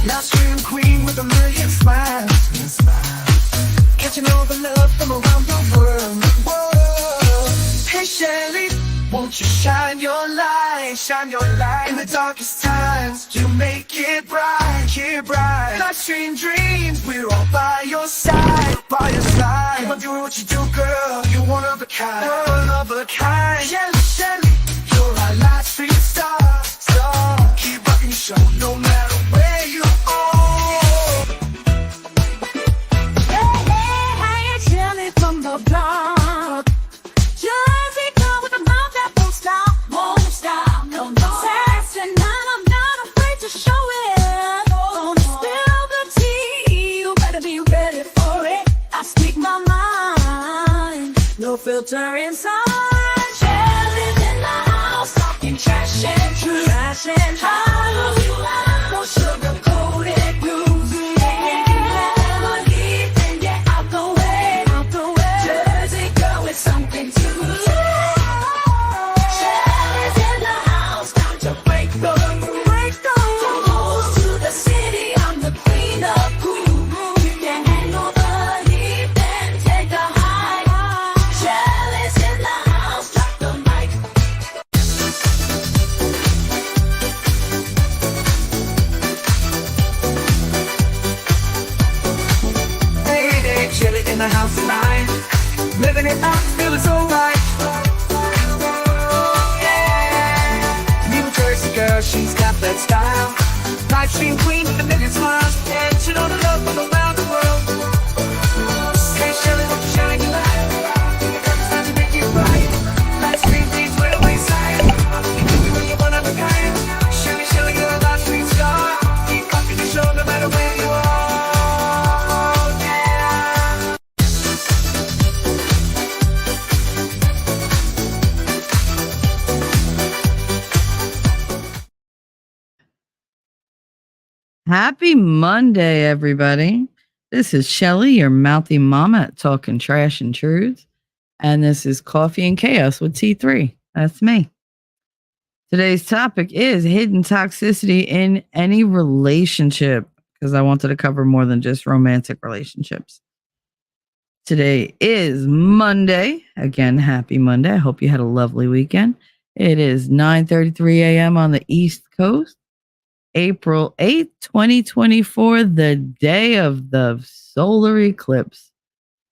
Now scream queen with a million smiles. Catching all the love from around the world. Whoa. Hey Shelly, won't you shine your light? Shine your light in the darkest times to make it bright, bright. Live stream dreams, we're all by your side, by your side. Keep on doing what you do, girl. You're one of a kind, one of a kind. Shelly, Shelly, you're our live stream star. Keep rocking your show, no matter where you are. Hey, Shelly from the block. Jersey girl with a mouth that won't stop, no, no. Sassy, and I'm not afraid to show it. Gonna spill the tea, you better be ready for it. I speak my mind, no filter inside. Shelly's in the house, talking trash and truth. Trash and truth, no sugar-coated blues. Ain't never leave, then get out the way. Jersey girl with something to say. Shelly's in the house, time to break the rules. From coast to the city, I'm the queen of cool. You can handle the heat, then take a hike. Shelly's in the house, drop the mic. Hey, Shelly in the house tonight. Living it up, feeling so right. Yeah. New Jersey girl, she's got that style. Live stream queen with a million smiles. And she know the love from around the world. Hey Shelly, won't you shine your light? It's time to make it right. Live stream dreams, we're wayside. You're one of a kind. Shelly, Shelly, you're a live stream star. Keep rocking your show no matter where you are. Yeah. Happy Monday, everybody. This is Shelly, your mouthy mama at Talking Trash and Truths. And this is Coffee and Chaos with T3. That's me. Today's topic is hidden toxicity in any relationship, because I wanted to cover more than just romantic relationships. Today is Monday. Again, happy Monday. I hope you had a lovely weekend. It is 9:33 a.m. on the East Coast. April 8th, 2024, the day of the solar eclipse.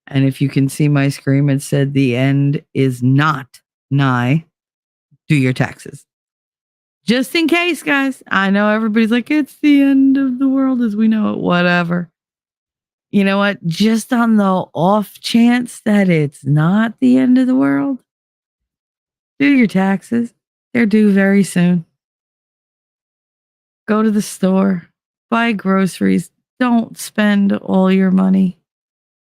And if you can see my screen, it said the end is not nigh. Do your taxes. Just in case, guys. I know everybody's like, it's the end of the world as we know it. Whatever. You know what? Just on the off chance that it's not the end of the world, do your taxes. They're due very soon. Go to the store, buy groceries. Don't spend all your money.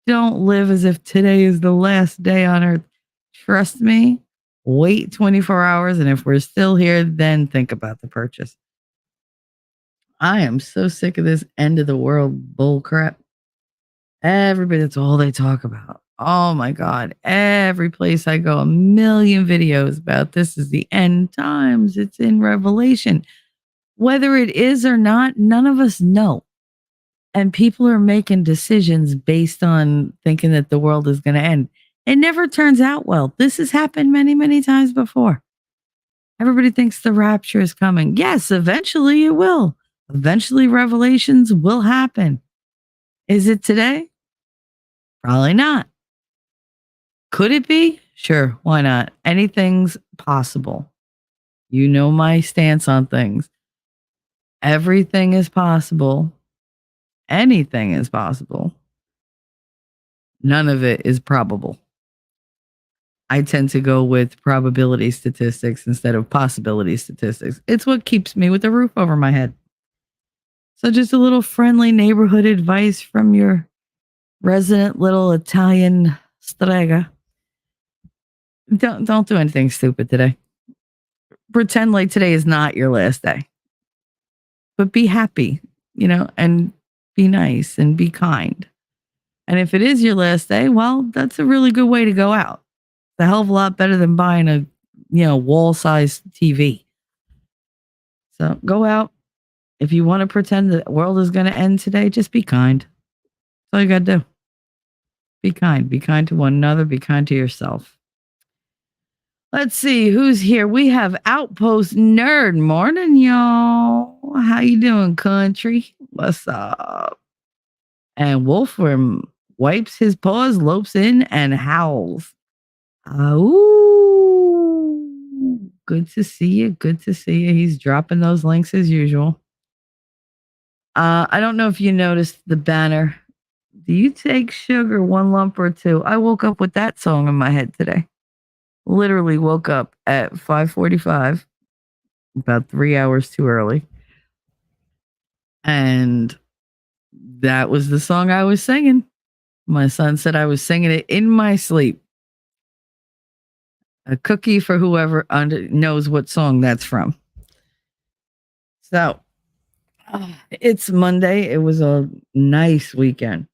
Don't live as if today is the last day on earth. Trust me, wait 24 hours. And if we're still here, then think about the purchase. I am so sick of this end of the world bull crap. Everybody, that's all they talk about. Oh my God. Every place I go, a million videos about this is the end times. It's in Revelation. Whether it is or not, none of us know. And people are making decisions based on thinking that the world is going to end. It never turns out well. This has happened many, many times before. Everybody thinks the rapture is coming. Yes, eventually it will. Eventually revelations will happen. Is it today? Probably not. Could it be? Sure, why not? Anything's possible. You know my stance on things. Everything is possible. Anything is possible. None of it is probable. I tend to go with probability statistics instead of possibility statistics. It's what keeps me with a roof over my head. So just a little friendly neighborhood advice from your resident little Italian strega. Don't do anything stupid today. Pretend like today is not your last day. But be happy, and be nice and be kind. And if it is your last day, well, that's a really good way to go out. It's a hell of a lot better than buying a, wall-sized TV. So go out, If you want to pretend the world is going to end today, just be kind. That's all you got to do. Be kind. Be kind to one another. Be kind to yourself. Let's see who's here. We have Outpost Nerd. Morning, y'all. How you doing, country? What's up? And Wolfram wipes his paws, lopes in, and howls. Ooh, good to see you. Good to see you. He's dropping those links as usual. I don't know if you noticed the banner. Do you take sugar, 1 lump or 2? I woke up with that song in my head today. Literally woke up at 5:45, about 3 hours too early. And that was the song I was singing. My son said I was singing it in my sleep. A cookie for whoever knows what song that's from. So it's Monday. It was a nice weekend.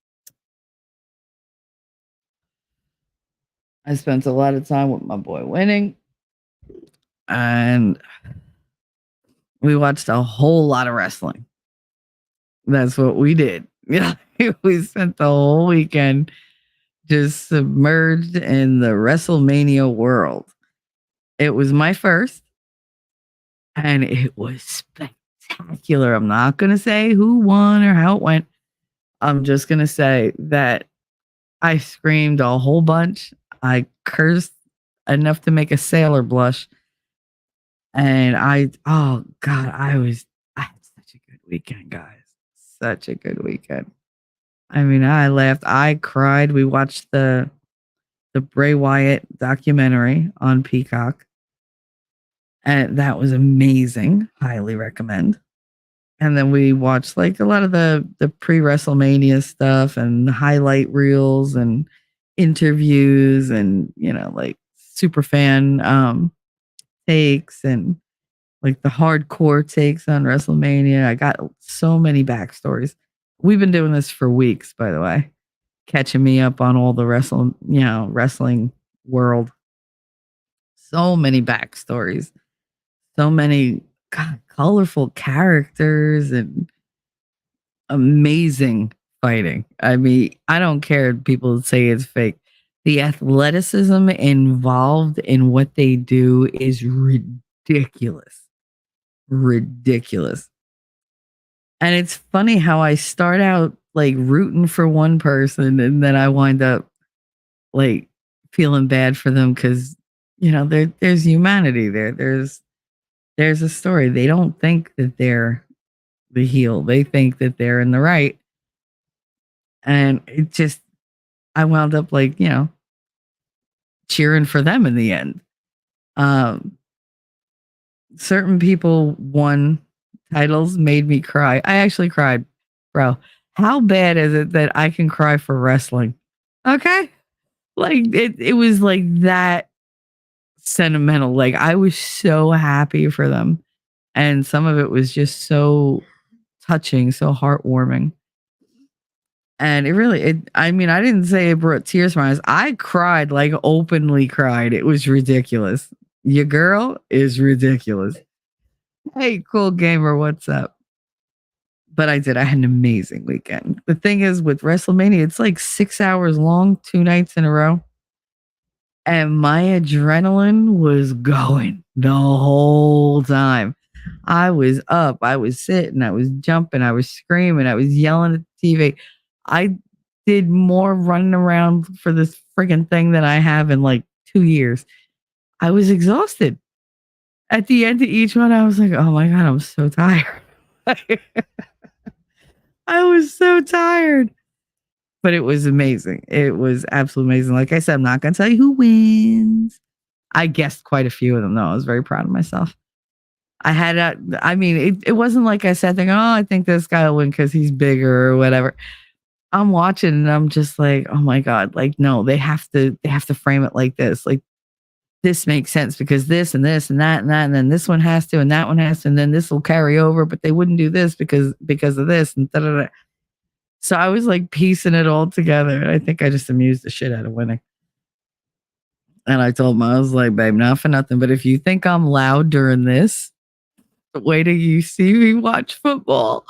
I spent a lot of time with my boy Winning, and we watched a whole lot of wrestling. That's what we did. Yeah, we spent the whole weekend just submerged in the WrestleMania world. It was my first, and it was spectacular. I'm not going to say who won or how it went. I'm just going to say that I screamed a whole bunch. I cursed enough to make a sailor blush. And I had such a good weekend, guys. Such a good weekend. I mean, I laughed. I cried. We watched the Bray Wyatt documentary on Peacock. And that was amazing. Highly recommend. And then we watched like a lot of the pre-WrestleMania stuff and highlight reels and interviews and, like super fan takes and like the hardcore takes on WrestleMania. I got so many backstories. We've been doing this for weeks, by the way, catching me up on all the wrestling world. So many backstories, so many colorful characters and amazing fighting. I mean, I don't care if people say it's fake. The athleticism involved in what they do is ridiculous. Ridiculous. And it's funny how I start out like rooting for one person and then I wind up like feeling bad for them because there's humanity there. There's a story. They don't think that they're the heel. They think that they're in the right. And I wound up like, cheering for them in the end. Certain people won titles, made me cry. I actually cried, bro. How bad is it that I can cry for wrestling? Okay. Like it was like that sentimental. Like I was so happy for them. And some of it was just so touching, so heartwarming. And I didn't say it brought tears to my eyes. I cried, like openly cried. It was ridiculous. Your girl is ridiculous. Hey, cool gamer, what's up? But I had an amazing weekend. The thing is with WrestleMania, it's like 6 hours long, 2 nights in a row. And my adrenaline was going the whole time. I was up, I was sitting, I was jumping, I was screaming, I was yelling at the TV. I did more running around for this friggin' thing than I have in like 2 years. I was exhausted. At the end of each one, I was like, oh my God, I'm so tired. I was so tired. But it was amazing. It was absolutely amazing. Like I said, I'm not going to tell you who wins. I guessed quite a few of them, though. I was very proud of myself. It wasn't like I said, I think this guy will win because he's bigger or whatever. I'm watching and I'm just like, oh my God, like, no, they have to frame it like this. Like, this makes sense because this and this and that, and then this one has to, and that one has to, and then this will carry over, but they wouldn't do this because of this and da da da. So I was like piecing it all together. And I think I just amused the shit out of Winning. And I told him, I was like, babe, not for nothing, but if you think I'm loud during this, Wait till you see me watch football,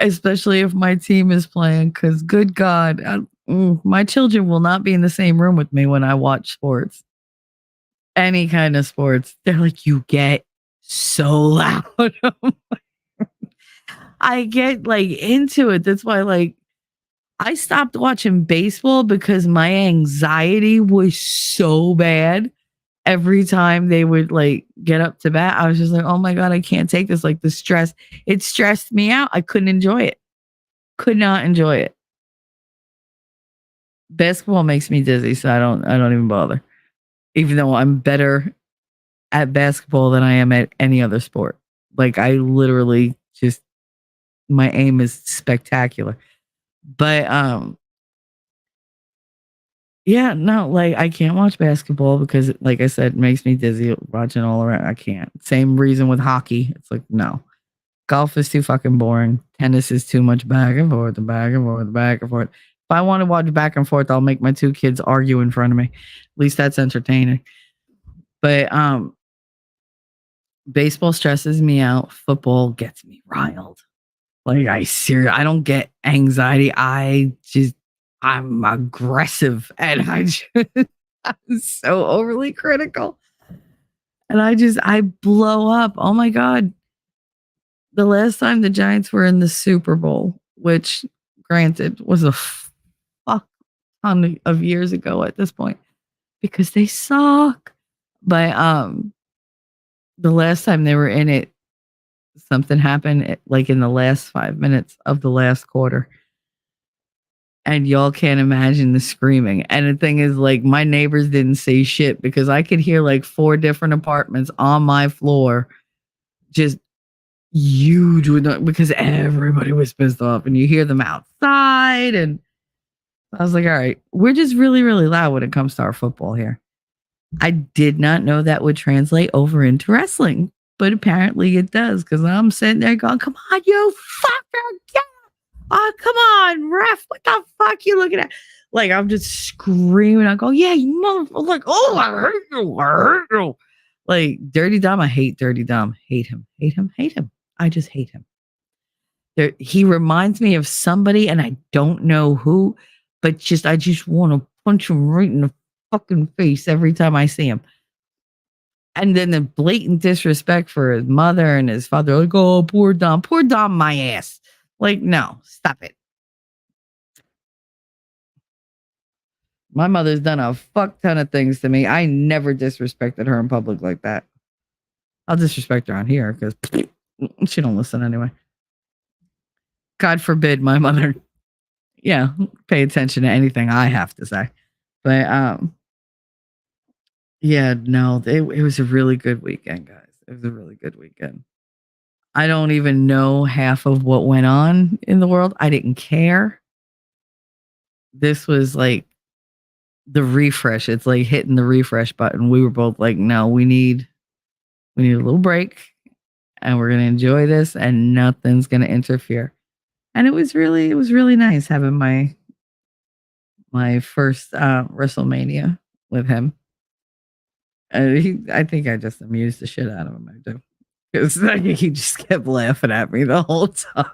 especially if my team is playing. Because good God, my children will not be in the same room with me when I watch sports. Any kind of sports. They're like, you get so loud. I get like into it. That's why like I stopped watching baseball because my anxiety was so bad. Every time they would like get up to bat, I was just like, oh my God, I can't take this. Like the stress, it stressed me out. I couldn't enjoy it. Could not enjoy it. Basketball makes me dizzy, so I don't even bother. Even though I'm better at basketball than I am at any other sport. Like I literally just my aim is spectacular. But yeah, no, like I can't watch basketball because like I said, it makes me dizzy watching all around. I can't. Same reason with hockey. It's like no. Golf is too fucking boring. Tennis is too much back and forth, and back and forth, and back and forth. If I want to watch back and forth, I'll make my two kids argue in front of me. At least that's entertaining. But baseball stresses me out. Football gets me riled. Like I don't get anxiety. I'm aggressive and I'm so overly critical. And I blow up. Oh my God. The last time the Giants were in the Super Bowl, which granted was a fuck ton of years ago at this point because they suck. But the last time they were in it, something happened like in the last 5 minutes of the last quarter. And y'all can't imagine the screaming. And the thing is, like, my neighbors didn't say shit because I could hear like 4 different apartments on my floor just huge because everybody was pissed off and you hear them outside. And I was like, all right, we're just really, really loud when it comes to our football here. I did not know that would translate over into wrestling, but apparently it does because I'm sitting there going, come on, you fucker. Yeah. Oh, come on, ref. What the fuck you looking at? Like, I'm just screaming. I go, yeah, you motherfucker. Like, oh, I hate you. I hate you. Like, Dirty Dom, I hate Dirty Dom. Hate him. Hate him. Hate him. I just hate him. He reminds me of somebody, and I don't know who, but I just want to punch him right in the fucking face every time I see him. And then the blatant disrespect for his mother and his father, like, oh, poor Dom, my ass. Like, no, stop it. My mother's done a fuck ton of things to me. I never disrespected her in public like that. I'll disrespect her on here because she don't listen anyway. God forbid my mother, pay attention to anything I have to say. But yeah, no, it was a really good weekend, guys. It was a really good weekend. I don't even know half of what went on in the world. I didn't care. This was like the refresh. It's like hitting the refresh button. We were both like, no, we need a little break and we're going to enjoy this and nothing's going to interfere. And it was really nice having my first WrestleMania with him. I think I just amused the shit out of him. I do. Because he just kept laughing at me the whole time.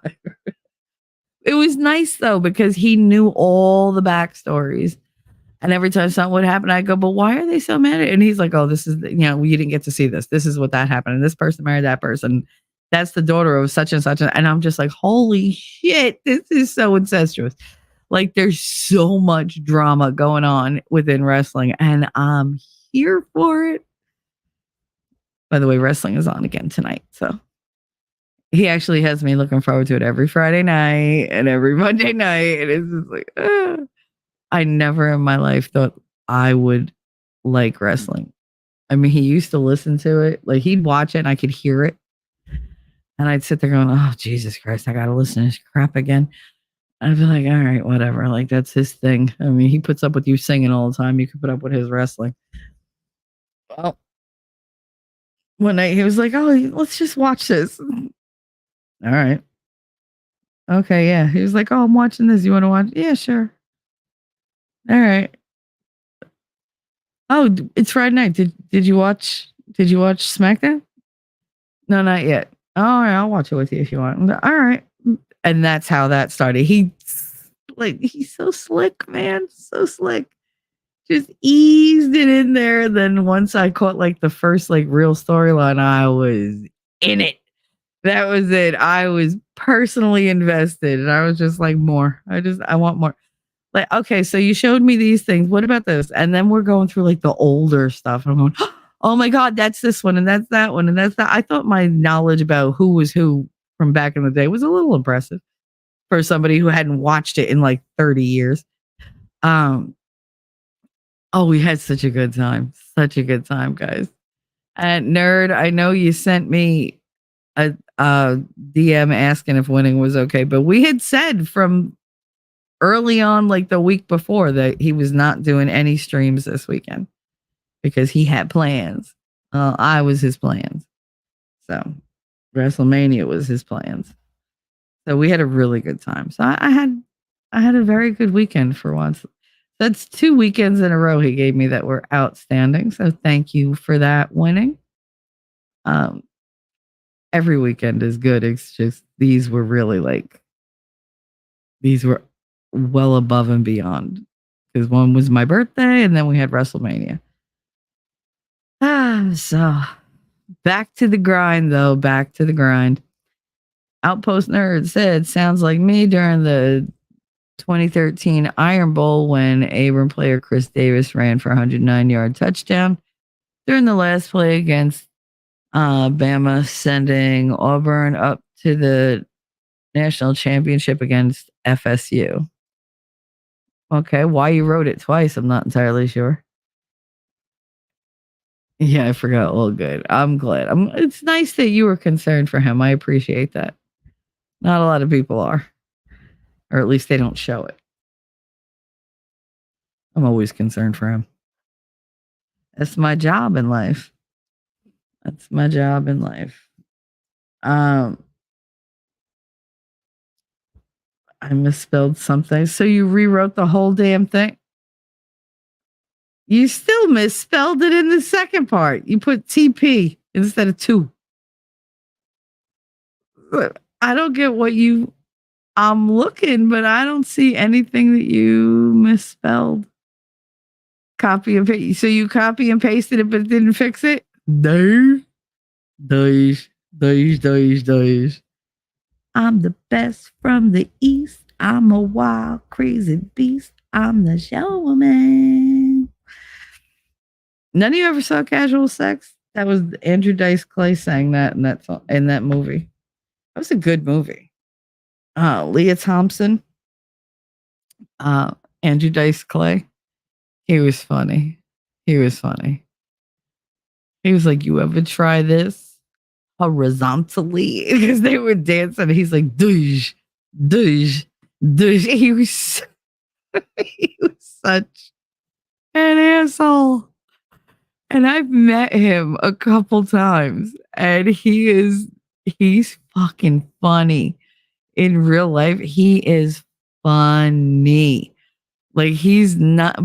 It was nice though, because he knew all the backstories. And every time something would happen, I go, but why are they so mad at it? And he's like, oh, this is, you didn't get to see this. This is what that happened. And this person married that person. That's the daughter of such and such. And I'm just like, holy shit, this is so incestuous. Like there's so much drama going on within wrestling and I'm here for it. By the way, wrestling is on again tonight. So he actually has me looking forward to it every Friday night and every Monday night. And it's just like, I never in my life thought I would like wrestling. I mean, he used to listen to it. Like he'd watch it and I could hear it. And I'd sit there going, oh, Jesus Christ, I got to listen to this crap again. I'd be like, all right, whatever. Like that's his thing. I mean, he puts up with you singing all the time. You can put up with his wrestling. Well, one night he was like, oh, let's just watch this. All right. Okay, yeah. He was like, oh, I'm watching this. You want to watch? Yeah, sure. All right. Oh, it's Friday night. Did you watch SmackDown? No, not yet. All right, I'll watch it with you if you want. All right. And that's how that started. He's so slick, man. So slick. Just eased it in there. Then once I caught like the first like real storyline, I was in it. That was it. I was personally invested and I was just like, more. I want more. Like, okay, so you showed me these things. What about this? And then we're going through like the older stuff. And I'm going, oh my God, that's this one and that's that one and that's that. I thought my knowledge about who was who from back in the day was a little impressive for somebody who hadn't watched it in like 30 years. Oh, we had such a good time. Such a good time, guys. And Nerd, I know you sent me a DM asking if winning was okay, but we had said from early on, like the week before, that he was not doing any streams this weekend because he had plans. I was his plans. So WrestleMania was his plans. So we had a really good time. So I had a very good weekend for once. That's 2 weekends in a row he gave me that were outstanding. So thank you for that, winning. Every weekend is good. It's just these were well above and beyond. Because one was my birthday and then we had WrestleMania. So back to the grind though. Back to the grind. Outpost Nerd said, sounds like me during the 2013 Iron Bowl when Abram player Chris Davis ran for a 109-yard touchdown during the last play against Bama, sending Auburn up to the national championship against FSU. Okay, why you wrote it twice, I'm not entirely sure. Yeah, I forgot. Well, good. I'm glad. It's nice that you were concerned for him. I appreciate that. Not a lot of people are. Or at least they don't show it. I'm always concerned for him. That's my job in life. That's my job in life. I misspelled something. So you rewrote the whole damn thing? You still misspelled it in the second part. You put TP instead of 2. I don't get what you... I'm looking, but I don't see anything that you misspelled. Copy and paste. So you copy and pasted it, but didn't fix it? No. Doge. I'm the best from the East. I'm a wild, crazy beast. I'm the showwoman. None of you ever saw Casual Sex? That was Andrew Dice Clay sang that in that movie. That was a good movie. Leah Thompson, Andrew Dice Clay. He was funny. He was like, you ever try this horizontally? Because they were dancing. He's like, douche. He was such an asshole. And I've met him a couple times, and he's fucking funny. In real life, he is funny. Like he's not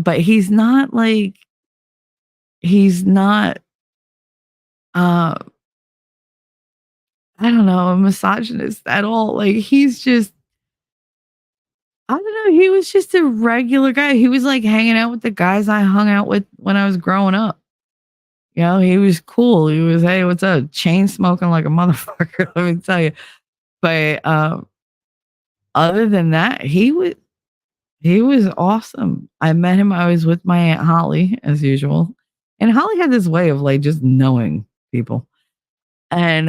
I don't know, a misogynist at all. Like he's just, I don't know, he was just a regular guy. He was like hanging out with the guys I hung out with when I was growing up. You know, he was cool. He was, hey, what's up? Chain smoking like a motherfucker, let me tell you. But other than that, he was awesome. I met him. I was with my Aunt Holly as usual. And Holly had this way of like just knowing people and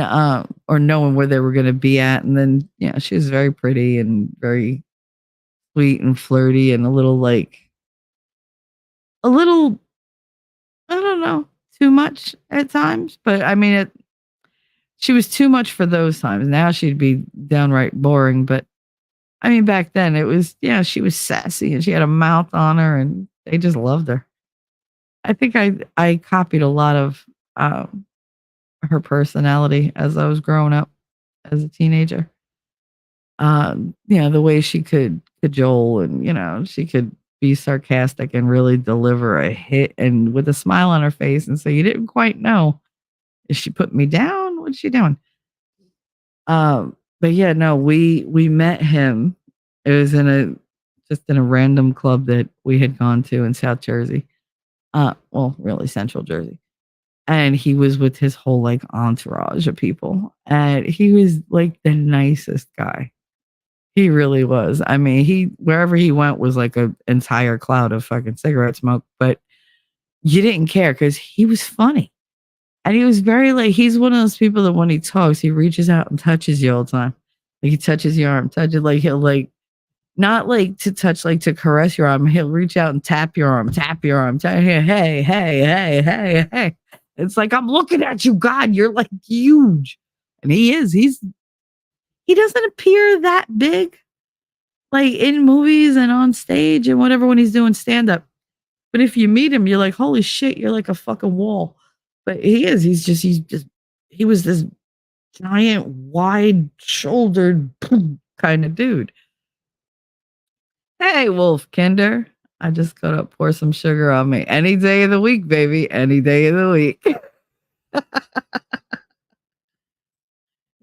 or knowing where they were going to be at. And then, yeah, she was very pretty and very sweet and flirty and a little, I don't know, too much at times. But I mean, she was too much for those times. Now she'd be downright boring. But I mean, back then it was, yeah, she was sassy and she had a mouth on her and they just loved her. I think I copied a lot of her personality as I was growing up as a teenager. The way she could cajole and, she could be sarcastic and really deliver a hit and with a smile on her face. And so you didn't quite know, is she putting me down? What's she doing? But yeah, no, we met him. It was just in a random club that we had gone to in South Jersey. Well, really Central Jersey. And he was with his whole like entourage of people. And he was like the nicest guy. He really was. I mean, wherever he went was like an entire cloud of fucking cigarette smoke, but you didn't care because he was funny. And he was very like, he's one of those people that when he talks, he reaches out and touches you all the time. Like he touches your arm, touches like he'll like, not like to touch, like to caress your arm. He'll reach out and tap your arm, hey, hey, hey, hey, hey. It's like, I'm looking at you, God, you're like huge. And he is. He doesn't appear that big, like in movies and on stage and whatever when he's doing stand up. But if you meet him, you're like, holy shit, you're like a fucking wall. But he is. He was this giant, wide shouldered kind of dude. Hey, Wolf Kinder. I just gotta pour some sugar on me. Any day of the week, baby. Any day of the week.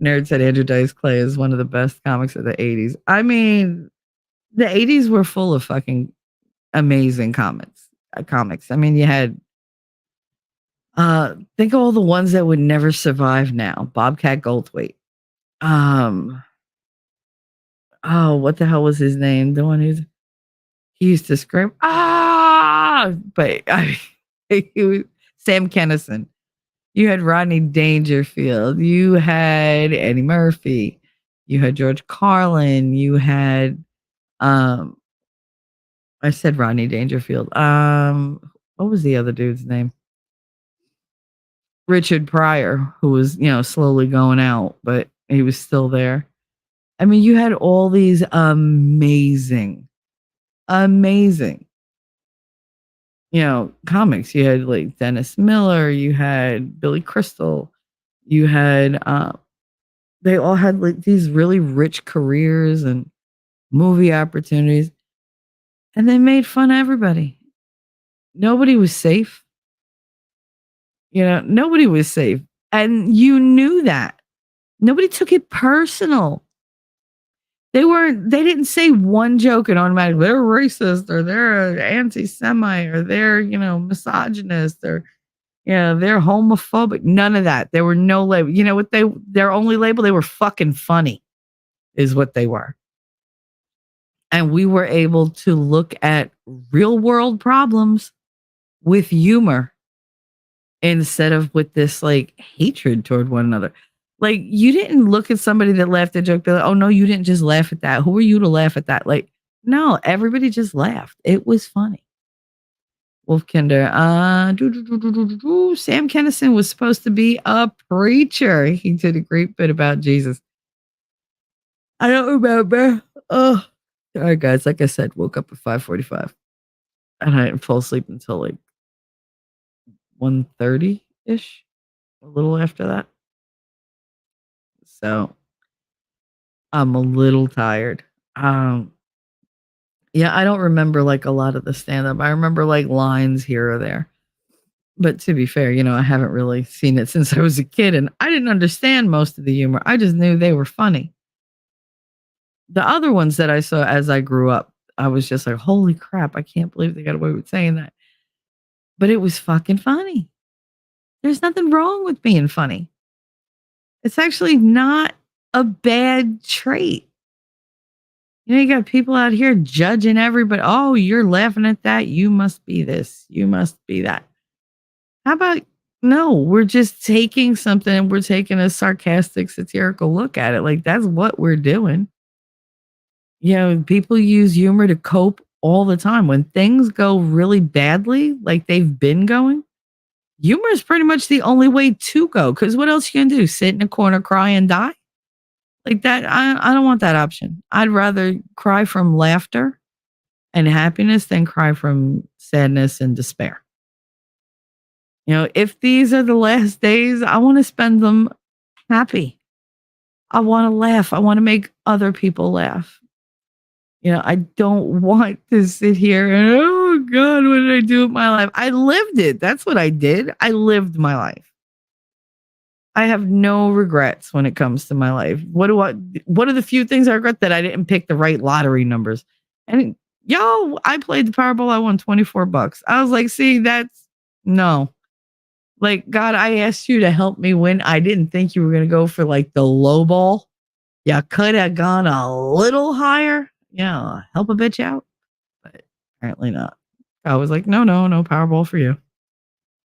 Nerd said Andrew Dice Clay is one of the best comics of the 80s. I mean, the 80s were full of fucking amazing comics. I mean, you had think of all the ones that would never survive now. Bobcat Goldthwait. Oh, what the hell was his name? The one he used to scream, but he was Sam Kennison. You had Rodney Dangerfield. You had Eddie Murphy. You had George Carlin. You had, I said Rodney Dangerfield. What was the other dude's name? Richard Pryor, who was, slowly going out, but he was still there. I mean, you had all these amazing, comics. You had like Dennis Miller, you had Billy Crystal, you had, they all had like these really rich careers and movie opportunities, and they made fun of everybody. Nobody was safe. Nobody was safe. And you knew that. Nobody took it personal. They didn't say one joke and automatically they're racist or they're anti-Semite or they're, misogynist or, they're homophobic. None of that. There were no label. You know what their only label? They were fucking funny is what they were. And we were able to look at real world problems with humor instead of with this like hatred toward one another. Like you didn't look at somebody that laughed at a joke. Be like, oh no, you didn't just laugh at that. Who are you to laugh at that? Like, no, everybody just laughed. It was funny. Wolfkinder. Sam Kennison was supposed to be a preacher. He did a great bit about Jesus. I don't remember. Oh, all right, guys. Like I said, woke up at 5:45, and I didn't fall asleep until like 1:30-ish, a little after that. So I'm a little tired. Yeah, I don't remember like a lot of the stand-up. I remember like lines here or there. But to be fair, I haven't really seen it since I was a kid, and I didn't understand most of the humor. I just knew they were funny. The other ones that I saw as I grew up, I was just like, holy crap, I can't believe they got away with saying that. But it was fucking funny. There's nothing wrong with being funny. It's actually not a bad trait. You got people out here judging everybody. Oh, you're laughing at that. You must be this. You must be that. How about, no, we're just taking something and we're taking a sarcastic, satirical look at it. Like, that's what we're doing. People use humor to cope all the time. When things go really badly, like they've been going, humor is pretty much the only way to go. Because what else you gonna do? Sit in a corner, cry, and die? Like that, I don't want that option. I'd rather cry from laughter and happiness than cry from sadness and despair. If these are the last days, I want to spend them happy. I want to laugh. I want to make other people laugh. I don't want to sit here and, oh God, what did I do with my life? I lived it. That's what I did. I lived my life. I have no regrets when it comes to my life. What are the few things I regret? That I didn't pick the right lottery numbers. And y'all, I played the Powerball, I won $24. I was like, see, that's no. Like, God, I asked you to help me win. I didn't think you were gonna go for like the low ball. You could have gone a little higher. Yeah, help a bitch out. But apparently not. I was like, no Powerball for you.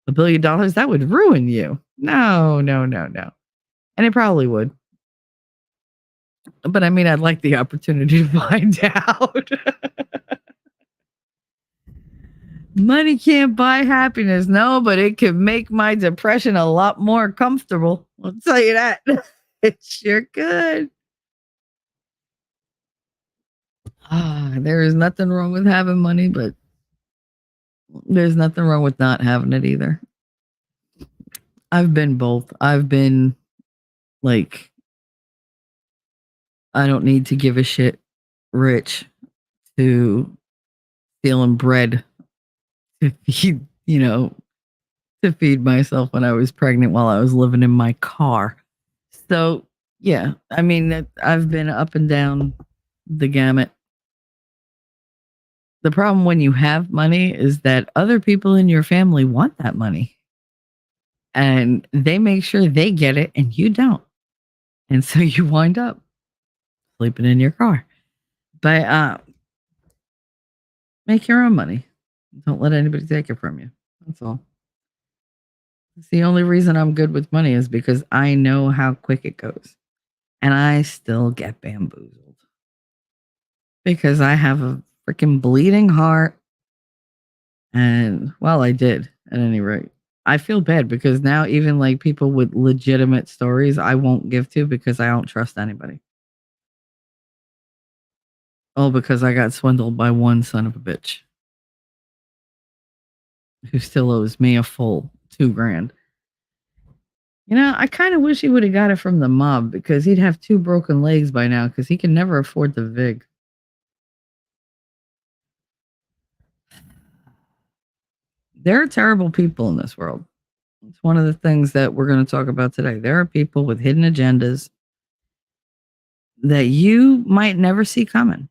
$1 billion, that would ruin you. No. And it probably would. But I mean, I'd like the opportunity to find out. Money can't buy happiness. No, but it could make my depression a lot more comfortable. I'll tell you that. It sure could. There is nothing wrong with having money, but there's nothing wrong with not having it either. I've been both. I've been like, I don't need to give a shit rich to stealing bread to feed, to feed myself when I was pregnant while I was living in my car. So, yeah, I mean, I've been up and down the gamut. The problem when you have money is that other people in your family want that money. And they make sure they get it and you don't. And so you wind up sleeping in your car. But make your own money. Don't let anybody take it from you. That's all. It's the only reason I'm good with money is because I know how quick it goes. And I still get bamboozled. Because I have a freaking bleeding heart. And, well, I did at any rate. I feel bad because now even like people with legitimate stories I won't give to because I don't trust anybody. Oh, because I got swindled by one son of a bitch who still owes me a full $2,000. I kind of wish he would have got it from the mob because he'd have 2 broken legs by now because he can never afford the VIG. There are terrible people in this world. It's one of the things that we're going to talk about today. There are people with hidden agendas that you might never see coming.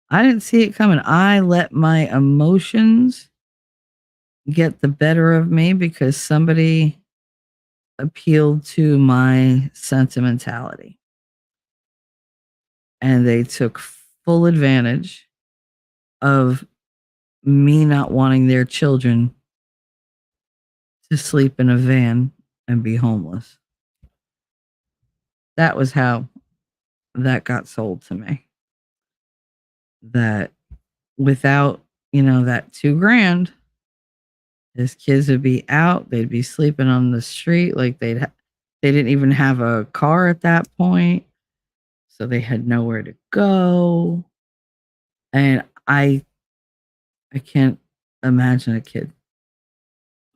I didn't see it coming. I let my emotions get the better of me because somebody appealed to my sentimentality. And they took full advantage of me not wanting their children to sleep in a van and be homeless. That was how that got sold to me. That without, that $2,000, his kids would be out. They'd be sleeping on the street. Like they didn't even have a car at that point. So they had nowhere to go. And I can't imagine a kid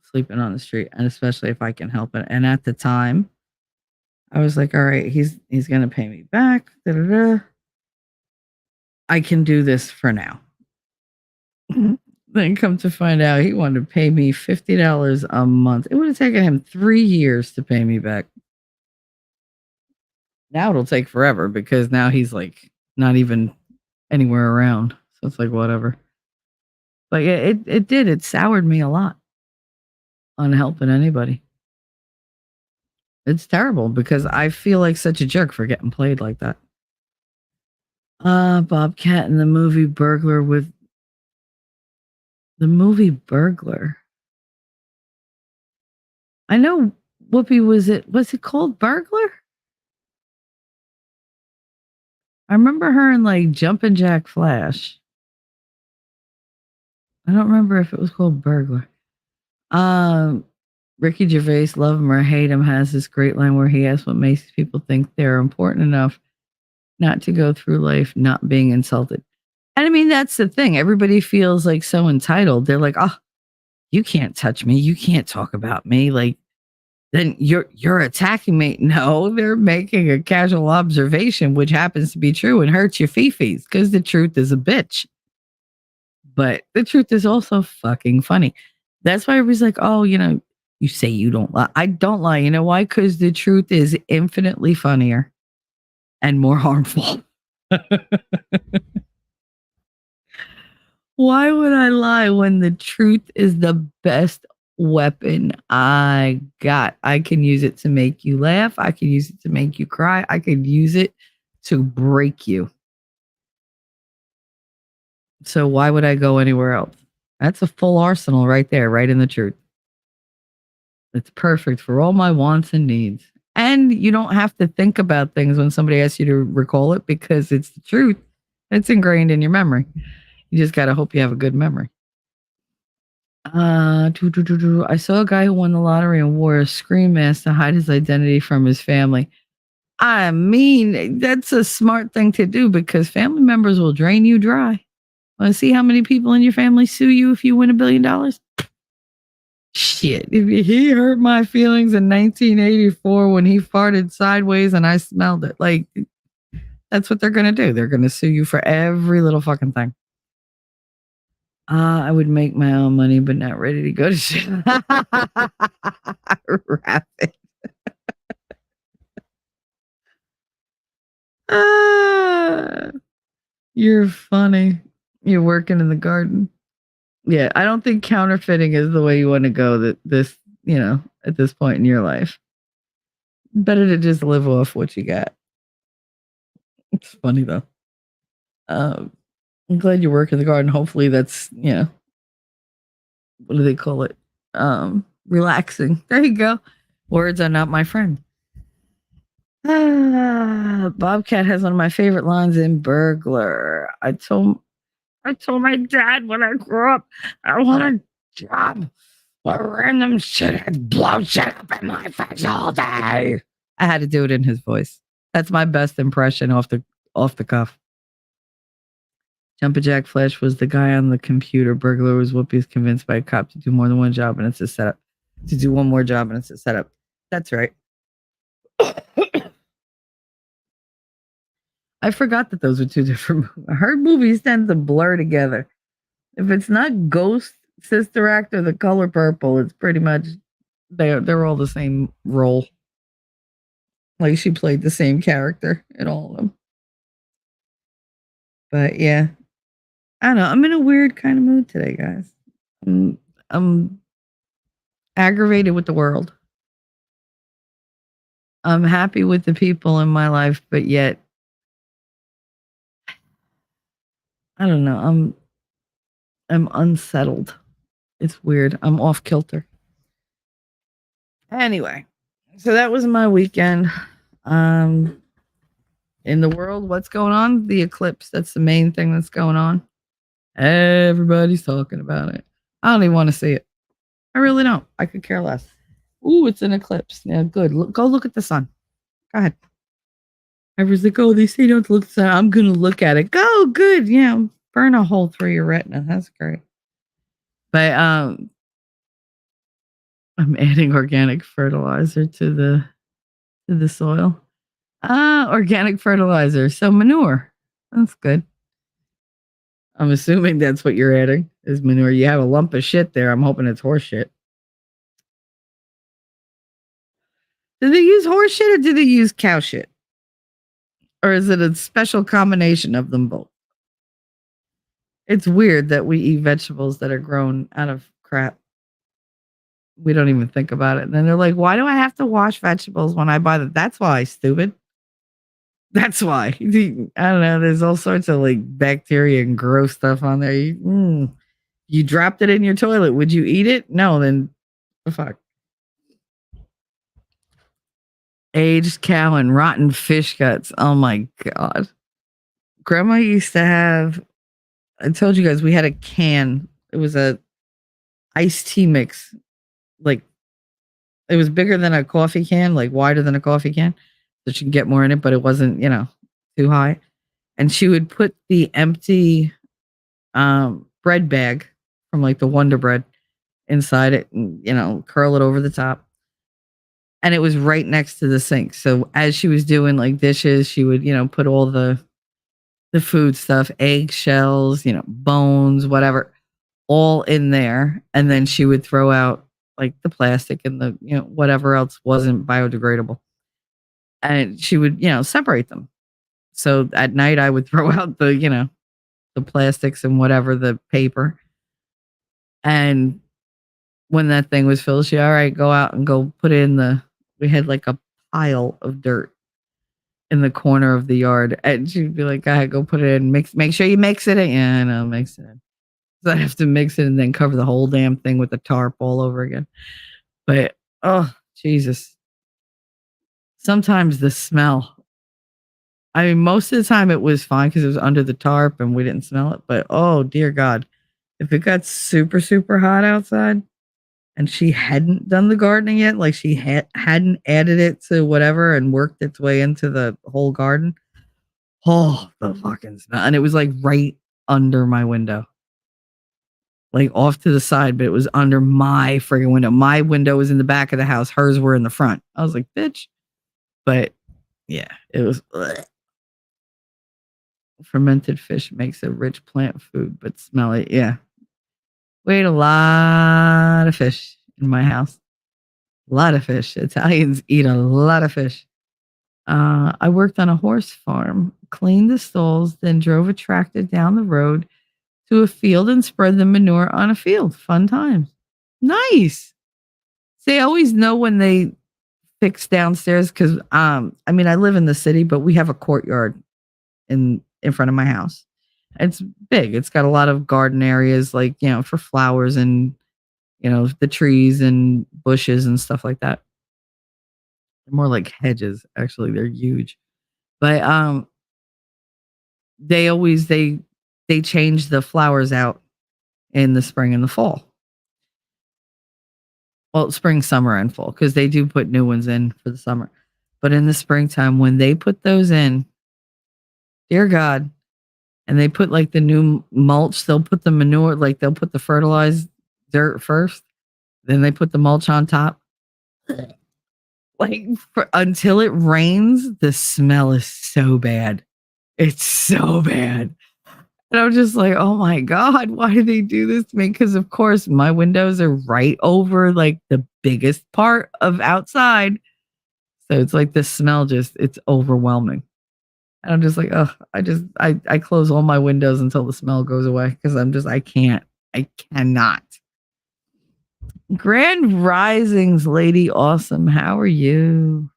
sleeping on the street, and especially if I can help it. And at the time, I was like, all right, he's going to pay me back. Da-da-da. I can do this for now. Then come to find out he wanted to pay me $50 a month. It would have taken him 3 years to pay me back. Now it'll take forever because now he's like not even anywhere around. So it's like whatever. But yeah, it did. It soured me a lot on helping anybody. It's terrible because I feel like such a jerk for getting played like that. Bobcat in the movie Burglar with the movie Burglar. I know Whoopi was it called Burglar? I remember her in like Jumpin' Jack Flash. I don't remember if it was called Burglar. Ricky Gervais, love him or hate him, has this great line where he asks what makes people think they're important enough not to go through life not being insulted. And I mean, that's the thing. Everybody feels like so entitled. They're like, oh, you can't touch me. You can't talk about me. Like, then you're attacking me. No, they're making a casual observation, which happens to be true and hurts your fifis because the truth is a bitch. But the truth is also fucking funny. That's why everybody's like, oh, You say you don't lie. I don't lie. You know why? Because the truth is infinitely funnier and more harmful. Why would I lie when the truth is the best weapon I got? I can use it to make you laugh. I can use it to make you cry. I could use it to break you. So why would I go anywhere else? That's a full arsenal right there, right in the truth. It's perfect for all my wants and needs. And you don't have to think about things when somebody asks you to recall it because it's the truth. It's ingrained in your memory. You just got to hope you have a good memory. I saw a guy who won the lottery and wore a scream mask to hide his identity from his family. I mean, that's a smart thing to do because family members will drain you dry. Want to see how many people in your family sue you if you win $1 billion? Shit, if he hurt my feelings in 1984 when he farted sideways and I smelled it. Like, that's what they're going to do. They're going to sue you for every little fucking thing. I would make my own money, but not ready to go to shit. Rapid. You're funny. You're working in the garden. Yeah, I don't think counterfeiting is the way you want to go at this point in your life. Better to just live off what you got. It's funny though. I'm glad you work in the garden. Hopefully that's, what do they call it? Relaxing. There you go. Words are not my friend. Bobcat has one of my favorite lines in Burglar. I told my dad when I grew up, I want a job where random shit would blow shit up in my face all day. I had to do it in his voice. That's my best impression off the cuff. Jumpin' Jack Flash was the guy on the computer. Burglar was Whoopi's convinced by a cop to do more than one job, and it's a setup. To do one more job, and it's a setup. That's right. I forgot that those were two different movies. I heard movies tend to blur together. If it's not Ghost, Sister Act, or The Color Purple, it's pretty much they're all the same role. Like she played the same character in all of them. But yeah, I don't know. I'm in a weird kind of mood today, guys. I'm aggravated with the world. I'm happy with the people in my life, but yet I don't know. I'm unsettled. It's weird. I'm off kilter. Anyway, so that was my weekend. In the world, what's going on? The eclipse. That's the main thing that's going on. Everybody's talking about it. I don't even want to see it. I really don't. I could care less. Ooh, it's an eclipse. Yeah, good. Go look at the sun. Go ahead. Everyone's like, oh, they say don't look at the sun. I'm going to look at it. Go, good. Yeah, burn a hole through your retina. That's great. But I'm adding organic fertilizer to the soil. Organic fertilizer. So manure. That's good. I'm assuming that's what you're adding is manure. You have a lump of shit there. I'm hoping it's horse shit. Do they use horse shit or do they use cow shit? Or is it a special combination of them both? It's weird that we eat vegetables that are grown out of crap. We don't even think about it. And then they're like, why do I have to wash vegetables when I buy them? That's why, stupid. That's why. I don't know. There's all sorts of like bacteria and gross stuff on there. You dropped it in your toilet. Would you eat it? No, then the fuck. Aged cow and rotten fish guts. Oh my God. Grandma used to have, I told you guys, we had a can. It was a iced tea mix. Like, it was bigger than a coffee can, like wider than a coffee can. So she could get more in it, but it wasn't, too high. And she would put the empty bread bag from like the Wonder Bread inside it and, curl it over the top. And it was right next to the sink. So as she was doing like dishes, she would, put all the food stuff, eggshells, bones, whatever, all in there. And then she would throw out like the plastic and the, whatever else wasn't biodegradable. And she would, separate them. So at night I would throw out the plastics and whatever, the paper. And when that thing was filled, all right, go out and go put it in we had like a pile of dirt in the corner of the yard. And she'd be like, go ahead, go put it in, make sure you mix it in. Yeah, I know, mix it in. So I have to mix it and then cover the whole damn thing with the tarp all over again. But, oh, Jesus. Sometimes the smell. I mean, most of the time it was fine because it was under the tarp and we didn't smell it. But, oh, dear God. If it got super, super hot outside and she hadn't done the gardening yet, like she hadn't added it to whatever and worked its way into the whole garden. Oh, the fucking smell. And it was like right under my window. Like off to the side, but it was under my friggin' window. My window was in the back of the house. Hers were in the front. I was like, bitch. But yeah, it was. Ugh. Fermented fish makes a rich plant food, but smelly. Yeah. We ate a lot of fish in my house. A lot of fish. Italians eat a lot of fish. I worked on a horse farm, cleaned the stalls, then drove a tractor down the road to a field and spread the manure on a field. Fun times. Nice. They always know when they fix downstairs because I live in the city, but we have a courtyard in front of my house. It's big. It's got a lot of garden areas, like, for flowers and, the trees and bushes and stuff like that. They're more like hedges, actually. They're huge. But they change the flowers out in the spring and the fall. Well, spring, summer, and fall, because they do put new ones in for the summer. But in the springtime, when they put those in, dear God, and they put like the new mulch, they'll put the manure, like they'll put the fertilized dirt first, then they put the mulch on top. Like until it rains, the smell is so bad. It's so bad. And I'm just like, oh my God, why do they do this to me? Because of course my windows are right over like the biggest part of outside. So it's like the smell it's overwhelming. And I'm just like, oh, I close all my windows until the smell goes away because I cannot. Grand Risings, Lady Awesome. How are you?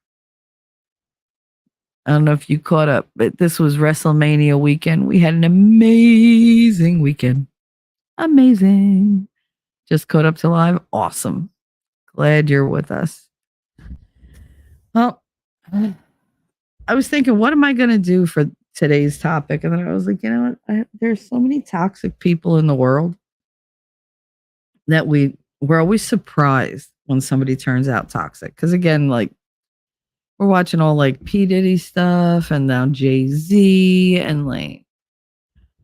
I don't know if you caught up, but this was WrestleMania weekend. We had an amazing weekend. Amazing. Just caught up to live. Awesome. Glad you're with us. Well, I was thinking, what am I going to do for today's topic? And then I was like, you know what? There's so many toxic people in the world that we're always surprised when somebody turns out toxic. Because again, like, we're watching all like P. Diddy stuff and now Jay-Z and like,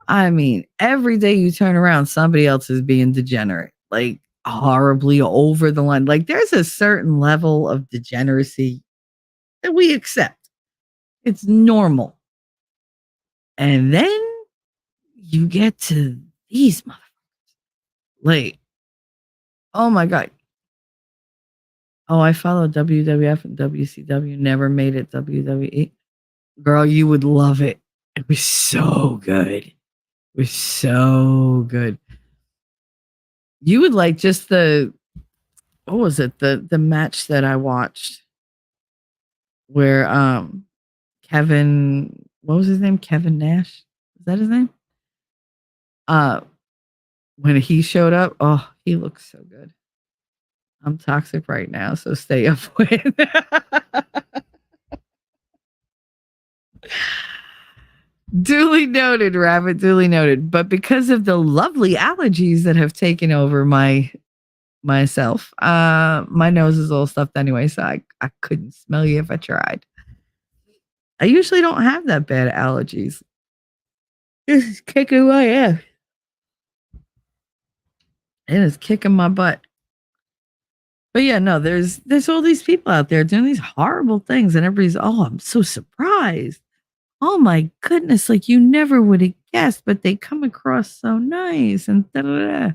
I mean, every day you turn around, somebody else is being degenerate, like horribly over the line. Like there's a certain level of degeneracy that we accept. It's normal. And then you get to these motherfuckers. Like, oh my God. Oh, I followed WWF and WCW, never made it WWE. Girl, you would love it. It was so good. It was so good. You would like just what was it? The match that I watched where Kevin, what was his name? Kevin Nash? Is that his name? When he showed up, oh, he looks so good. I'm toxic right now, so stay up with. Duly noted, Rabbit. Duly noted. But because of the lovely allergies that have taken over myself, my nose is all stuffed anyway, so I couldn't smell you if I tried. I usually don't have that bad allergies. This is kicking my ass. It is kicking my butt. But yeah, no, there's all these people out there doing these horrible things, and everybody's, oh, I'm so surprised. Oh my goodness, like you never would have guessed, but they come across so nice and da-da-da.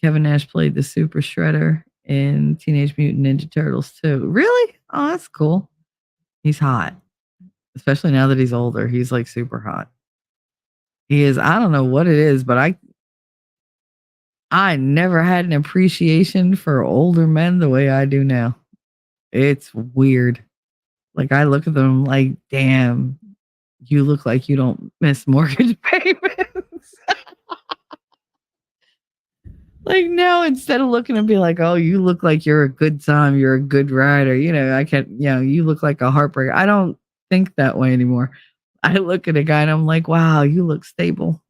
Kevin Nash played the Super Shredder in Teenage Mutant Ninja Turtles too. Really? Oh, that's cool. He's hot, especially now that he's older. He's like super hot. He is. I don't know what it is, but I never had an appreciation for older men the way I do now. It's weird. Like I look at them like, damn, you look like you don't miss mortgage payments. Like now, instead of looking and be like, oh, you look like you're a good time, you're a good rider, I can't, you look like a heartbreaker. I don't think that way anymore. I look at a guy and I'm like, wow, you look stable.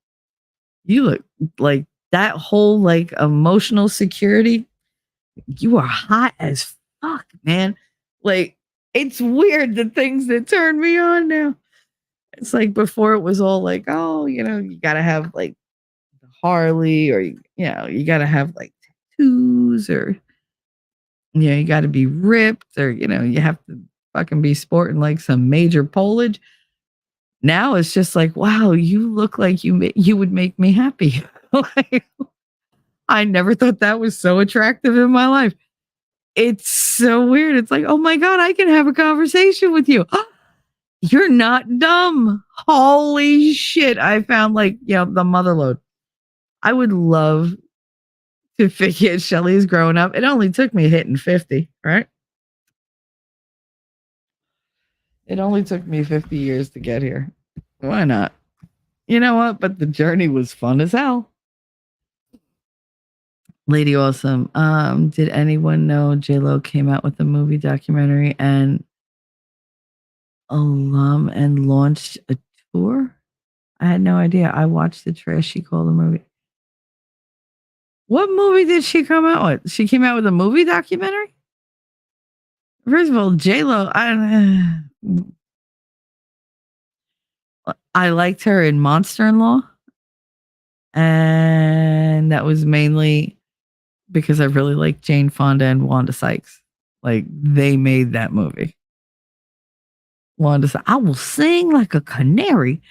You look like that whole like emotional security. You are hot as fuck, man. Like it's weird the things that turn me on now. It's like before it was all like, oh, you gotta have like the Harley or you gotta have like tattoos or you gotta be ripped or you have to fucking be sporting like some major polage. Now it's just like, wow, you look like you would make me happy. Like, I never thought that was so attractive in my life. It's so weird. It's like, oh my God, I can have a conversation with you. You're not dumb. Holy shit. I found like, the mother lode. I would love to figure Shelly's growing up. It only took me hitting 50, right? It only took me 50 years to get here. Why not? You know what? But the journey was fun as hell. Lady Awesome. Did anyone know J-Lo came out with a movie documentary and launched a tour? I had no idea. I watched the trash she called the movie. What movie did she come out with? She came out with a movie documentary? First of all, J-Lo, I liked her in Monster-in-Law. And that was mainly because I really like Jane Fonda and Wanda Sykes. Like they made that movie. Wanda said, I will sing like a canary.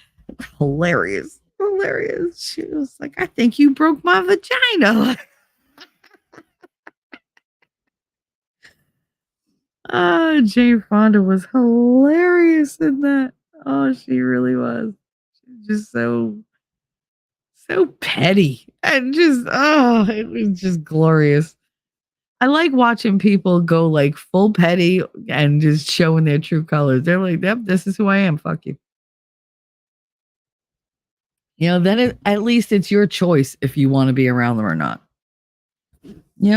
Hilarious. Hilarious. She was like, I think you broke my vagina. Oh, Jane Fonda was hilarious in that. Oh, she really was. She's just so petty. And just it was just glorious. I like watching people go like full petty and just showing their true colors. They're like, yep, this is who I am. Fuck you. Then at least it's your choice if you want to be around them or not.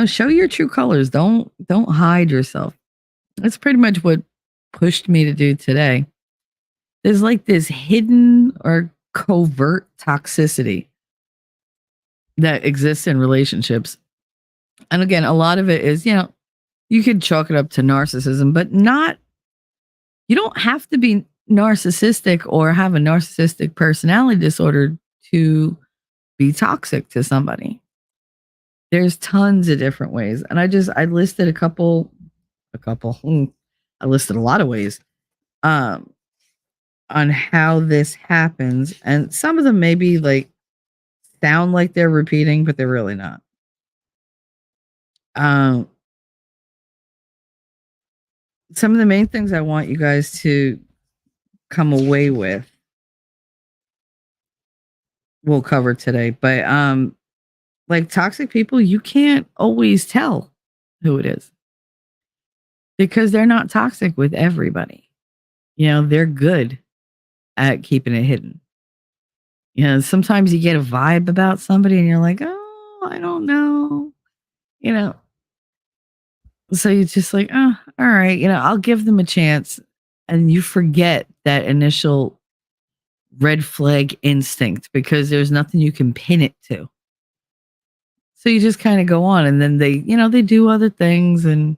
Show your true colors. Don't hide yourself. That's pretty much what pushed me to do today. There's like this hidden or covert toxicity that exists in relationships. And again, a lot of it is, you could chalk it up to narcissism, but you don't have to be narcissistic or have a narcissistic personality disorder to be toxic to somebody. There's tons of different ways. And I listed a couple, I listed a lot of ways on how this happens. And some of them maybe like sound like they're repeating, but they're really not. Some of the main things I want you guys to come away with, we'll cover today. But like toxic people, you can't always tell who it is because they're not toxic with everybody. They're good at keeping it hidden. Sometimes you get a vibe about somebody and you're like, oh, I don't know. So you're just like, oh, all right, I'll give them a chance. And you forget that initial red flag instinct because there's nothing you can pin it to. So you just kind of go on and then they do other things and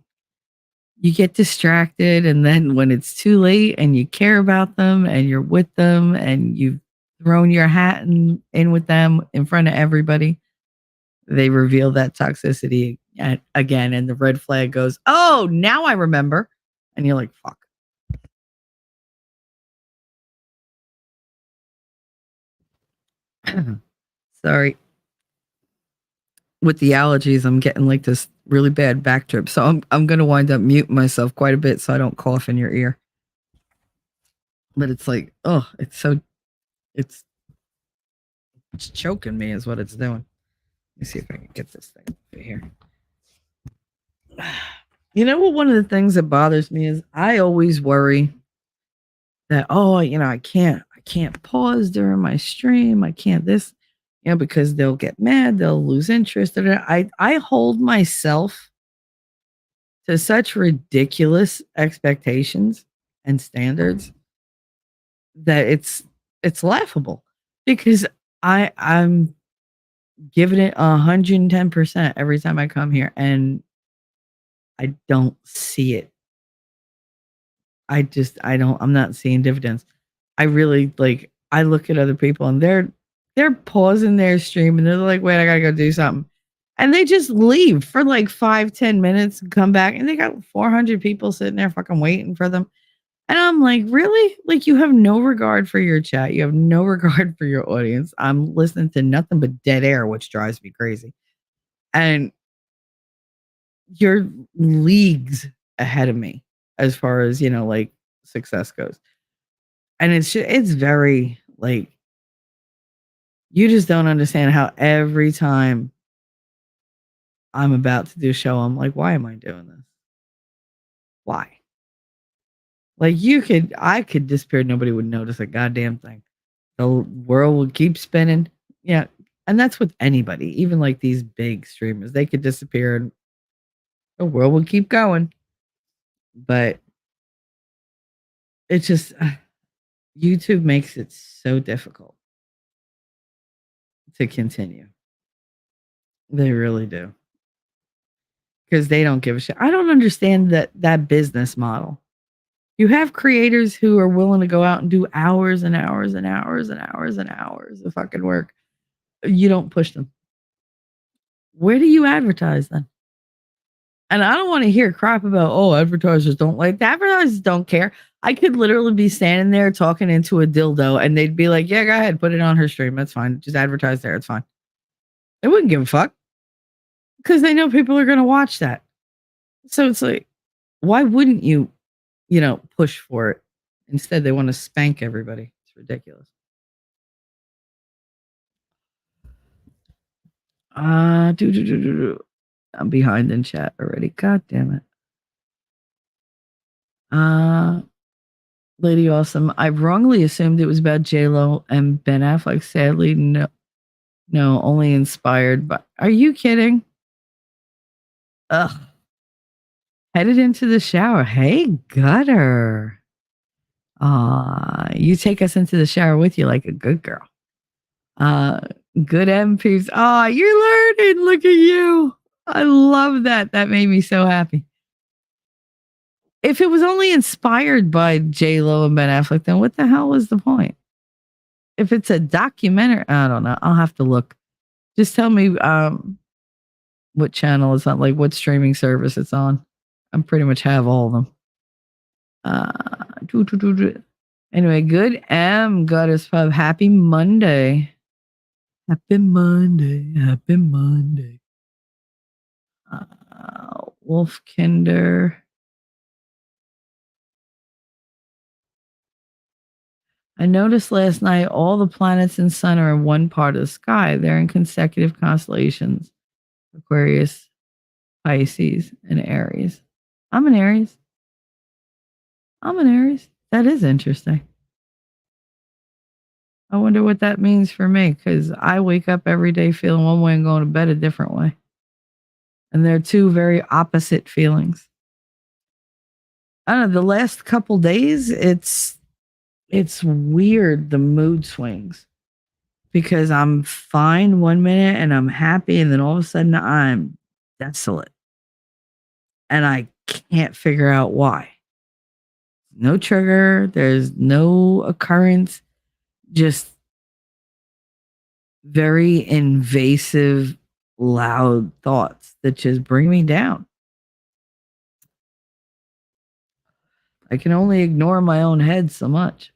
you get distracted. And then when it's too late and you care about them and you're with them and you've thrown your hat in with them in front of everybody, they reveal that toxicity again. And the red flag goes, oh, now I remember. And you're like, fuck. Sorry. with the allergies, I'm getting like this really bad back trip. So I'm gonna wind up muting myself quite a bit so I don't cough in your ear. But it's like, oh, it's choking me is what it's doing. Let me see if I can get this thing over here. You know what? One of the things that bothers me is I always worry that, oh, I can't pause during my stream. I can't this, because they'll get mad, they'll lose interest. And I hold myself to such ridiculous expectations and standards that it's laughable because I'm giving it 110% every time I come here and I don't see it. I'm not seeing dividends. I really I look at other people and they're pausing their stream and they're like, wait, I gotta go do something. And they just leave for like 5-10 minutes and come back and they got 400 people sitting there fucking waiting for them. And I'm like, really? Like, you have no regard for your chat. You have no regard for your audience. I'm listening to nothing but dead air, which drives me crazy. And you're leagues ahead of me as far as, success goes. And it's very like, you just don't understand how every time I'm about to do a show, I'm like, why am I doing this? Why? Like I could disappear. Nobody would notice a goddamn thing. The world would keep spinning. Yeah. And that's with anybody, even like these big streamers, they could disappear and the world would keep going. But it's just, YouTube makes it so difficult to continue. They really do. Because they don't give a shit. I don't understand that business model. You have creators who are willing to go out and do hours and hours and hours and hours and hours of fucking work. You don't push them. Where do you advertise then? And I don't want to hear crap about, oh, advertisers don't like the advertisers don't care. I could literally be standing there talking into a dildo and they'd be like, yeah, go ahead, put it on her stream. That's fine. Just advertise there. It's fine. They wouldn't give a fuck because they know people are going to watch that. So it's like, why wouldn't you, push for it? Instead, they want to spank everybody. It's ridiculous. I'm behind in chat already. God damn it. Lady Awesome. I wrongly assumed it was about J-Lo and Ben Affleck. Sadly, no, only inspired by. Are you kidding? Ugh. Headed into the shower. Hey, Gutter. You take us into the shower with you like a good girl. Good MPs. You're learning. Look at you. I love that. That made me so happy. If it was only inspired by J-Lo and Ben Affleck, then what the hell was the point? If it's a documentary, I don't know. I'll have to look. Just tell me what channel it's on, like what streaming service it's on. I pretty much have all of them. Anyway, good Goddess Pub. Happy Monday. Happy Monday. Happy Monday. Wolfkinder. I noticed last night all the planets and sun are in one part of the sky. They're in consecutive constellations. Aquarius, Pisces, and Aries. I'm an Aries. That is interesting. I wonder what that means for me because I wake up every day feeling one way and going to bed a different way. And they're two very opposite feelings. I don't know, the last couple days, it's weird, the mood swings. Because I'm fine one minute and I'm happy, and then all of a sudden I'm desolate. And I can't figure out why. No trigger, there's no occurrence, just very invasive, loud thoughts that just bring me down. I can only ignore my own head so much.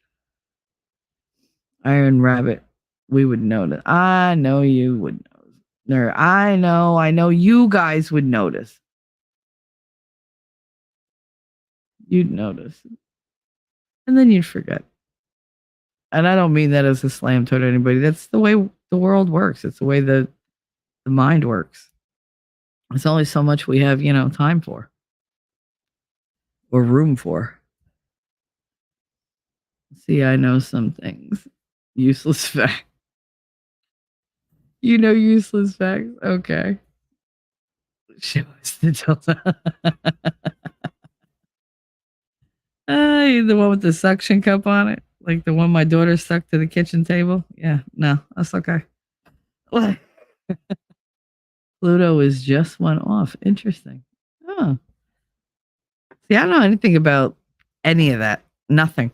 Iron Rabbit, we would know that. I know you would know. I know you guys would notice. You'd notice. And then you'd forget. And I don't mean that as a slam toward anybody. That's the way the world works. It's the way the mind works. It's only so much we have, time for or room for. See, I know some things. Useless fact. You know useless facts? Okay. Show us the delta. The one with the suction cup on it? Like the one my daughter stuck to the kitchen table? Yeah, no, that's okay. Pluto is just one off. Interesting. Oh. See, I don't know anything about any of that. Nothing.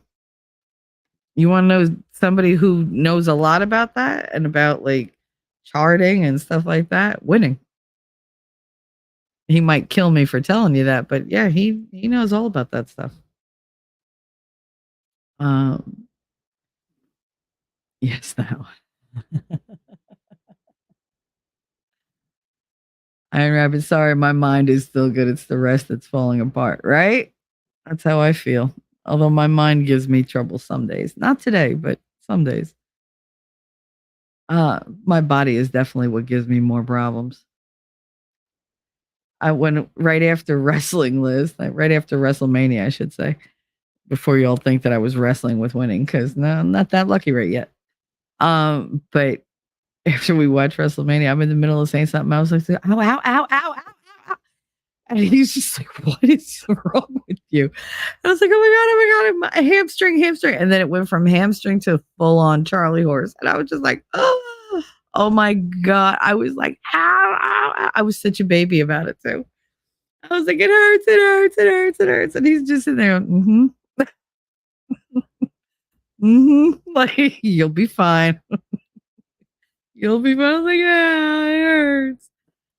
You want to know somebody who knows a lot about that and about like charting and stuff like that? Winning. He might kill me for telling you that, but yeah, he knows all about that stuff. Yes, that one. Iron Rabbit, sorry, my mind is still good. It's the rest that's falling apart, right? That's how I feel. Although my mind gives me trouble some days. Not today, but some days. My body is definitely what gives me more problems. I went right after wrestling, Liz, like right after WrestleMania, I should say, before you all think that I was wrestling with winning, because no, I'm not that lucky right yet. But after we watched WrestleMania, I'm in the middle of saying something. I was like, ow, ow, ow, ow, ow, ow. And he's just like, what is wrong with you? And I was like, oh my God, my hamstring. And then it went from hamstring to full on Charlie horse. And I was just like, oh my God. I was like, ow, ow, ow. I was such a baby about it too. I was like, it hurts. And he's just in there, like, you'll be fine. You'll be fine. I was like, yeah, it hurts.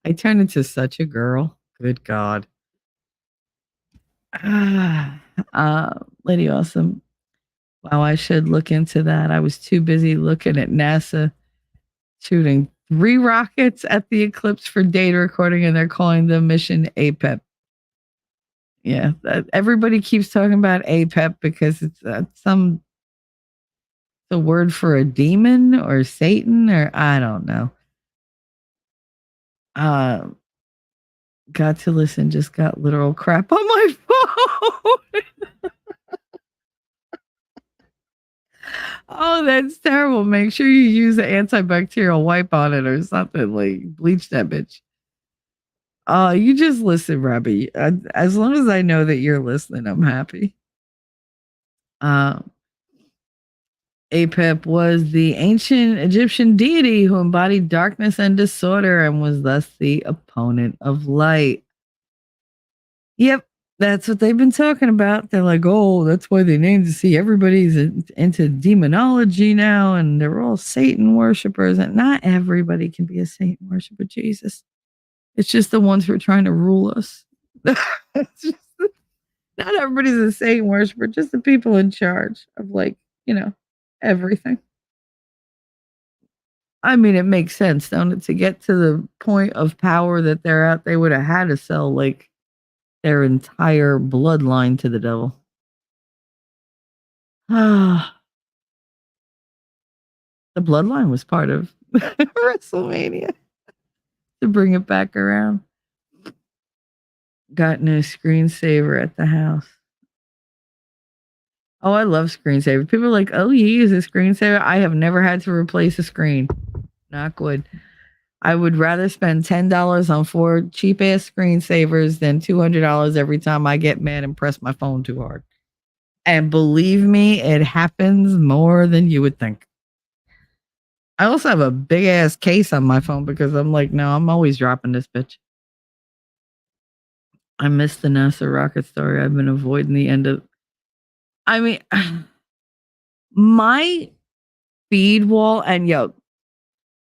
I turned into such a girl. Good God. Lady Awesome. Wow, I should look into that. I was too busy looking at NASA shooting 3 rockets at the eclipse for data recording, and they're calling the mission APEP. Yeah, everybody keeps talking about APEP because it's the word for a demon or Satan or I don't know. Got to listen, just got literal crap on my phone. Oh, that's terrible. Make sure you use an antibacterial wipe on it or something, like bleach that bitch. You just listen, Robbie. As long as I know that you're listening, I'm happy. Apep was the ancient Egyptian deity who embodied darkness and disorder and was thus the opponent of light. Yep, that's what they've been talking about. They're like, oh, that's why they named the sea. Everybody's into demonology now, and they're all Satan worshipers. And not everybody can be a Satan worshiper, Jesus. It's just the ones who are trying to rule us. Just, not everybody's a Satan worshiper, just the people in charge of, like, everything. I mean, it makes sense, don't it? To get to the point of power that they're at, they would have had to sell, like, their entire bloodline to the devil. The bloodline was part of WrestleMania to bring it back around. Got no screensaver at the house. Oh, I love screensavers. People are like, oh, you use a screensaver? I have never had to replace a screen. Not good. I would rather spend $10 on 4 cheap-ass screensavers than $200 every time I get mad and press my phone too hard. And believe me, it happens more than you would think. I also have a big-ass case on my phone because I'm like, no, I'm always dropping this bitch. I missed the NASA rocket story. I've been avoiding the end of... I mean, my feed wall, and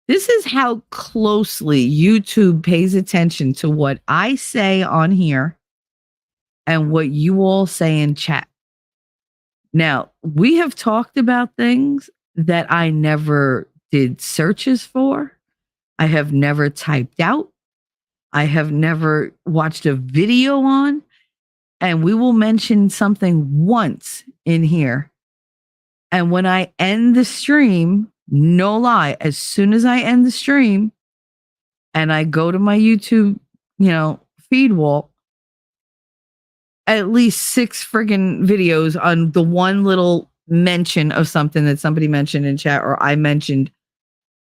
this is how closely YouTube pays attention to what I say on here and what you all say in chat. Now, we have talked about things that I never did searches for, I have never typed out. I have never watched a video on. And we will mention something once in here. And when I end the stream, no lie, as soon as I end the stream and I go to my YouTube, feed wall, at least 6 friggin' videos on the one little mention of something that somebody mentioned in chat or I mentioned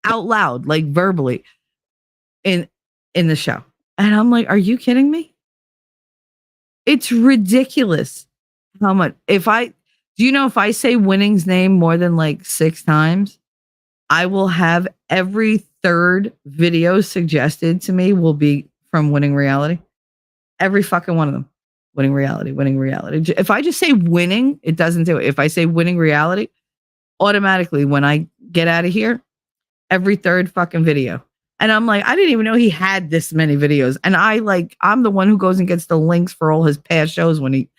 out loud, like verbally in the show. And I'm like, are you kidding me? It's ridiculous how much. If I say Winning's name more than like 6 times, I will have every third video suggested to me will be from Winning Reality. Every fucking one of them. Winning Reality, Winning Reality. If I just say winning, it doesn't do it. If I say Winning Reality, automatically when I get out of here, every third fucking video. And I'm like, I didn't even know he had this many videos. And I'm the one who goes and gets the links for all his past shows when he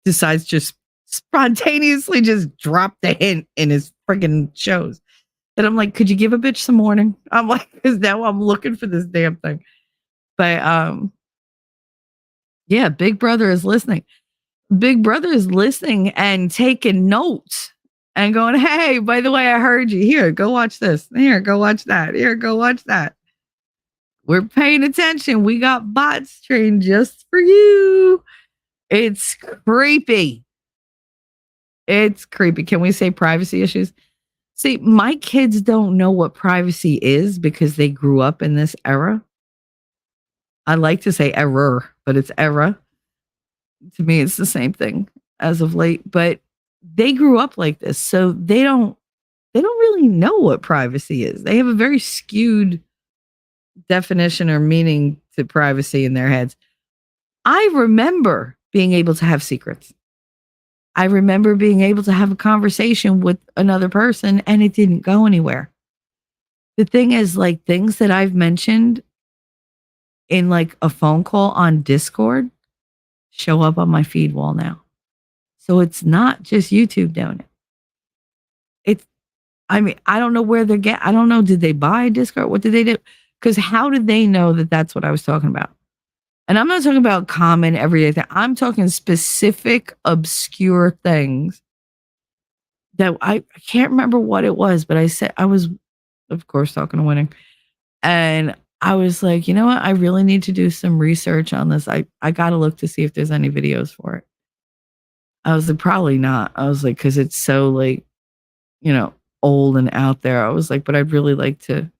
decides just spontaneously just drop the hint in his freaking shows. And I'm like, could you give a bitch some warning? I'm like, because now I'm looking for this damn thing. But yeah, Big Brother is listening. Big Brother is listening and taking notes and going, hey, by the way, I heard you. Here, go watch this. Here, go watch that. Here, go watch that. We're paying attention. We got bots trained just for you. It's creepy. It's creepy. Can we say privacy issues? See, my kids don't know what privacy is because they grew up in this era. I like to say error, but it's era. To me, it's the same thing as of late. But they grew up like this, so they don't really know what privacy is. They have a very skewed definition or meaning to privacy in their heads. I remember being able to have secrets. I remember being able to have a conversation with another person and it didn't go anywhere. The thing is, like, things that I've mentioned in like a phone call on Discord show up on my feed wall now. So it's not just YouTube doing it. I don't know where they're getting. I don't know. Did they buy Discord? What did they do? Because how did they know that that's what I was talking about? And I'm not talking about common everyday thing. I'm talking specific, obscure things that I can't remember what it was, but I was, of course, talking to Winning. And I was like, you know what? I really need to do some research on this. I got to look to see if there's any videos for it. I was like, probably not. I was like, because it's so like, old and out there. I was like, but I'd really like to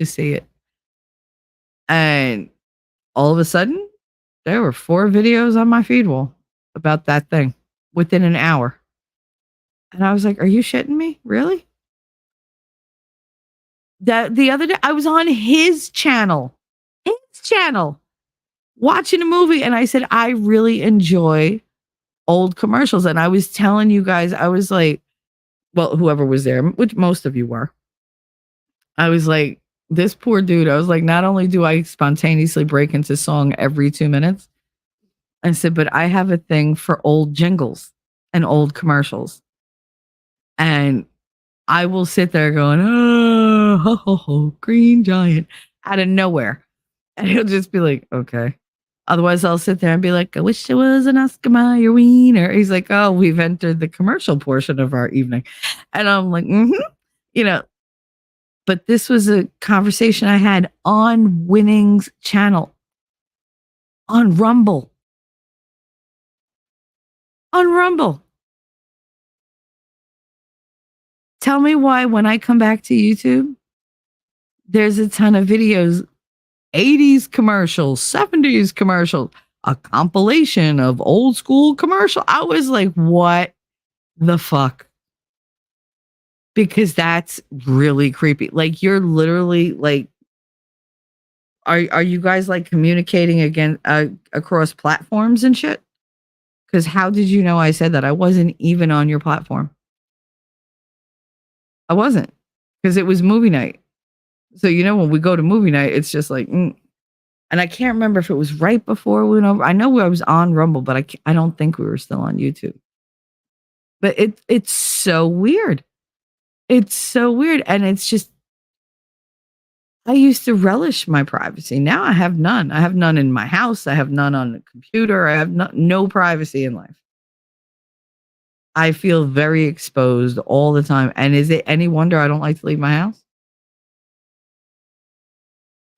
see it. And all of a sudden, there were 4 videos on my feed wall about that thing within an hour. And I was like, are you shitting me? Really? That the other day, I was on his channel, watching a movie. And I said, I really enjoy old commercials. And I was telling you guys, I was like, well, whoever was there, which most of you were, I was like, this poor dude, I was like, not only do I spontaneously break into song every 2 minutes, I said, but I have a thing for old jingles and old commercials. And I will sit there going, oh, ho, ho, ho, Green Giant, out of nowhere. And he'll just be like, okay. Otherwise, I'll sit there and be like, I wish it was an Oscar Mayer wiener. He's like, oh, we've entered the commercial portion of our evening. And I'm like, But this was a conversation I had on Winning's channel, on Rumble. On Rumble. Tell me why when I come back to YouTube, there's a ton of videos, 80s commercials, 70s commercials, a compilation of old school commercial. I was like, what the fuck? Because that's really creepy. Like, you're literally like, are you guys like communicating again across platforms and shit? Because how did you know I said that? I wasn't even on your platform. I wasn't, because it was movie night. So, when we go to movie night, it's just like, and I can't remember if it was right before we went over. I know I was on Rumble, but I don't think we were still on YouTube. But it's so weird. It's so weird. And it's just, I used to relish my privacy. Now I have none. I have none in my house. I have none on the computer. I have no privacy in life. I feel very exposed all the time. And is it any wonder I don't like to leave my house?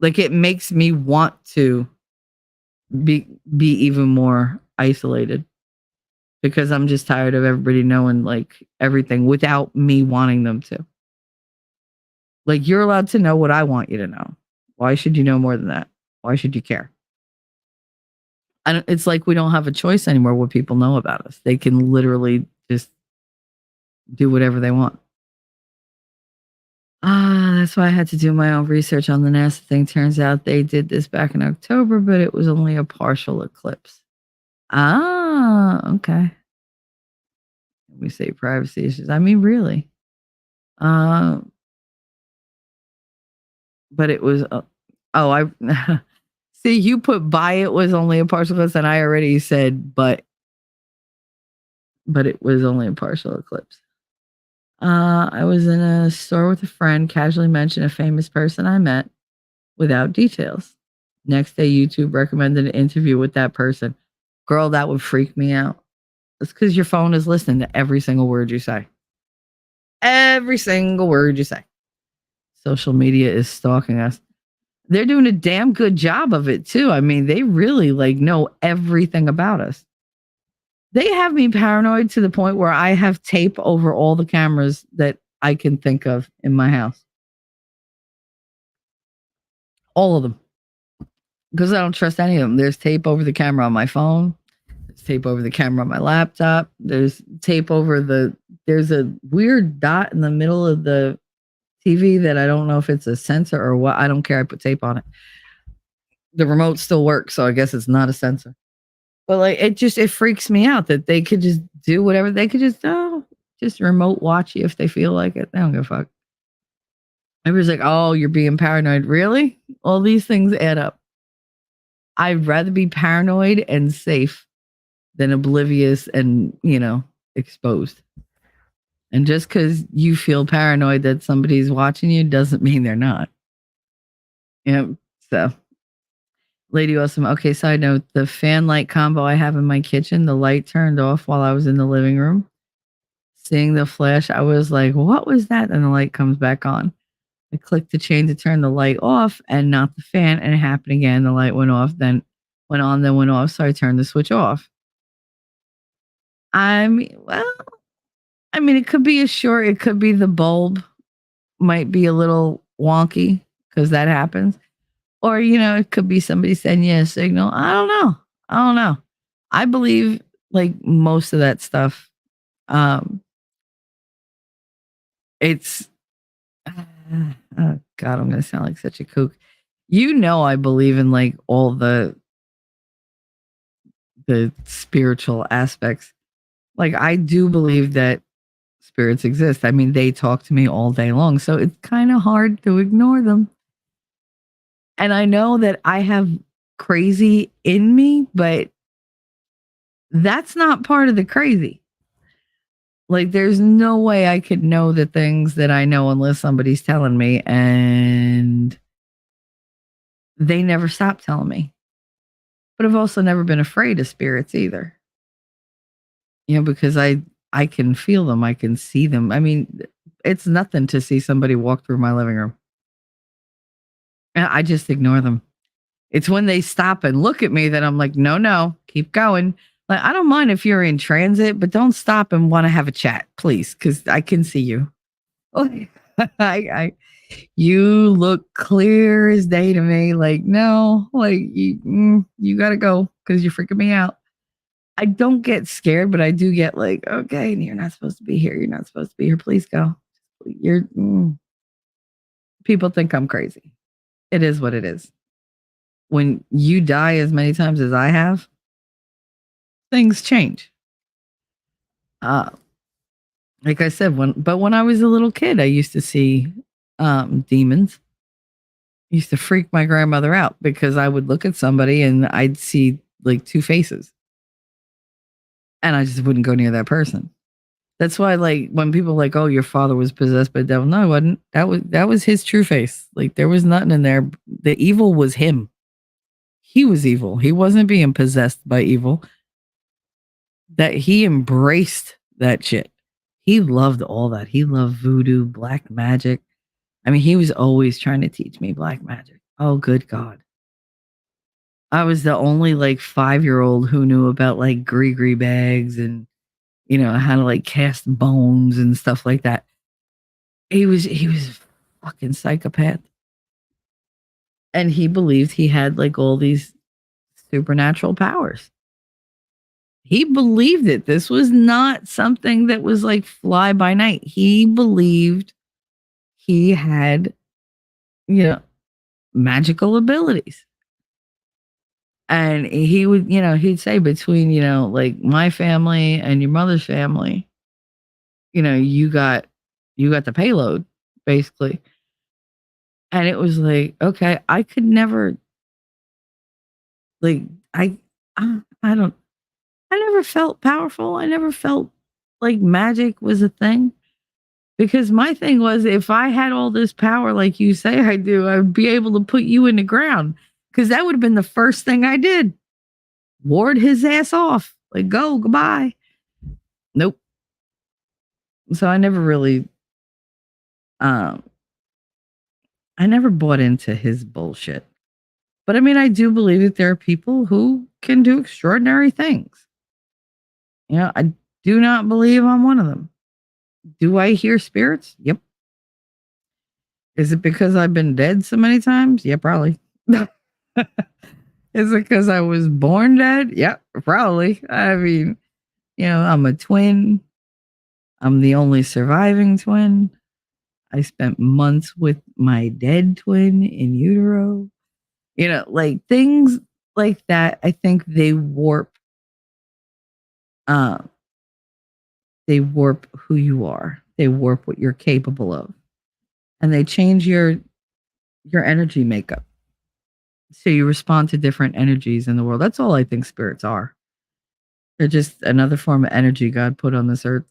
Like, it makes me want to be even more isolated because I'm just tired of everybody knowing like everything without me wanting them to. Like, you're allowed to know what I want you to know. Why should you know more than that? Why should you care? And it's like we don't have a choice anymore what people know about us. They can literally just do whatever they want. That's why I had to do my own research on the NASA thing. Turns out they did this back in October, but it was only a partial eclipse. Okay. We say privacy issues. I mean, really. But it was. I see. You put by it was only a partial eclipse, and I already said, but it was only a partial eclipse. I was in a store with a friend, casually mentioned a famous person I met without details. Next day, YouTube recommended an interview with that person. Girl, that would freak me out. It's because your phone is listening to every single word you say. Every single word you say. Social media is stalking us. They're doing a damn good job of it too. I mean, they really like know everything about us. They have me paranoid to the point where I have tape over all the cameras that I can think of in my house. All of them. Because I don't trust any of them. There's tape over the camera on my phone. There's tape over the camera on my laptop. There's tape over there's a weird dot in the middle of the TV that I don't know if it's a sensor or what. I don't care. I put tape on it. The remote still works, so I guess it's not a sensor. But like it freaks me out that they could just do whatever. They could just remote watch you if they feel like it. They don't give a fuck. Everybody's like, oh, you're being paranoid. Really? All these things add up. I'd rather be paranoid and safe than oblivious and, exposed. And just because you feel paranoid that somebody's watching you doesn't mean they're not. So, Lady Awesome. Okay, side note, the fan light combo I have in my kitchen, the light turned off while I was in the living room. Seeing the flash, I was like, what was that? And the light comes back on. I clicked the chain to turn the light off and not the fan, and it happened again. The light went off, then went on, then went off. So I turned the switch off. I mean, it could be it could be the bulb might be a little wonky because that happens. Or, it could be somebody sending you a signal. I don't know. I believe like most of that stuff. It's, oh God, I'm going to sound like such a kook. I believe in like all the spiritual aspects. Like I do believe that spirits exist. I mean, they talk to me all day long. So it's kind of hard to ignore them. And I know that I have crazy in me, but that's not part of the crazy. Like, there's no way I could know the things that I know unless somebody's telling me, and they never stop telling me. But I've also never been afraid of spirits either. Because I can feel them. I can see them. I mean, it's nothing to see somebody walk through my living room. I just ignore them. It's when they stop and look at me that I'm like, no, keep going. Like, I don't mind if you're in transit, but don't stop and want to have a chat, please, because I can see you. You look clear as day to me. Like, no, like you got to go because you're freaking me out. I don't get scared, but I do get like, okay, you're not supposed to be here. You're not supposed to be here. Please go. People think I'm crazy. It is what it is. When you die as many times as I have, things change. Like I said, when I was a little kid, I used to see demons. I used to freak my grandmother out because I would look at somebody and I'd see like two faces. And I just wouldn't go near that person. That's why, like, when people are like, "Oh, your father was possessed by the devil," no, it wasn't. That was his true face. Like, there was nothing in there. The evil was him. He was evil. He wasn't being possessed by evil. That he embraced that shit. He loved all that. He loved voodoo, black magic. I mean, he was always trying to teach me black magic. Oh, good God. I was the only like 5-year-old who knew about like gree bags and how to like cast bones and stuff like that. He was a fucking psychopath. And he believed he had like all these supernatural powers. He believed it. This was not something that was like fly by night. He believed he had, magical abilities. And he would, he'd say between, like my family and your mother's family, you got the payload, basically. And it was like, okay, I could never like I don't I never felt powerful. I never felt like magic was a thing. Because my thing was, if I had all this power like you say I do, I would be able to put you in the ground. Because that would have been the first thing I did. Ward his ass off. Like, go, goodbye. Nope. So I never really, I never bought into his bullshit. But I mean, I do believe that there are people who can do extraordinary things. I do not believe I'm one of them. Do I hear spirits? Yep. Is it because I've been dead so many times? Yeah, probably. Is it because I was born dead? Yeah, probably. I mean, I'm a twin. I'm the only surviving twin. I spent months with my dead twin in utero. Like things like that, I think they warp uh, who you are. They warp what you're capable of. And they change your energy makeup. So you respond to different energies in the world. That's all I think spirits are. They're just another form of energy God put on this earth.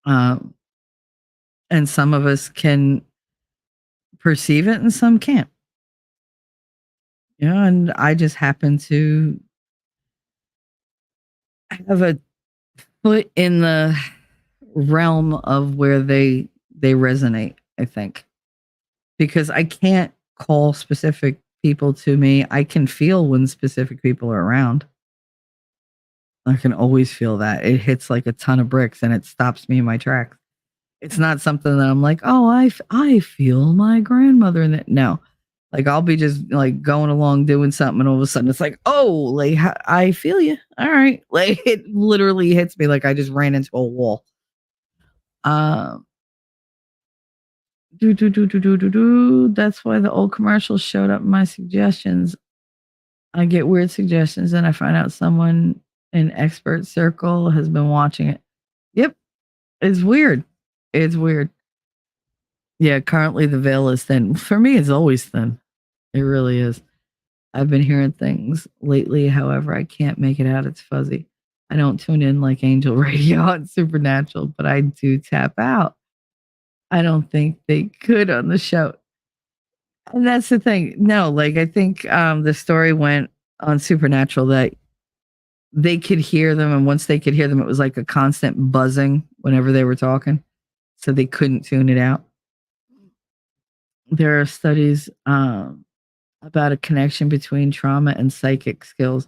And some of us can perceive it and some can't. And I just happen to have a foot in the realm of where they resonate, I think. Because I can't call specific people to me. I can feel when specific people are around. I can always feel that. It hits like a ton of bricks and it stops me in my tracks. It's not something that I'm like, oh, I feel my grandmother in it. No, like I'll be just like going along doing something, and all of a sudden it's like, oh, like I feel you. All right, like it literally hits me like I just ran into a wall. That's why the old commercials showed up in my suggestions. I get weird suggestions, and I find out someone in expert circle has been watching it. Yep, it's weird. It's weird. Yeah, currently the veil is thin. For me, it's always thin. It really is. I've been hearing things lately. However, I can't make it out. It's fuzzy. I don't tune in like Angel Radio and Supernatural, but I do tap out. I don't think they could on the show. And that's the thing. No, like I think the story went on Supernatural that they could hear them. And once they could hear them, it was like a constant buzzing whenever they were talking. So they couldn't tune it out. There are studies about a connection between trauma and psychic skills.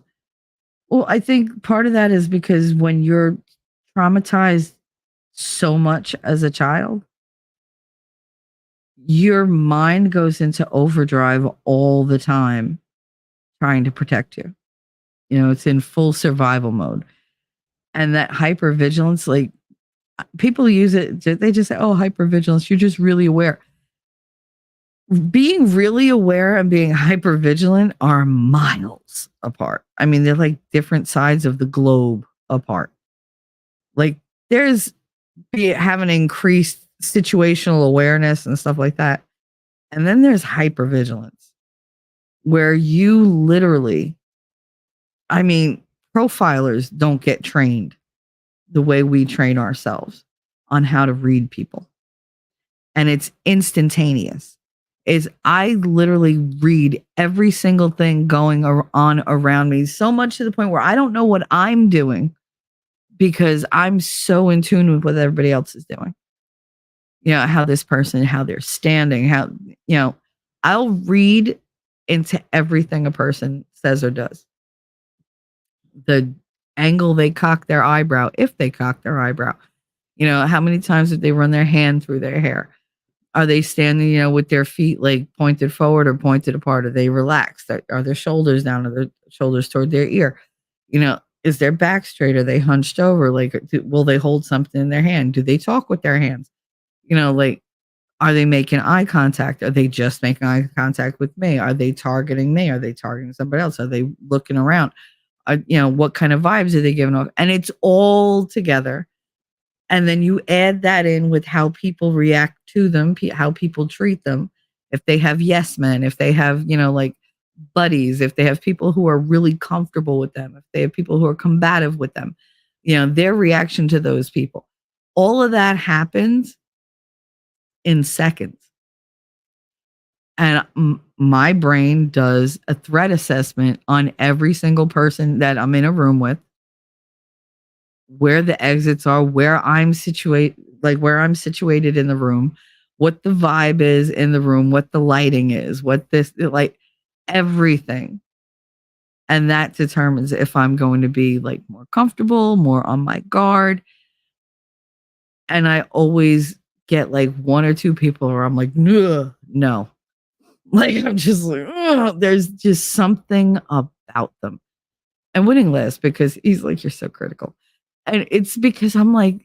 Well, I think part of that is because when you're traumatized so much as a child, your mind goes into overdrive all the time trying to protect you. It's in full survival mode. And that hypervigilance, like people use it, they just say, oh, hypervigilance, you're just really aware. Being really aware and being hypervigilant are miles apart. I mean, they're like different sides of the globe apart. Like there's having increased situational awareness and stuff like that. And then there's hypervigilance where you literally, I mean, profilers don't get trained the way we train ourselves on how to read people. And it's instantaneous. Is I literally read every single thing going on around me, so much to the point where I don't know what I'm doing because I'm so in tune with what everybody else is doing. How this person, how they're standing, how, I'll read into everything a person says or does. The angle they cock their eyebrow, if they cock their eyebrow, how many times did they run their hand through their hair? Are they standing, with their feet like pointed forward or pointed apart? Are they relaxed? Are their shoulders down? Are their shoulders toward their ear? Is their back straight? Are they hunched over? Like, will they hold something in their hand? Do they talk with their hands? Like, are they making eye contact? Are they just making eye contact with me? Are they targeting me? Are they targeting somebody else? Are they looking around? What kind of vibes are they giving off? And it's all together. And then you add that in with how people react to them, how people treat them. If they have yes men, if they have, like buddies, if they have people who are really comfortable with them, if they have people who are combative with them, their reaction to those people. All of that happens in seconds. And my brain does a threat assessment on every single person that I'm in a room with, where the exits are, where I'm situated in the room, what the vibe is in the room, what the lighting is, what this, like everything. And that determines if I'm going to be like more comfortable, more on my guard. And I always get like one or two people where I'm like, no. Like, I'm just like, ugh. There's just something about them. And Winning last because he's like, you're so critical. And it's because I'm like,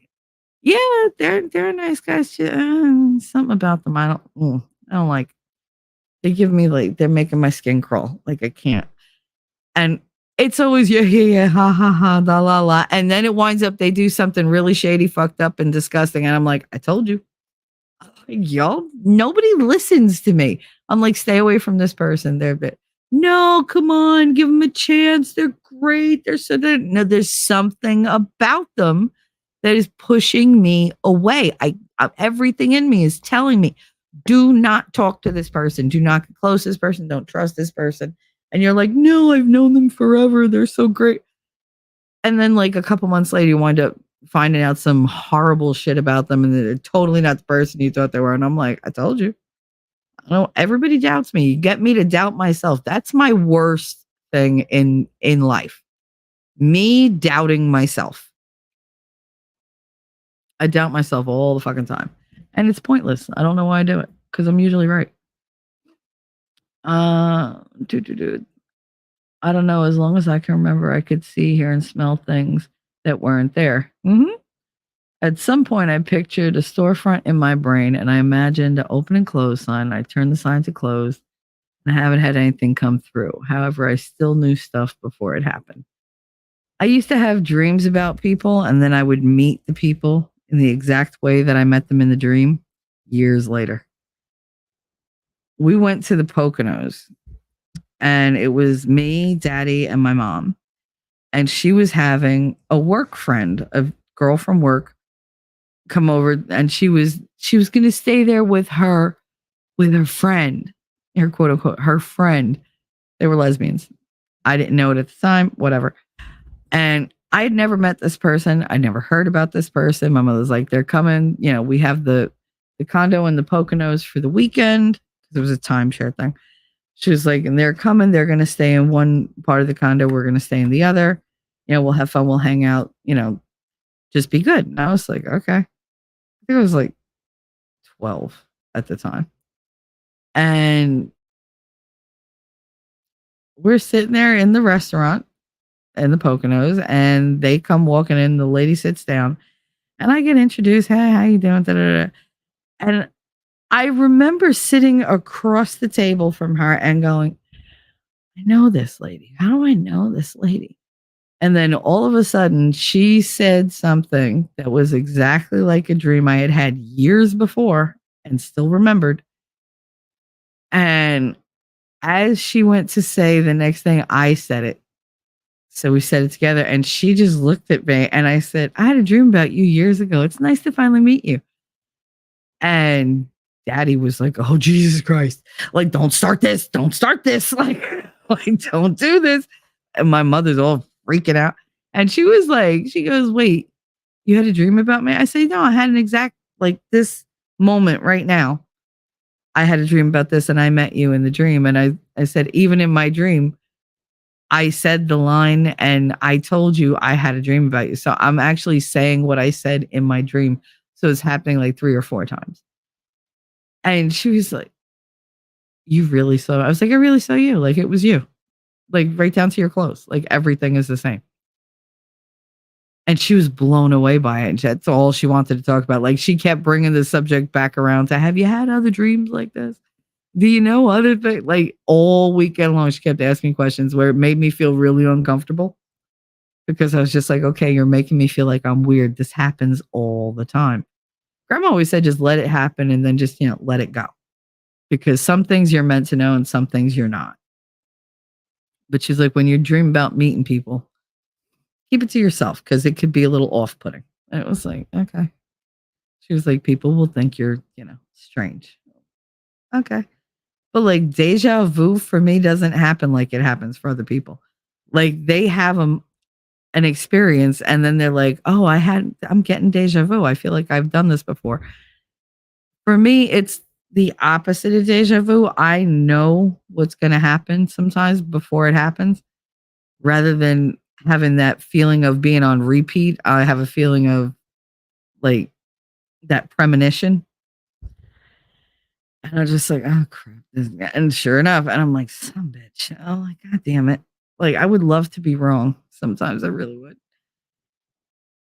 yeah, they're nice guys. Something about them I don't like. They give me like, they're making my skin crawl. Like, I can't. And it's always yeah, ha ha ha, la la la. And then it winds up they do something really shady, fucked up, and disgusting. And I'm like, I told you. Y'all, nobody listens to me. I'm like, stay away from this person. They're a bit, no, come on, give them a chance. They're great. No, there's something about them that is pushing me away. Everything in me is telling me, do not talk to this person. Do not get close to this person. Don't trust this person. And you're like, no, I've known them forever. They're so great. And then like a couple months later, you wind up finding out some horrible shit about them and they're totally not the person you thought they were. And I'm like, I told you. I know everybody doubts me. You get me to doubt myself. That's my worst thing in life. Me doubting myself. I doubt myself all the fucking time. And it's pointless. I don't know why I do it because I'm usually right. I don't know. As long as I can remember, I could see, hear, and smell things that weren't there. At some point, I pictured a storefront in my brain, and I imagined an open and close sign. I turned the sign to close, and I haven't had anything come through. However, I still knew stuff before it happened. I used to have dreams about people, and then I would meet the people in the exact way that I met them in the dream years later. We went to the Poconos, and it was me, Daddy, and my mom. And she was having a work friend, a girl from work, come over, and she was going to stay there with her friend, her quote unquote, her friend. They were lesbians. I didn't know it at the time, whatever. And I had never met this person. I never heard about this person. My mother's like, they're coming. We have the condo in the Poconos for the weekend. It was a timeshare thing. She was like, and they're coming. They're going to stay in one part of the condo. We're going to stay in the other. We'll have fun. We'll hang out, just be good. And I was like, okay. I think I was like 12 at the time. And we're sitting there in the restaurant in the Poconos, and they come walking in. The lady sits down, and I get introduced. Hey, how you doing? Da-da-da. And I remember sitting across the table from her and going, I know this lady. How do I know this lady? And then all of a sudden, she said something that was exactly like a dream I had had years before and still remembered. And as she went to say the next thing, I said it. So we said it together and she just looked at me and I said, I had a dream about you years ago. It's nice to finally meet you. And daddy was like, oh, Jesus Christ. Like, don't start this. Don't start this. Like don't do this. And my mother's all freaking out. And she was like, she goes, wait, you had a dream about me? I say, no, I had an exact, like this moment right now. I had a dream about this and I met you in the dream. And I said, even in my dream, I said the line and I told you I had a dream about you. So I'm actually saying what I said in my dream. So it's happening like 3 or 4 times. And she was like, you really saw? I was like, I really saw you. Like it was you. Like right down to your clothes. Like everything is the same. And she was blown away by it. And that's all she wanted to talk about. Like she kept bringing the subject back around to, have you had other dreams like this? Do you know other things? Like all weekend long, she kept asking questions where it made me feel really uncomfortable because I was just like, okay, you're making me feel like I'm weird. This happens all the time. Grandma always said, just let it happen and then just, let it go. Because some things you're meant to know and some things you're not. But she's like, when you dream about meeting people, keep it to yourself because it could be a little off-putting. And it was like, okay. She was like, people will think you're, strange. Okay. But like deja vu for me doesn't happen like it happens for other people. Like they have an experience and then they're like, oh, I'm getting deja vu. I feel like I've done this before. For me, it's the opposite of deja vu. I know what's going to happen sometimes before it happens rather than having that feeling of being on repeat. I have a feeling of like that premonition. And I was just like, oh crap. And sure enough, and I'm like, some bitch. Oh my god damn it. Like I would love to be wrong. Sometimes I really would.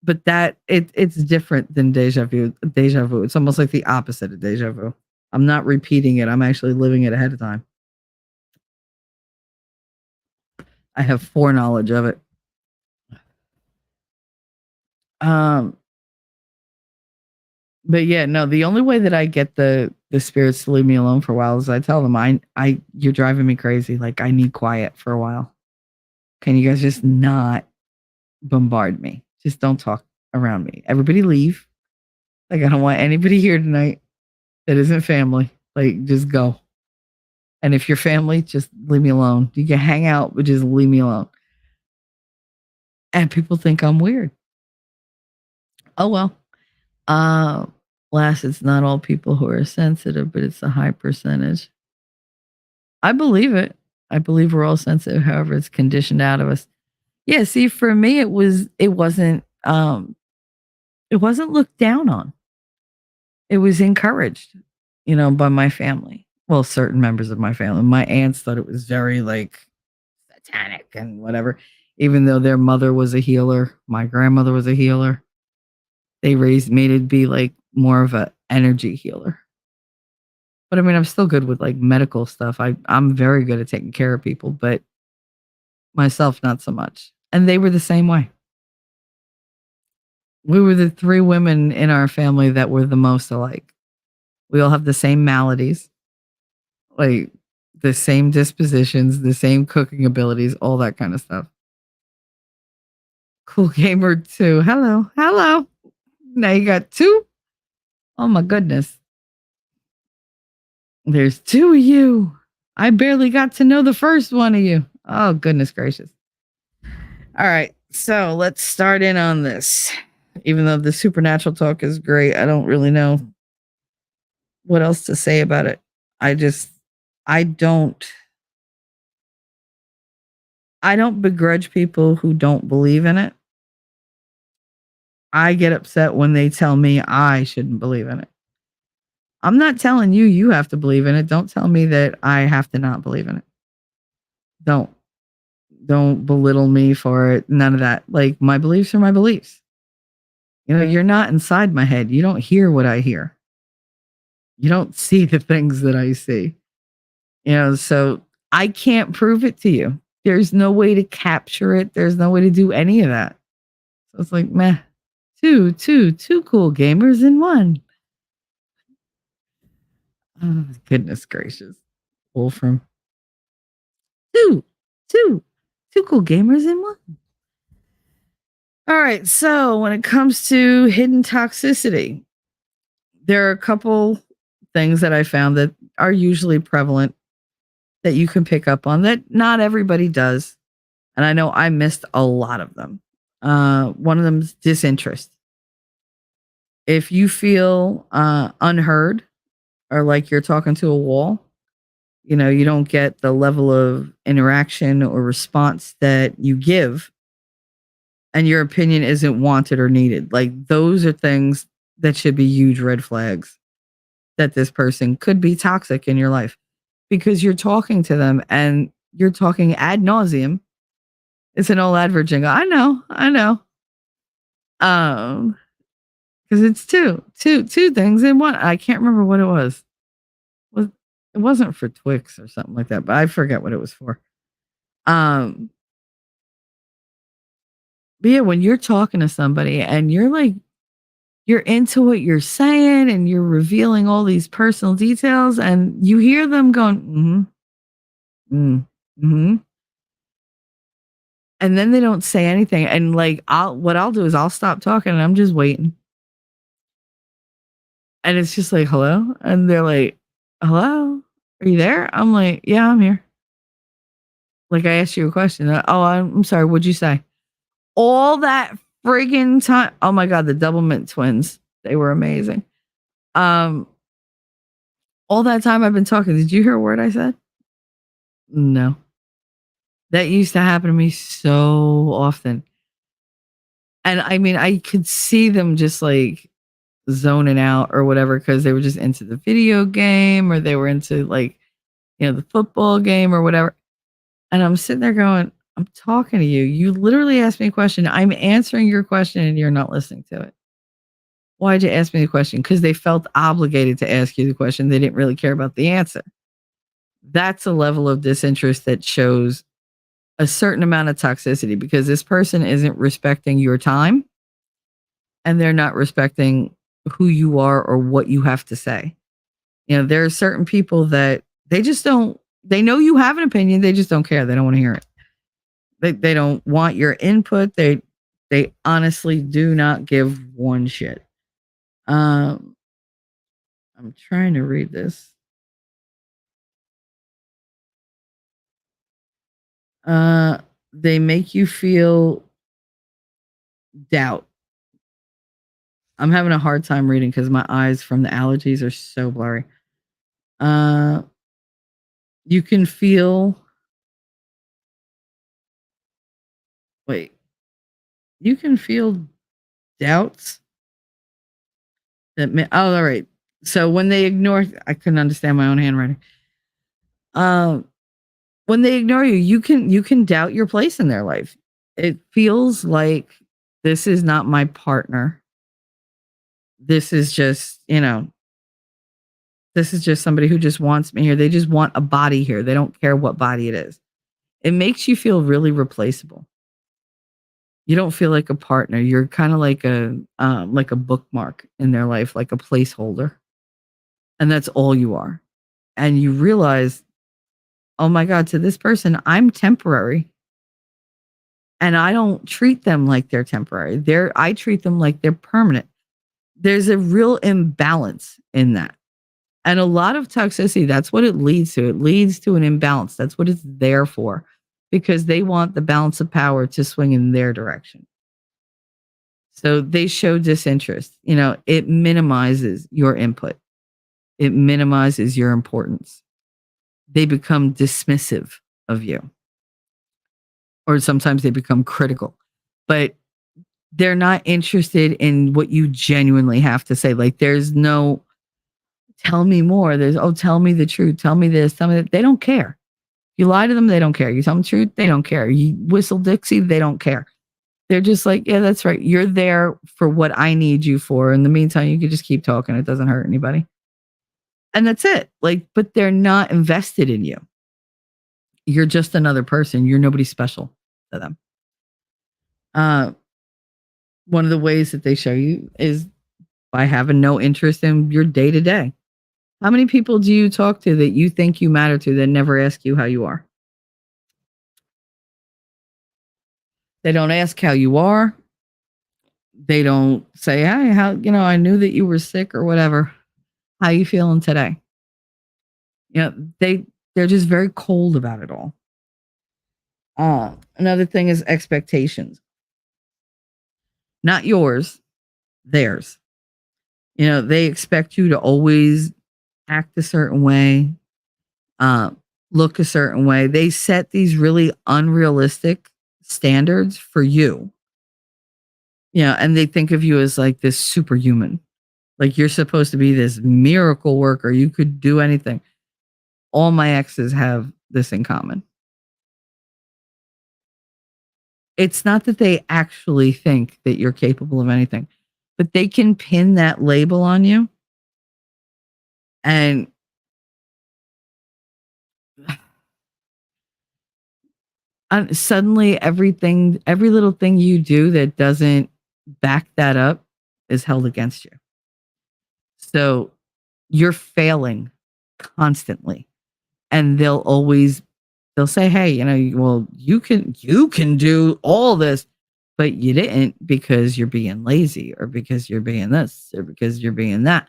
But that it's different than deja vu. Deja vu. It's almost like the opposite of deja vu. I'm not repeating it. I'm actually living it ahead of time. I have foreknowledge of it. Um, but yeah, no, the only way that I get the spirits to leave me alone for a while is I tell them, you're driving me crazy. Like I need quiet for a while. Can you guys just not bombard me? Just don't talk around me. Everybody leave. Like I don't want anybody here tonight that isn't family. Like just go. And if you're family, just leave me alone. You can hang out, but just leave me alone. And people think I'm weird. Oh well. Last, it's not all people who are sensitive, but it's a high percentage. I believe it. I believe we're all sensitive. However, it's conditioned out of us. Yeah. See, for me, it wasn't looked down on. It was encouraged, by my family. Well, certain members of my family. My aunts thought it was very like satanic and whatever, even though their mother was a healer. My grandmother was a healer. They raised me to be like more of a energy healer. But I mean, I'm still good with like medical stuff. I'm very good at taking care of people, but myself, not so much. And they were the same way. We were the 3 women in our family that were the most alike. We all have the same maladies, like the same dispositions, the same cooking abilities, all that kind of stuff. Cool gamer 2. Hello. Hello. Now you got 2? Oh my goodness. There's 2 of you. I barely got to know the first one of you. Oh, goodness gracious. All right. So let's start in on this. Even though the supernatural talk is great, I don't really know what else to say about it. I don't begrudge people who don't believe in it. I get upset when they tell me I shouldn't believe in it. I'm not telling you have to believe in it. Don't tell me that I have to not believe in it. Don't belittle me for it. None of that. Like my beliefs are my beliefs. You're not inside my head. You don't hear what I hear. You don't see the things that I see. So I can't prove it to you. There's no way to capture it. There's no way to do any of that. So it's like, meh. Two cool gamers in one. Oh, goodness gracious. Wolfram. Two Two cool gamers in one. All right. So when it comes to hidden toxicity, there are a couple things that I found that are usually prevalent that you can pick up on that not everybody does. And I know I missed a lot of them. One of them is disinterest. If you feel unheard or like you're talking to a wall, you don't get the level of interaction or response that you give, and your opinion isn't wanted or needed. Like, those are things that should be huge red flags that this person could be toxic in your life, because you're talking to them and you're talking ad nauseum. It's an old advert jingle. I know. Because it's two things in one. I can't remember what it was. It wasn't for Twix or something like that, but I forget what it was for. But yeah, when you're talking to somebody and you're into what you're saying and you're revealing all these personal details and you hear them going, mm-hmm. And then they don't say anything. And what I'll do is I'll stop talking and I'm just waiting. And it's just like, hello? And they're like, hello? Are you there? I'm like, yeah, I'm here. Like, I asked you a question. Oh, I'm sorry. What'd you say? All that friggin' time. Oh my God, the Double Mint twins. They were amazing. All that time I've been talking. Did you hear a word I said? No. That used to happen to me so often. And I mean, I could see them just like zoning out or whatever because they were just into the video game or they were into the football game or whatever. And I'm sitting there going, I'm talking to you. You literally asked me a question. I'm answering your question and you're not listening to it. Why'd you ask me the question? Because they felt obligated to ask you the question. They didn't really care about the answer. That's a level of disinterest that shows a certain amount of toxicity because this person isn't respecting your time and they're not respecting who you are or what you have to say. There are certain people that they just don't, they know you have an opinion. They just don't care. They don't want to hear it. They don't want your input. They honestly do not give one shit. I'm trying to read this. They make you feel doubt. I'm having a hard time reading because my eyes from the allergies are so blurry. You can feel. Wait. You can feel doubts that. All right. So when they ignore, I couldn't understand my own handwriting. When they ignore you, you can doubt your place in their life. It feels like this is not my partner. This is just, this is just somebody who just wants me here. They just want a body here. They don't care what body it is. It makes you feel really replaceable. You don't feel like a partner. You're kind of like a bookmark in their life, like a placeholder. And that's all you are. And you realize, oh my God, to this person, I'm temporary. And I don't treat them like they're temporary. I treat them like they're permanent. There's a real imbalance in that. And a lot of toxicity, that's what it leads to. It leads to an imbalance. That's what it's there for, because they want the balance of power to swing in their direction. So they show disinterest. It minimizes your input. It minimizes your importance. They become dismissive of you. Or sometimes they become critical. But they're not interested in what you genuinely have to say. Like, there's no tell me more. There's, tell me the truth. Tell me this. Tell me that. They don't care. You lie to them, they don't care. You tell them the truth, they don't care. You whistle Dixie, they don't care. They're just like, yeah, that's right. You're there for what I need you for. In the meantime, you can just keep talking. It doesn't hurt anybody. And that's it. But they're not invested in you. You're just another person. You're nobody special to them. One of the ways that they show you is by having no interest in your day to day. How many people do you talk to that you think you matter to that never ask you how you are? They don't ask how you are. They don't say, "Hey, how, I knew that you were sick or whatever. How you feeling today?" They're just very cold about it all. Another thing is expectations. Not yours, theirs. They expect you to always act a certain way, uh, look a certain way. They set these really unrealistic standards for you. And they think of you as like this superhuman. Like you're supposed to be this miracle worker. You could do anything. All my exes have this in common. It's not that they actually think that you're capable of anything, but they can pin that label on you. And suddenly every little thing you do that doesn't back that up is held against you. So you're failing constantly. And they'll say, "Hey, well, you can do all this, but you didn't because you're being lazy or because you're being this or because you're being that."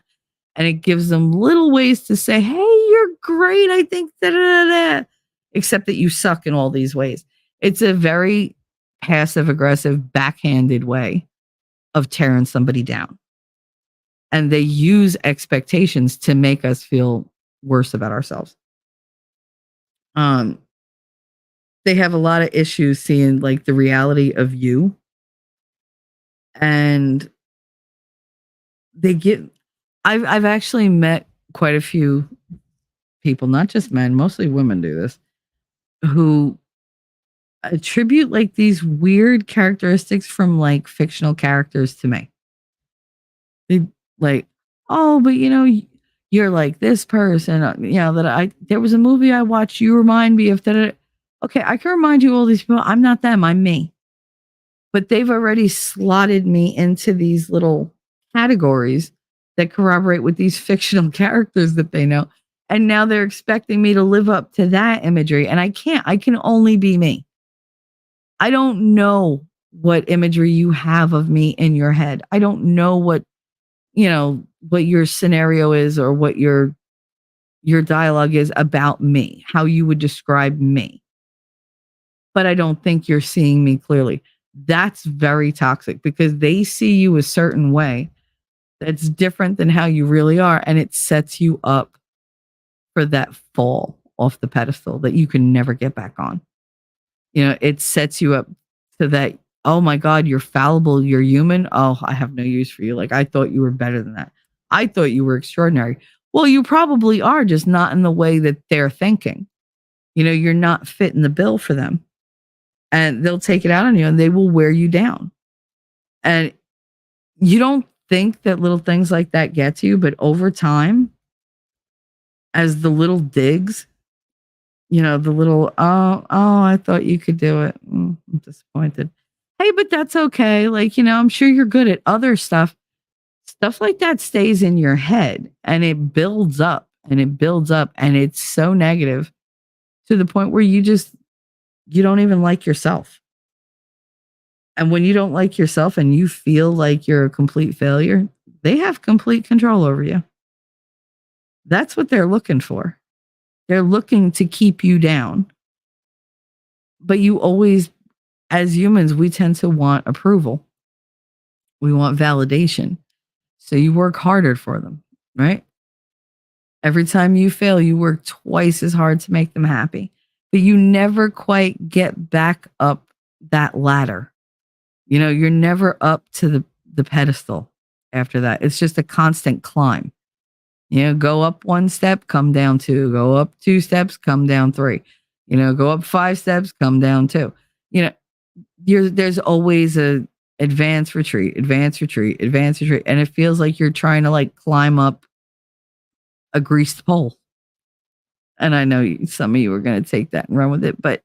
And it gives them little ways to say, "Hey, you're great. I think da da da da," except that you suck in all these ways. It's a very passive aggressive, backhanded way of tearing somebody down. And they use expectations to make us feel worse about ourselves. Um, they have a lot of issues seeing like the reality of you. And I've actually met quite a few people, not just men, mostly women do this, who attribute like these weird characteristics from like fictional characters to me. They like, "Oh, but you're like this person, there was a movie I watched, you remind me of that." Okay, I can remind you all these people. I'm not them, I'm me. But they've already slotted me into these little categories that corroborate with these fictional characters that they know. And now they're expecting me to live up to that imagery. And I can't. I can only be me. I don't know what imagery you have of me in your head. I don't know what your scenario is or what your dialogue is about me, how you would describe me. But I don't think you're seeing me clearly. That's very toxic because they see you a certain way that's different than how you really are. And it sets you up for that fall off the pedestal that you can never get back on. It sets you up to that, "Oh my God, you're fallible, you're human. Oh, I have no use for you. Like, I thought you were better than that. I thought you were extraordinary." Well, you probably are, just not in the way that they're thinking. You're not fitting the bill for them. And they'll take it out on you and they will wear you down. And you don't think that little things like that get to you, but over time, as the little digs, the little, "Oh, I thought you could do it. I'm disappointed. Hey, but that's okay. Like, I'm sure you're good at other stuff." Stuff like that stays in your head and it builds up and it builds up and it's so negative to the point where you don't even like yourself. And when you don't like yourself and you feel like you're a complete failure, they have complete control over you. That's what they're looking for. They're looking to keep you down. But you always, as humans, we tend to want approval. We want validation. So you work harder for them, right? Every time you fail, you work twice as hard to make them happy. But you never quite get back up that ladder. You're never up to the pedestal after that. It's just a constant climb. Go up one step, come down two. Go up 2 steps, come down 3. Go up 5 steps, come down 2. There's always a advance, retreat, advance, retreat, advance, retreat. And it feels like you're trying to like climb up a greased pole. And I know some of you are going to take that and run with it, but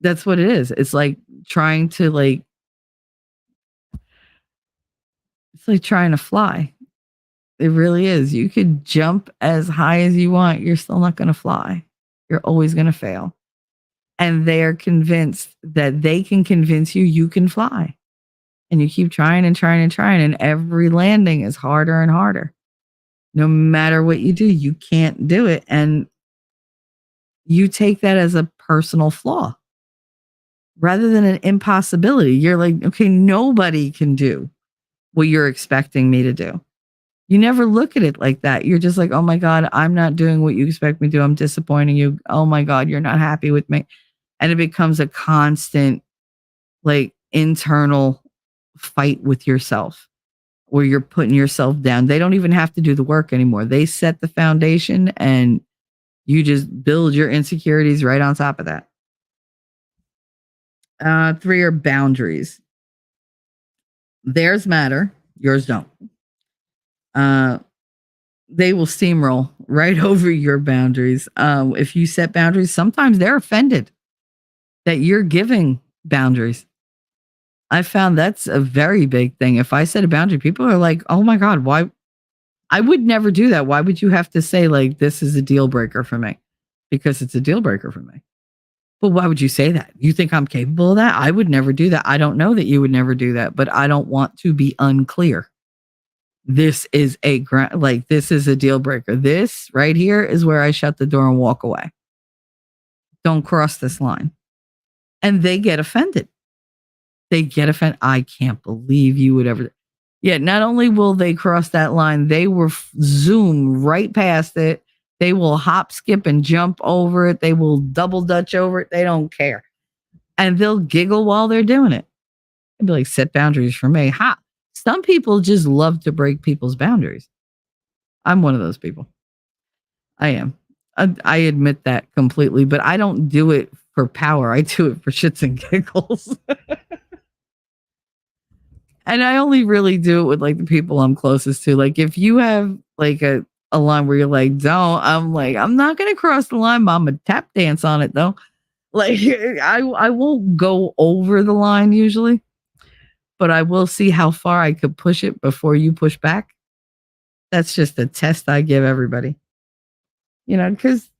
that's what it is. It's like trying to it's like trying to fly. It really is. You could jump as high as you want. You're still not going to fly. You're always going to fail. and they're convinced that they can convince you you can fly. And you keep trying and trying and trying, and every landing is harder and harder. No matter what you do, you can't do it. And you take that as a personal flaw rather than an impossibility. You're like, okay, nobody can do what you're expecting me to do. You never look at it like that. You're just like, oh my God, I'm not doing what you expect me to do. I'm disappointing you. Oh my God, you're not happy with me. And it becomes a constant, like, internal fight with yourself where you're putting yourself down. They don't even have to do the work anymore. They set the foundation and you just build your insecurities right on top of that. 3 are boundaries. Theirs matter, yours don't. They will steamroll right over your boundaries. If you set boundaries, sometimes they're offended that you're giving boundaries. I found that's a very big thing. If I set a boundary, people are like, oh my God, why? I would never do that. Why would you have to say, like, this is a deal breaker for me? Because it's a deal breaker for me. But why would you say that? You think I'm capable of that? I would never do that. I don't know that you would never do that, but I don't want to be unclear. This is this is a deal breaker. This right here is where I shut the door and walk away. Don't cross this line. And they get offended. I can't believe you would ever. Yeah, not only will they cross that line, they will zoom right past it. They will hop, skip, and jump over it. They will double dutch over it. They don't care. And they'll giggle while they're doing it. They'll be like, set boundaries for me. Ha! Some people just love to break people's boundaries. I'm one of those people. I am. I admit that completely, but I don't do it for power. I do it for shits and giggles. And I only really do it with like the people I'm closest to. Like if you have like a line where you're like, don't, I'm like, I'm not going to cross the line, but I'm going to tap dance on it though. Like I won't go over the line usually, but I will see how far I could push it before you push back. That's just a test I give everybody. You know, because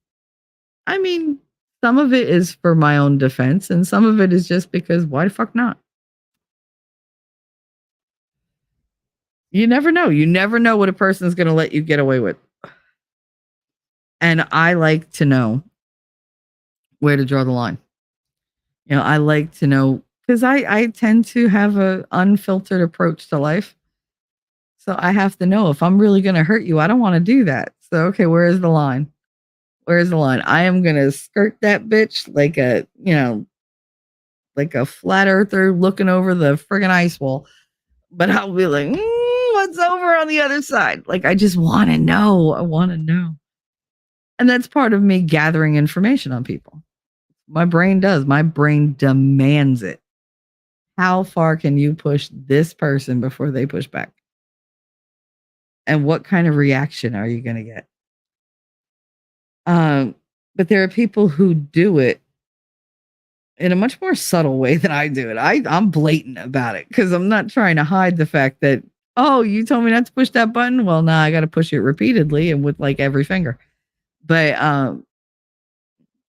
I mean, some of it is for my own defense and some of it is just because why the fuck not? You never know. You never know what a person's going to let you get away with. And I like to know where to draw the line. You know, I like to know because I tend to have an unfiltered approach to life. So I have to know if I'm really going to hurt you. I don't want to do that. So, okay, where is the line? Where's the line? I am going to skirt that bitch like a, you know, like a flat earther looking over the friggin' ice wall. But I'll be like, what's over on the other side? Like, I just want to know. I want to know. And that's part of me gathering information on people. My brain does. My brain demands it. How far can you push this person before they push back? And what kind of reaction are you going to get? But there are people who do it in a much more subtle way than I do it. I'm blatant about it because I'm not trying to hide the fact that, oh, you told me not to push that button. Well, now I got to push it repeatedly and with like every finger. But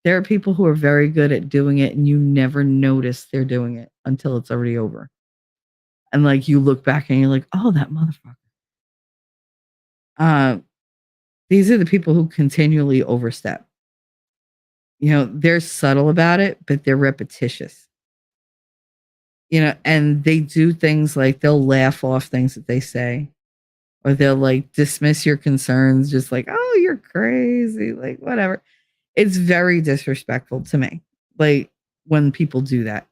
there are people who are very good at doing it and you never notice they're doing it until it's already over. And like you look back and you're like, oh, that motherfucker. These are the people who continually overstep. You know, they're subtle about it, but they're repetitious. You know, and they do things like they'll laugh off things that they say, or they'll like dismiss your concerns, just like, oh, you're crazy, like whatever. It's very disrespectful to me, like when people do that.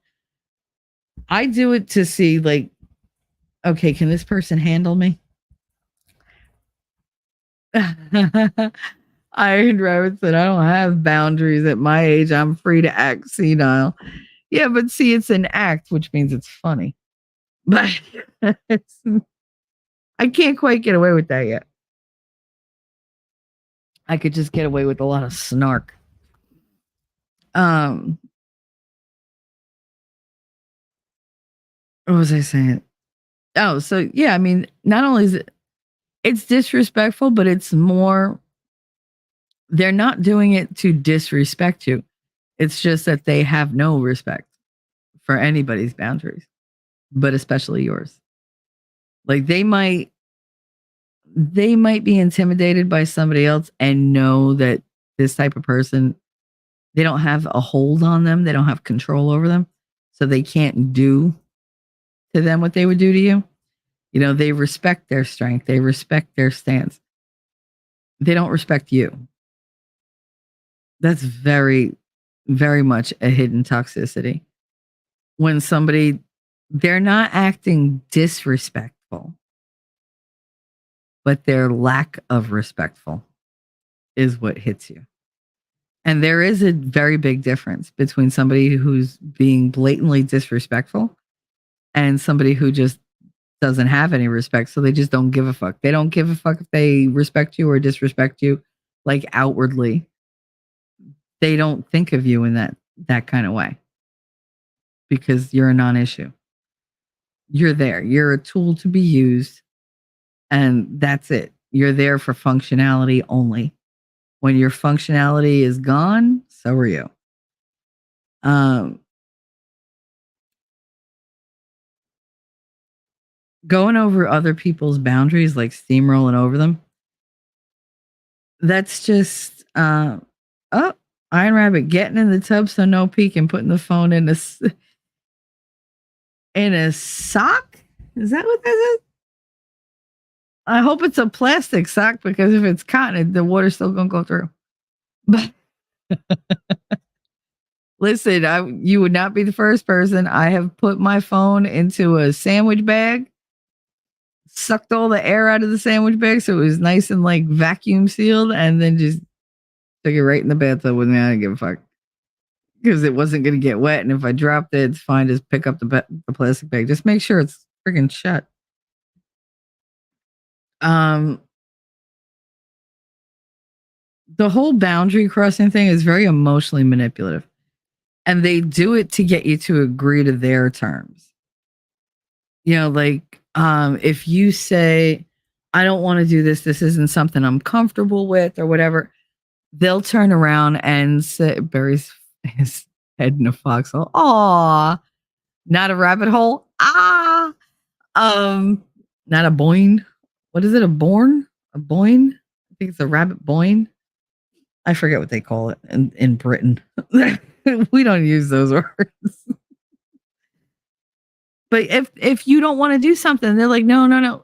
I do it to see, like, okay, can this person handle me? Iron Rabbit said, I don't have boundaries at my age. I'm free to act senile. Yeah, but see, it's an act, which means it's funny. But I can't quite get away with that yet. I could just get away with a lot of snark. What was I saying? Oh, so yeah, I mean, not only is it's disrespectful, but it's more, they're not doing it to disrespect you. It's just that they have no respect for anybody's boundaries, but especially yours. Like they might be intimidated by somebody else and know that this type of person, they don't have a hold on them, they don't have control over them, so they can't do to them what they would do to you. You know, they respect their strength, they respect their stance. They don't respect you. That's very, very much a hidden toxicity. When somebody, they're not acting disrespectful, but their lack of respectful is what hits you. And there is a very big difference between somebody who's being blatantly disrespectful and somebody who just doesn't have any respect. So they just don't give a fuck. They don't give a fuck if they respect you or disrespect you, like outwardly. They don't think of you in that kind of way because you're a non-issue. You're there. You're a tool to be used. And that's it. You're there for functionality only. When your functionality is gone, so are you. Going over other people's boundaries, like steamrolling over them, that's just, Iron Rabbit getting in the tub so no pee and putting the phone in a sock? Is that what that is? I hope it's a plastic sock because if it's cotton, the water's still gonna go through. But listen, you would not be the first person. I have put my phone into a sandwich bag, sucked all the air out of the sandwich bag so it was nice and like vacuum sealed, and then just took it right in the bathtub with me. I didn't give a fuck because it wasn't gonna get wet, and if I dropped it, it's fine. Just pick up the plastic bag. Just make sure it's freaking shut. The whole boundary crossing thing is very emotionally manipulative, and they do it to get you to agree to their terms. You know, like if you say, I don't want to do this, this isn't something I'm comfortable with or whatever, they'll turn around and say, buries his head in a foxhole. Aw, not a rabbit hole. Ah, not a boing. What is it? A bourne? A boing? I think it's a rabbit boing. I forget what they call it in Britain. We don't use those words. But if you don't want to do something, they're like, no.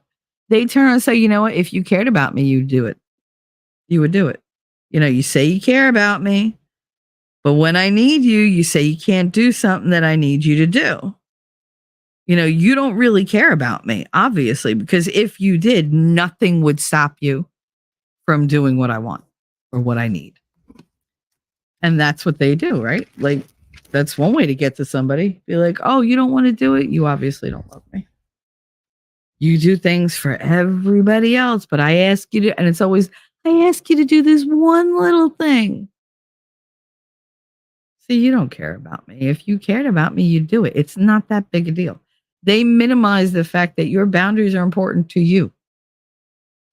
They turn and say, you know what? If you cared about me, you'd do it. You would do it. You know, you say you care about me, but when I need you, you say you can't do something that I need you to do. You know, you don't really care about me, obviously, because if you did, nothing would stop you from doing what I want or what I need. And that's what they do, right? Like, that's one way to get to somebody. Be like, oh, you don't want to do it? You obviously don't love me. You do things for everybody else, but I ask you to, and it's always, I ask you to do this one little thing. See, you don't care about me. If you cared about me, you'd do it. It's not that big a deal. They minimize the fact that your boundaries are important to you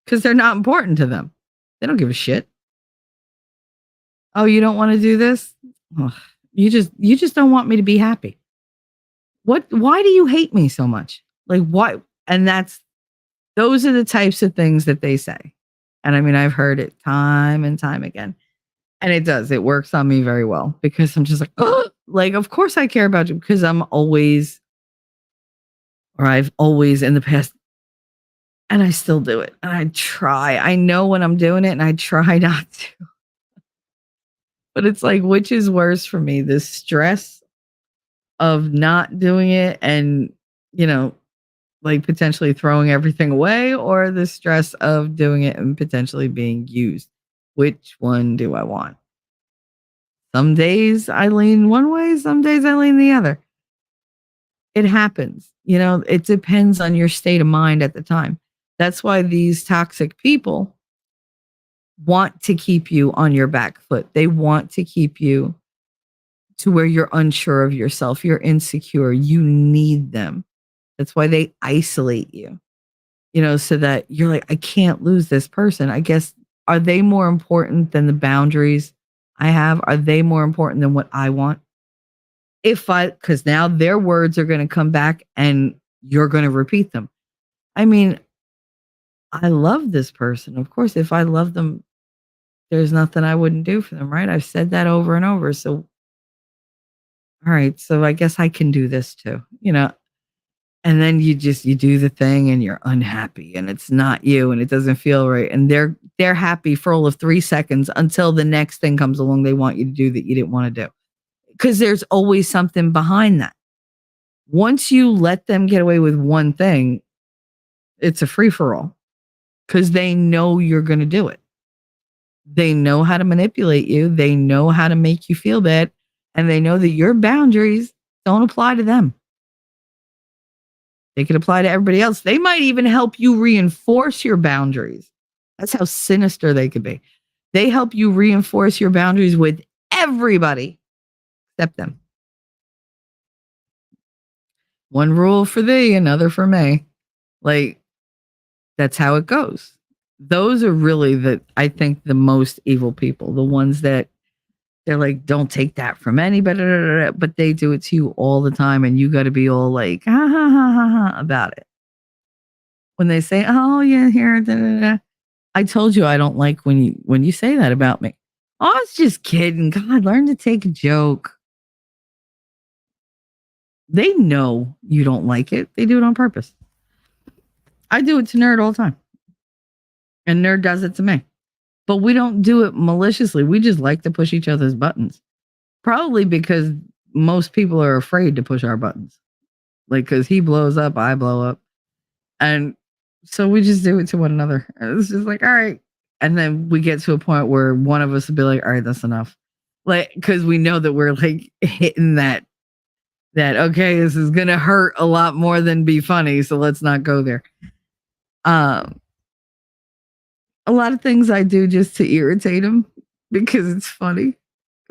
because they're not important to them. They don't give a shit. Oh, you don't want to do this? Ugh, you just don't want me to be happy. Why do you hate me so much? Like, why? And those are the types of things that they say. And I mean, I've heard it time and time again. And it works on me very well because I'm just like, oh, like, of course I care about you because I've always in the past, and I still do it. And I try. I know when I'm doing it and I try not to. But it's like, which is worse for me? The stress of not doing it and, you know, like potentially throwing everything away, or the stress of doing it and potentially being used. Which one do I want? Some days I lean one way, some days I lean the other. It happens. You know, it depends on your state of mind at the time. That's why these toxic people want to keep you on your back foot. They want to keep you to where you're unsure of yourself. You're insecure. You need them. That's why they isolate you, you know, so that you're like, I can't lose this person. I guess, are they more important than the boundaries I have, are they more important than what I want? Because now their words are going to come back and you're going to repeat them. I mean, I love this person. Of course, if I love them, there's nothing I wouldn't do for them, right? I've said that over and over. So, all right. So I guess I can do this too, and then you do the thing and you're unhappy and it's not you and it doesn't feel right. And they're happy for all of 3 seconds until the next thing comes along they want you to do that you didn't want to do. Because there's always something behind that. Once you let them get away with one thing, it's a free for all because they know you're going to do it. They know how to manipulate you. They know how to make you feel bad. And they know that your boundaries don't apply to them. They could apply to everybody else. They might even help you reinforce your boundaries. That's how sinister they could be. They help you reinforce your boundaries with everybody except them. One rule for thee, another for me. Like, that's how it goes. Those are really I think the most evil people, the ones that they're like, don't take that from anybody, but they do it to you all the time. And you got to be all like, ha, ha, ha, ha, ha, about it. When they say, oh, yeah, here, da, da, da. I told you I don't like when you say that about me. Oh, I was just kidding. God, learn to take a joke. They know you don't like it. They do it on purpose. I do it to Nerd all the time. And Nerd does it to me. But we don't do it maliciously. We just like to push each other's buttons. Probably because most people are afraid to push our buttons. Like, because he blows up, I blow up. And so we just do it to one another. It's just like, all right. And then we get to a point where one of us will be like, all right, that's enough. Like, because we know that we're like hitting that, okay, this is going to hurt a lot more than be funny. So let's not go there. A lot of things I do just to irritate him because it's funny,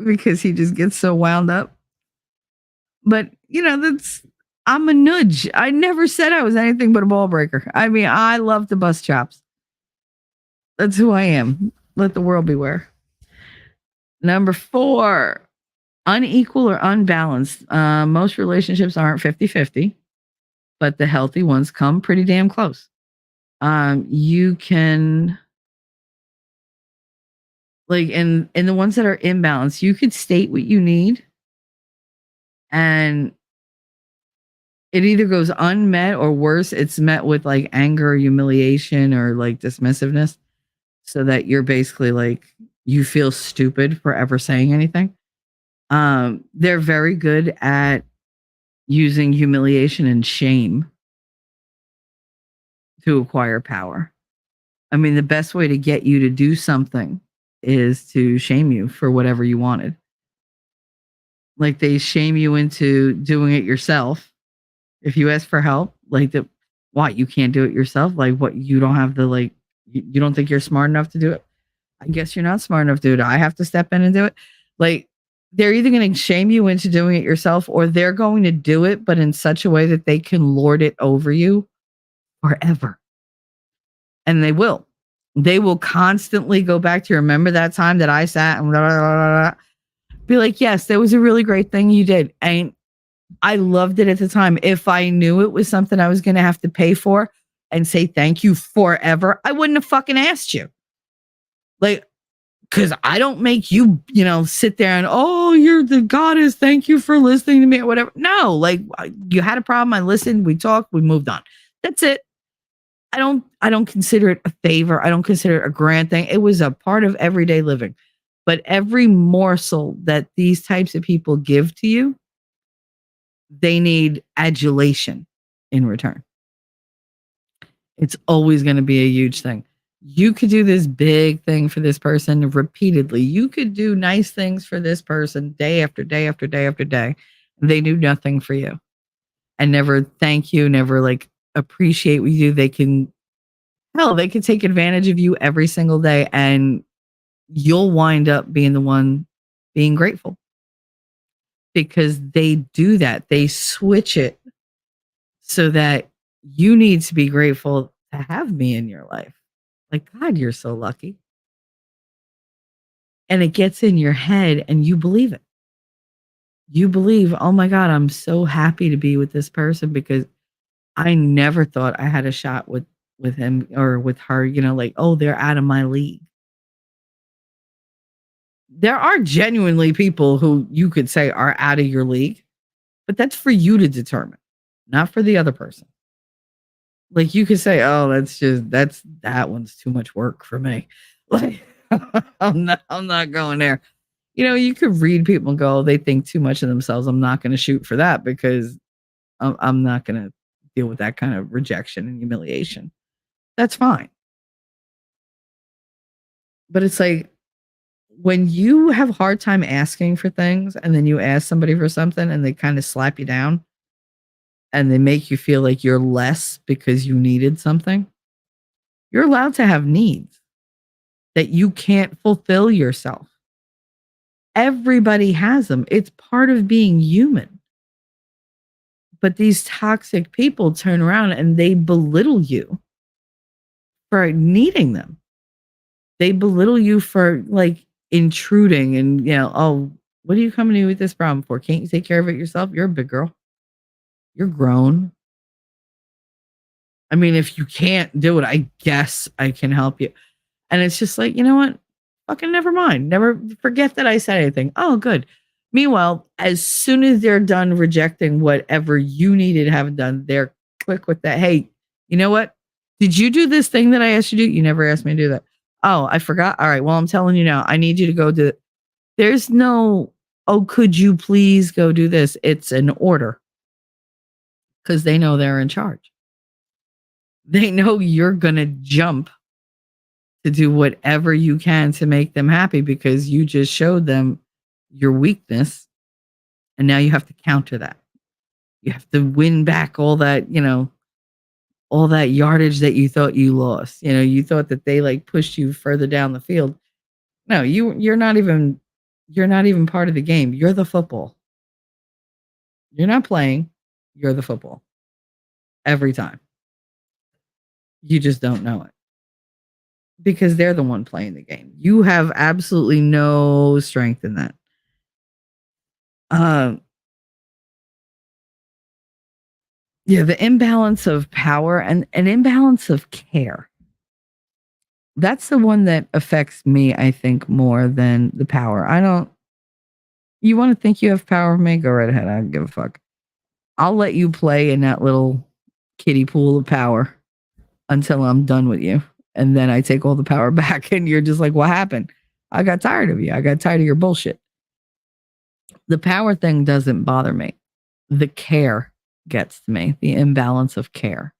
because he just gets so wound up. But, I'm a nudge. I never said I was anything but a ball breaker. I mean, I love to bust chops. That's who I am. Let the world beware. Number 4, unequal or unbalanced. Most relationships aren't 50-50, but the healthy ones come pretty damn close. You can... Like in the ones that are imbalanced, you could state what you need and it either goes unmet or worse, it's met with like anger or humiliation or like dismissiveness, so that you're basically like, you feel stupid for ever saying anything. They're very good at using humiliation and shame to acquire power. I mean, the best way to get you to do something is to shame you for whatever you wanted. Like, they shame you into doing it yourself. If you ask for help, like, why you can't do it yourself? Like, what, you don't have the, like, you don't think you're smart enough to do it? I guess you're not smart enough to do it. I have to step in and do it. Like, they're either going to shame you into doing it yourself, or they're going to do it, but in such a way that they can lord it over you forever. And they will. They will constantly go back to, remember that time that I sat and blah, blah, blah, blah. Be like, yes, that was a really great thing you did. And I loved it at the time. If I knew it was something I was going to have to pay for and say thank you forever, I wouldn't have fucking asked you. Like, because I don't make you, sit there and, oh, you're the goddess, thank you for listening to me or whatever. No, like, you had a problem, I listened, we talked, we moved on. That's it. I don't consider it a favor. I don't consider it a grand thing. It was a part of everyday living. But every morsel that these types of people give to you, they need adulation in return. It's always going to be a huge thing. You could do this big thing for this person repeatedly. You could do nice things for this person day after day after day after day. They do nothing for you and never thank you, never like appreciate what you do. They can take advantage of you every single day, and you'll wind up being the one being grateful, because they do that. They switch it so that you need to be grateful to have me in your life. Like, God, you're so lucky. And it gets in your head and you believe it. You believe, oh my God, I'm so happy to be with this person because I never thought I had a shot with him or with her, like, oh, they're out of my league. There are genuinely people who you could say are out of your league, but that's for you to determine, not for the other person. Like you could say, oh, that one's too much work for me. Like I'm not going there. You could read people and go, oh, they think too much of themselves. I'm not going to shoot for that because I'm not going to deal with that kind of rejection and humiliation. That's fine. But it's like when you have a hard time asking for things and then you ask somebody for something and they kind of slap you down and they make you feel like you're less because you needed something, you're allowed to have needs that you can't fulfill yourself. Everybody has them. It's part of being human. But these toxic people turn around and they belittle you for needing them. They belittle you for like intruding and, oh, what are you coming to me with this problem for? Can't you take care of it yourself? You're a big girl. You're grown. I mean, if you can't do it, I guess I can help you. And it's just like, you know what? Fucking never mind. Never forget that I said anything. Oh, good. Meanwhile, as soon as they're done rejecting whatever you needed to have done, they're quick with that. Hey, you know what? Did you do this thing that I asked you to do? You never asked me to do that. Oh, I forgot. All right. Well, I'm telling you now, I need you to go do it. There's no, oh, could you please go do this? It's an order because they know they're in charge. They know you're going to jump to do whatever you can to make them happy because you just showed them your weakness. And now you have to counter that. You have to win back all that, all that yardage that you thought you lost. You thought that they like pushed you further down the field. No, you're not even part of the game. You're the football. You're not playing. You're the football. Every time. You just don't know it. Because they're the one playing the game. You have absolutely no strength in that. Yeah, the imbalance of power and an imbalance of care. That's the one that affects me, I think, more than the power. You want to think you have power of me? Go right ahead. I don't give a fuck. I'll let you play in that little kiddie pool of power until I'm done with you. And then I take all the power back and you're just like, what happened? I got tired of you. I got tired of your bullshit. The power thing doesn't bother me. The care gets to me, the imbalance of care.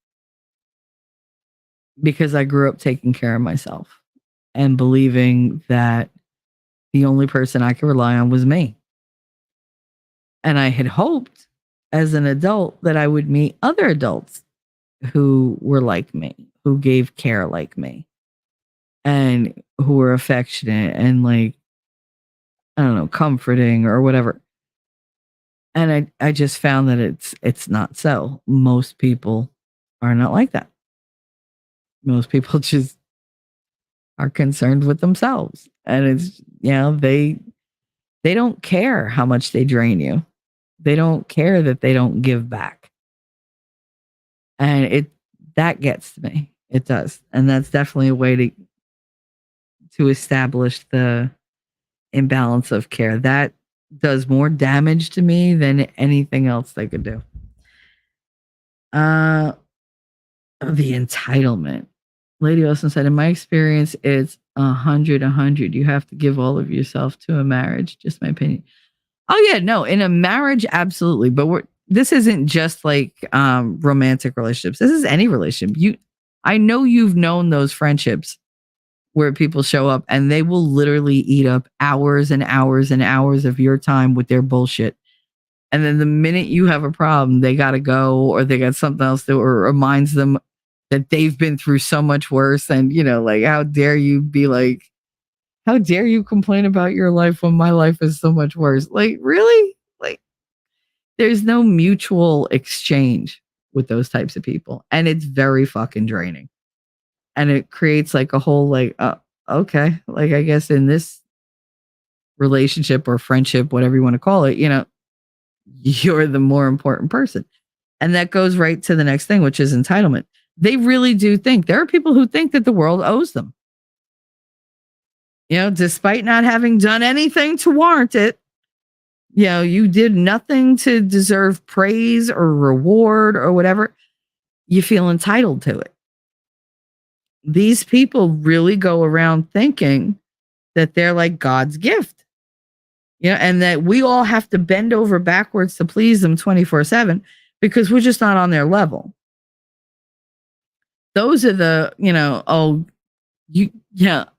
Because I grew up taking care of myself and believing that the only person I could rely on was me. And I had hoped as an adult that I would meet other adults who were like me, who gave care like me, and who were affectionate and like, I don't know, comforting or whatever. And I just found that it's not so. Most people are not like that. Most people just are concerned with themselves. And it's, they don't care how much they drain you. They don't care that they don't give back. And that gets to me. It does. And that's definitely a way to establish the imbalance of care. That does more damage to me than anything else they could do. The entitlement. Lady Wilson said, in my experience, it's 100. You have to give all of yourself to a marriage. Just my opinion. Oh yeah, no, in a marriage, absolutely. But this isn't just like romantic relationships. This is any relationship. I know you've known those friendships where people show up and they will literally eat up hours and hours and hours of your time with their bullshit. And then the minute you have a problem, they got to go or they got something else that reminds them that they've been through so much worse. And, like, how dare you be like, how dare you complain about your life when my life is so much worse? Like, really? Like, there's no mutual exchange with those types of people. And it's very fucking draining. And it creates like a whole, like, okay, like, I guess in this relationship or friendship, whatever you want to call it, you're the more important person. And that goes right to the next thing, which is entitlement. They really do think there are people who think that the world owes them. Despite not having done anything to warrant it, you did nothing to deserve praise or reward or whatever. You feel entitled to it. These people really go around thinking that they're like God's gift, and that we all have to bend over backwards to please them 24/7 because we're just not on their level. Those are the, oh,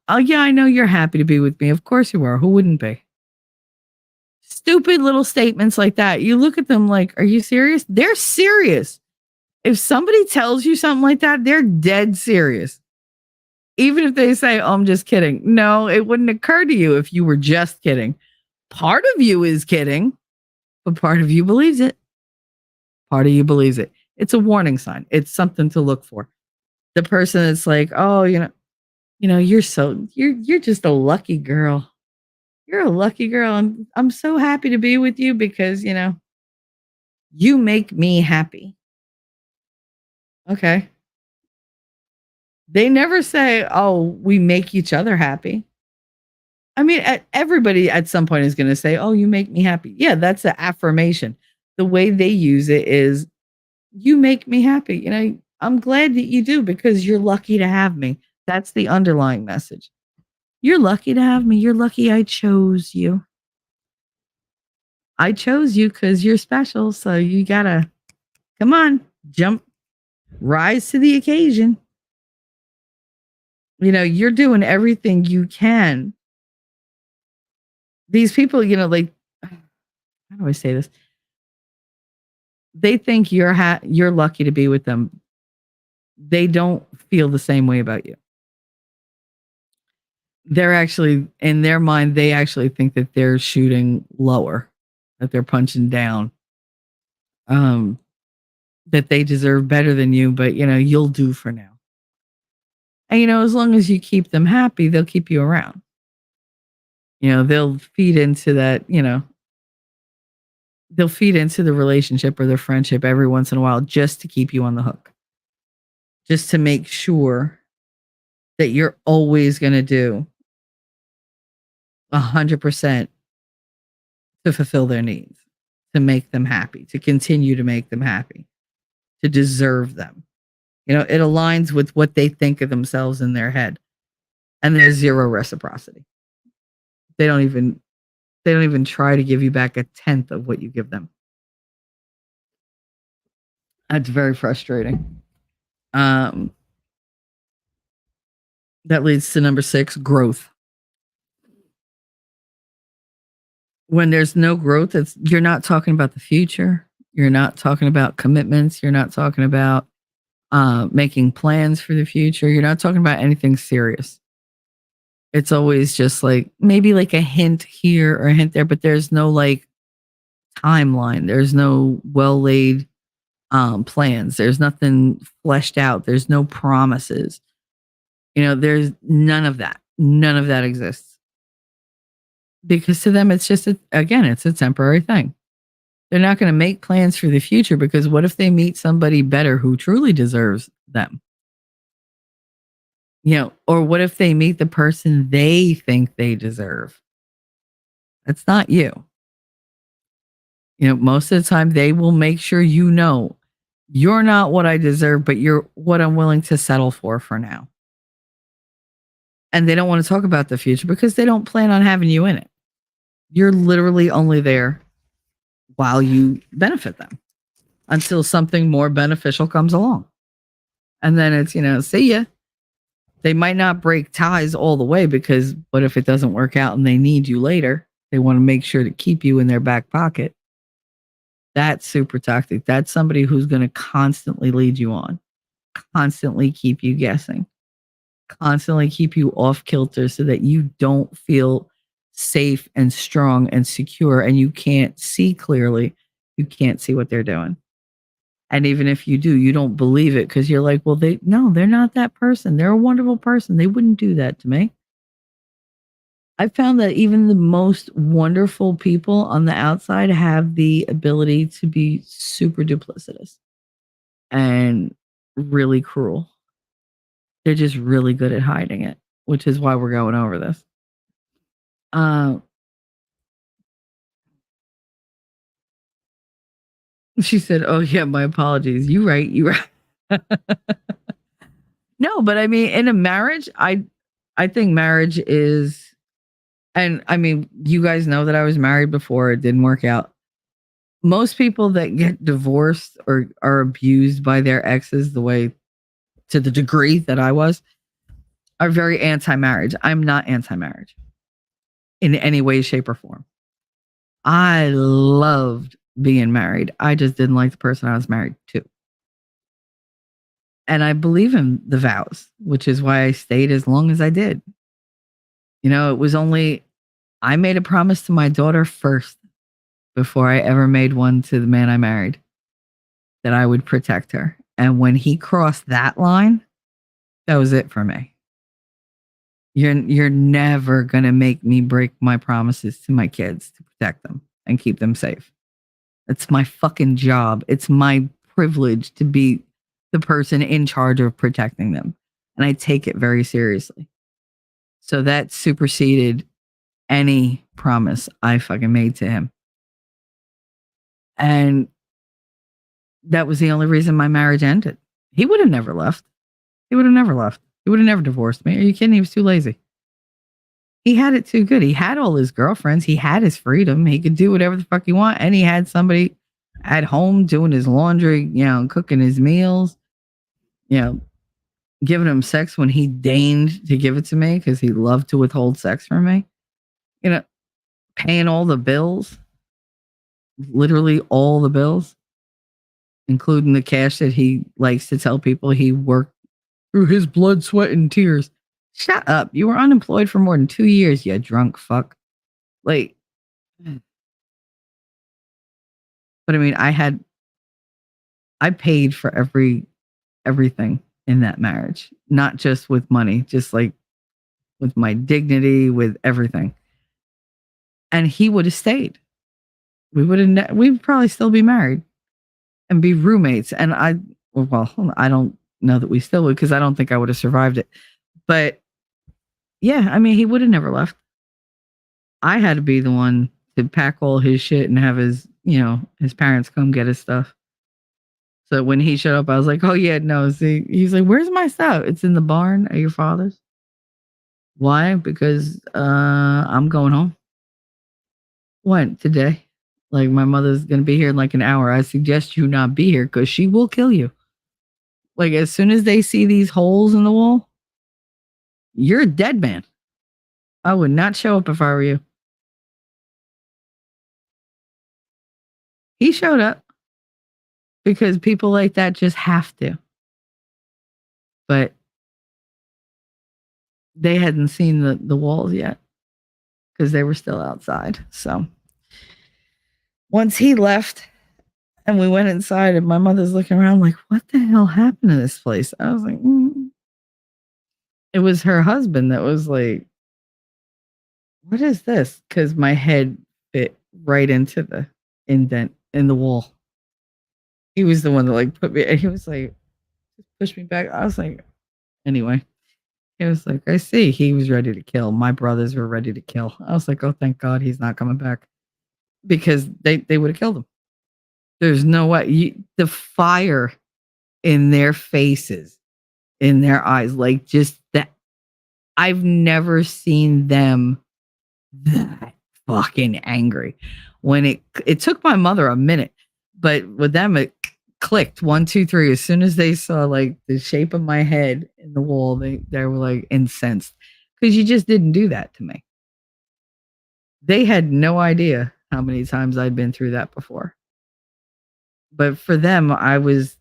I know you're happy to be with me. Of course you are. Who wouldn't be? Stupid little statements like that. You look at them like, are you serious? They're serious. If somebody tells you something like that, they're dead serious. Even if they say, oh, I'm just kidding. No, it wouldn't occur to you if you were just kidding. Part of you is kidding, but part of you believes it. Part of you believes it. It's a warning sign. It's something to look for. The person that's like, oh, you're just a lucky girl. You're a lucky girl. And I'm so happy to be with you because, you make me happy. Okay. They never say, oh, we make each other happy. I mean, everybody at some point is going to say, oh, you make me happy. Yeah, that's an affirmation. The way they use it is, you make me happy. I'm glad that you do because you're lucky to have me. That's the underlying message. You're lucky to have me. You're lucky I chose you. I chose you because you're special. So you got to, come on, jump, rise to the occasion. You're doing everything you can. These people, like, how do I say this? They think you're lucky to be with them. They don't feel the same way about you. They're actually, in their mind, they actually think that they're shooting lower, that they're punching down, that they deserve better than you, but you'll do for now. And as long as you keep them happy, they'll keep you around. They'll feed into that, they'll feed into the relationship or the friendship every once in a while just to keep you on the hook. Just to make sure that you're always going to do 100% to fulfill their needs, to make them happy, to continue to make them happy, to deserve them. It aligns with what they think of themselves in their head. And there's zero reciprocity. They don't even try to give you back 1/10 of what you give them. That's very frustrating. That leads to number 6, growth. When there's no growth, you're not talking about the future. You're not talking about commitments. You're not talking about making plans for the future. You're not talking about anything serious. It's always just like maybe like a hint here or a hint there, but there's no like timeline. There's no well laid plans. There's nothing fleshed out. There's no promises. There's none of that. None of that exists. Because to them, it's just, it's a temporary thing. They're not going to make plans for the future because what if they meet somebody better who truly deserves them? Or what if they meet the person they think they deserve? That's not you. Most of the time they will make sure you're not what I deserve, but you're what I'm willing to settle for now. And they don't want to talk about the future because they don't plan on having you in it. You're literally only there while you benefit them until something more beneficial comes along. And then it's, see ya. They might not break ties all the way because what if it doesn't work out and they need you later? They want to make sure to keep you in their back pocket. That's super toxic. That's somebody who's going to constantly lead you on, constantly keep you guessing, constantly keep you off kilter so that you don't feel safe and strong and secure and you can't see clearly. You can't see what they're doing. And even if you do, you don't believe it because you're like, well, they're not that person. They're a wonderful person. They wouldn't do that to me. I found that even the most wonderful people on the outside have the ability to be super duplicitous and really cruel. They're just really good at hiding it, which is why we're going over this. Uh, she said, "Oh yeah, my apologies. You right. You right." No, but I mean, in a marriage, I think marriage is, and I mean, you guys know that I was married before. It didn't work out. Most people that get divorced or are abused by their exes the way, to the degree that I was, are very anti-marriage. I'm not anti-marriage in any way, shape, or form. I loved being married. I just didn't like the person I was married to. And I believe in the vows, which is why I stayed as long as I did. You know, it was only, I made a promise to my daughter first before I ever made one to the man I married, that I would protect her. And when he crossed that line, that was it for me. You're never going to make me break my promises to my kids to protect them and keep them safe. It's my fucking job. It's my privilege to be the person in charge of protecting them. And I take it very seriously. So that superseded any promise I fucking made to him. And that was the only reason my marriage ended. He would have never left. He would have never left. He would have never divorced me. Are you kidding? He was too lazy. He had it too good. He had all his girlfriends. He had his freedom. He could do whatever the fuck he want. And he had somebody at home doing his laundry, you know, cooking his meals, you know, giving him sex when he deigned to give it to me because he loved to withhold sex from me. You know, paying all the bills, literally all the bills, including the cash that he likes to tell people he worked through his blood, sweat, and tears. Shut up. You were unemployed for more than 2 years, you drunk fuck. Like, but I mean, I paid for everything in that marriage, not just with money, just like with my dignity, with everything. And he would have stayed. We'd probably still be married and be roommates. And I don't know that we still would, because I don't think I would have survived it. But yeah, I mean, he would have never left. I had to be the one to pack all his shit and have his parents come get his stuff. So when he showed up, I was like, oh yeah, no, see, he's like, where's my stuff? It's in the barn at your father's. Why? Because I'm going home. When? Today? Like, my mother's gonna be here in like an hour. I suggest you not be here because she will kill you. Like, as soon as they see these holes in the wall, you're a dead man. I would not show up if I were you. He showed up because people like that just have to. But they hadn't seen the walls yet because they were still outside. So once he left and we went inside, and my mother's looking around like, what the hell happened to this place? I was like, It was her husband that was like, what is this? Because my head fit right into the indent in the wall. He was the one that like put me, and he was like, pushed me back. I was like, anyway, he was like, I see. He was ready to kill. My brothers were ready to kill. I was like, oh, thank God he's not coming back, because they would have killed him. There's no way. The fire in their faces, in their eyes, like just that. I've never seen them that fucking angry. When it took my mother a minute, but with them it clicked 1, 2, 3. As soon as they saw like the shape of my head in the wall, they were like incensed, because you just didn't do that to me. They had no idea how many times I'd been through that before. But for them, I was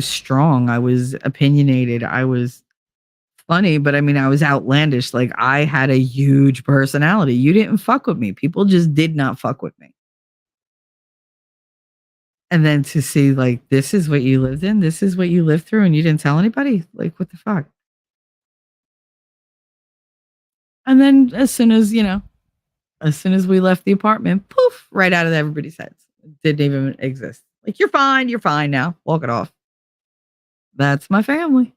strong. I was opinionated. I was funny, but I mean, I was outlandish. Like, I had a huge personality. You didn't fuck with me. People just did not fuck with me. And then to see like, this is what you lived in, this is what you lived through, and you didn't tell anybody. Like, what the fuck? And then as soon as we left the apartment, poof, right out of everybody's heads. It didn't even exist. Like, you're fine now. Walk it off. That's my family.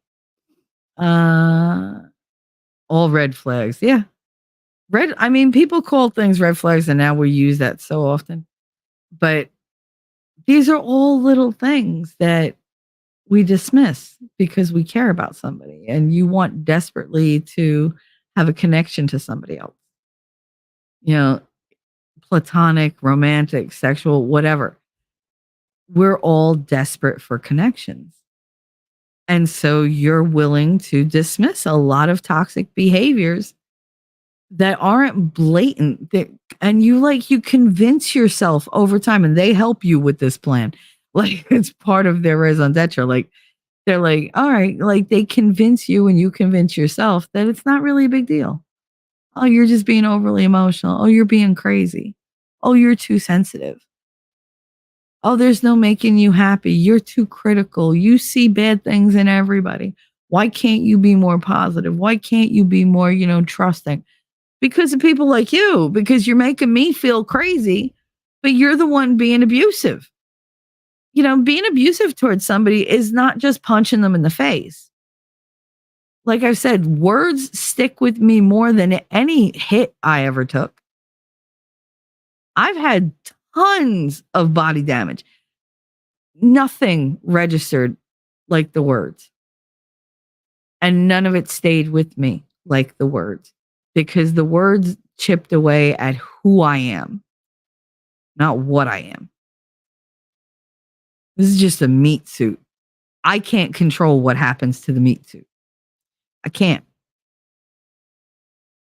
All red flags. Yeah. People call things red flags and now we use that so often. But these are all little things that we dismiss because we care about somebody and you want desperately to have a connection to somebody else. Platonic, romantic, sexual, whatever. We're all desperate for connections. And so you're willing to dismiss a lot of toxic behaviors that aren't blatant. And you convince yourself over time, and they help you with this plan. Like, it's part of their raison d'etre. Like, they're like, all right, like they convince you and you convince yourself that it's not really a big deal. Oh, you're just being overly emotional. Oh, you're being crazy. Oh, you're too sensitive. Oh, there's no making you happy. You're too critical. You see bad things in everybody. Why can't you be more positive? Why can't you be more, trusting? Because of people like you, because you're making me feel crazy, but you're the one being abusive. Being abusive towards somebody is not just punching them in the face. Like I've said, words stick with me more than any hit I ever took. I've had tons of body damage. Nothing registered like the words. And none of it stayed with me like the words, because the words chipped away at who I am, not what I am. This is just a meat suit. I can't control what happens to the meat suit. I can't.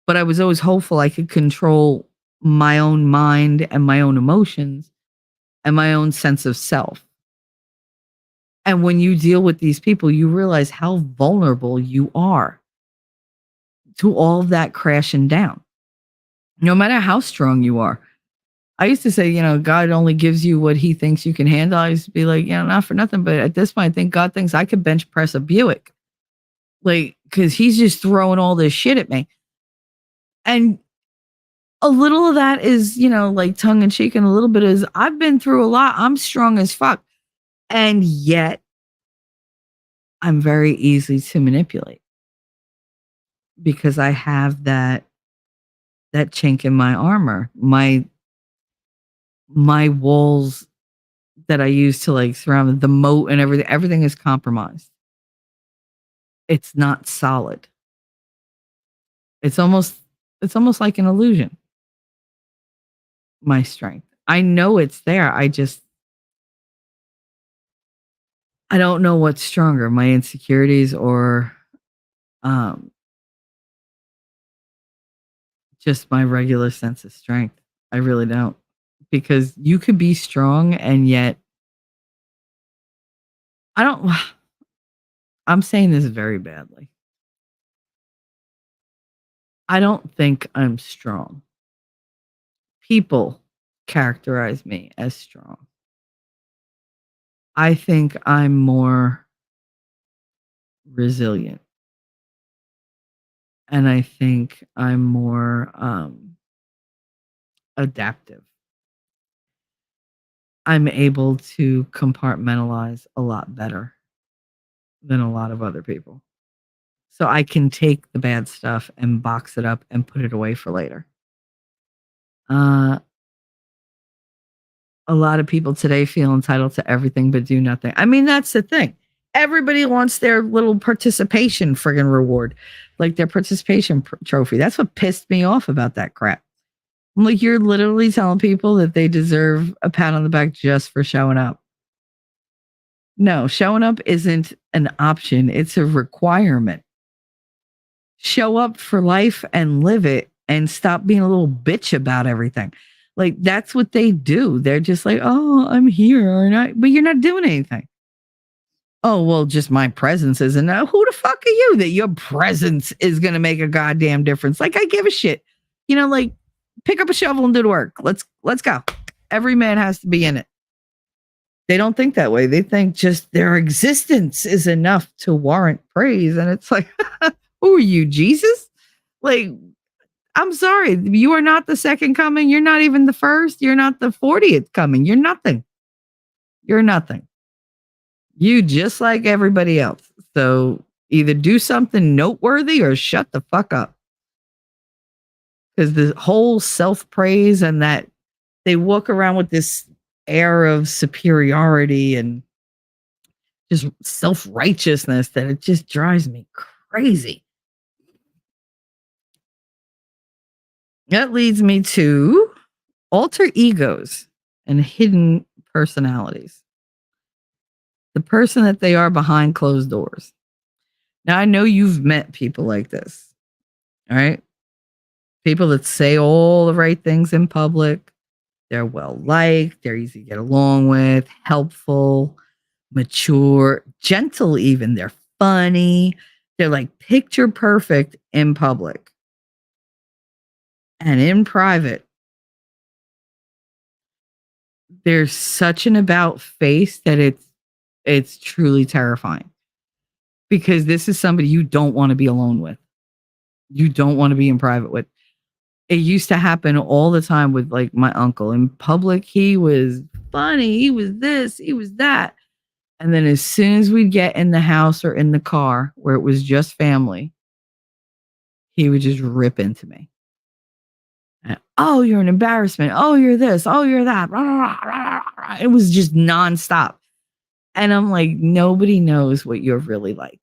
But I was always hopeful I could control my own mind and my own emotions and my own sense of self. And when you deal with these people, you realize how vulnerable you are to all of that crashing down, no matter how strong you are. I used to say, God only gives you what he thinks you can handle. I used to be like, not for nothing. But at this point, I think God thinks I could bench press a Buick. Like, because he's just throwing all this shit at me. And a little of that is, like tongue in cheek, and a little bit is I've been through a lot. I'm strong as fuck. And yet I'm very easy to manipulate because I have that chink in my armor. My walls that I use to like surround the moat and everything is compromised. It's not solid. It's almost like an illusion. My strength. I know it's there. I don't know what's stronger, my insecurities or just my regular sense of strength. I really don't. Because you could be strong and yet I'm saying this very badly. I don't think I'm strong. People characterize me as strong. I think I'm more resilient. And I think I'm more adaptive. I'm able to compartmentalize a lot better than a lot of other people. So I can take the bad stuff and box it up and put it away for later. A lot of people today feel entitled to everything but do nothing. That's the thing. Everybody wants their little participation friggin' reward, like their participation trophy. That's what pissed me off about that crap. I'm like, you're literally telling people that they deserve a pat on the back just for showing up. No, showing up isn't an option. It's a requirement. Show up for life and live it and stop being a little bitch about everything. Like, that's what they do. They're just like, oh, I'm here or not, but you're not doing anything. Oh, well, just my presence isn't. Now, who the fuck are you that your presence is going to make a goddamn difference? Like, I give a shit. Like, pick up a shovel and do the work. Let's go. Every man has to be in it. They don't think that way. They think just their existence is enough to warrant praise. And it's like, who are you, Jesus? Like, I'm sorry. You are not the second coming. You're not even the first. You're not the 40th coming. You're nothing. You're nothing. You just like everybody else. So either do something noteworthy or shut the fuck up. Because the whole self-praise and that they walk around with this air of superiority and just self-righteousness that it just drives me crazy. That leads me to alter egos and hidden personalities. The person that they are behind closed doors. Now, I know you've met people like this, all right? People that say all the right things in public. They're well liked. They're easy to get along with, helpful, mature, gentle even. They're funny. They're like picture perfect in public. And in private, there's such an about face that it's truly terrifying. Because this is somebody you don't want to be alone with. You don't want to be in private with. It used to happen all the time with like my uncle. In public, he was funny. He was this, he was that. And then as soon as we'd get in the house or in the car where it was just family, he would just rip into me. And, oh, you're an embarrassment. Oh, you're this. Oh, you're that. It was just nonstop. And I'm like, nobody knows what you're really like.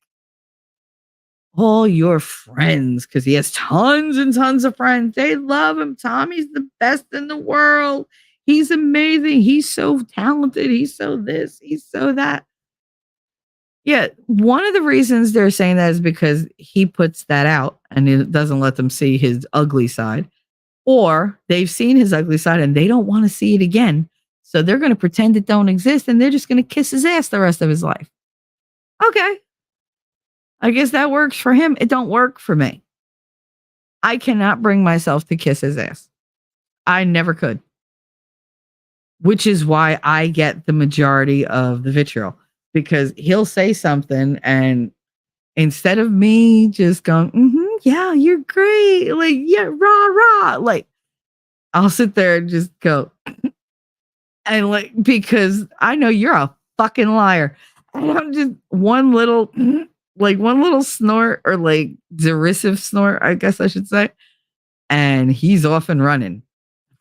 All your friends, because he has tons and tons of friends. They love him. Tommy's the best in the world. He's amazing. He's so talented. He's so this. He's so that. Yeah, one of the reasons they're saying that is because he puts that out and it doesn't let them see his ugly side. Or they've seen his ugly side and they don't want to see it again. So they're going to pretend it don't exist and they're just going to kiss his ass the rest of his life. Okay. I guess that works for him. It don't work for me. I cannot bring myself to kiss his ass. I never could. Which is why I get the majority of the vitriol. Because he'll say something and instead of me just going, yeah, you're great. Like, yeah, rah, rah. Like, I'll sit there and just go. And like, because I know you're a fucking liar. And I'm just one little snort or like derisive snort, I guess I should say. And he's off and running.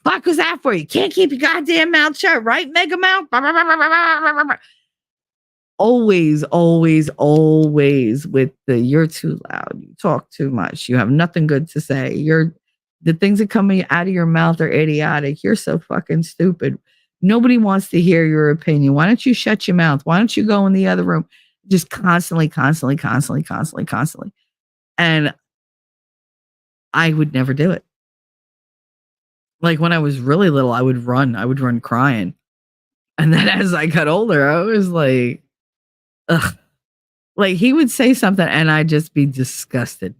Fuck was that for? You can't keep your goddamn mouth shut, right, Mega Mouth? Always, always, always with the you're too loud, you talk too much, you have nothing good to say. The things that come out of your mouth are idiotic. You're so fucking stupid. Nobody wants to hear your opinion. Why don't you shut your mouth? Why don't you go in the other room? Just constantly. And I would never do it. Like when I was really little, I would run crying. And then as I got older, I was like, ugh. Like he would say something and I'd just be disgusted.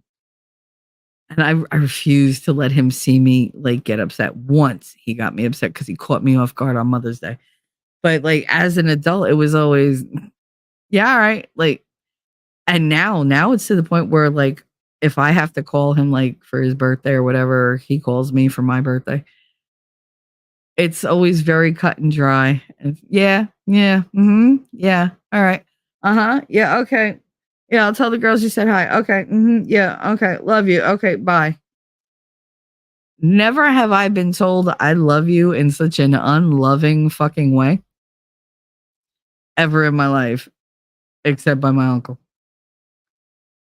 And I refused to let him see me like get upset. Once he got me upset because he caught me off guard on Mother's Day. But like as an adult, it was always, yeah, all right. Like, and now it's to the point where like if I have to call him like for his birthday or whatever, he calls me for my birthday. It's always very cut and dry. And yeah, yeah, all right, yeah, okay, yeah. I'll tell the girls you said hi. Okay, yeah, okay, love you. Okay, bye. Never have I been told I love you in such an unloving fucking way ever in my life, except by my uncle.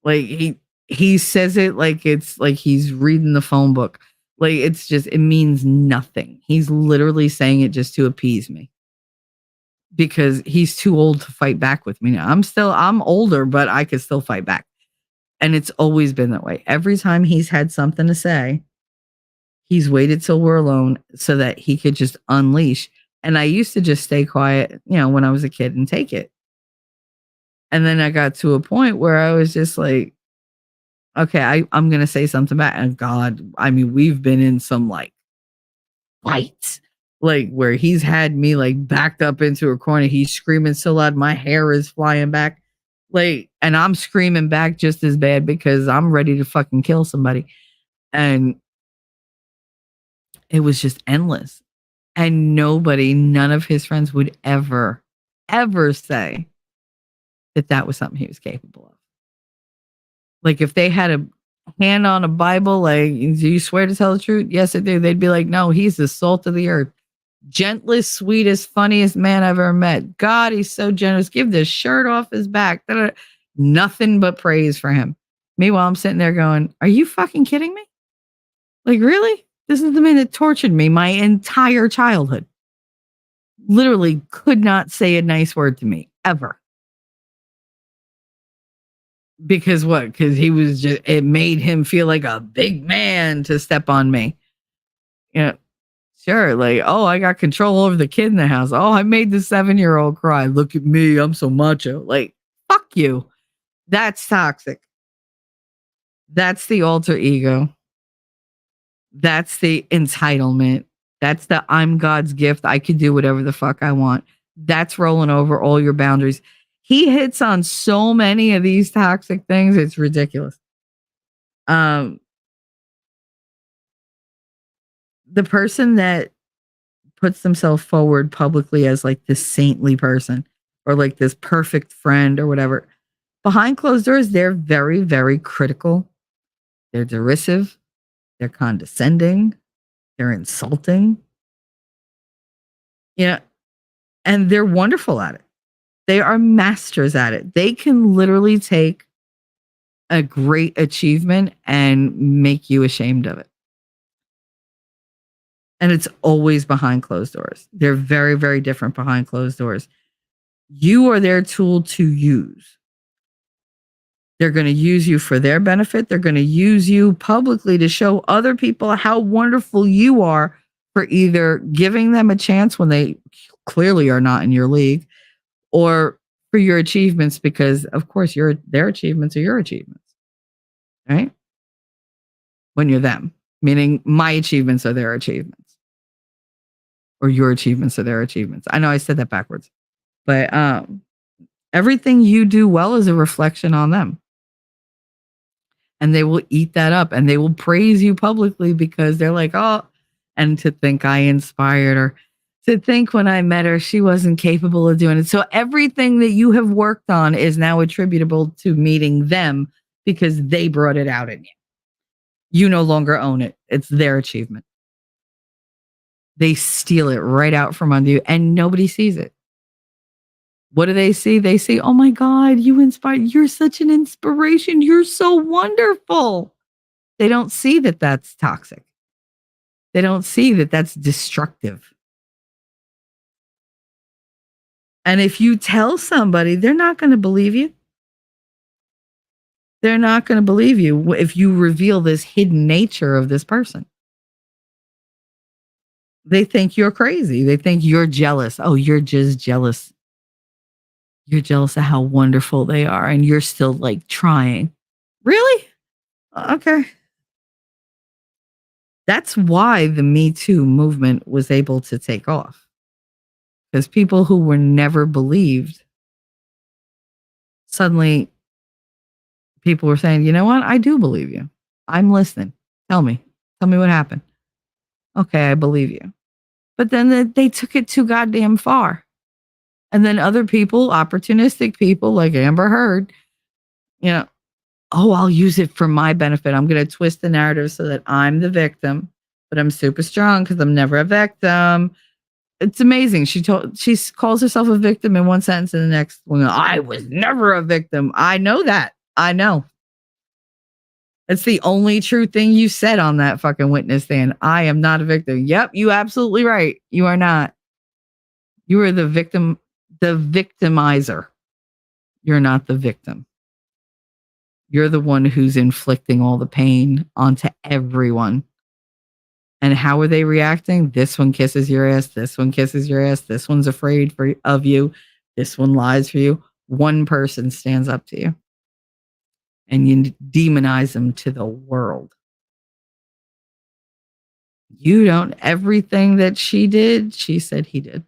Like he says it like it's like he's reading the phone book. Like it's just, it means nothing. He's literally saying it just to appease me because he's too old to fight back with me now. I'm older, but I could still fight back. And it's always been that way. Every time he's had something to say, he's waited till we're alone so that he could just unleash. And I used to just stay quiet, when I was a kid and take it. And then I got to a point where I was just like, okay, I'm going to say something back. And God, I mean, we've been in some like fights, like where he's had me like backed up into a corner. He's screaming so loud, my hair is flying back. Like, and I'm screaming back just as bad because I'm ready to fucking kill somebody. And It was just endless. And none of his friends would ever, ever say that that was something he was capable of. Like if they had a hand on a Bible, like, do you swear to tell the truth? Yes, I do. They'd be like, no, he's the salt of the earth. Gentlest, sweetest, funniest man I've ever met. God, he's so generous. Give the shirt off his back. Da-da-da. Nothing but praise for him. Meanwhile, I'm sitting there going, are you fucking kidding me? Like, really? This is the man that tortured me my entire childhood. Literally could not say a nice word to me ever. Because what? Because he was just, it made him feel like a big man to step on me. You know, sure. Like, oh, I got control over the kid in the house. Oh, I made the 7-year-old cry. Look at me. I'm so macho. Like, fuck you. That's toxic. That's the alter ego. That's the entitlement. That's the I'm God's gift. I can do whatever the fuck I want. That's rolling over all your boundaries. He hits on so many of these toxic things. It's ridiculous. The person that puts themselves forward publicly as like this saintly person or like this perfect friend or whatever, behind closed doors, they're very, very critical. They're derisive. They're condescending. They're insulting. Yeah. And they're wonderful at it. They are masters at it. They can literally take a great achievement and make you ashamed of it. And it's always behind closed doors. They're very, very different behind closed doors. You are their tool to use. They're going to use you for their benefit. They're going to use you publicly to show other people how wonderful you are for either giving them a chance when they clearly are not in your league, or for your achievements, because of course their achievements are your achievements, right? When you're them, meaning my achievements are their achievements, or your achievements are their achievements. I know I said that backwards, but everything you do well is a reflection on them. And they will eat that up and they will praise you publicly because they're like, oh, and to think I inspired her. To think when I met her, she wasn't capable of doing it. So everything that you have worked on is now attributable to meeting them because they brought it out in you. You no longer own it. It's their achievement. They steal it right out from under you and nobody sees it. What do they see? They see, oh my God, you inspired. You're such an inspiration. You're so wonderful. They don't see that that's toxic. They don't see that that's destructive. And if you tell somebody, they're not going to believe you. They're not going to believe you if you reveal this hidden nature of this person. They think you're crazy. They think you're jealous. Oh, you're just jealous. You're jealous of how wonderful they are. And you're still like trying. Really? Okay. That's why the Me Too movement was able to take off. Because people who were never believed, suddenly people were saying, you know what? I do believe you. I'm listening. Tell me what happened. Okay, I believe you. But then they took it too goddamn far. And then other people, opportunistic people like Amber Heard, you know, oh, I'll use it for my benefit. I'm going to twist the narrative so that I'm the victim, but I'm super strong because I'm never a victim. It's amazing. She calls herself a victim in one sentence and the next one, I was never a victim. I know that. I know. It's the only true thing you said on that fucking witness stand. I am not a victim. Yep, you absolutely right. You are not. You are the victim, the victimizer. You're not the victim. You're the one who's inflicting all the pain onto everyone. And how are they reacting? This one kisses your ass. This one kisses your ass. This one's afraid of you. This one lies for you. One person stands up to you. And you demonize them to the world. You don't. Everything that she did, she said he did.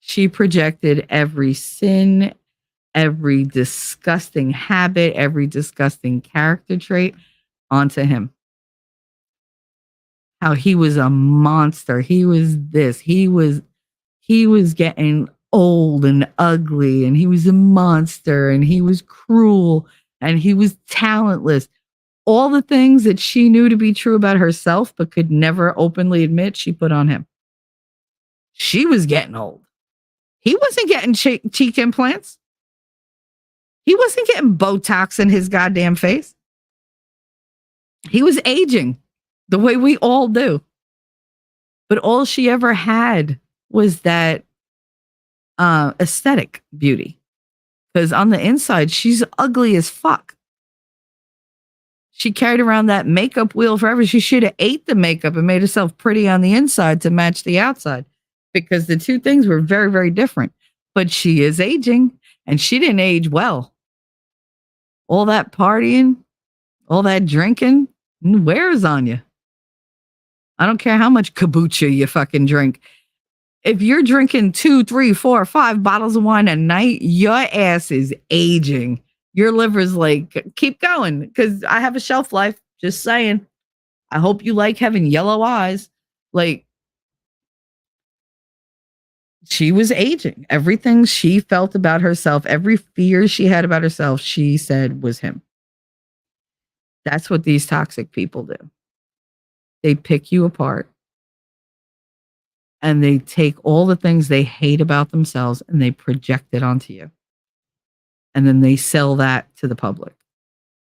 She projected every sin, every disgusting habit, every disgusting character trait onto him. how he was a monster. He was this. He was getting old and ugly, and he was a monster, and he was cruel, and he was talentless. All the things that she knew to be true about herself but could never openly admit, she put on him. She was getting old. He wasn't getting cheek implants. He wasn't getting Botox in his goddamn face. He was aging the way we all do. But all she ever had was that aesthetic beauty. Because on the inside, she's ugly as fuck. She carried around that makeup wheel forever. She should have ate the makeup and made herself pretty on the inside to match the outside, because the two things were very, very different. But she is aging, and she didn't age well. All that partying, all that drinking, wears on you. I don't care how much kombucha you fucking drink. If you're drinking 2, 3, 4, 5 bottles of wine a night, your ass is aging. Your liver's like, keep going, because I have a shelf life. Just saying. I hope you like having yellow eyes. Like, she was aging. Everything she felt about herself, every fear she had about herself, she said was him. That's what these toxic people do. They pick you apart, and they take all the things they hate about themselves and they project it onto you. And then they sell that to the public.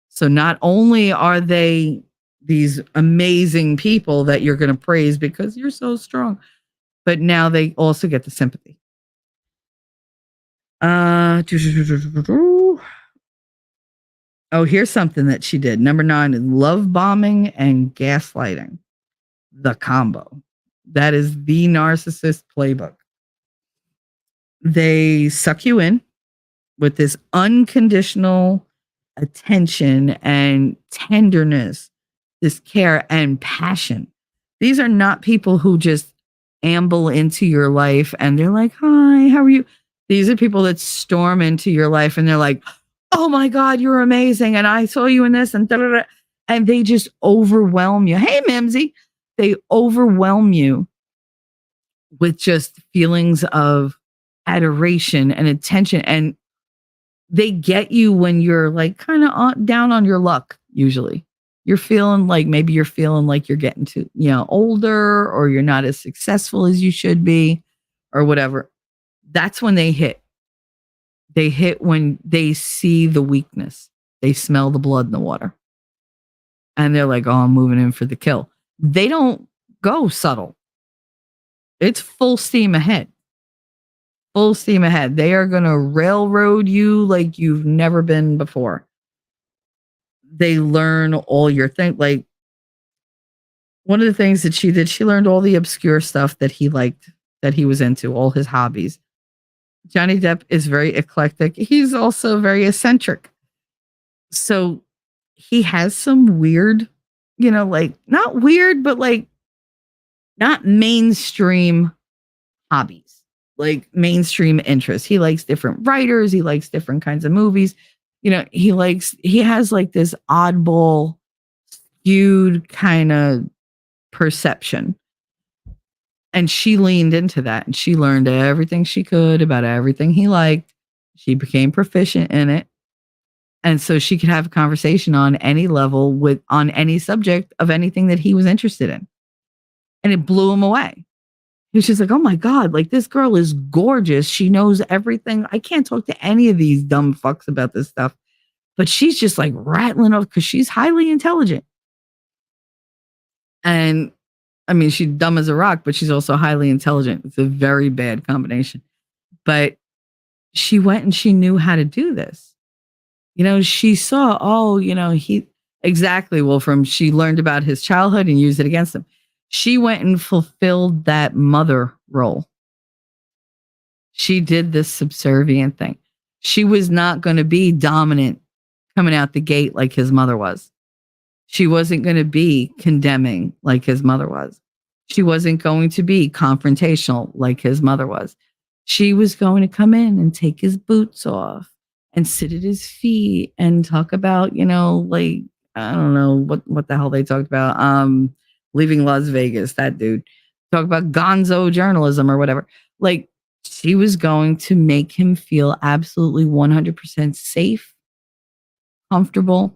So not only are they these amazing people that you're going to praise because you're so strong, but now they also get the sympathy. Oh, here's something that she did. Number 9 is love bombing and gaslighting. The combo. That is the narcissist playbook. They suck you in with this unconditional attention and tenderness, this care and passion. These are not people who just amble into your life and they're like, hi, how are you? These are people that storm into your life and they're like, oh my God, you're amazing. And I saw you in this and da-da-da. And they just overwhelm you. Hey, Mimsy. They overwhelm you with just feelings of adoration and attention. And they get you when you're like kind of down on your luck. Usually you're feeling like, maybe you're feeling like you're getting to, older, or you're not as successful as you should be, or whatever. That's when they hit. They hit when they see the weakness. They smell the blood in the water. And they're like, oh, I'm moving in for the kill. They don't go subtle. It's full steam ahead. Full steam ahead. They are going to railroad you like you've never been before. They learn all your things. Like, one of the things that she did, she learned all the obscure stuff that he liked, that he was into, all his hobbies. Johnny Depp is very eclectic. He's also very eccentric. So he has some weird, like not weird, but like not mainstream hobbies, like mainstream interests. He likes different writers. He likes different kinds of movies. He has like this oddball, skewed kind of perception. And she leaned into that and she learned everything she could about everything he liked. She became proficient in it. And so she could have a conversation on any level on any subject of anything that he was interested in. And it blew him away. He was just like, oh my God, like this girl is gorgeous. She knows everything. I can't talk to any of these dumb fucks about this stuff. But she's just like rattling off because she's highly intelligent. And I mean, she's dumb as a rock, but she's also highly intelligent. It's a very bad combination. But she went and she knew how to do this. She saw, exactly. Well, she learned about his childhood and used it against him. She went and fulfilled that mother role. She did this subservient thing. She was not going to be dominant coming out the gate like his mother was. She wasn't going to be condemning like his mother was. She wasn't going to be confrontational like his mother was. She was going to come in and take his boots off and sit at his feet and talk about, like, I don't know what the hell they talked about. Leaving Las Vegas, that dude. Talk about gonzo journalism or whatever. Like, she was going to make him feel absolutely 100% safe, comfortable,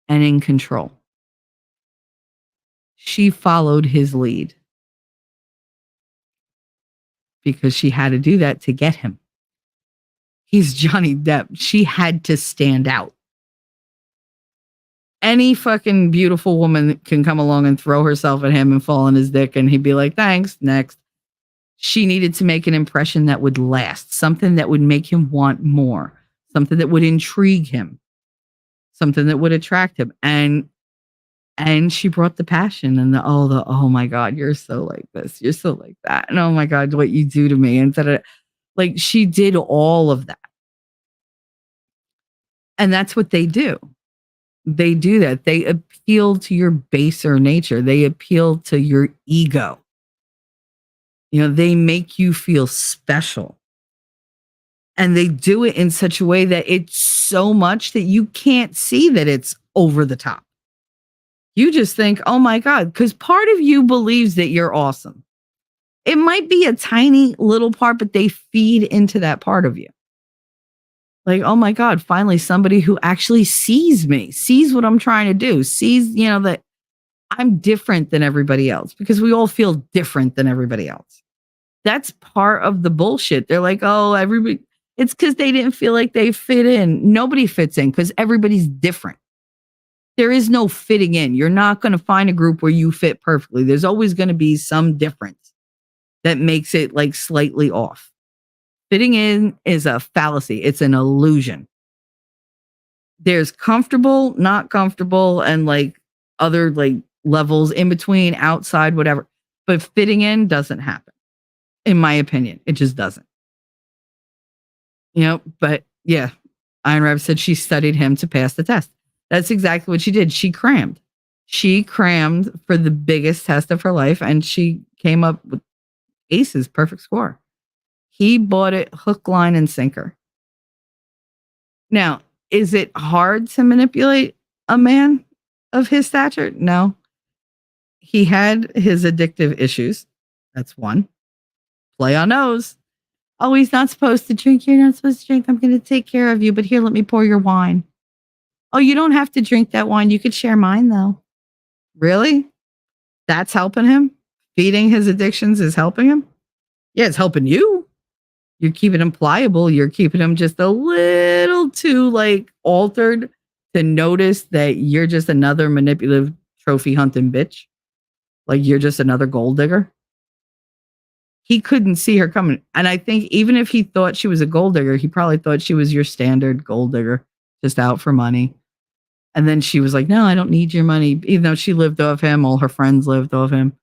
and in control. She followed his lead because she had to do that to get him. He's Johnny Depp. She had to stand out. Any fucking beautiful woman can come along and throw herself at him and fall on his dick, and he'd be like, thanks, next. She needed to make an impression that would last, something that would make him want more, something that would intrigue him, something that would attract him. And she brought the passion and oh my God, you're so like this, you're so like that. And oh my God, what you do to me. And like, she did all of that. And that's what they do. They do that. They appeal to your baser nature. They appeal to your ego. You know, they make you feel special. And they do it in such a way that it's so much that you can't see that it's over the top. You just think, oh my God, because part of you believes that you're awesome. It might be a tiny little part, but they feed into that part of you. Like, oh my God, finally somebody who actually sees me, sees what I'm trying to do, sees, you know, that I'm different than everybody else, because we all feel different than everybody else. That's part of the bullshit. They're like, oh, everybody, it's because they didn't feel like they fit in. Nobody fits in because everybody's different. There is no fitting in. You're not going to find a group where you fit perfectly. There's always going to be some difference that makes it like slightly off. Fitting in is a fallacy. It's an illusion. There's comfortable, not comfortable, and like other like levels in between, outside, whatever. But fitting in doesn't happen. In my opinion, it just doesn't. You know, but yeah, Ayn Rand said she studied him to pass the test. That's exactly what she did. She crammed. She crammed for the biggest test of her life, and she came up with aces, perfect score. He bought it hook, line, and sinker. Now, is it hard to manipulate a man of his stature? No. He had his addictive issues. That's one. Play on those. Oh, he's not supposed to drink. You're not supposed to drink. I'm going to take care of you, but here, let me pour your wine. Oh, you don't have to drink that wine. You could share mine, though. Really? That's helping him? Feeding his addictions is helping him? Yeah, it's helping you. You're keeping him pliable. You're keeping him just a little too like altered to notice that you're just another manipulative trophy hunting bitch. Like you're just another gold digger. He couldn't see her coming. And I think even if he thought she was a gold digger, he probably thought she was your standard gold digger, just out for money. And then she was like, no, I don't need your money. Even though she lived off him, all her friends lived off him.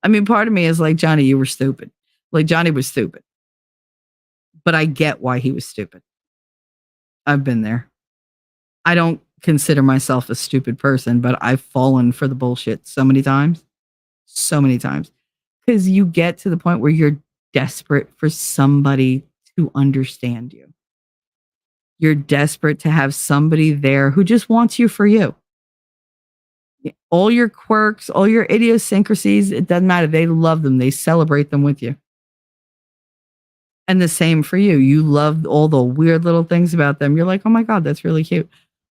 I mean, part of me is like, Johnny, you were stupid. Like Johnny was stupid. But I get why he was stupid. I've been there. I don't consider myself a stupid person, but I've fallen for the bullshit so many times. So many times. Because you get to the point where you're desperate for somebody to understand you. You're desperate to have somebody there who just wants you for you. All your quirks, all your idiosyncrasies, it doesn't matter. They love them. They celebrate them with you. And the same for you. You love all the weird little things about them. You're like, oh my God, that's really cute.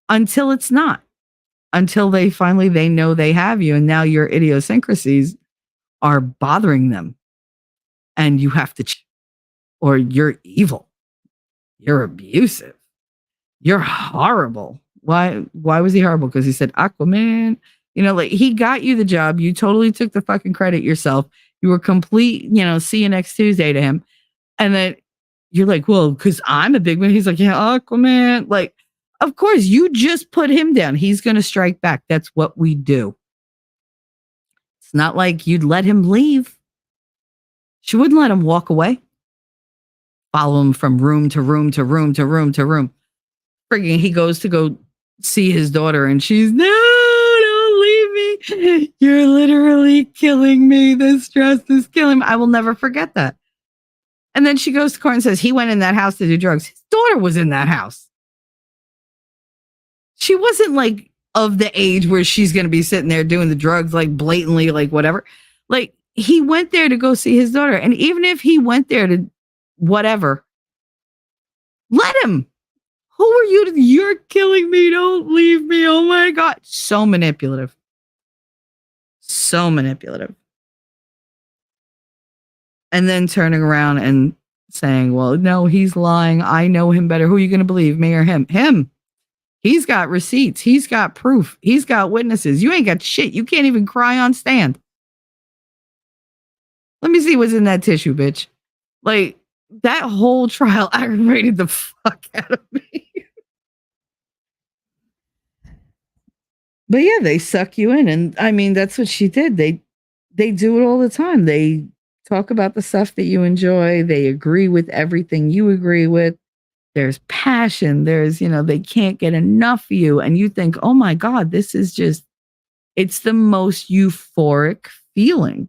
Until it's not. Until they know they have you. And now your idiosyncrasies are bothering them. And you have to, or you're evil. You're abusive. You're horrible. Why was he horrible? Because he said, Aquaman. You know, like he got you the job. You totally took the fucking credit yourself. You were complete, you know, see you next Tuesday to him. And then you're like, well, because I'm a big man. He's like, yeah, Aquaman. Like, of course, you just put him down. He's going to strike back. That's what we do. It's not like you'd let him leave. She wouldn't let him walk away. Follow him from room to room to room to room to room. Frigging, he goes to go see his daughter and she's, no, don't leave me. You're literally killing me. The stress is killing me. I will never forget that. And then she goes to court and says, he went in that house to do drugs. His daughter was in that house. She wasn't like of the age where she's going to be sitting there doing the drugs, like blatantly, like whatever. Like he went there to go see his daughter. And even if he went there to whatever, let him. Who are you? You're killing me. Don't leave me. Oh my God. So manipulative. So manipulative. And then turning around and saying, well, no, he's lying. I know him better. Who are you going to believe, me or him? Him. He's got receipts. He's got proof. He's got witnesses. You ain't got shit. You can't even cry on stand. Let me see what's in that tissue, bitch. Like, that whole trial aggravated the fuck out of me. But yeah, they suck you in. And I mean, that's what she did. They do it all the time. They talk about the stuff that you enjoy. They agree with everything you agree with. There's passion. There's, they can't get enough of you. And you think, oh my God, this is just, it's the most euphoric feeling.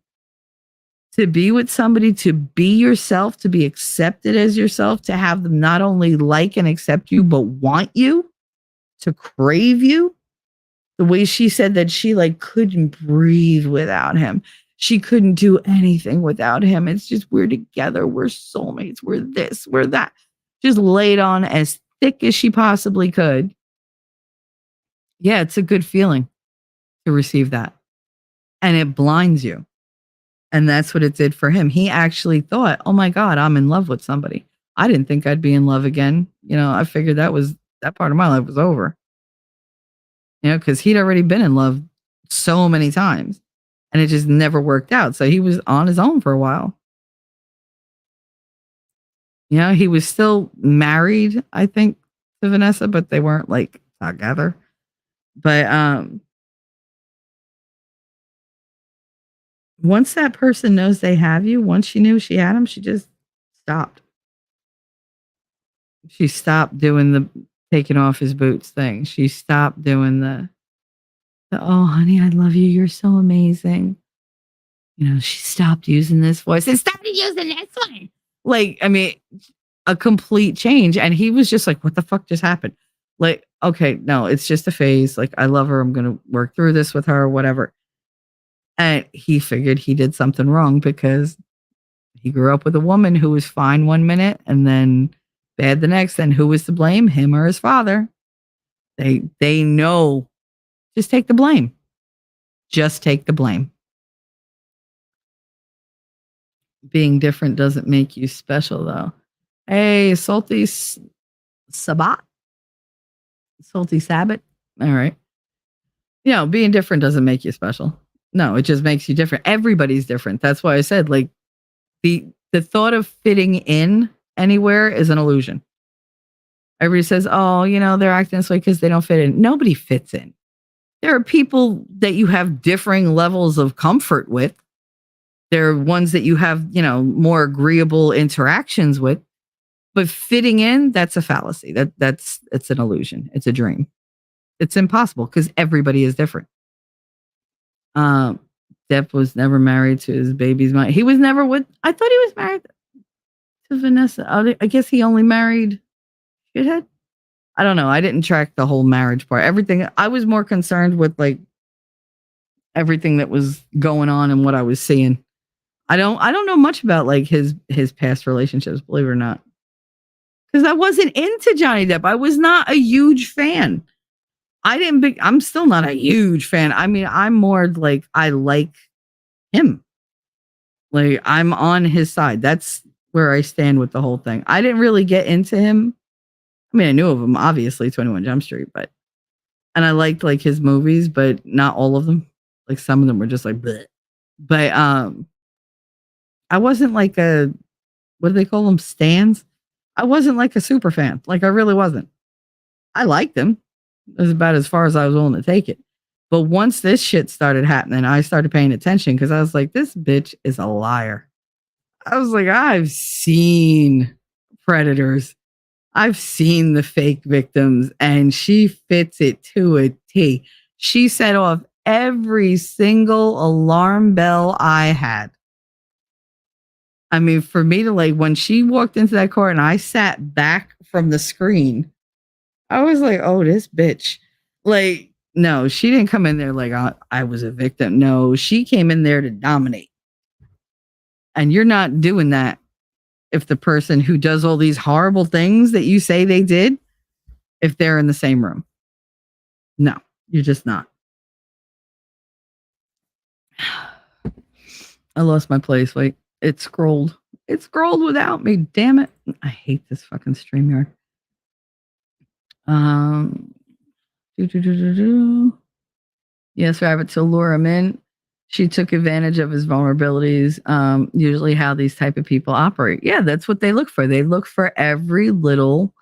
To be with somebody, to be yourself, to be accepted as yourself, to have them not only like and accept you, but want you, to crave you. The way she said that she like couldn't breathe without him. She couldn't do anything without him. It's just, we're together. We're soulmates. We're this, we're that. Just laid on as thick as she possibly could. Yeah, it's a good feeling to receive that. And it blinds you. And that's what it did for him. He actually thought, oh my God, I'm in love with somebody. I didn't think I'd be in love again. I figured that part of my life was over. Because he'd already been in love so many times and it just never worked out. So he was on his own for a while. He was still married, I think, to Vanessa, but they weren't like together. But once that person knows they have you, once she knew she had him, she just stopped. She stopped doing the taking off his boots thing. She stopped doing the oh, honey, I love you. You're so amazing. She stopped using this voice and started using this one. Like, I mean, a complete change. And he was just like, what the fuck just happened? Like, okay, no, it's just a phase. Like, I love her. I'm going to work through this with her, whatever. And he figured he did something wrong because he grew up with a woman who was fine 1 minute and then bad the next. And who was to blame? Him or his father? They know. Just take the blame. Just take the blame. Being different doesn't make you special, though. Hey, Salty Sabat? Salty Sabbath? All right. Being different doesn't make you special. No, it just makes you different. Everybody's different. That's why I said, like, the thought of fitting in anywhere is an illusion. Everybody says, oh, they're acting this way because they don't fit in. Nobody fits in. There are people that you have differing levels of comfort with. There are ones that you have, more agreeable interactions with. But fitting in, that's a fallacy. It's an illusion. It's a dream. It's impossible because everybody is different. Depp was never married to his baby's mom. He was never with. I thought he was married to Vanessa. I guess he only married Shithead. I don't know. I didn't track the whole marriage part. Everything. I was more concerned with like everything that was going on and what I was seeing. I don't know much about like his past relationships, believe it or not. Because I wasn't into Johnny Depp. I was not a huge fan. I'm still not a huge fan. I mean, I'm more like, I like him. Like, I'm on his side. That's where I stand with the whole thing. I didn't really get into him. I mean, I knew of him, obviously, 21 Jump Street, and I liked like his movies, but not all of them. Like some of them were just like, bleh. But I wasn't like a, what do they call them? Stans? I wasn't like a super fan. Like, I really wasn't. I liked him. It was about as far as I was willing to take it. But once this shit started happening, I started paying attention because I was like, this bitch is a liar. I was like, I've seen predators. I've seen the fake victims, and she fits it to a T. She set off every single alarm bell I had. I mean, for me to like, when she walked into that court and I sat back from the screen, I was like, oh, this bitch. Like, No, she didn't come in there like I was a victim. No, she came in there to dominate. And you're not doing that if the person who does all these horrible things that you say they did, if they're in the same room. No, you're just not. I lost my place. Wait, it scrolled. It scrolled without me. Damn it. I hate this fucking StreamYard. Do, do, do, do, do. Yes, Rabbit. So Laura Min, she took advantage of his vulnerabilities. Usually how these type of people operate. Yeah, that's what they look for. They look for every little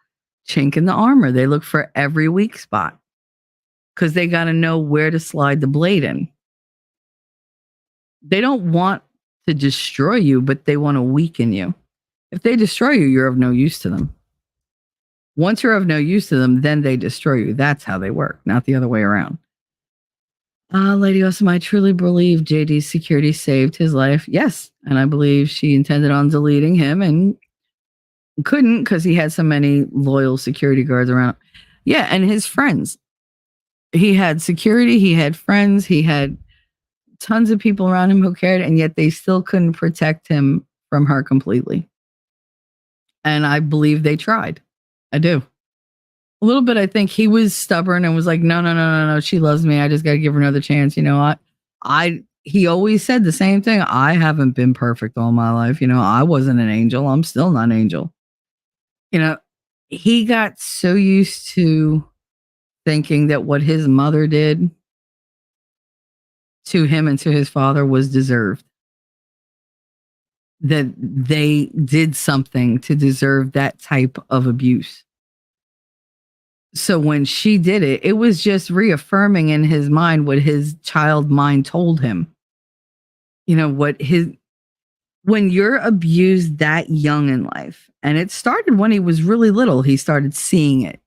chink in the armor. They look for every weak spot because they got to know where to slide the blade in. They don't want to destroy you, but they want to weaken you. If they destroy you, you're of no use to them. Once you're of no use to them, then they destroy you. That's how they work, not the other way around. Lady Awesome, I truly believe JD's security saved his life. Yes. And I believe she intended on deleting him and couldn't because he had so many loyal security guards around. Yeah. And his friends. He had security. He had friends. He had tons of people around him who cared. And yet they still couldn't protect him from her completely. And I believe they tried. I do. A little bit, I think he was stubborn and was like, no. She loves me. I just got to give her another chance. He always said the same thing. I haven't been perfect all my life. I wasn't an angel. I'm still not an angel. He got so used to thinking that what his mother did to him and to his father was deserved. That they did something to deserve that type of abuse. So when she did it, it was just reaffirming in his mind what his child mind told him. When you're abused that young in life, and it started when he was really little, he started seeing it.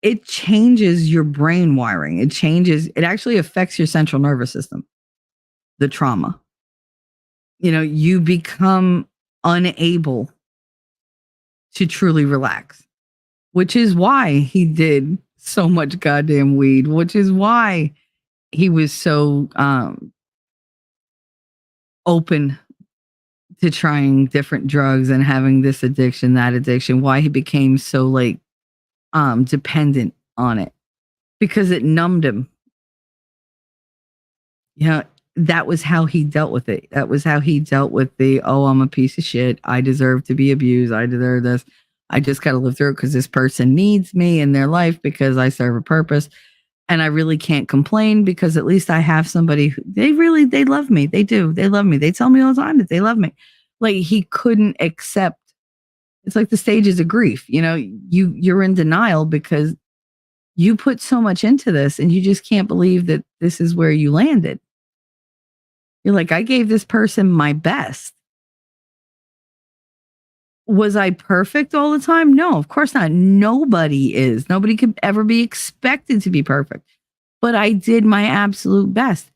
It changes your brain wiring. It actually affects your central nervous system, the trauma. You become unable to truly relax. Which is why he did so much goddamn weed, which is why he was so open to trying different drugs and having this addiction, that addiction, why he became so dependent on it because it numbed him. That was how he dealt with it. That was how he dealt with I'm a piece of shit. I deserve to be abused. I deserve this. I just got to live through it because this person needs me in their life because I serve a purpose. And I really can't complain because at least I have somebody who they love me. They do. They love me. They tell me all the time that they love me. Like he couldn't accept. It's like the stages of grief. You're in denial because you put so much into this and you just can't believe that this is where you landed. You're like, I gave this person my best. Was I perfect all the time? No, of course not. Nobody is. Nobody could ever be expected to be perfect. But I did my absolute best.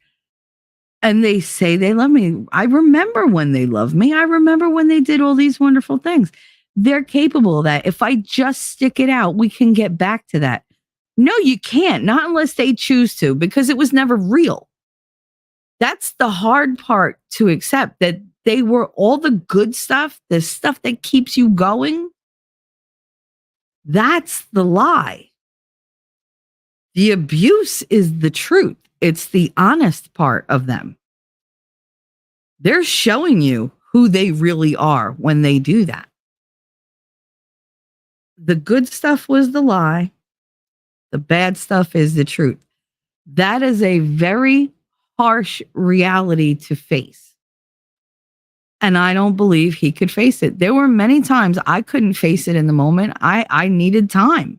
And they say they love me. I remember when they loved me. I remember when they did all these wonderful things. They're capable of that. If I just stick it out, we can get back to that. No, you can't. Not unless they choose to, because it was never real. That's the hard part to accept, that they were all the good stuff, the stuff that keeps you going. That's the lie. The abuse is the truth. It's the honest part of them. They're showing you who they really are when they do that. The good stuff was the lie. The bad stuff is the truth. That is a very harsh reality to face. And I don't believe he could face it. There were many times I couldn't face it in the moment. I needed time.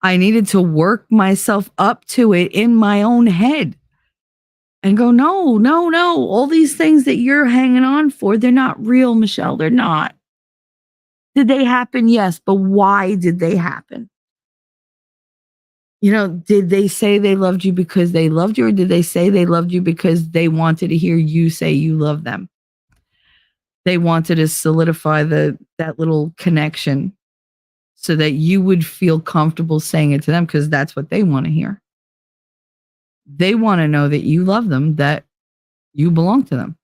I needed to work myself up to it in my own head and go, no. All these things that you're hanging on for, they're not real, Michelle. They're not. Did they happen? Yes. But why did they happen? Did they say they loved you because they loved you, or did they say they loved you because they wanted to hear you say you love them? They wanted to solidify that little connection so that you would feel comfortable saying it to them because that's what they want to hear. They want to know that you love them, that you belong to them.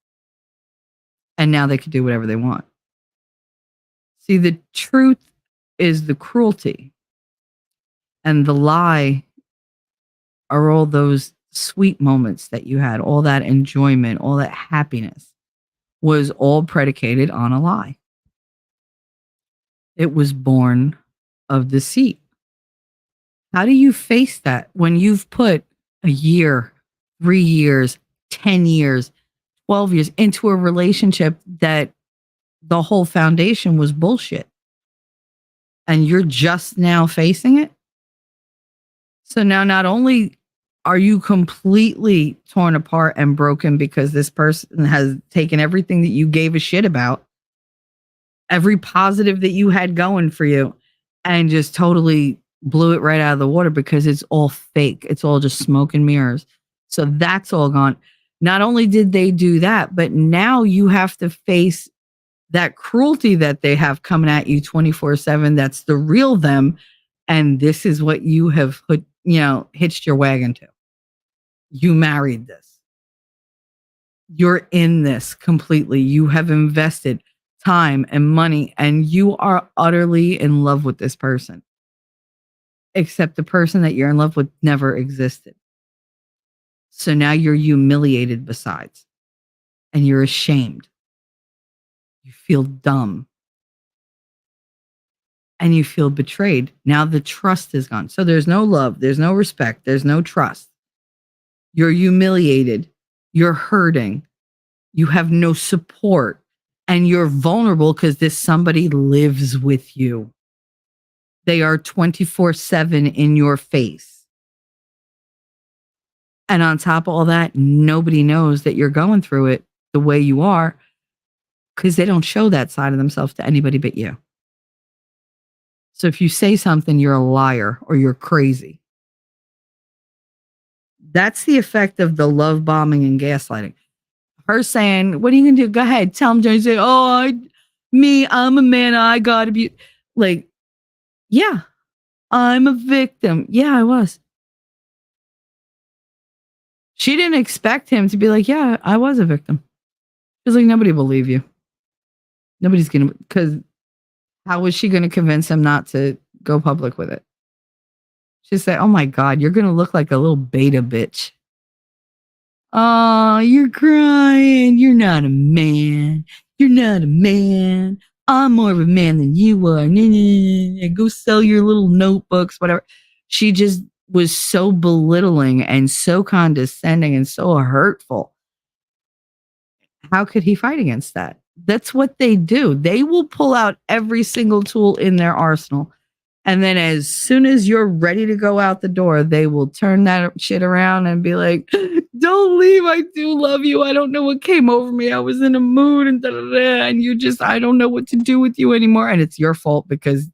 And now they can do whatever they want. See, the truth is the cruelty, and the lie are all those sweet moments that you had, all that enjoyment, all that happiness was all predicated on a lie. It was born of deceit. How do you face that when you've put a year, 3 years, 10 years, 12 years into a relationship that the whole foundation was bullshit, and you're just now facing it? So now not only are you completely torn apart and broken because this person has taken everything that you gave a shit about, every positive that you had going for you, and just totally blew it right out of the water because it's all fake. It's all just smoke and mirrors. So that's all gone. Not only did they do that, but now you have to face that cruelty that they have coming at you 24/7. That's the real them. And this is what you have put, hitched your wagon to. You married this. You're in this completely. You have invested time and money, and you are utterly in love with this person. Except the person that you're in love with never existed. So now you're humiliated besides, and you're ashamed. You feel dumb. And you feel betrayed. Now the trust is gone. So there's no love, there's no respect, there's no trust. You're humiliated. You're hurting. You have no support. And you're vulnerable because this somebody lives with you. They are 24/7 in your face. And on top of all that, nobody knows that you're going through it the way you are because they don't show that side of themselves to anybody but you. So if you say something, you're a liar or you're crazy. That's the effect of the love bombing and gaslighting. Her saying, what are you going to do? Go ahead. Tell him, Johnny, say, I'm a man. I got to be like, yeah, I'm a victim. Yeah, I was. She didn't expect him to be like, yeah, I was a victim. She's like, nobody will believe you. Nobody's going to, because how was she going to convince him not to go public with it? She'd say, oh my God, you're going to look like a little beta bitch. Oh, you're crying. You're not a man. You're not a man. I'm more of a man than you are. Go sell your little notebooks, whatever. She just was so belittling and so condescending and so hurtful. How could he fight against that? That's what they do. They will pull out every single tool in their arsenal. And then as soon as you're ready to go out the door, they will turn that shit around and be like, don't leave. I do love you. I don't know what came over me. I was in a mood and and you just, I don't know what to do with you anymore. And it's your fault because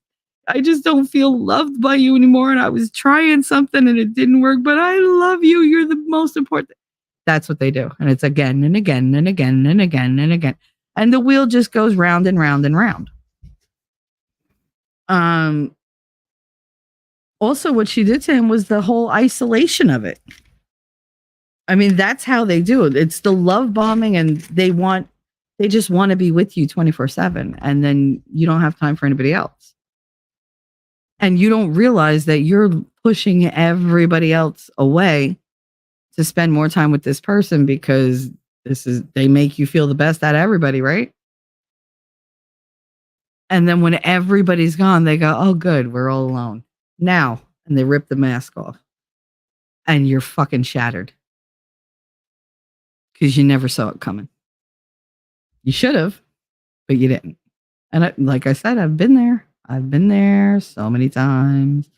I just don't feel loved by you anymore. And I was trying something and it didn't work, but I love you. You're the most important. That's what they do. And it's again and again and again and again and again. And the wheel just goes round and round and round. Also, what she did to him was the whole isolation of it. I mean, that's how they do it. It's the love bombing, and they just want to be with you 24/7. And then you don't have time for anybody else. And you don't realize that you're pushing everybody else away to spend more time with this person because they make you feel the best out of everybody, right? And then when everybody's gone, they go, oh, good, we're all alone now. And they rip the mask off. And you're fucking shattered. Because you never saw it coming. You should have, but you didn't. And like I said, I've been there. I've been there so many times.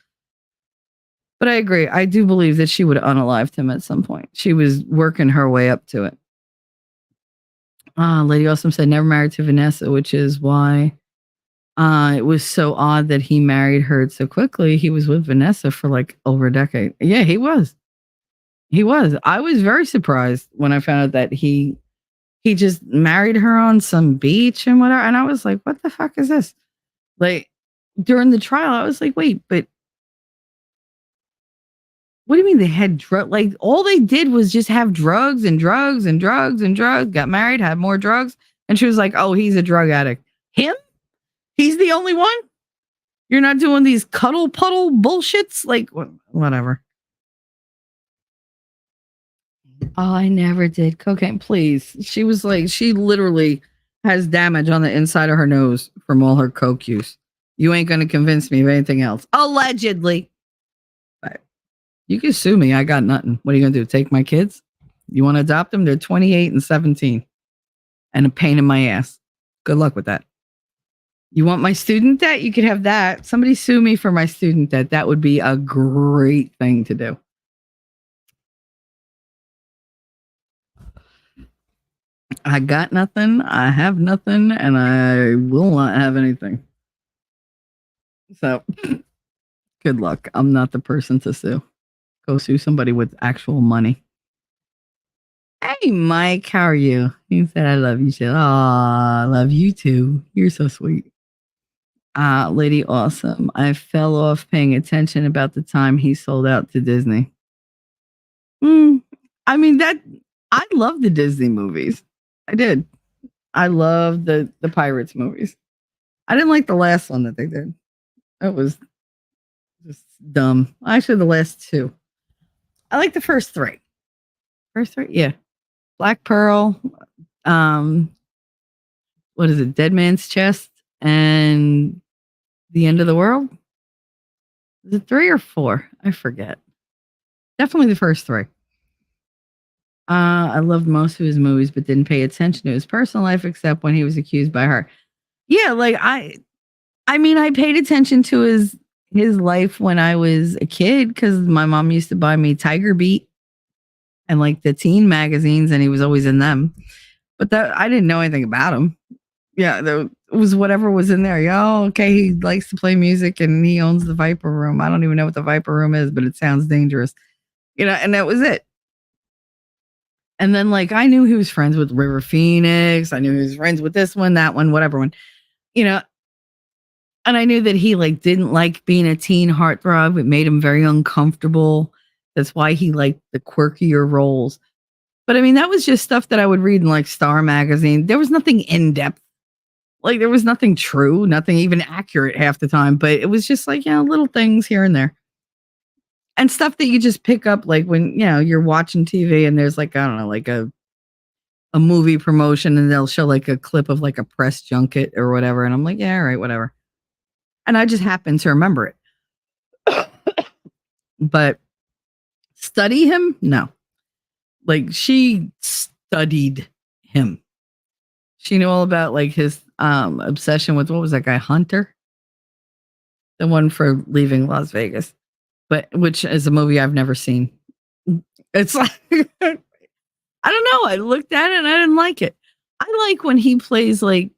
But I agree. I do believe that she would have unalived him at some point. She was working her way up to it. Lady Awesome said never married to Vanessa, which is why it was so odd that he married her so quickly. He was with Vanessa for like over a decade. Yeah, he was. He was. I was very surprised when I found out that he just married her on some beach and whatever. And I was like, what the fuck is this? Like during the trial, I was like, wait, but What do you mean they had drug? Like all they did was just have drugs and drugs and drugs and drugs. Got married, had more drugs, and she was like, "Oh, he's a drug addict. Him? He's the only one. You're not doing these cuddle puddle bullshits. Like whatever." Oh, I never did cocaine. Please, she was like, she literally has damage on the inside of her nose from all her coke use. You ain't gonna convince me of anything else. Allegedly. You can sue me. I got nothing. What are you going to do? Take my kids? You want to adopt them? They're 28 and 17 and a pain in my ass. Good luck with that. You want my student debt? You could have that. Somebody sue me for my student debt. That would be a great thing to do. I got nothing. I have nothing. And I will not have anything. So good luck. I'm not the person to sue. Go sue somebody with actual money. Hey, Mike, how are you? He said, I love you. She said, oh, I love you too. You're so sweet. Lady Awesome. I fell off paying attention about the time he sold out to Disney. I mean, I love the Disney movies. I did. I love the Pirates movies. I didn't like the last one that they did. It was just dumb. Actually, the last two. I like the first three. First three? Yeah. Black Pearl. What is it? Dead Man's Chest and The End of the World? Is it 3 or 4? I forget. Definitely the first 3. I loved most of his movies, but didn't pay attention to his personal life except when he was accused by her. Yeah, like I mean, I paid attention to his life when I was a kid because my mom used to buy me Tiger Beat and like the teen magazines, and he was always in them. But I didn't know anything about him. Yeah, it was whatever was in there. Oh, okay, he likes to play music and he owns the Viper Room. I don't even know what the Viper Room is, but it sounds dangerous. And that was it. And then like I knew he was friends with River Phoenix. I knew he was friends with this one, that one, whatever one. And I knew that he like didn't like being a teen heartthrob. It made him very uncomfortable. That's why he liked the quirkier roles. But I mean, that was just stuff that I would read in like Star magazine. There was nothing in depth. Like there was nothing true, nothing even accurate half the time. But it was just like, little things here and there. And stuff that you just pick up like when, you're watching TV and there's like, I don't know, like a movie promotion and they'll show like a clip of like a press junket or whatever. And I'm like, yeah, all right, whatever. And I just happen to remember it. But study him? No. Like she studied him. She knew all about like his obsession with, what was that guy, Hunter? The one for leaving Las Vegas. But which is a movie I've never seen. It's like I don't know. I looked at it and I didn't like it. I like when he plays like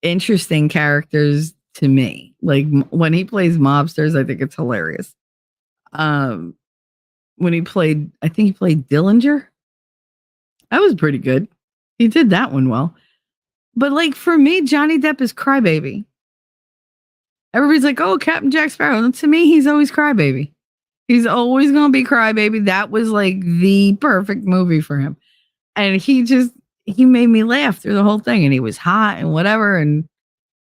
interesting characters to me. Like when he plays mobsters, I think it's hilarious. When he played, I think he played Dillinger. That was pretty good. He did that one well. But like for me, Johnny Depp is Crybaby. Everybody's like, oh, Captain Jack Sparrow. And to me, he's always Crybaby. He's always going to be Crybaby. That was like the perfect movie for him. And he made me laugh through the whole thing. And he was hot and whatever. And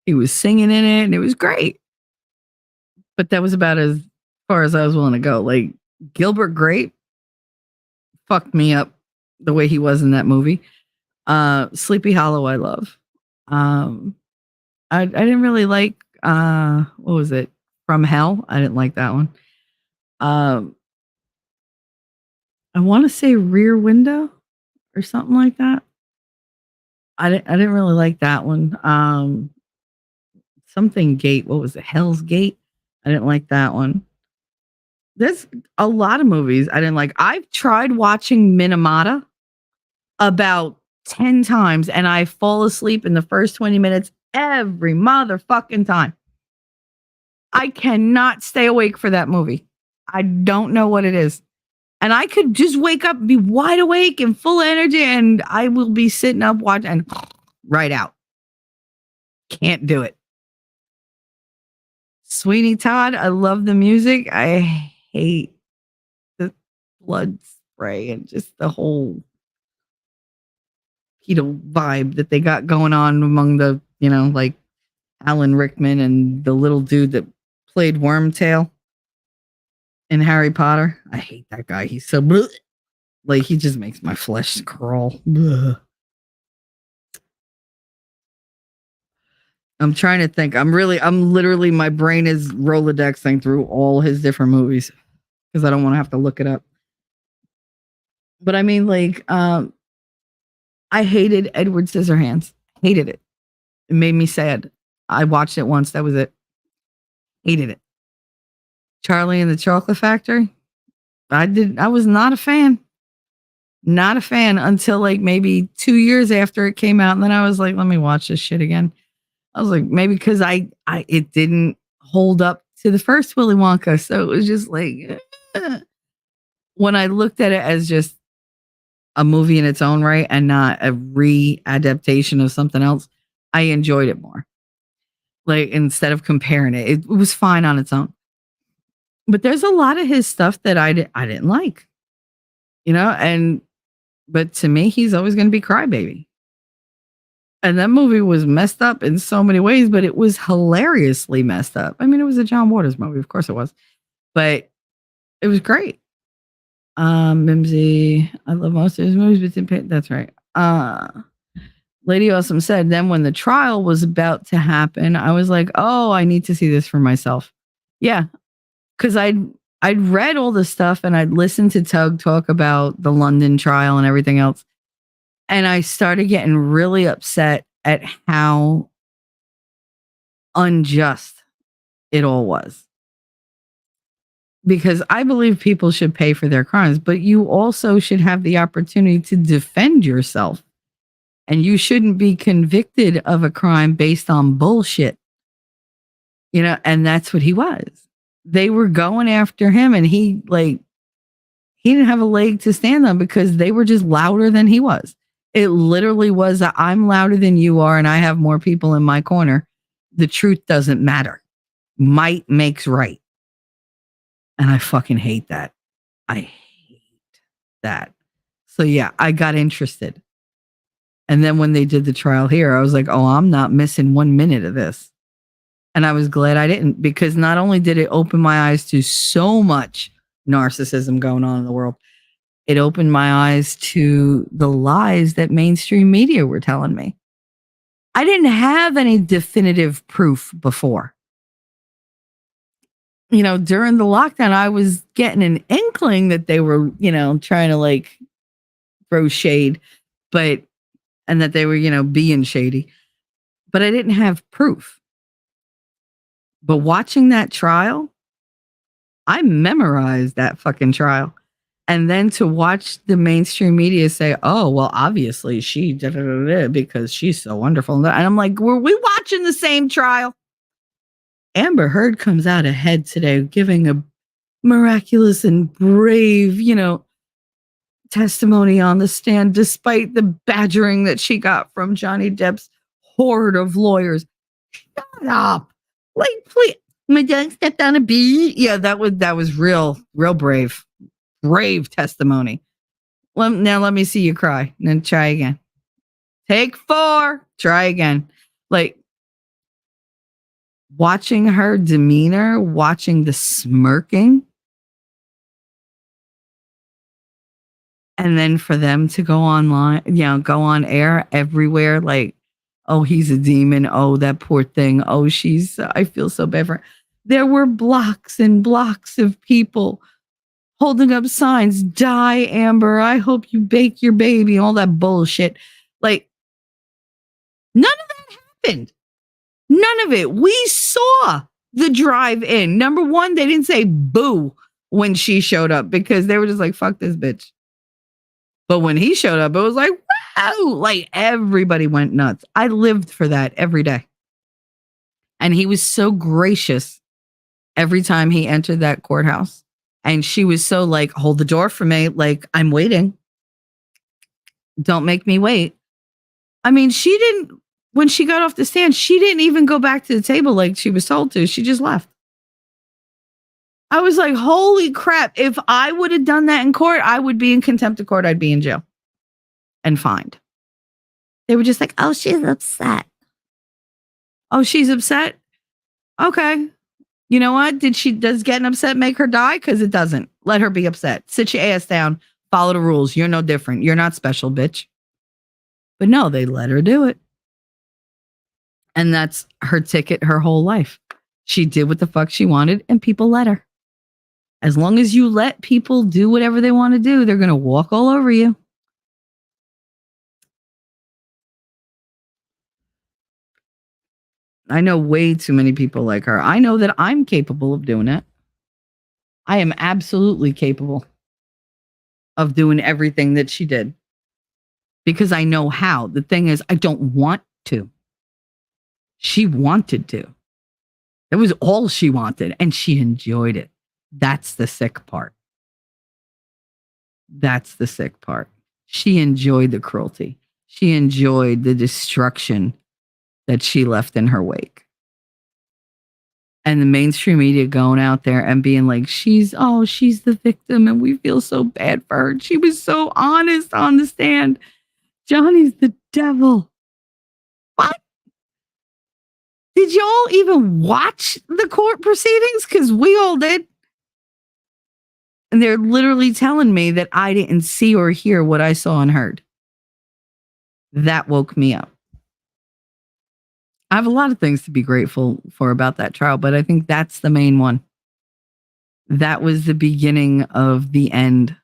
he was singing in it. And it was great. But that was about as far as I was willing to go. Like Gilbert Grape fucked me up the way he was in that movie. Sleepy Hollow, I love. I didn't really like, what was it? From Hell. I didn't like that one. I want to say Rear Window or something like that. I didn't really like that one. Something Gate. What was it? Hell's Gate. I didn't like that one. There's a lot of movies I didn't like. I've tried watching Minamata about 10 times and I fall asleep in the first 20 minutes every motherfucking time. I cannot stay awake for that movie. I don't know what it is. And I could just wake up, be wide awake and full energy, and I will be sitting up watching and right out. Can't do it. Sweeney Todd, I love the music. I hate blood spray and just the whole keto vibe that they got going on among the, like Alan Rickman and the little dude that played Wormtail in Harry Potter. I hate that guy. He's so bleh. Like, he just makes my flesh crawl. Bleh. I'm trying to think. I'm literally, my brain is Rolodexing through all his different movies because I don't want to have to look it up. But I mean, like, I hated Edward Scissorhands. Hated it. It made me sad. I watched it once. That was it. Hated it. Charlie and the Chocolate Factory. I was not a fan. Not a fan until like maybe 2 years after it came out. And then I was like, let me watch this shit again. I was like, maybe because it didn't hold up to the first Willy Wonka. So it was just like, when I looked at it as just a movie in its own right and not a re-adaptation of something else, I enjoyed it more. Like, instead of comparing it, it was fine on its own. But there's a lot of his stuff that I didn't like, but to me, he's always going to be Crybaby. And that movie was messed up in so many ways, but it was hilariously messed up. I mean, it was a John Waters movie. Of course it was. But it was great. Mimsy, I love most of his movies, but that's right. Lady Awesome said, then when the trial was about to happen, I was like, oh, I need to see this for myself. Yeah. Because I'd read all the stuff and I'd listened to Tug talk about the London trial and everything else. And I started getting really upset at how unjust it all was. Because I believe people should pay for their crimes, but you also should have the opportunity to defend yourself. And you shouldn't be convicted of a crime based on bullshit. And that's what he was. They were going after him and he didn't have a leg to stand on because they were just louder than he was. It literally was that I'm louder than you are and I have more people in my corner. The truth doesn't matter. Might makes right. And I fucking hate that. I hate that. So yeah, I got interested. And then when they did the trial here, I was like, oh, I'm not missing 1 minute of this. And I was glad I didn't, because not only did it open my eyes to so much narcissism going on in the world, it opened my eyes to the lies that mainstream media were telling me. I didn't have any definitive proof before. During the lockdown, I was getting an inkling that they were, trying to throw shade, and that they were, being shady. But I didn't have proof. But watching that trial, I memorized that fucking trial. And then to watch the mainstream media say, oh, well, obviously she because she's so wonderful. And I'm like, were we watching the same trial? Amber Heard comes out ahead today, giving a miraculous and brave, testimony on the stand, despite the badgering that she got from Johnny Depp's horde of lawyers. Shut up. Please. My dog stepped on a bee. Yeah, that was real brave. Brave testimony. Now let me see you cry. And then try again. Take 4. Try again. Watching her demeanor, watching the smirking. And then for them to go online, go on air everywhere, oh, he's a demon. Oh, that poor thing. Oh, I feel so bad for her. There were blocks and blocks of people holding up signs, die, Amber. I hope you bake your baby. All that bullshit. None of that happened. None of it. We saw the drive-in. Number one, they didn't say boo when she showed up because they were just like, fuck this bitch. But when he showed up, it was like, wow, everybody went nuts. I lived for that every day. And he was so gracious every time he entered that courthouse. And she was so hold the door for me. I'm waiting. Don't make me wait. I mean, when she got off the stand, she didn't even go back to the table like she was told to. She just left. I was like, holy crap. If I would have done that in court, I would be in contempt of court. I'd be in jail and fined. They were just like, oh, she's upset. Oh, she's upset? Okay. You know what? Does getting upset make her die? Because it doesn't. Let her be upset. Sit your ass down. Follow the rules. You're no different. You're not special, bitch. But no, they let her do it. And that's her ticket her whole life. She did what the fuck she wanted and people let her. As long as you let people do whatever they want to do, they're going to walk all over you. I know way too many people like her. I know that I'm capable of doing it. I am absolutely capable of doing everything that she did because I know how. The thing is, I don't want to. She wanted to. It was all she wanted, and she enjoyed it. That's the sick part. That's the sick part. She enjoyed the cruelty. She enjoyed the destruction that she left in her wake. And the mainstream media going out there and being like, she's the victim and we feel so bad for her. She was so honest on the stand. Johnny's the devil. What? Did y'all even watch the court proceedings? Because we all did. And they're literally telling me that I didn't see or hear what I saw and heard. That woke me up. I have a lot of things to be grateful for about that trial, but I think that's the main one. That was the beginning of the end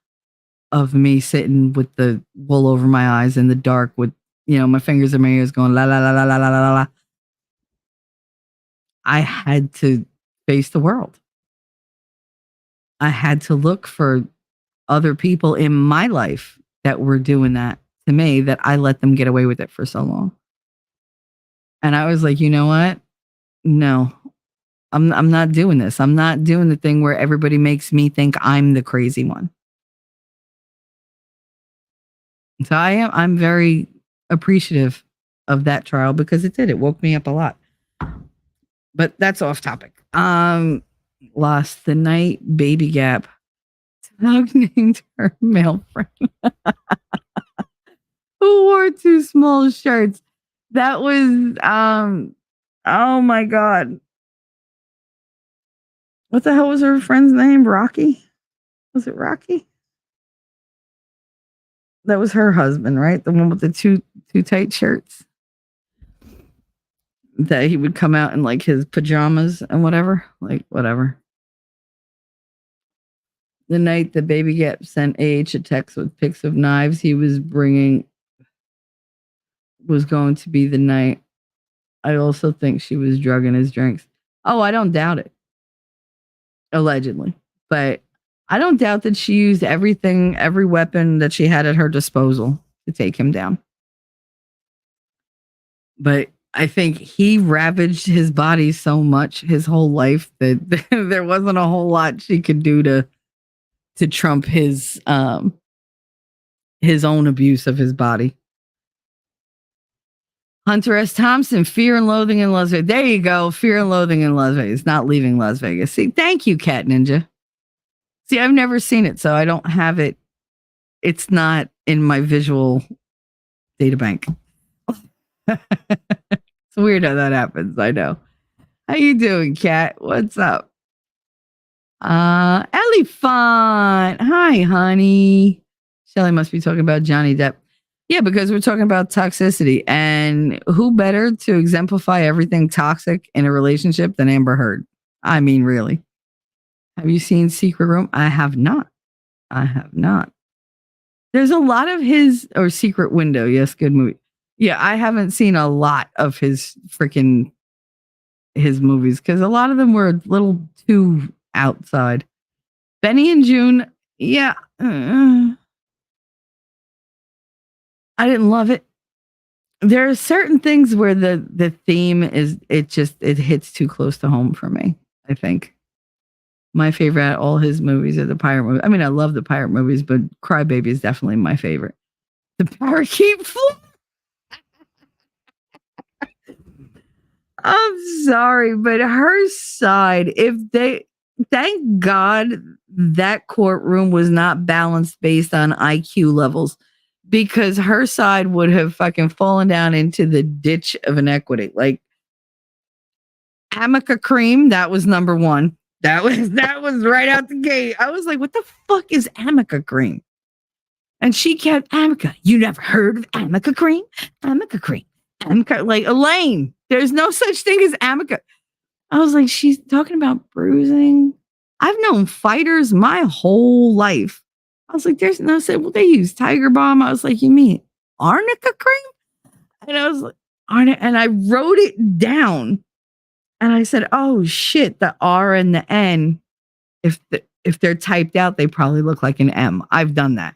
of me sitting with the wool over my eyes in the dark with, my fingers in my ears going la la la la la la la la. I had to face the world. I had to look for other people in my life that were doing that to me, that I let them get away with it for so long. And I was like, you know what? No, I'm not doing this. I'm not doing the thing where everybody makes me think I'm the crazy one. So I'm very appreciative of that trial because it woke me up a lot. But that's off topic. Lost the night baby gap. Named her male friend who wore two small shirts. That was oh my God. What the hell was her friend's name? Rocky? Was it Rocky? That was her husband, right? The one with the two tight shirts. That he would come out in like his pajamas and whatever. Like whatever. The night the baby gap sent AH a text with pics of knives he was bringing was going to be the night. I also think she was drugging his drinks. Oh, I don't doubt it. Allegedly. But I don't doubt that she used every weapon that she had at her disposal to take him down. But I think he ravaged his body so much his whole life that there wasn't a whole lot she could do to trump his own abuse of his body. Hunter S. Thompson, Fear and Loathing in Las Vegas. There you go. Fear and Loathing in Las Vegas. Not leaving Las Vegas. See, thank you, Cat Ninja. See, I've never seen it, so I don't have it. It's not in my visual data bank. It's weird how that happens. I know. How you doing, Cat? What's up? Ellie Fun. Hi, honey. Shelly must be talking about Johnny Depp. Yeah, because we're talking about toxicity, and who better to exemplify everything toxic in a relationship than Amber Heard? I mean, really. Have you seen Secret Room? I have not. There's a lot of his, or Secret Window. Yes, good movie. Yeah, I haven't seen a lot of his movies because a lot of them were a little too outside. Benny and June. Yeah. I didn't love it. There are certain things where the theme is, it hits too close to home for me, I think. My favorite out of all his movies are the pirate movies. I mean, I love the pirate movies, but Crybaby is definitely my favorite. The parakeet flew. I'm sorry, but her side, Thank God that courtroom was not balanced based on IQ levels, because her side would have fucking fallen down into the ditch of inequity. Like Amica cream, that was number one. That was right out the gate. I was like, what the fuck is Amica cream? And she kept Amica. You never heard of Amica cream? Amica cream. Amica, like Elaine. There's no such thing as Amica. I was like, she's talking about bruising. I've known fighters my whole life. I was like, there's no say. Well, they use Tiger Balm. I was like, you mean arnica cream? And I was like, arnica, and I wrote it down. And I said, oh shit, the R and the N, if they're typed out, they probably look like an M. I've done that.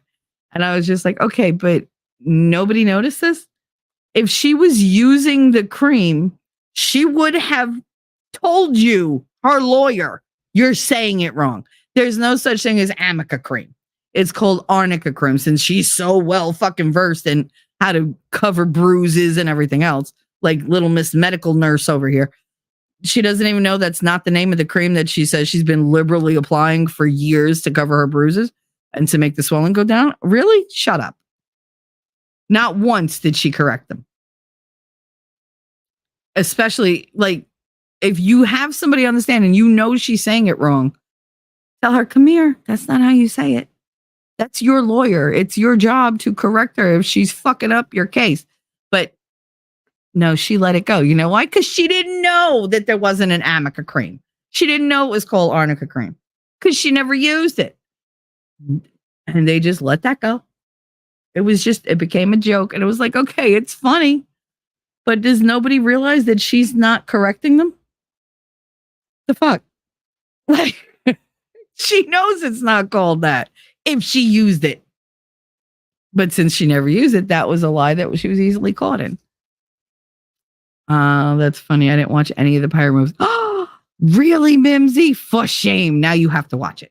And I was just like, okay, but nobody noticed this. If she was using the cream, she would have told you, her lawyer, you're saying it wrong. There's no such thing as Amica cream. It's called arnica cream, since she's so well fucking versed in how to cover bruises and everything else. Like little Miss Medical Nurse over here. She doesn't even know that's not the name of the cream that she says she's been liberally applying for years to cover her bruises and to make the swelling go down. Really? Shut up. Not once did she correct them. Especially, like, if you have somebody on the stand and you know she's saying it wrong, tell her, come here. That's not how you say it. That's your lawyer. It's your job to correct her if she's fucking up your case. But no, she let it go. You know why? Because she didn't know that there wasn't an Amica cream. She didn't know it was called arnica cream because she never used it. And they just let that go. It became a joke. And it was like, okay, it's funny. But does nobody realize that she's not correcting them? The fuck? Like, she knows it's not called that if she used it. But since she never used it, that was a lie that she was easily caught in. That's funny. I didn't watch any of the pirate movies. Oh, really, Mimsy? For shame. Now you have to watch it.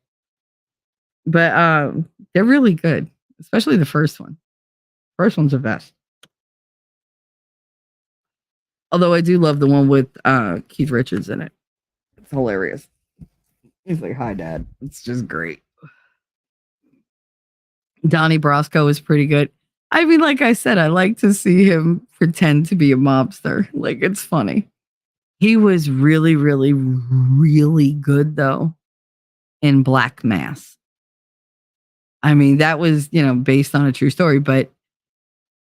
But they're really good, especially the first one. First one's the best. Although I do love the one with Keith Richards in it. It's hilarious. He's like, hi, Dad. It's just great. Donnie Brasco is pretty good. I mean, like I said, I like to see him pretend to be a mobster. Like, it's funny. He was really, really, really good, though, in Black Mass. I mean, that was, based on a true story, but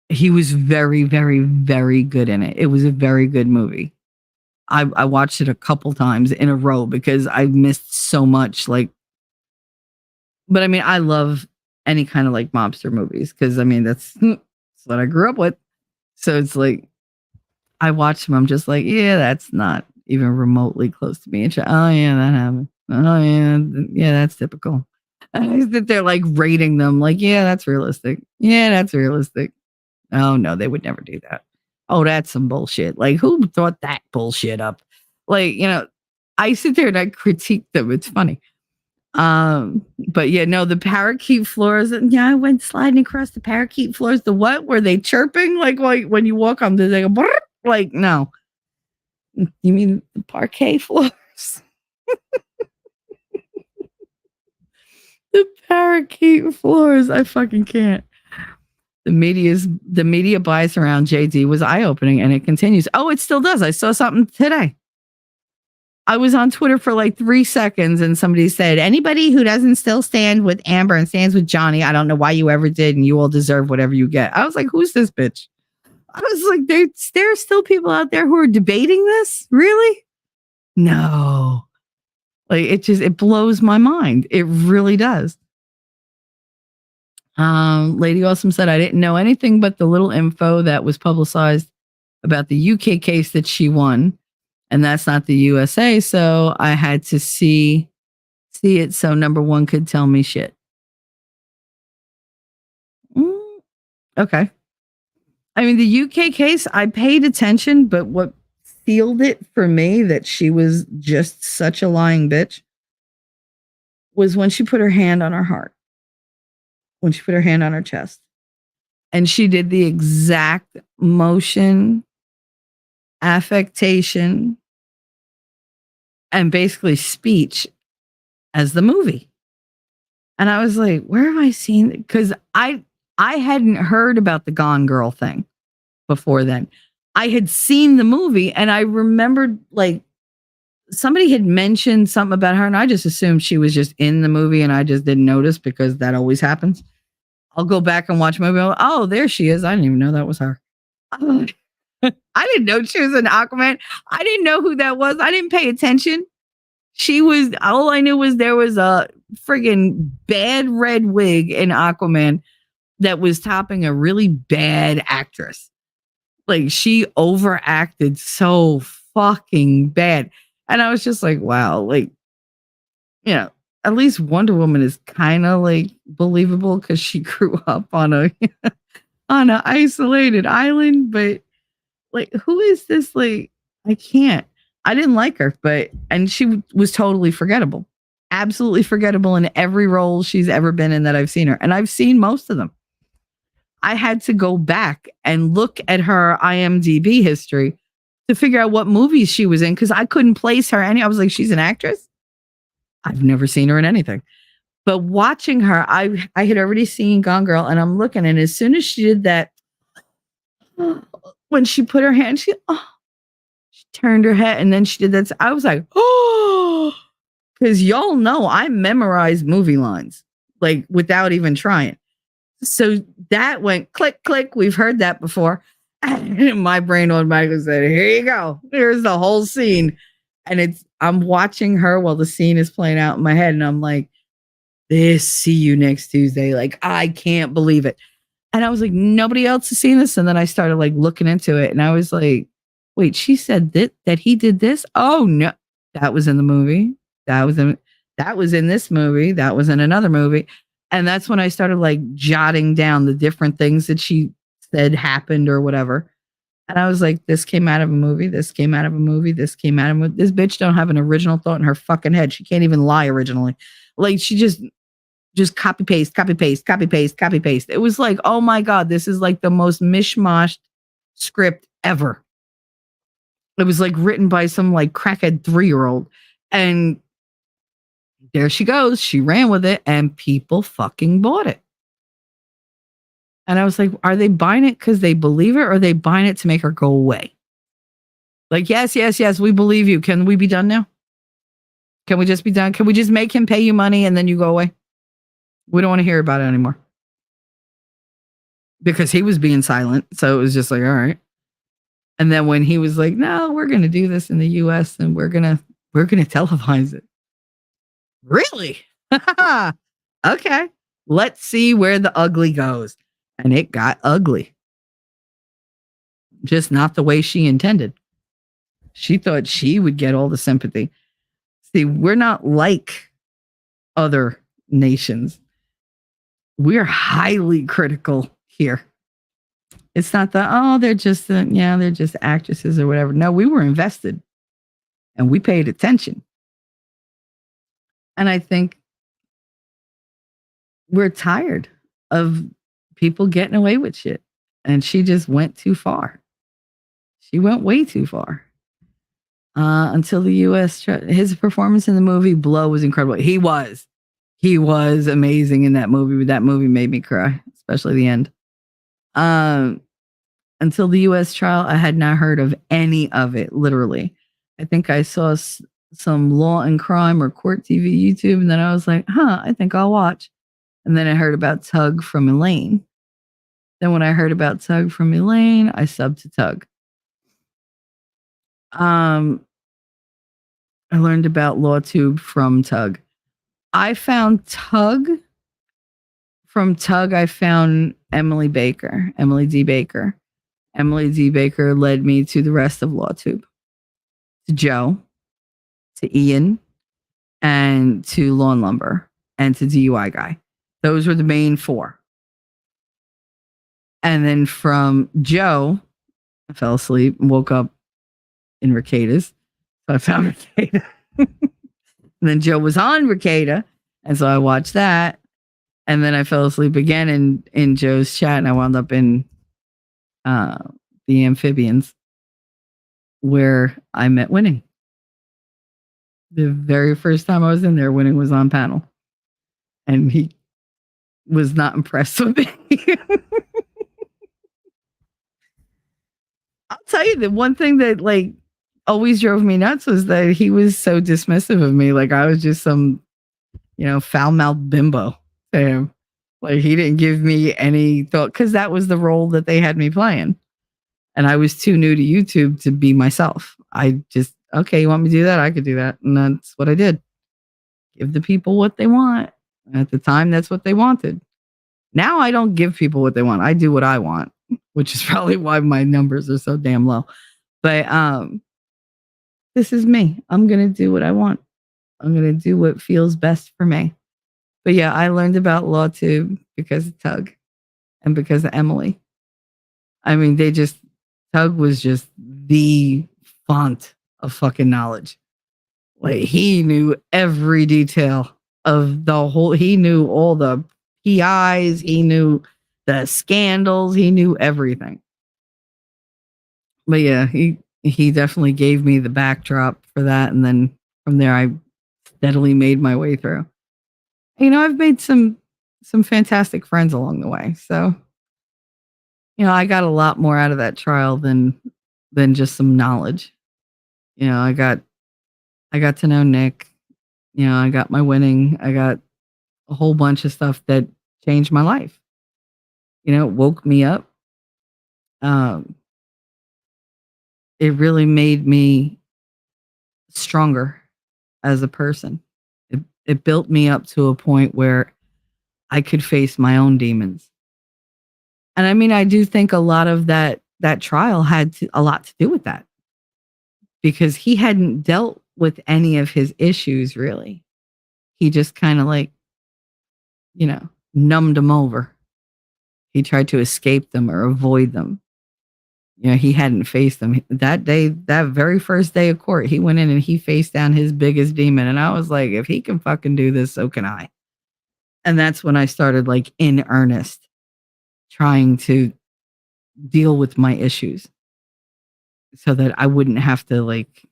he was very, very, very good in it. It was a very good movie. I watched it a couple times in a row because I missed so much. But I mean, I love any kind of like mobster movies because I mean, that's what I grew up with. So it's like, I watch them. I'm just like, yeah, that's not even remotely close to me. And oh yeah, that happened. Oh yeah, that's typical. And that they're like rating them like, yeah, that's realistic. Yeah, that's realistic. Oh no, they would never do that. Oh, that's some bullshit. Like, who thought that bullshit up? Like, I sit there and I critique them. It's funny. But yeah, no, the parakeet floors. Yeah, I went sliding across the parakeet floors. The what? Were they chirping? Like when you walk on, do they go? Brrr? Like, no. You mean the parquet floors? The parakeet floors. I fucking can't. The media bias around JD was eye-opening, and it continues. Oh, it still does. I saw something today. I was on Twitter for like 3 seconds, and somebody said, anybody who doesn't still stand with Amber and stands with Johnny, I don't know why you ever did, and you all deserve whatever you get. I was like, who's this bitch? I was like, there are still people out there who are debating this? Really? No. Like, it blows my mind. It really does. Lady Awesome said, I didn't know anything but the little info that was publicized about the UK case that she won. And that's not the USA. So I had to see it so number one could tell me shit. Okay. I mean, the UK case, I paid attention, but what sealed it for me that she was just such a lying bitch was when she put her hand on her heart. When she put her hand on her chest. And she did the exact motion, affectation, and basically speech as the movie. And I was like, where have I seen? Because I hadn't heard about the Gone Girl thing before then. I had seen the movie and I remembered like somebody had mentioned something about her, and I just assumed she was just in the movie and I just didn't notice because that always happens. I'll go back and watch a movie. Oh, there she is. I didn't even know that was her. I didn't know she was an Aquaman. I didn't know who that was. I didn't pay attention. She was, all I knew was there was a friggin' bad red wig in Aquaman that was topping a really bad actress. Like she overacted so fucking bad. And I was just like, wow, like, you know, at least Wonder Woman is kind of like believable because she grew up on a on an isolated island. But like, who is this? Like, I can't. I didn't like her, but and she was totally forgettable, absolutely forgettable in every role she's ever been in that I've seen her, and I've seen most of them. I had to go back and look at her IMDb history to figure out what movies she was in because I couldn't place her any. I was like, she's an actress. I've never seen her in anything. But watching her, I had already seen Gone Girl, and I'm looking, and as soon as she did that, when she put her hand, she turned her head, and then she did that. I was like, oh, because y'all know I memorize movie lines like without even trying. So that went click, click. We've heard that before. And my brain automatically said, here you go. Here's the whole scene. And I'm watching her while the scene is playing out in my head. And I'm like, see you next Tuesday. Like, I can't believe it. And I was like, nobody else has seen this. And then I started like looking into it. And I was like, wait, she said that he did this? Oh no. That was in the movie. That was in this movie. That was in another movie. And that's when I started like jotting down the different things that she said happened or whatever. And I was like, this came out of a movie. This came out of a movie. This came out of a movie. This bitch don't have an original thought in her fucking head. She can't even lie originally. Like she just copy paste, copy paste, copy paste, copy paste. It was like, oh my God, this is like the most mishmashed script ever. It was like written by some like crackhead 3-year-old. And there she goes. She ran with it and people fucking bought it. And I was like, are they buying it because they believe it or are they buying it to make her go away? Like, yes, we believe you. Can we be done now? Can we just be done? Can we just make him pay you money and then you go away? We don't want to hear about it anymore. Because he was being silent. So it was just like, all right. And then when he was like, no, we're going to do this in the US and we're going to televise it. Really? Okay. Let's see where the ugly goes. And it got ugly. Just not the way she intended. She thought she would get all the sympathy. See, we're not like other nations. We're highly critical here. It's not that, they're just actresses or whatever. No, we were invested and we paid attention. And I think we're tired of people getting away with shit. And she just went too far. She went way too far. Until the U.S. His performance in the movie Blow was incredible. He was amazing in that movie. That movie made me cry, especially the end. Until the U.S. trial, I had not heard of any of it. Literally, I think I saw some Law and Crime or Court TV YouTube, and then I was like, I think I'll watch. And then I heard about Tug from Elaine. Then when I heard about Tug from Elaine, I subbed to Tug. I learned about LawTube from Tug. I found Tug. From Tug, I found Emily D. Baker. Emily D. Baker led me to the rest of LawTube. To Joe, to Ian, and to Law and Lumber, and to DUI Guy. Those were the main 4. And then from Joe, I fell asleep and woke up in Recadas. So I found Recada. And then Joe was on Recada. And so I watched that. And then I fell asleep again in Joe's chat. And I wound up in the Amphibians where I met Winning. The very first time I was in there, Winning was on panel, and he was not impressed with me. I'll tell you the one thing that like always drove me nuts was that he was so dismissive of me. Like I was just some, foul mouthed bimbo to him. Like he didn't give me any thought because that was the role that they had me playing. And I was too new to YouTube to be myself. I just, okay, you want me to do that? I could do that. And that's what I did. Give the people what they want. At the time, that's what they wanted. Now I don't give people what they want. I do what I want, which is probably why my numbers are so damn low. But this is me. I'm going to do what I want. I'm going to do what feels best for me. But yeah, I learned about LawTube because of Tug and because of Emily. I mean, Tug was just the font of fucking knowledge. Like he knew every detail of he knew all the PIs, he knew the scandals, he knew everything. But yeah, he definitely gave me the backdrop for that. And then from there, I steadily made my way through. I've made some fantastic friends along the way. So, I got a lot more out of that trial than just some knowledge. I got to know Nick. I got my Winning. I got a whole bunch of stuff that changed my life. It woke me up. It really made me stronger as a person. It built me up to a point where I could face my own demons. And I mean, I do think a lot of that trial had a lot to do with that because he hadn't dealt with any of his issues really. He just kind of like, numbed them over. He tried to escape them or avoid them. He hadn't faced them. That day, that very first day of court, he went in and he faced down his biggest demon. And I was like, if he can fucking do this, so can I. And that's when I started like in earnest trying to deal with my issues so that I wouldn't have to like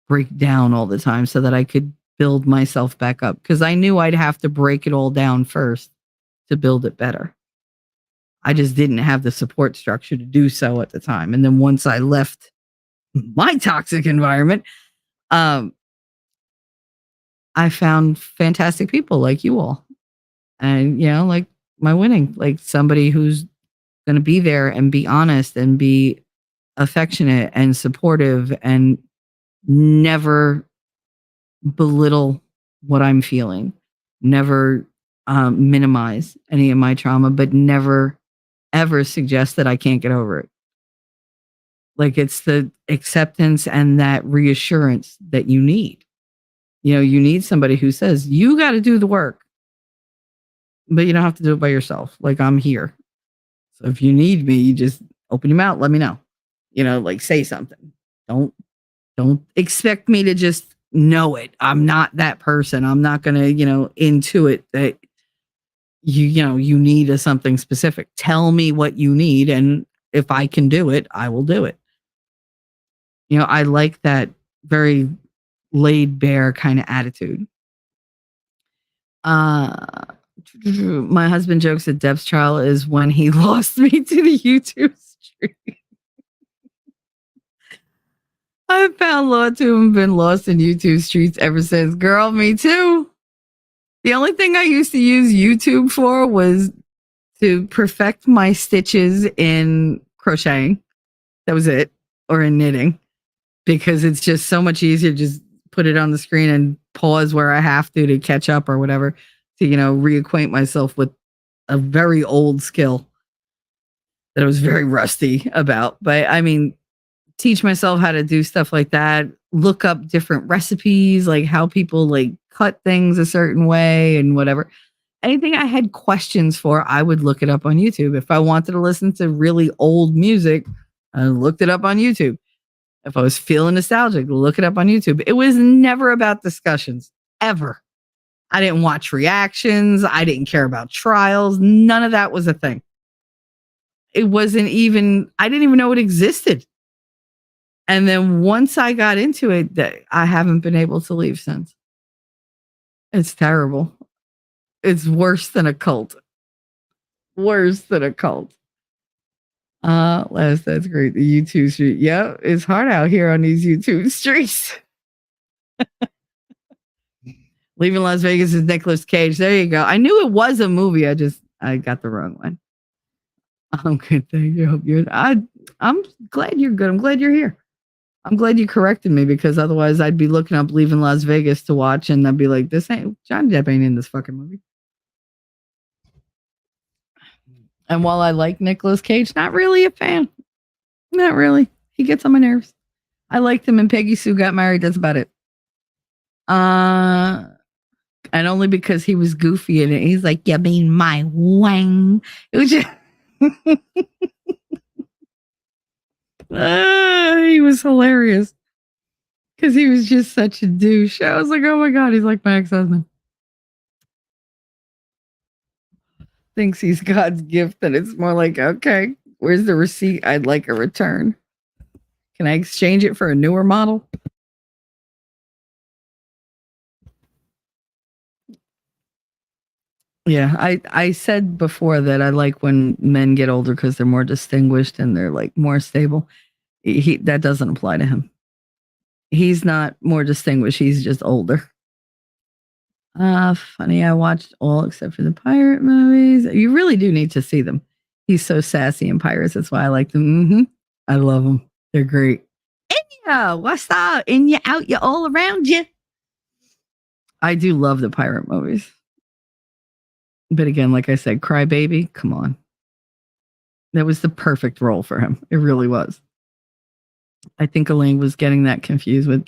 break down all the time so that I could build myself back up. Because I knew I'd have to break it all down first to build it better. I just didn't have the support structure to do so at the time. And then once I left my toxic environment, I found fantastic people like you all. And, like my Winning, like somebody who's going to be there and be honest and be affectionate and supportive and never belittle what I'm feeling, never minimize any of my trauma, but never ever suggest that I can't get over it. Like it's the acceptance and that reassurance that you need. You need somebody who says, you got to do the work, but you don't have to do it by yourself. Like I'm here. So if you need me, you just open your mouth, let me know. Like say something. Don't expect me to just know it. I'm not that person. I'm not going to, intuit that you need something specific. Tell me what you need. And if I can do it, I will do it. I like that very laid bare kind of attitude. My husband jokes that Deb's trial is when he lost me to the YouTube street. I've found LawTube and been lost in YouTube streets ever since. Girl, me too. The only thing I used to use YouTube for was to perfect my stitches in crocheting. That was it. Or in knitting. Because it's just so much easier to just put it on the screen and pause where I have to catch up or whatever. To, reacquaint myself with a very old skill that I was very rusty about. But I mean, teach myself how to do stuff like that. Look up different recipes, like how people like cut things a certain way and whatever. Anything I had questions for, I would look it up on YouTube. If I wanted to listen to really old music, I looked it up on YouTube. If I was feeling nostalgic, look it up on YouTube. It was never about discussions, ever. I didn't watch reactions. I didn't care about trials. None of that was a thing. It wasn't even, I didn't even know it existed. And then once I got into it, I haven't been able to leave since. It's terrible. It's worse than a cult. Worse than a cult. Les, that's great. The YouTube street. Yeah, it's hard out here on these YouTube streets. Leaving Las Vegas is Nicolas Cage. There you go. I knew it was a movie. I got the wrong one. I'm good. Thank you. Hope you're. I'm glad you're good. I'm glad you're here. I'm glad you corrected me because otherwise I'd be looking up Leaving Las Vegas to watch and I'd be like, this ain't Johnny Depp ain't in this fucking movie. And while I like Nicolas Cage, not really a fan. Not really. He gets on my nerves. I liked him and Peggy Sue Got Married. That's about it. And only because he was goofy in it. He's like, you mean my wang? It was just he was hilarious. Because he was just such a douche. I was like, oh my God, he's like my ex-husband. Thinks he's God's gift, and it's more like, okay, where's the receipt? I'd like a return. Can I exchange it for a newer model? Yeah, I said before that I like when men get older because they're more distinguished and they're like more stable. That doesn't apply to him. He's not more distinguished. He's just older. Funny. I watched all except for the pirate movies. You really do need to see them. He's so sassy in Pirates. That's why I like them. Mm-hmm. I love them. They're great. Yeah, what's up? In you, out you, all around you. I do love the pirate movies. But again, like I said, Crybaby, come on. That was the perfect role for him. It really was. I think Elaine was getting that confused with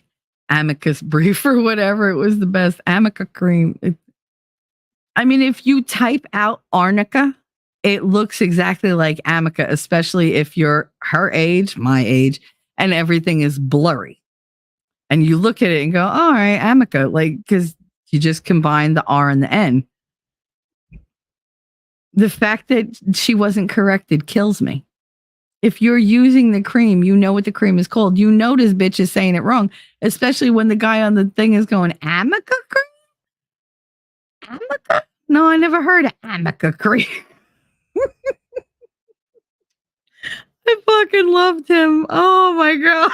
Amicus Brief or whatever. It was the best. Amica Cream. I mean, if you type out Arnica, it looks exactly like Amica, especially if you're her age, my age, and everything is blurry. And you look at it and go, all right, Amica, like, because you just combine the R and the N. The fact that she wasn't corrected kills me. If you're using the cream, you know what the cream is called. You know this bitch is saying it wrong, especially when the guy on the thing is going, Amica cream? Amica? No, I never heard of Amica cream. I fucking loved him. Oh my God.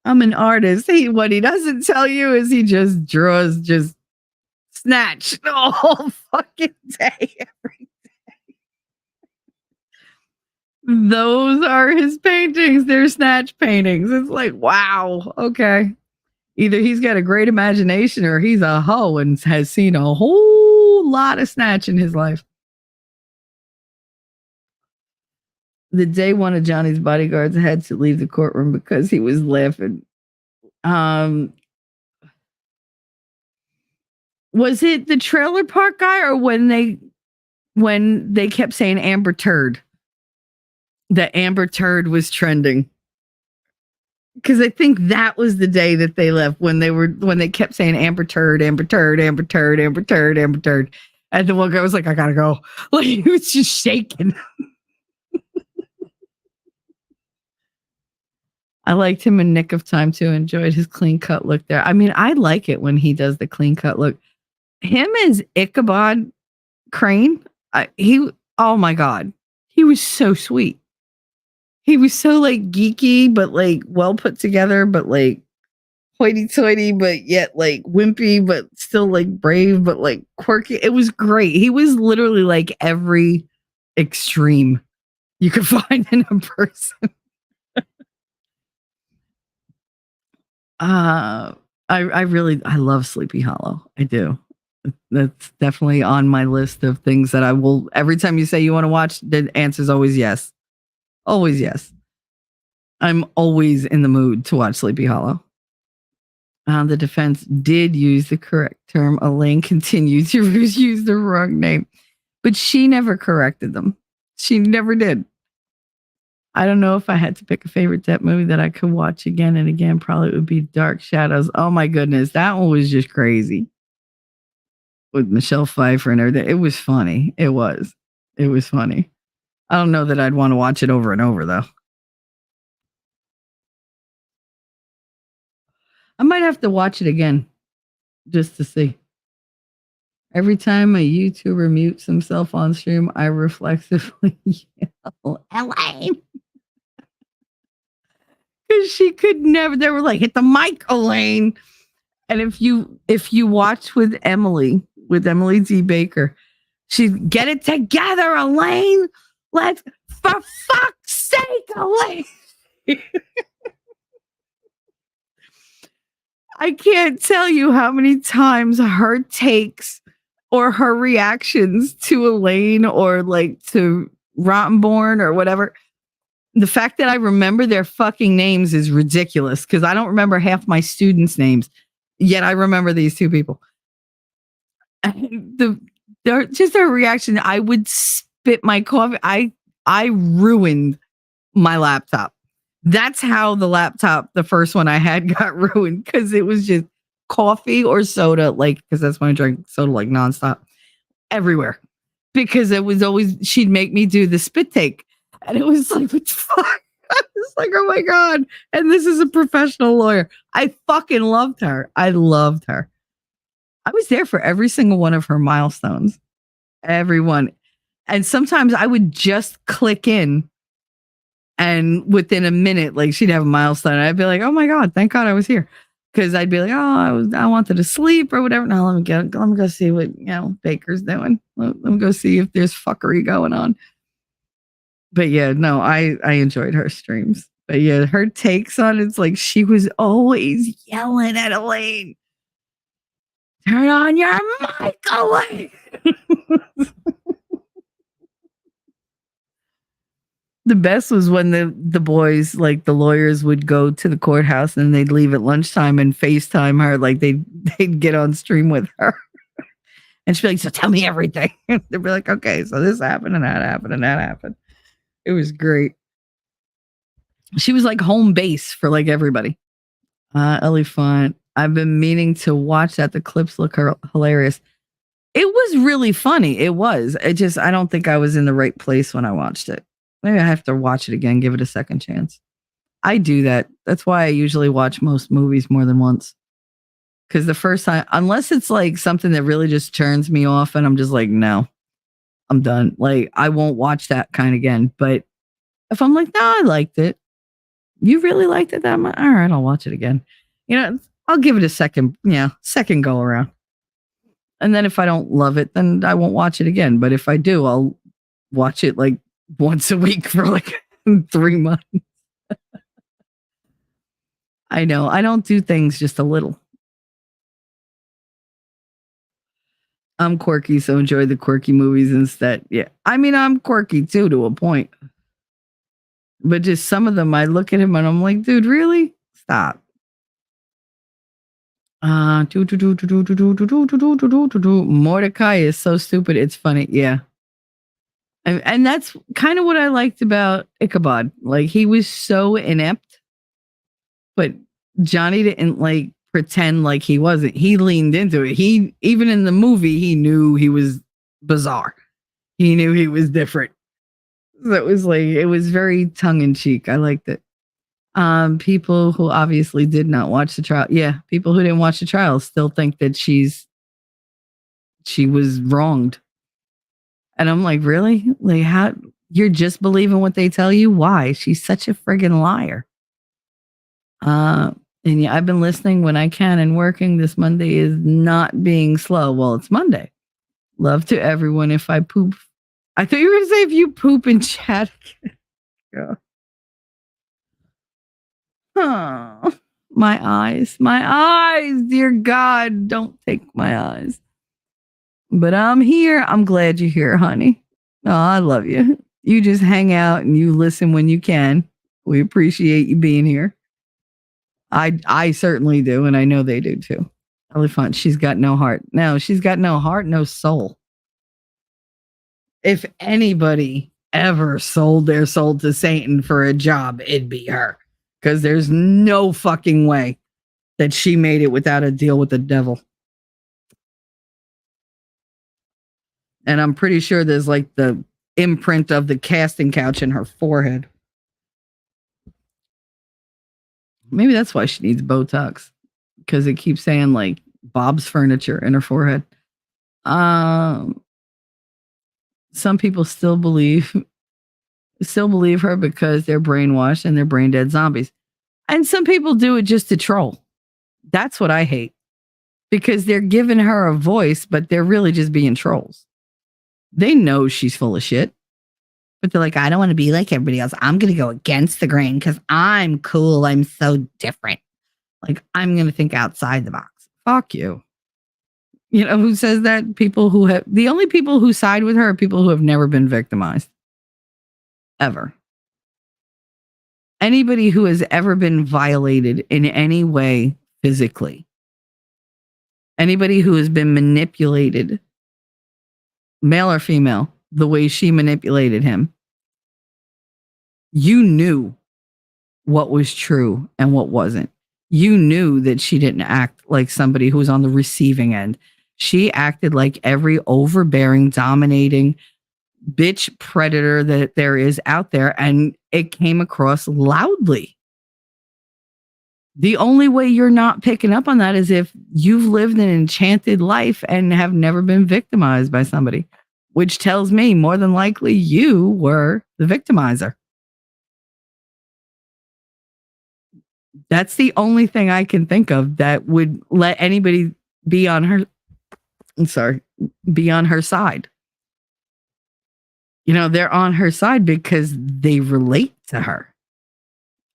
I'm an artist. What he doesn't tell you is he just draws just snatch the whole fucking day. Every day. Those are his paintings. They're snatch paintings. It's like, wow. Okay. Either he's got a great imagination or he's a hoe and has seen a whole lot of snatch in his life. The day one of Johnny's bodyguards had to leave the courtroom because he was laughing. Was it the trailer park guy or when they kept saying Amber Turd? That Amber Turd was trending. Because I think that was the day that they left when they kept saying Amber Turd, Amber Turd, Amber Turd, Amber Turd, Amber Turd. And the one guy was like, I gotta go. Like he was just shaking. I liked him in Nick of Time too. Enjoyed his clean cut look there. I mean, I like it when he does the clean cut look. Him as Ichabod Crane, oh my God. He was so sweet. He was so like geeky, but like well put together, but like hoity-toity, but yet like wimpy, but still like brave, but like quirky. It was great. He was literally like every extreme you could find in a person. I love Sleepy Hollow. I do. That's definitely on my list of things that I will. Every time you say you want to watch, the answer is always yes. Always yes. I'm always in the mood to watch Sleepy Hollow. The defense did use the correct term. Elaine continued to use the wrong name, but she never corrected them. She never did. I don't know if I had to pick a favorite Depp movie that I could watch again and again. Probably it would be Dark Shadows. Oh my goodness. That one was just crazy. With Michelle Pfeiffer and everything. It was funny. It was funny. I don't know that I'd want to watch it over and over though. I might have to watch it again just to see. Every time a YouTuber mutes himself on stream, I reflexively yell, Elaine. Because she could never, they were like, hit the mic, Elaine. And if you watch with Emily D. Baker, she'd get it together, Elaine. Let's, for fuck's sake, Elaine. I can't tell you how many times her takes or her reactions to Elaine or like to Rottenborn or whatever. The fact that I remember their fucking names is ridiculous because I don't remember half my students' names, yet I remember these two people. Just their reaction, I would spit my coffee. I ruined my laptop. That's how the laptop, the first one I had, got ruined because it was just coffee or soda, like because that's when I drank soda like nonstop everywhere. Because it was always she'd make me do the spit take, and it was like, what the fuck? I was like, oh my god! And this is a professional lawyer. I fucking loved her. I loved her. I was there for every single one of her milestones, everyone, and sometimes I would just click in. And within a minute, like she'd have a milestone. I'd be like, "Oh my god, thank God I was here," because I'd be like, "Oh, I wanted to sleep or whatever." Now let me go see what Baker's doing. Let me go see if there's fuckery going on. But yeah, no, I enjoyed her streams. But yeah, her takes on it's like she was always yelling at Elaine, "Turn on your mic, Elaine." The best was when the boys, like the lawyers, would go to the courthouse and they'd leave at lunchtime and FaceTime her. Like they'd get on stream with her. And she'd be like, so tell me everything. They'd be like, okay, so this happened and that happened and that happened. It was great. She was like home base for like everybody. Ellie Font. I've been meaning to watch that. The clips look hilarious. It was really funny. It was. I don't think I was in the right place when I watched it. Maybe I have to watch it again, give it a second chance. I do that. That's why I usually watch most movies more than once. Because the first time, unless it's like something that really just turns me off and I'm just like, no, I'm done. Like, I won't watch that kind again. But if I'm like, no, I liked it. You really liked it that much? All right, I'll watch it again. I'll give it a second go around. And then if I don't love it, then I won't watch it again. But if I do, I'll watch it like once a week for like 3 months. I know. I don't do things just a little. I'm quirky, so enjoy the quirky movies instead. Yeah. I mean, I'm quirky too to a point. But just some of them, I look at him and I'm like, dude, really? Stop. Mordecai is so stupid. It's funny. Yeah. And that's kind of what I liked about Ichabod. Like, he was so inept, but Johnny didn't like pretend like he wasn't. He leaned into it. He, even in the movie, he knew he was bizarre. He knew he was different. So it was very tongue in cheek. I liked it. People who obviously did not watch the trial. Yeah, people who didn't watch the trial still think that she was wronged. And I'm like, really? Like, how you're just believing what they tell you? Why? She's such a friggin' liar. And yeah, I've been listening when I can and working. This Monday is not being slow. Well, it's Monday. Love to everyone. If I poop, I thought you were gonna say if you poop in chat. Yeah. Oh, my eyes, dear God, don't take my eyes. But I'm here. I'm glad you're here, honey. Oh, I love you. You just hang out and you listen when you can. We appreciate you being here. I certainly do, and I know they do too. Elephant, she's got no heart. No, she's got no heart, no soul. If anybody ever sold their soul to Satan for a job, it'd be her. Because there's no fucking way that she made it without a deal with the devil. And I'm pretty sure there's like the imprint of the casting couch in her forehead. Maybe that's why she needs Botox. because it keeps saying like Bob's Furniture in her forehead. Some people still believe her because they're brainwashed and they're brain dead zombies. And some people do it just to troll. That's what I hate. Because they're giving her a voice, but they're really just being trolls. They know she's full of shit. But they're like, I don't want to be like everybody else. I'm going to go against the grain because I'm cool. I'm so different. Like, I'm going to think outside the box. Fuck you. You know who says that? The only people who side with her are people who have never been victimized. Ever. Anybody who has ever been violated in any way physically. Anybody who has been manipulated, male or female, the way she manipulated him, you knew what was true and what wasn't. You knew that she didn't act like somebody who was on the receiving end. She acted like every overbearing, dominating bitch predator that there is out there, and it came across loudly. The only way you're not picking up on that is if you've lived an enchanted life and have never been victimized by somebody, which tells me more than likely you were the victimizer. That's the only thing I can think of that would let anybody be on her side. You know, they're on her side because they relate to her.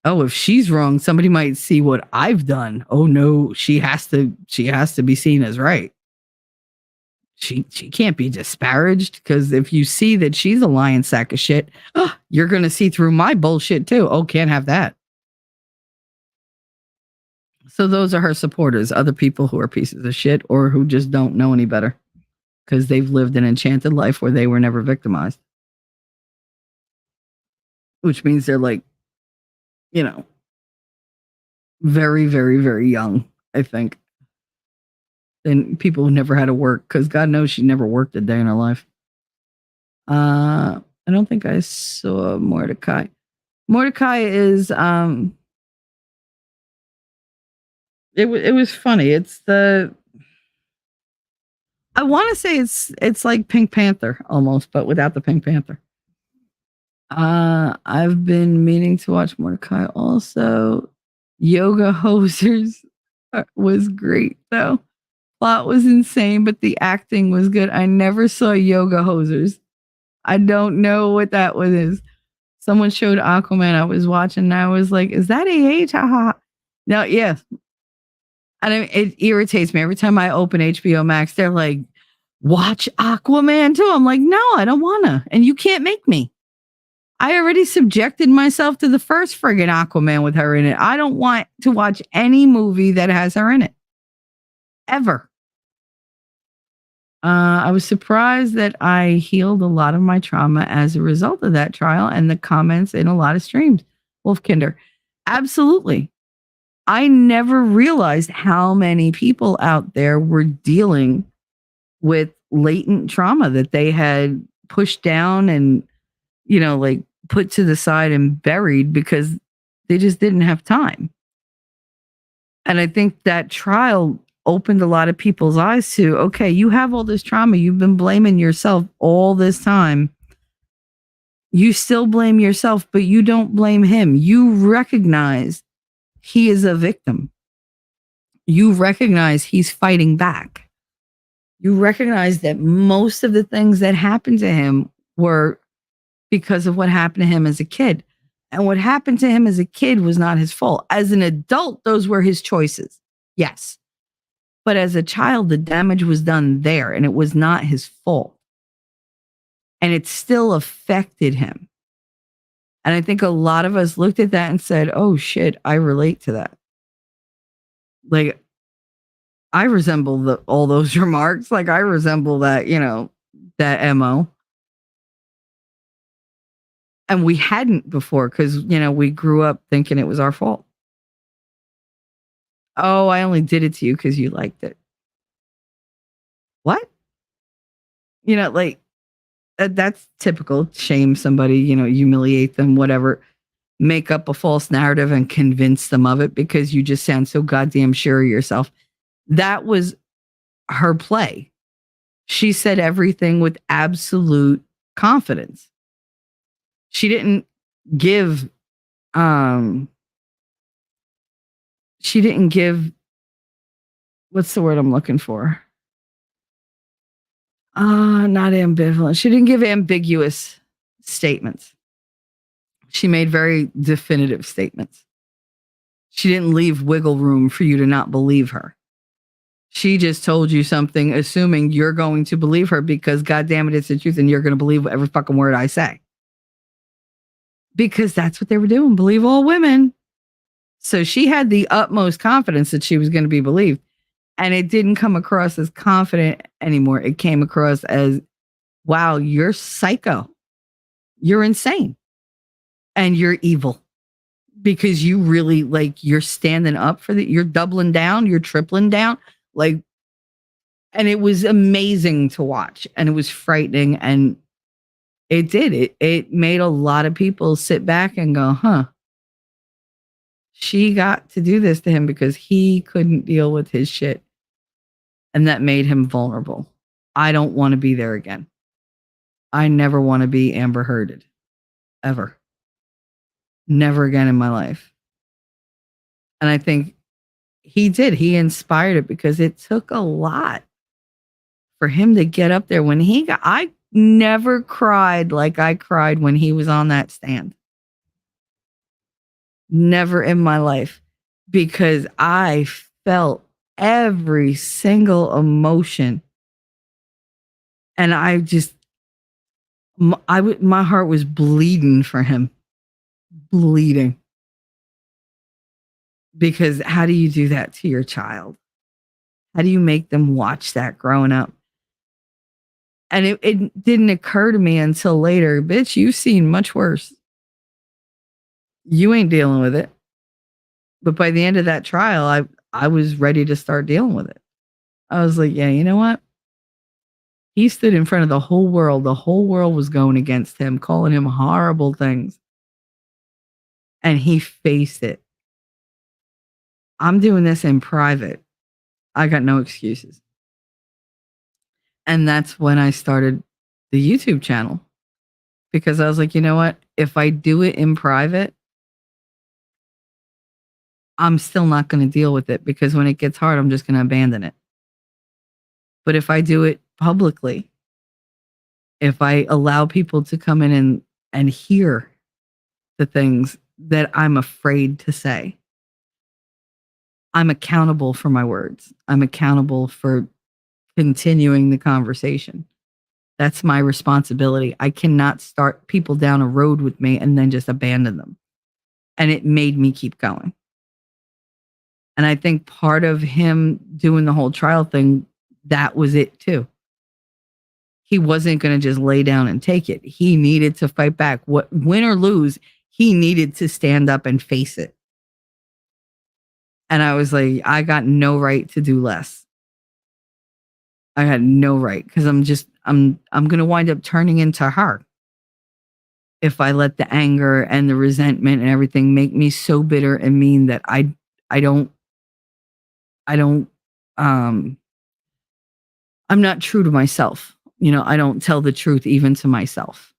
Oh, if she's wrong, somebody might see what I've done. Oh no, she has to be seen as right. She can't be disparaged because if you see that she's a lying sack of shit, you're going to see through my bullshit too. Oh, can't have that. So those are her supporters, other people who are pieces of shit or who just don't know any better because they've lived an enchanted life where they were never victimized. Which means they're like, you know, very, very, very young, I think. And people who never had to work, because God knows she never worked a day in her life. I don't think I saw Mordecai. Mordecai is it was funny. It's I want to say it's like Pink Panther almost, but without the Pink Panther. I've been meaning to watch Mordecai also. Yoga Hosers was great though. Plot was insane, but the acting was good. I never saw Yoga Hosers. I don't know what that one is. Someone showed Aquaman. I was watching and I was like, is that AH? Haha. No, yeah. And it irritates me. Every time I open HBO Max, they're like, watch Aquaman too. I'm like, no, I don't wanna. And you can't make me. I already subjected myself to the first friggin' Aquaman with her in it. I don't want to watch any movie that has her in it. Ever. I was surprised that I healed a lot of my trauma as a result of that trial and the comments in a lot of streams. Wolfkinder. Absolutely. I never realized how many people out there were dealing with latent trauma that they had pushed down and, you know, like put to the side and buried because they just didn't have time. And I think that trial opened a lot of people's eyes to, okay, you have all this trauma. You've been blaming yourself all this time. You still blame yourself, but you don't blame him. You recognize he is a victim. You recognize he's fighting back. You recognize that most of the things that happened to him were because of what happened to him as a kid. And what happened to him as a kid was not his fault. As an adult, those were his choices. Yes. But as a child, the damage was done there and it was not his fault. And it still affected him. And I think a lot of us looked at that and said, oh shit, I relate to that. Like, I resemble all those remarks. Like, I resemble that, you know, that MO. And we hadn't before because, you know, we grew up thinking it was our fault. Oh, I only did it to you because you liked it. What? You know, like, that's typical. Shame somebody, you know, humiliate them, whatever. make up a false narrative and convince them of it because you just sound so goddamn sure of yourself. That was her play. She said everything with absolute confidence. She didn't give what's the word I'm looking for? Not ambivalent. She didn't give ambiguous statements. She made very definitive statements. She didn't leave wiggle room for you to not believe her. She just told you something, assuming you're going to believe her because, God damn it, it's the truth, and you're going to believe every fucking word I say. Because that's what they were doing. Believe all women. So she had the utmost confidence that she was going to be believed. And it didn't come across as confident anymore. It came across as, wow, you're psycho. You're insane. And you're evil. Because you really, like, you're standing up for the, you're doubling down, you're tripling down. Like, and it was amazing to watch. And it was frightening. And it made a lot of people sit back and go, huh. She got to do this to him because he couldn't deal with his shit. And that made him vulnerable. I don't want to be there again. I never want to be Amber Hearded. Ever. Never again in my life. And I think he did. He inspired it because it took a lot for him to get up there. I never cried like I cried when he was on that stand. Never in my life. Because I felt every single emotion. And my heart was bleeding for him. Bleeding. Because how do you do that to your child? How do you make them watch that growing up? And it didn't occur to me until later, bitch, you've seen much worse. You ain't dealing with it. But by the end of that trial, I was ready to start dealing with it. I was like, yeah, you know what? He stood in front of the whole world. The whole world was going against him, calling him horrible things. And he faced it. I'm doing this in private. I got no excuses. And that's when I started the YouTube channel. Because I was like, you know what? If I do it in private, I'm still not going to deal with it because when it gets hard, I'm just going to abandon it. But if I do it publicly, if I allow people to come in and hear the things that I'm afraid to say, I'm accountable for my words. I'm accountable for continuing the conversation. That's my responsibility. I cannot start people down a road with me and then just abandon them. And it made me keep going. And I think part of him doing the whole trial thing, that was it too. He wasn't going to just lay down and take it. He needed to fight back. Win or lose, he needed to stand up and face it. And I was like, I got no right to do less. I had no right because I'm going to wind up turning into her. If I let the anger and the resentment and everything make me so bitter and mean that I'm not true to myself. You know, I don't tell the truth even to myself.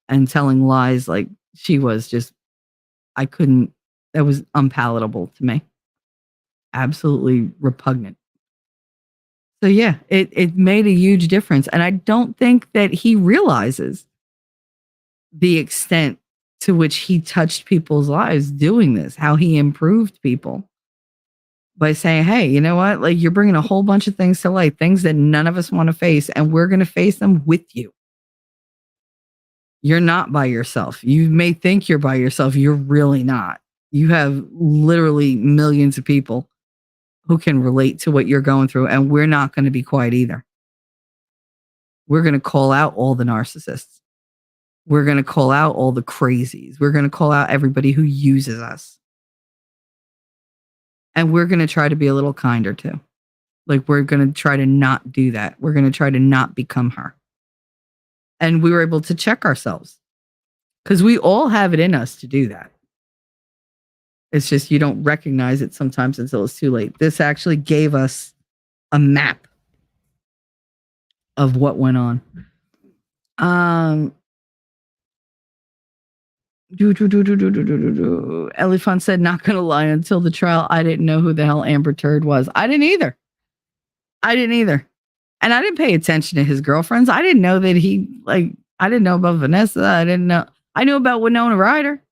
And telling lies like she was just, that was unpalatable to me. Absolutely repugnant. So yeah, it made a huge difference. And I don't think that he realizes the extent to which he touched people's lives doing this, how he improved people by saying, hey, you know what? Like, you're bringing a whole bunch of things to light, things that none of us want to face, and we're going to face them with you. You're not by yourself. You may think you're by yourself. You're really not. You have literally millions of people who can relate to what you're going through, and we're not going to be quiet either. We're going to call out all the narcissists. We're going to call out all the crazies. We're going to call out everybody who uses us. And we're going to try to be a little kinder too. Like, we're going to try to not do that. We're going to try to not become her. And we were able to check ourselves Because we all have it in us to do that. It's just you don't recognize it sometimes until it's too late. This actually gave us a map of what went on. Elifant said, not gonna lie, until the trial, I didn't know who the hell Amber Turd was. I didn't either. And I didn't pay attention to his girlfriends. I didn't know that I didn't know about Vanessa. I knew about Winona Ryder.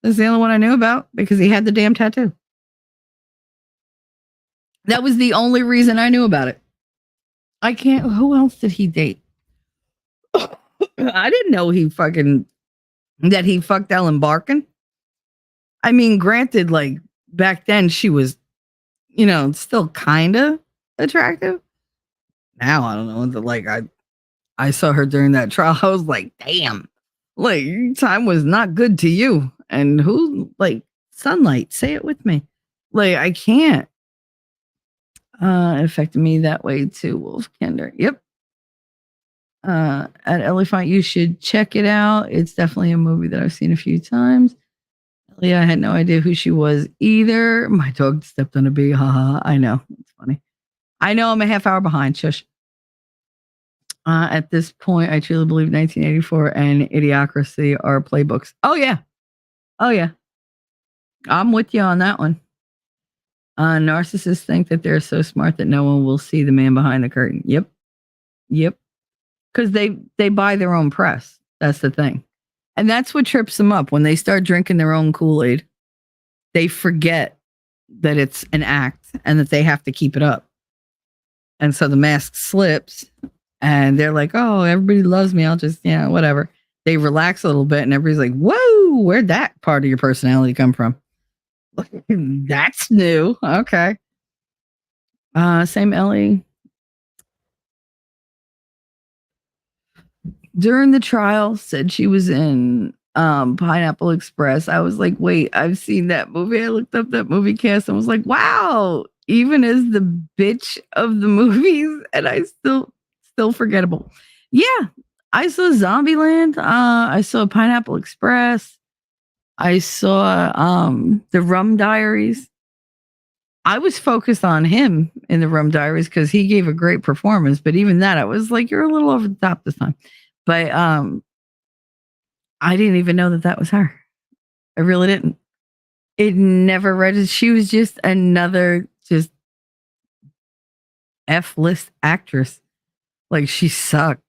That's the only one I knew about because he had the damn tattoo. That was the only reason I knew about it. Who else did he date? I didn't know that he fucked Ellen Barkin. I mean, granted, like back then she was, still kind of attractive. Now I don't know. I saw her during that trial. I was like, damn, like time was not good to you. And sunlight, say it with me. Like, I can't. It affected me that way too, Wolf Kender. Yep. At Elephant, you should check it out. It's definitely a movie that I've seen a few times. Yeah, I had no idea who she was either. My dog stepped on a bee. Haha. I know. It's funny. I know I'm a half hour behind. Shush. At this point, I truly believe 1984 and Idiocracy are playbooks. Oh, yeah. I'm with you on that one. Narcissists think that they're so smart that no one will see the man behind the curtain. Yep. Because they buy their own press. That's the thing. And that's what trips them up. When they start drinking their own Kool-Aid, they forget that it's an act and that they have to keep it up. And so the mask slips and they're like, oh, everybody loves me. I'll just, whatever. They relax a little bit and everybody's like, whoa, where'd that part of your personality come from? That's new. Okay. Same Ellie. During the trial, said she was in Pineapple Express. I was like, wait, I've seen that movie. I looked up that movie cast and was like, wow, even as the bitch of the movies, and I still forgettable. Yeah, I saw Zombieland. I saw Pineapple Express. I saw the Rum Diaries. I was focused on him in the Rum Diaries because he gave a great performance. But even that, I was like, you're a little over the top this time. But I didn't even know that was her. I really didn't. It never registered. She was just another just F-list actress. Like, she sucked.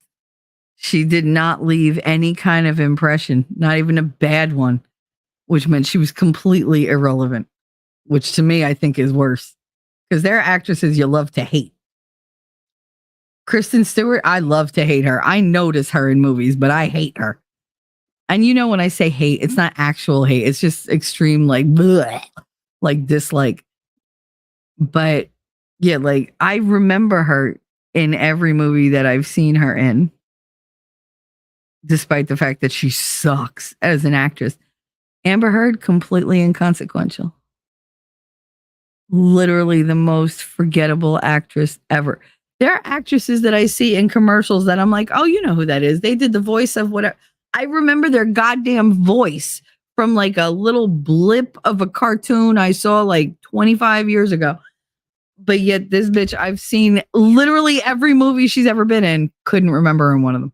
She did not leave any kind of impression, not even a bad one, which meant she was completely irrelevant, which to me I think is worse because there are actresses you love to hate. Kristen Stewart, I love to hate her. I notice her in movies, but I hate her. And when I say hate, it's not actual hate. It's just extreme, like, bleh, like dislike. But yeah, like I remember her in every movie that I've seen her in, despite the fact that she sucks as an actress. Amber Heard, completely inconsequential. Literally the most forgettable actress ever. There are actresses that I see in commercials that I'm like, oh, you know who that is. They did the voice of whatever. I remember their goddamn voice from like a little blip of a cartoon I saw like 25 years ago. But yet this bitch, I've seen literally every movie she's ever been in, couldn't remember in one of them.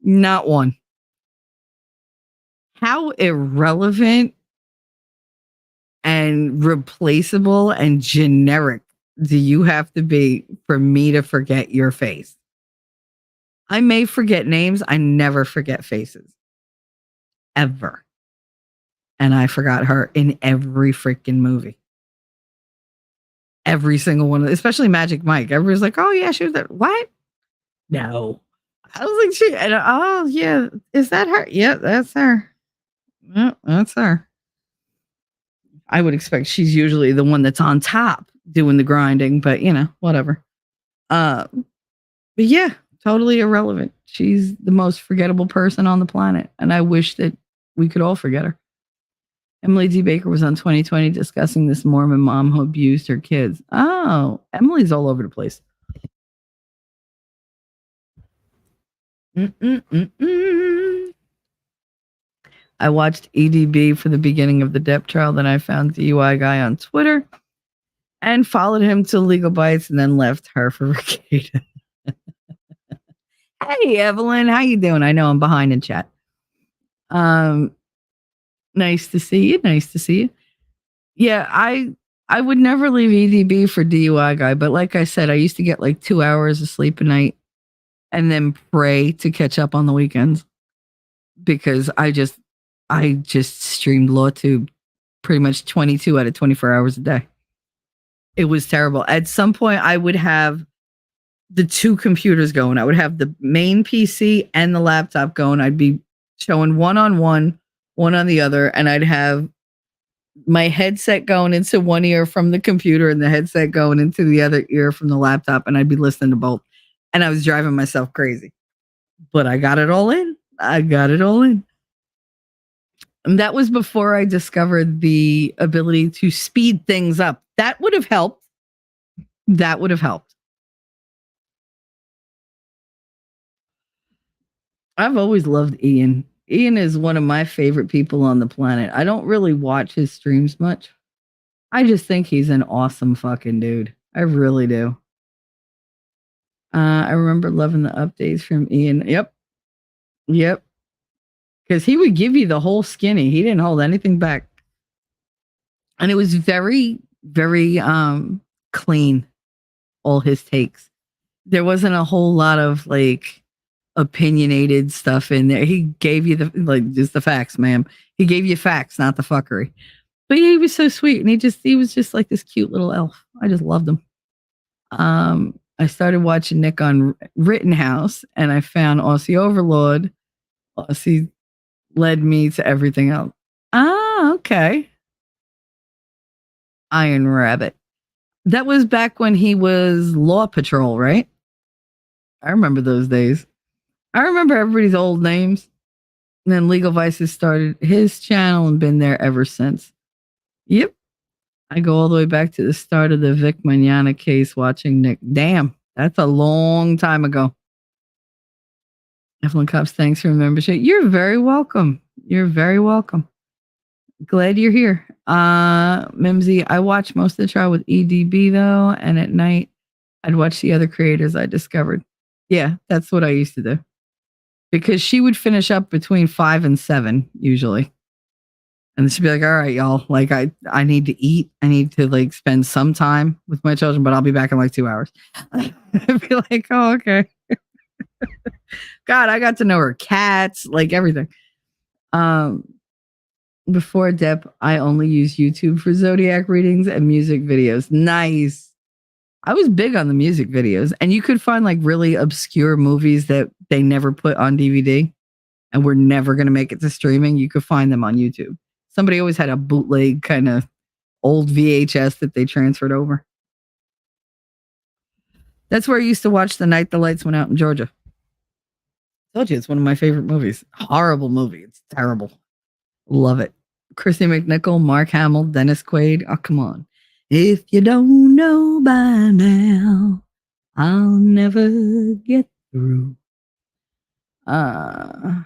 Not one. How irrelevant and replaceable and generic do you have to be for me to forget your face? I may forget names. I never forget faces. Ever. And I forgot her in every freaking movie. Every single one, especially Magic Mike. Everybody's like, oh yeah, she was there. What? No. I was like, oh yeah, is that her? Yeah, that's her. Yeah, that's her. I would expect she's usually the one that's on top doing the grinding, but whatever. But yeah, totally irrelevant. She's the most forgettable person on the planet, and I wish that we could all forget her. Emily D. Baker was on 2020 discussing this Mormon mom who abused her kids. Oh, Emily's all over the place. I watched EDB for the beginning of the Depp trial. Then I found DUI guy on Twitter and followed him to Legal Bites and then left her for Ricada. Hey, Evelyn, how you doing? I know I'm behind in chat. Nice to see you. Nice to see you. Yeah, I would never leave EDB for DUI guy, but like I said, I used to get like 2 hours of sleep a night and then pray to catch up on the weekends because I just streamed LawTube pretty much 22 out of 24 hours a day. It was terrible. At some point, I would have the two computers going. I would have the main PC and the laptop going. I'd be showing one on one on the other, and I'd have my headset going into one ear from the computer and the headset going into the other ear from the laptop, and I'd be listening to both. And I was driving myself crazy. But I got it all in. And that was before I discovered the ability to speed things up. That would have helped. I've always loved Ian. Ian is one of my favorite people on the planet. I don't really watch his streams much. I just think he's an awesome fucking dude. I really do. I remember loving the updates from Ian. Yep. Because he would give you the whole skinny. He didn't hold anything back. And it was very, very clean, all his takes. There wasn't a whole lot of like opinionated stuff in there. He gave you just the facts, ma'am. He gave you facts, not the fuckery. But he was so sweet, and he was just like this cute little elf. I just loved him. I started watching Nick on Rittenhouse, and I found Aussie Overlord. Aussie led me to everything else. Ah, okay. Iron Rabbit. That was back when he was Law Patrol, right? I remember those days. I remember everybody's old names. And then Legal Vices started his channel and been there ever since. Yep. I go all the way back to the start of the Vic Manana case watching Nick. Damn, that's a long time ago. Evelyn Cups, thanks for membership. You're very welcome. Glad you're here. Mimsy, I watch most of the trial with EDB though, and at night I'd watch the other creators I discovered. Yeah, that's what I used to do. Because she would finish up between 5 and 7 usually. And she'd be like, all right, y'all, like I need to eat. I need to like spend some time with my children, but I'll be back in like 2 hours. I'd be like, oh, okay. God, I got to know her cats, like everything. Before Depp, I only use YouTube for Zodiac readings and music videos. Nice. I was big on the music videos, and you could find like really obscure movies that they never put on DVD and were never going to make it to streaming. You could find them on YouTube. Somebody always had a bootleg kind of old VHS that they transferred over. That's where I used to watch The Night the Lights Went Out in Georgia. I told you it's one of my favorite movies. Horrible movie. It's terrible. Love it. Christy McNichol, Mark Hamill, Dennis Quaid. Oh, come on. If you don't know by now, I'll never get through. I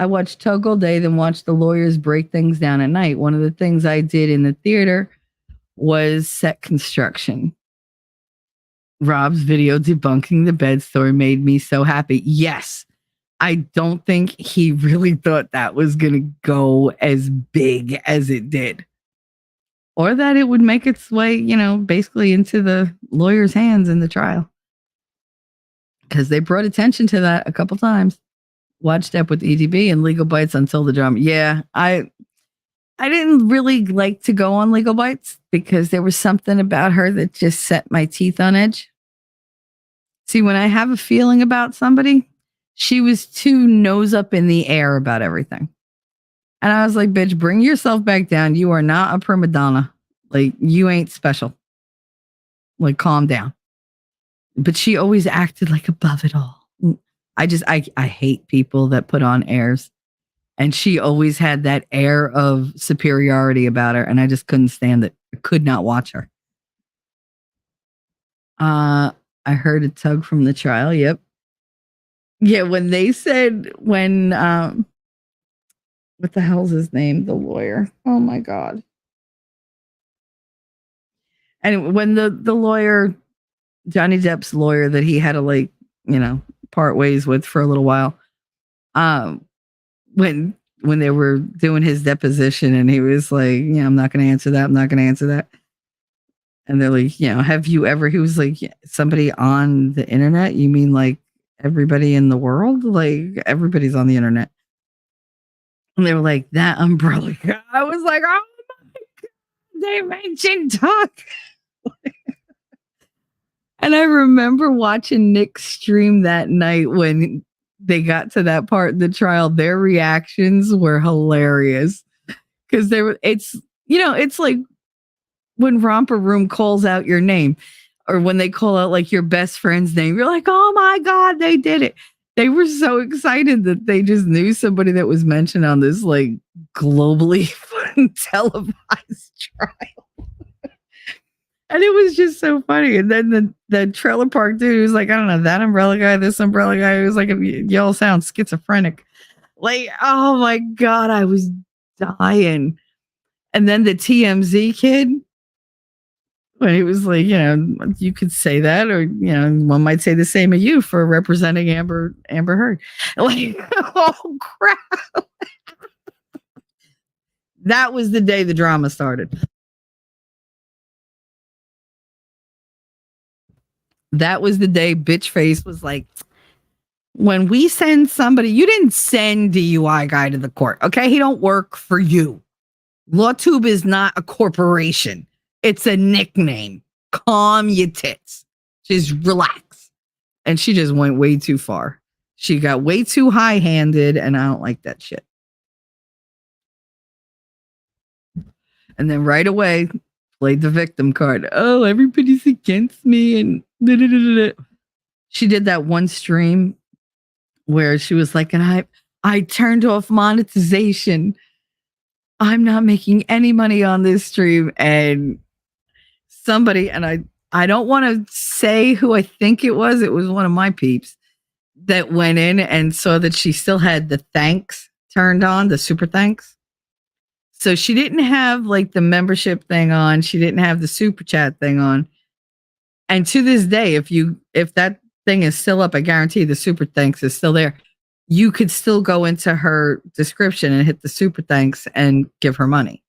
watched Tug all day, then watched the lawyers break things down at night. One of the things I did in the theater was set construction. Rob's video debunking the bed story made me so happy. Yes. I don't think he really thought that was going to go as big as it did. Or that it would make its way, basically into the lawyer's hands in the trial. Because they brought attention to that a couple times. Watched up with EDB and Legal Bites until the drama. Yeah, I didn't really like to go on Legal Bites because there was something about her that just set my teeth on edge. See, when I have a feeling about somebody, she was too nose up in the air about everything. And I was like, bitch, bring yourself back down. You are not a prima donna. Like, you ain't special. Like, calm down. But she always acted like above it all. I hate people that put on airs. And she always had that air of superiority about her. And I just couldn't stand it. I could not watch her. I heard a tug from the trial. Yep. Yeah, when they said what the hell's his name? The lawyer. Oh my god. And when the lawyer, Johnny Depp's lawyer that he had to like, part ways with for a little while. Um when they were doing his deposition and he was like, I'm not going to answer that. I'm not going to answer that. And they're like, have you ever, he was like, somebody on the internet? You mean like everybody in the world? Like everybody's on the internet. And they were like, that umbrella guy. I was like, oh my God, they mentioned talk. And I remember watching Nick stream that night when they got to that part in the trial. Their reactions were hilarious because it's like when Romper Room calls out your name or when they call out like your best friend's name, you're like, oh my God, they did it. They were so excited that they just knew somebody that was mentioned on this like globally televised trial. And it was just so funny. And then the trailer park dude was like, I don't know, that umbrella guy, this umbrella guy, it was like, y'all sound schizophrenic. Like, oh my God, I was dying. And then the TMZ kid, when he was like, you could say that, or one might say the same of you for representing Amber Heard. Like, oh crap! That was the day the drama started. That was the day Bitch Face was like, when we send somebody, you didn't send DUI guy to the court, okay? He don't work for you. LawTube is not a corporation. It's a nickname. Calm your tits. Just relax. And she just went way too far. She got way too high-handed, and I don't like that shit. And then right away, played the victim card. Oh, everybody's against me. And she did that one stream where she was like, and I turned off monetization. I'm not making any money on this stream. And somebody, and I don't want to say who I think it was one of my peeps that went in and saw that she still had the thanks turned on, the super thanks. So she didn't have like the membership thing on. She didn't have the super chat thing on. And to this day, if that thing is still up, I guarantee the super thanks is still there. You could still go into her description and hit the super thanks and give her money.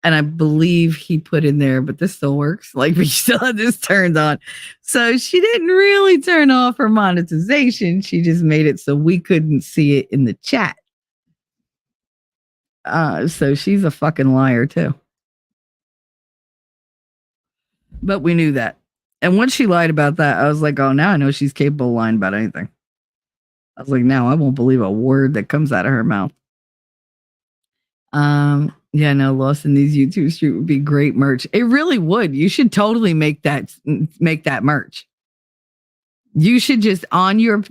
And I believe he put in there, but this still works. Like we still had this turned on. So she didn't really turn off her monetization. She just made it so we couldn't see it in the chat. So she's a fucking liar too. But we knew that. And once she lied about that, I was like, oh, now I know she's capable of lying about anything. I was like, now I won't believe a word that comes out of her mouth. Yeah, no, Lost in These YouTube Street would be great merch. It really would. You should totally make that merch. You should just on your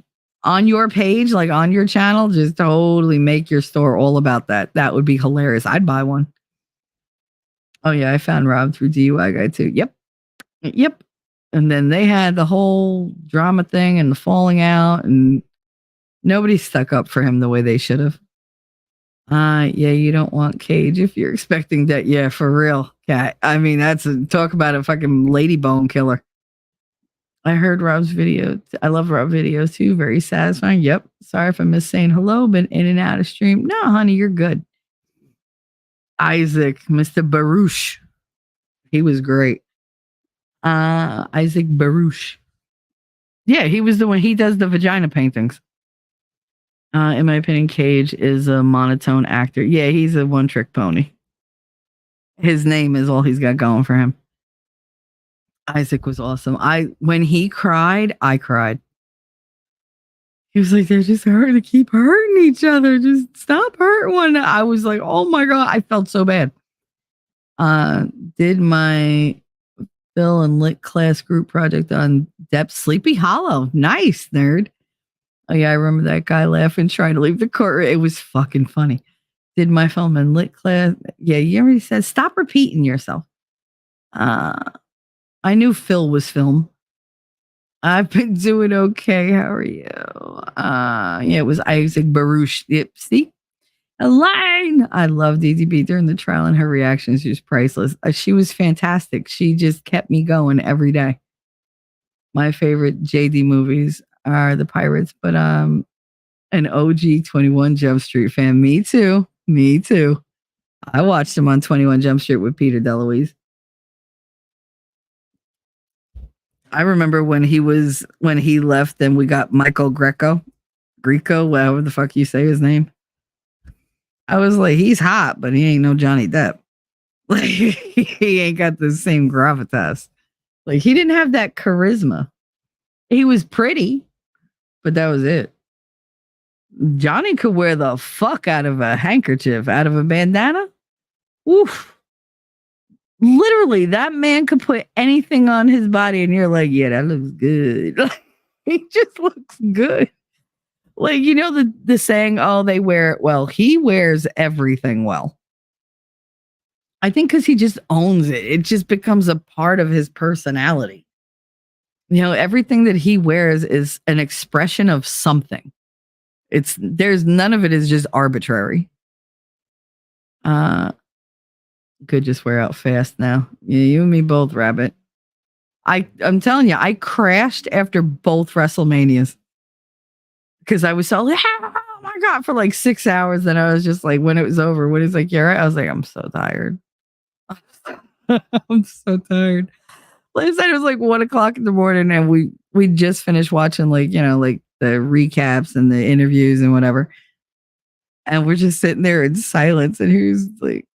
page, like on your channel, just totally make your store all about that. That would be hilarious. I'd buy one. Oh yeah, I found Rob through DUI guy too. Yep. And then they had the whole drama thing and the falling out, and nobody stuck up for him the way they should have. Yeah, you don't want Cage if you're expecting that. Yeah, for real, Cat. I mean, talk about a fucking lady bone killer. I heard Rob's video. I love Rob videos too. Very satisfying. Yep. Sorry if I missed saying hello. Been in and out of stream. No, honey, you're good. Isaac, Mr. Baruch. He was great. Isaac Baruch. Yeah, he was the one. He does the vagina paintings. In my opinion, Cage is a monotone actor. Yeah, he's a one-trick pony. His name is all he's got going for him. Isaac was awesome. When he cried, I cried. He was like, they're just hurting to keep hurting each other. Just stop hurting one. I was like, oh my God, I felt so bad. Did my Phil and Lit class group project on Depp's Sleepy Hollow. Nice, nerd. Oh yeah, I remember that guy laughing, trying to leave the court. It was fucking funny. Did my film and Lit class. Yeah, you already said, stop repeating yourself. I knew Phil was film. I've been doing okay. How are you? Yeah, it was Isaac Baruch. Yep, see? Elaine! I loved DDB during the trial and her reaction. She was priceless. She was fantastic. She just kept me going every day. My favorite JD movies are The Pirates, but an OG 21 Jump Street fan. Me too. Me too. I watched him on 21 Jump Street with Peter DeLuise. I remember when he left, then we got Michael Greco, whatever the fuck you say his name. I was like, he's hot, but he ain't no Johnny Depp. Like, he ain't got the same gravitas. Like, he didn't have that charisma. He was pretty, but that was it. Johnny could wear the fuck out of a handkerchief, out of a bandana. Oof. Literally, that man could put anything on his body, and you're like, yeah, that looks good. He just looks good. Like, you know, the saying, oh, they wear it well. He wears everything well. I think because he just owns it. It just becomes a part of his personality. You know, everything that he wears is an expression of something. There's none of it is just arbitrary. Could just wear out fast now. Yeah, you and me both, Rabbit. I'm telling you, I crashed after both WrestleManias. Because I was so like, oh my God, for like 6 hours. And I was just like, when it was over, when he's like, you're right. I was like, I'm so tired. I'm so tired. Last night it was like 1:00 in the morning, and we just finished watching like the recaps and the interviews and whatever. And we're just sitting there in silence, and he was like,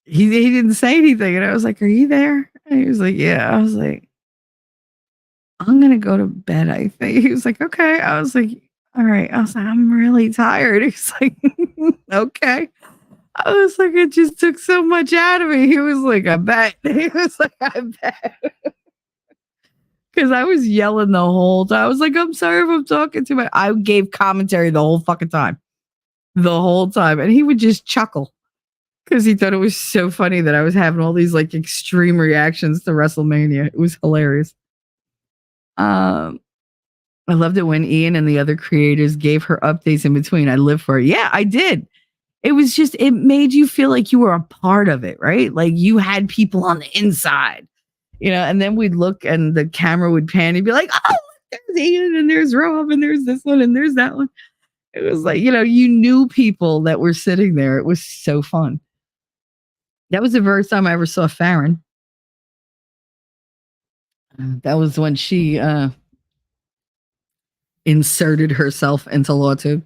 he didn't say anything. And I was like, are you there? And he was like, yeah. I was like, I'm going to go to bed, I think. He was like, okay. I was like, all right. I was like, I'm really tired. He's like, okay. I was like, it just took so much out of me. He was like, I bet. He was like, I bet. Because I was yelling the whole time. I was like, I'm sorry if I'm talking too much. I gave commentary the whole fucking time. The whole time. And he would just chuckle. Because he thought it was so funny that I was having all these like extreme reactions to WrestleMania. It was hilarious. I loved it when Ian and the other creators gave her updates in between. I lived for it. Yeah, I did. It was just, it made you feel like you were a part of it, right? Like you had people on the inside, and then we'd look and the camera would pan and be like, oh, there's Ian and there's Rob and there's this one and there's that one. It was like, you knew people that were sitting there. It was so fun. That was the first time I ever saw Farron. That was when she inserted herself into LawTube.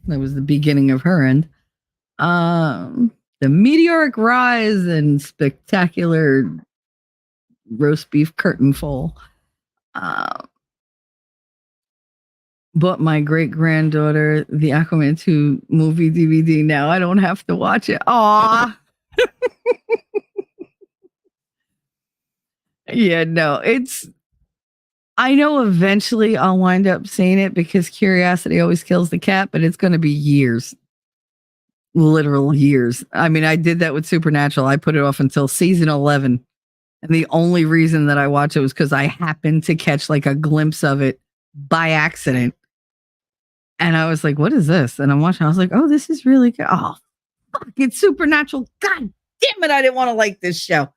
That was the beginning of her end. The meteoric rise and spectacular roast beef curtain fall. Bought my great granddaughter the Aquaman 2 movie DVD. Now I don't have to watch it. Aw. Yeah, no, I know eventually I'll wind up seeing it because curiosity always kills the cat, but it's going to be years. Literal years. I mean, I did that with Supernatural. I put it off until season 11. And the only reason that I watched it was because I happened to catch like a glimpse of it by accident. And I was like, what is this? And I'm watching. I was like, oh, this is really good. Oh, fuck, it's Supernatural. God damn it. I didn't want to like this show.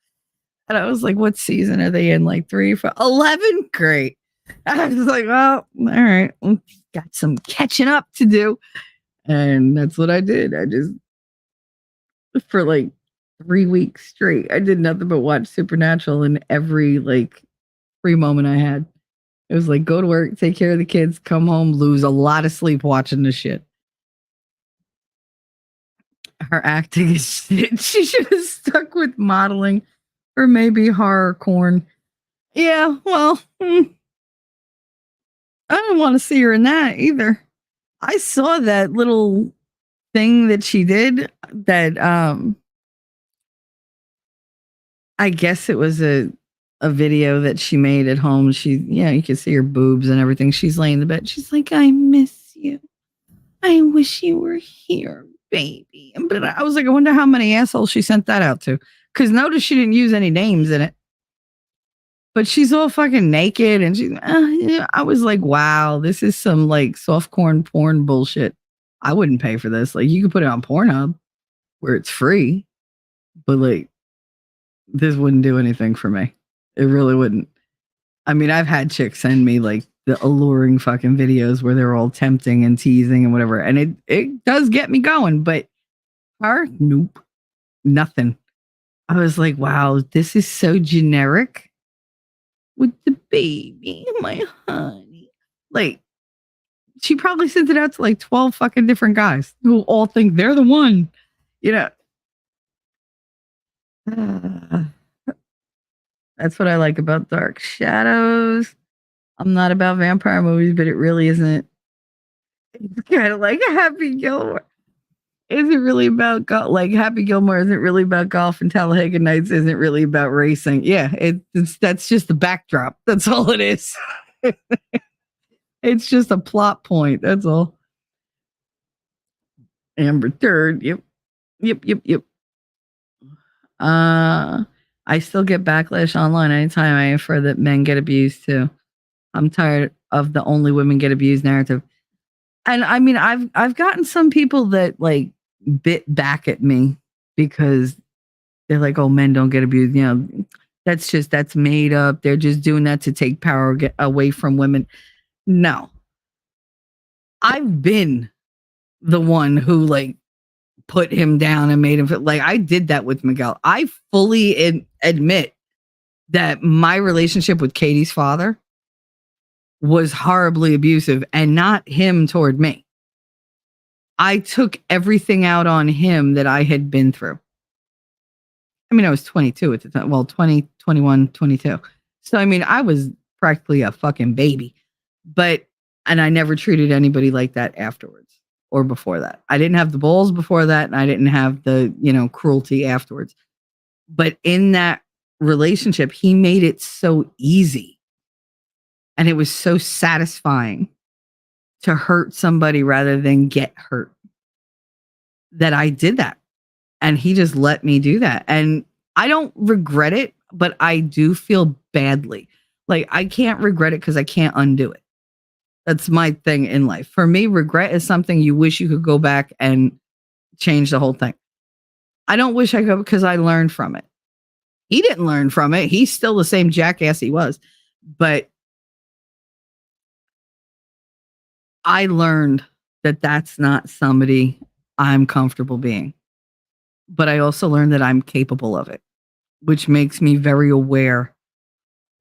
And I was like, what season are they in? Like 3, 4, 11? Great. I was like, well, all right. Got some catching up to do. And that's what I did. I just, for like 3 weeks straight, I did nothing but watch Supernatural in every like free moment I had. It was like, go to work, take care of the kids, come home, lose a lot of sleep watching this shit. Her acting is shit. She should have stuck with modeling. Or maybe horror corn. Yeah, well, I don't want to see her in that either. I saw that little thing that she did that I guess it was a video that she made at home. You can see her boobs and everything. She's laying in the bed. She's like, I miss you. I wish you were here, baby. But I was like, I wonder how many assholes she sent that out to. Because notice she didn't use any names in it. but she's all fucking naked and she's, yeah. I was like, wow, this is some like softcore porn bullshit. I wouldn't pay for this. Like, you could put it on Pornhub where it's free, but like, this wouldn't do anything for me. It really wouldn't. I mean, I've had chicks send me like the alluring fucking videos where they're all tempting and teasing and whatever. And it does get me going, but her, nope, nothing. I was like, wow, this is so generic with the baby, my honey. Like, she probably sent it out to like 12 fucking different guys who all think they're the one, you know. That's what I like about Dark Shadows. I'm not about vampire movies, but it really isn't. It's kind of like Happy Gilmore. Isn't really about golf. Like Happy Gilmore isn't really about golf, and Talladega Nights isn't really about racing. Yeah, that's just the backdrop. That's all it is. It's just a plot point. That's all. Amber Third. Yep. I still get backlash online anytime I infer that men get abused too. I'm tired of the only women get abused narrative. And I mean, I've gotten some people that like bit back at me because they're like, "Oh, men don't get abused." You know, that's made up. They're just doing that to take power away from women. No, I've been the one who like put him down and made him feel like I did that with Miguel. I fully admit that my relationship with Katie's father was horribly abusive and not him toward me. I took everything out on him that I had been through. I mean, I was 22 at the time. Well, 20, 21, 22. So, I mean, I was practically a fucking baby. And I never treated anybody like that afterwards or before that. I didn't have the balls before that, and I didn't have the, cruelty afterwards. But in that relationship, he made it so easy. And it was so satisfying to hurt somebody rather than get hurt that I did that. And he just let me do that. And I don't regret it, but I do feel badly. Like, I can't regret it because I can't undo it. That's my thing in life. For me, regret is something you wish you could go back and change the whole thing. I don't wish I could because I learned from it. He didn't learn from it. He's still the same jackass he was. But I learned that that's not somebody I'm comfortable being. But I also learned that I'm capable of it, which makes me very aware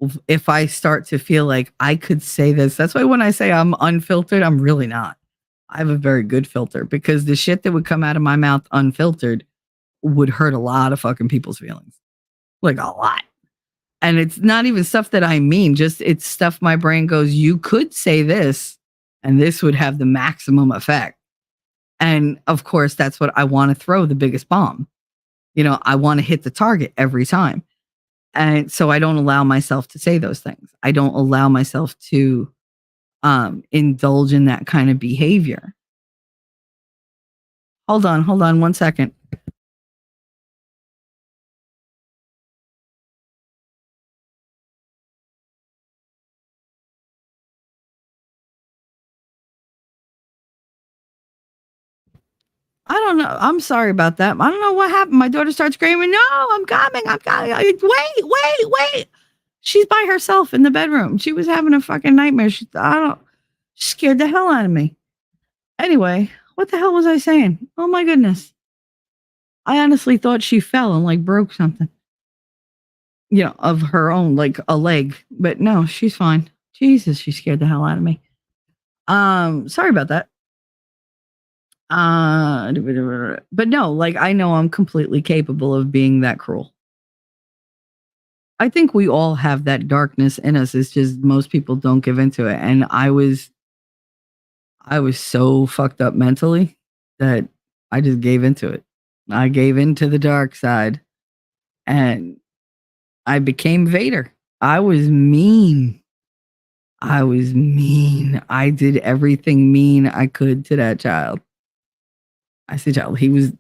of if I start to feel like I could say this. That's why when I say I'm unfiltered, I'm really not. I have a very good filter because the shit that would come out of my mouth unfiltered would hurt a lot of fucking people's feelings. Like a lot. And it's not even stuff that I mean, just it's stuff my brain goes, you could say this and this would have the maximum effect. And of course, that's what I want to throw the biggest bomb. I want to hit the target every time. And so I don't allow myself to say those things. I don't allow myself to indulge in that kind of behavior. Hold on 1 second. I don't know. I'm sorry about that. I don't know what happened. My daughter starts screaming, "No, I'm coming. I'm coming. Wait. She's by herself in the bedroom. She was having a fucking nightmare. She scared the hell out of me. Anyway, what the hell was I saying? Oh my goodness. I honestly thought she fell and like broke something. Of her own, like a leg. But no, she's fine. Jesus, she scared the hell out of me. Sorry about that. But no, like I know I'm completely capable of being that cruel. I think we all have that darkness in us. It's just most people don't give into it. And I was so fucked up mentally that I just gave into it. I gave into the dark side and I became Vader. I was mean. I did everything mean I could to that child. I say child. He was,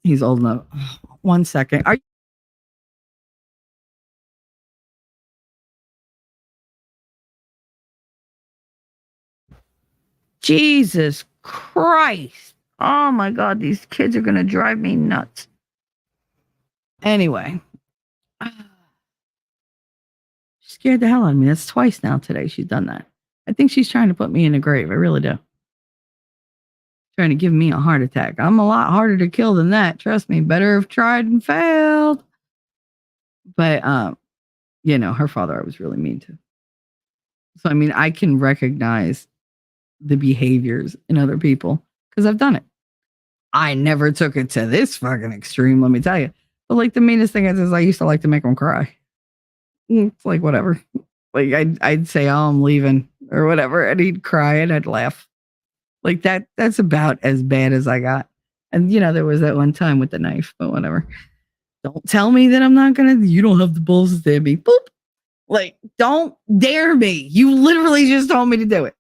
he's old enough. 1 second. Jesus Christ. Oh my God, these kids are going to drive me nuts. Anyway, scared the hell out of me. That's twice now today she's done that. I think she's trying to put me in a grave. I really do. Trying to give me a heart attack. I'm a lot harder to kill than that. Trust me. Better have tried and failed. But, her father I was really mean to. So, I mean, I can recognize the behaviors in other people because I've done it. I never took it to this fucking extreme, let me tell you. But like the meanest thing is I used to like to make them cry. It's like whatever. Like I'd say, "Oh, I'm leaving" or whatever, and he'd cry and I'd laugh. Like that's about as bad as I got. And there was that one time with the knife, but whatever. Don't tell me that I'm not gonna. You don't have the balls to stab me. Boop. Like, don't dare me. You literally just told me to do it.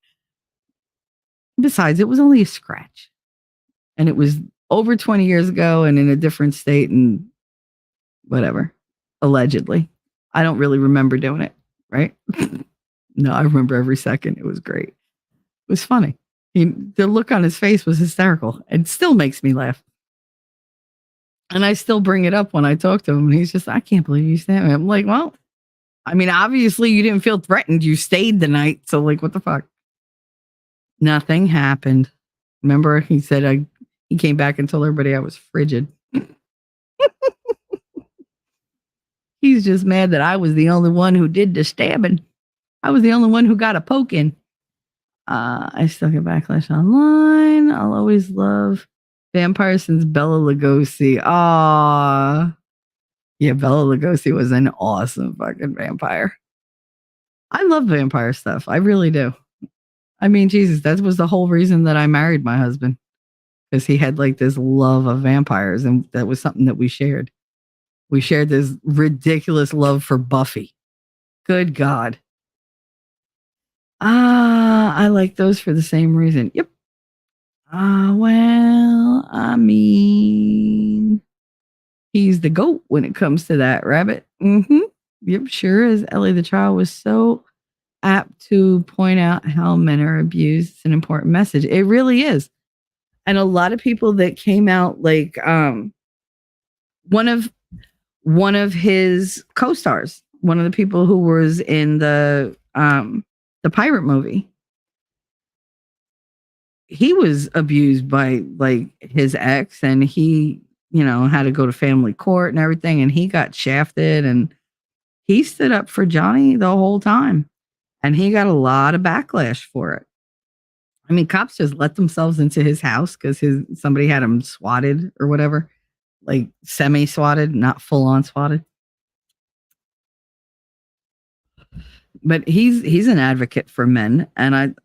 Besides, it was only a scratch. And it was over 20 years ago and in a different state and whatever. Allegedly. I don't really remember doing it, right? No, I remember every second. It was great. It was funny. The look on his face was hysterical. It still makes me laugh. And I still bring it up when I talk to him. And he's just, I can't believe you stabbed me. I'm like, well, I mean, obviously you didn't feel threatened. You stayed the night. So like, what the fuck? Nothing happened. Remember, he said he came back and told everybody I was frigid. He's just mad that I was the only one who did the stabbing. I was the only one who got a poke in. I still get backlash online. I'll always love vampires since Bela Lugosi. Ah, yeah, Bela Lugosi was an awesome fucking vampire. I love vampire stuff. I really do. I mean, Jesus, that was the whole reason that I married my husband. Because he had like this love of vampires, and that was something that we shared. We shared this ridiculous love for Buffy. Good God. I like those for the same reason. Yep. Well, I mean, he's the GOAT when it comes to that, rabbit. Mm-hmm. Yep, sure is. Ellie the Child was so apt to point out how men are abused. It's an important message. It really is. And a lot of people that came out, like one of his co-stars, one of the people who was in the pirate movie, he was abused by like his ex, and he, had to go to family court and everything, and he got shafted, and he stood up for Johnny the whole time, and he got a lot of backlash for it. I mean, cops just let themselves into his house because somebody had him swatted or whatever, like semi-swatted, not full-on swatted. But he's an advocate for men, and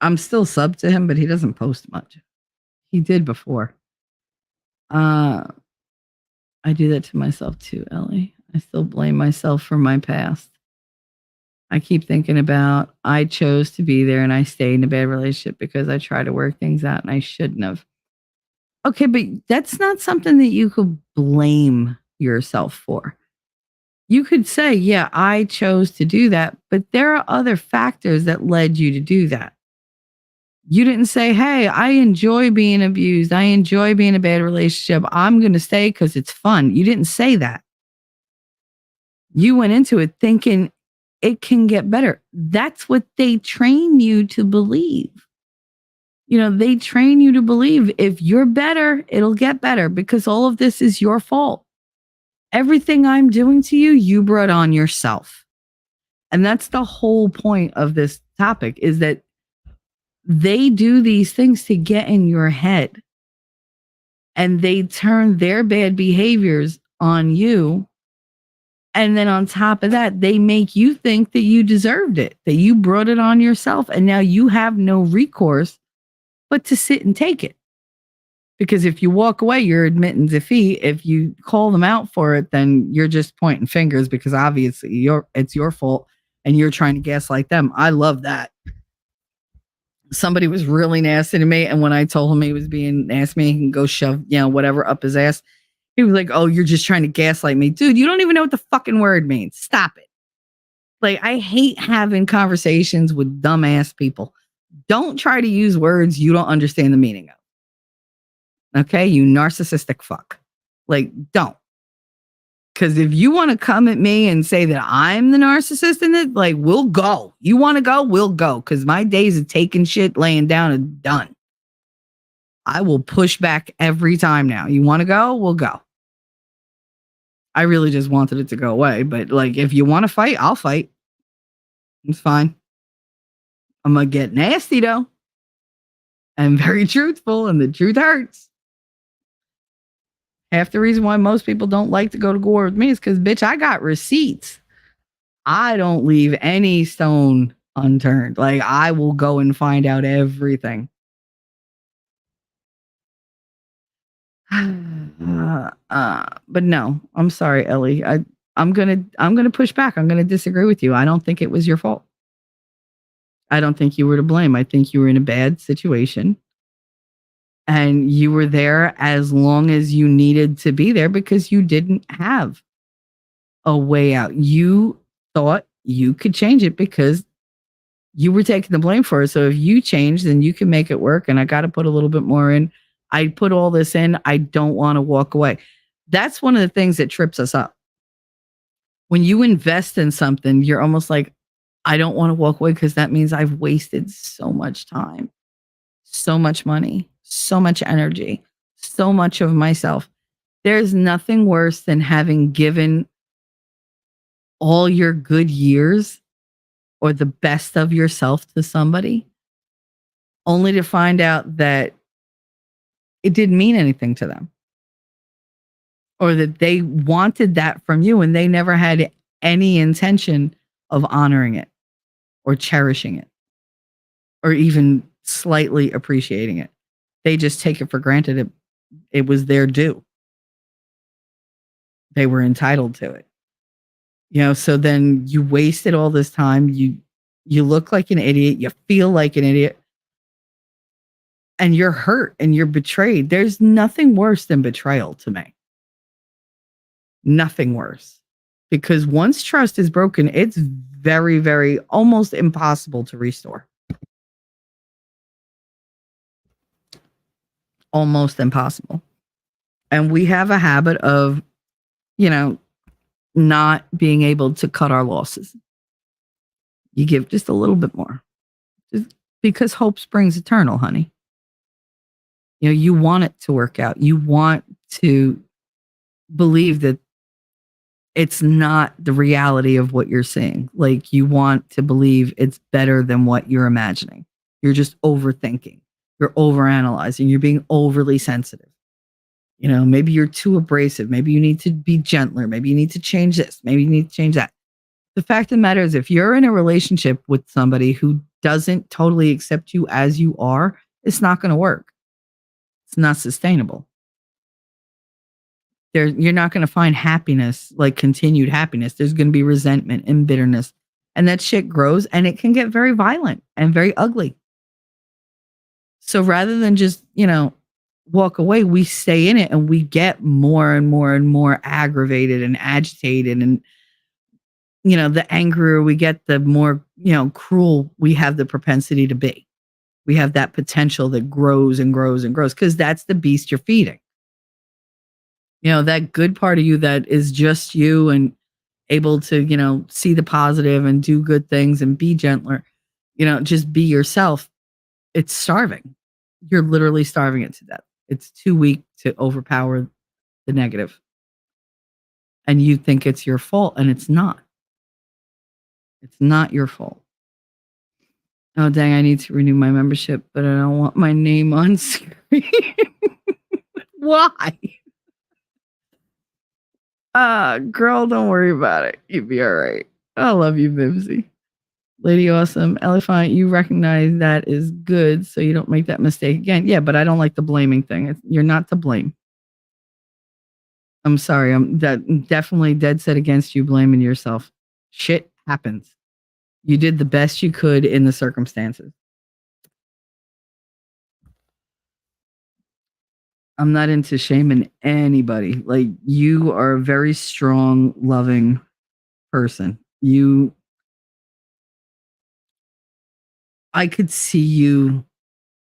I'm still sub to him, but he doesn't post much. He did before. I do that to myself too, Ellie. I still blame myself for my past. I keep thinking about I chose to be there and I stayed in a bad relationship because I tried to work things out and I shouldn't have. Okay, but that's not something that you could blame yourself for. You could say, yeah, I chose to do that, but there are other factors that led you to do that. You didn't say, hey, I enjoy being abused. I enjoy being in a bad relationship. I'm going to stay because it's fun. You didn't say that. You went into it thinking it can get better. That's what they train you to believe. They train you to believe if you're better, it'll get better because all of this is your fault. Everything I'm doing to you, you brought on yourself. And that's the whole point of this topic, is that they do these things to get in your head. And they turn their bad behaviors on you. And then on top of that, they make you think that you deserved it, that you brought it on yourself. And now you have no recourse but to sit and take it. Because if you walk away, you're admitting defeat. If you call them out for it, then you're just pointing fingers because obviously it's your fault and you're trying to gaslight them. I love that. Somebody was really nasty to me. And when I told him he was being nasty, he can go shove, whatever up his ass. He was like, oh, you're just trying to gaslight me. Dude, you don't even know what the fucking word means. Stop it. Like, I hate having conversations with dumbass people. Don't try to use words you don't understand the meaning of. Okay, you narcissistic fuck. Like, don't. Because if you want to come at me and say that I'm the narcissist in it, like, we'll go. You want to go? We'll go. Because my days of taking shit, laying down, are done. I will push back every time now. You want to go? We'll go. I really just wanted it to go away. But, like, if you want to fight, I'll fight. It's fine. I'm going to get nasty, though. I'm very truthful, and the truth hurts. Half the reason why most people don't like to go to war with me is because, bitch, I got receipts. I don't leave any stone unturned. Like, I will go and find out everything. But no, I'm sorry, Ellie. I'm gonna push back. I'm gonna disagree with you. I don't think it was your fault. I don't think you were to blame. I think you were in a bad situation. And you were there as long as you needed to be there because you didn't have a way out. You thought you could change it because you were taking the blame for it. So if you change, then you can make it work. And I got to put a little bit more in. I put all this in. I don't want to walk away. That's one of the things that trips us up. When you invest in something, you're almost like, I don't want to walk away because that means I've wasted so much time, so much money, so much energy, so much of myself. There's nothing worse than having given all your good years or the best of yourself to somebody only to find out that it didn't mean anything to them or that they wanted that from you and they never had any intention of honoring it or cherishing it or even slightly appreciating it. They just take it for granted. It was their due. They were entitled to it. So then you wasted all this time. You look like an idiot. You feel like an idiot. And you're hurt and you're betrayed. There's nothing worse than betrayal to me. Nothing worse. Because once trust is broken, it's very, very almost impossible to restore. Almost impossible. And we have a habit of, not being able to cut our losses. You give just a little bit more. Just because hope springs eternal, honey. You want it to work out. You want to believe that it's not the reality of what you're seeing. Like, you want to believe it's better than what you're imagining. You're just overthinking. You're overanalyzing. You're being overly sensitive. Maybe you're too abrasive. Maybe you need to be gentler. Maybe you need to change this. Maybe you need to change that. The fact of the matter is, if you're in a relationship with somebody who doesn't totally accept you as you are, it's not going to work. It's not sustainable. You're not going to find happiness, like continued happiness. There's going to be resentment and bitterness. And that shit grows and it can get very violent and very ugly. So rather than just, walk away, we stay in it and we get more and more and more aggravated and agitated. And, the angrier we get, the more, cruel we have the propensity to be. We have that potential that grows and grows and grows because that's the beast you're feeding. That good part of you that is just you and able to, see the positive and do good things and be gentler, just be yourself. It's starving. You're literally starving it to death. It's too weak to overpower the negative. And you think it's your fault, and it's not. It's not your fault. Oh, dang, I need to renew my membership, but I don't want my name on screen. Why? Girl, don't worry about it. You'll be all right. I love you, Bibsy. Lady Awesome, Elephant, you recognize that is good, so you don't make that mistake again. Yeah, but I don't like the blaming thing. You're not to blame. I'm sorry. I'm definitely dead set against you blaming yourself. Shit happens. You did the best you could in the circumstances. I'm not into shaming anybody. Like, you are a very strong, loving person. I could see you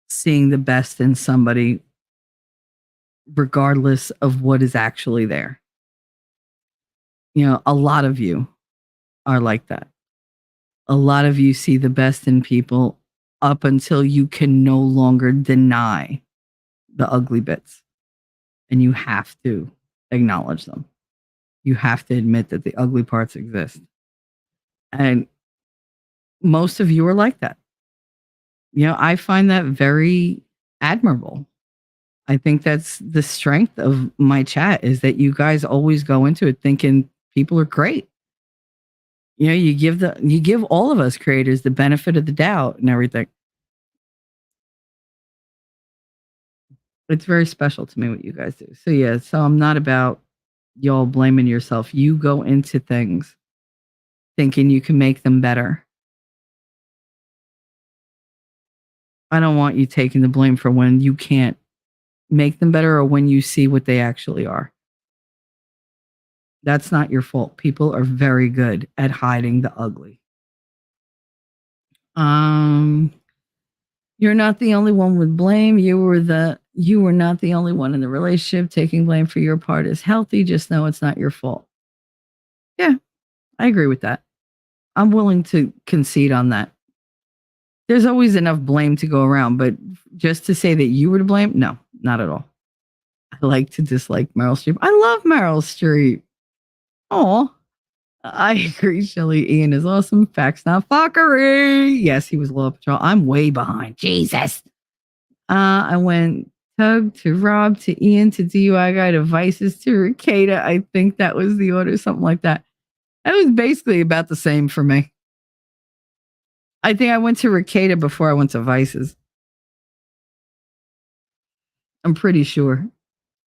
seeing the best in somebody regardless of what is actually there. A lot of you are like that. A lot of you see the best in people up until you can no longer deny the ugly bits. And you have to acknowledge them. You have to admit that the ugly parts exist. And most of you are like that. I find that very admirable. I think that's the strength of my chat is that you guys always go into it thinking people are great. You give all of us creators the benefit of the doubt and everything. It's very special to me what you guys do. So I'm not about y'all blaming yourself. You go into things thinking you can make them better. I don't want you taking the blame for when you can't make them better or when you see what they actually are. That's not your fault. People are very good at hiding the ugly. You're not the only one with blame. You were not the only one in the relationship. Taking blame for your part is healthy. Just know it's not your fault. Yeah, I agree with that. I'm willing to concede on that. There's always enough blame to go around, but just to say that you were to blame, no, not at all. I like to dislike Meryl Streep. I love Meryl Streep. Oh, I agree, Shelly. Ian is awesome. Facts, not fuckery. Yes, he was Law Patrol. I'm way behind. Jesus. I went Tug to Rob to Ian to DUI guy to Vices to Ricada. I think that was the order, something like that. That was basically about the same for me. I think I went to Ricada before I went to Vices. I'm pretty sure.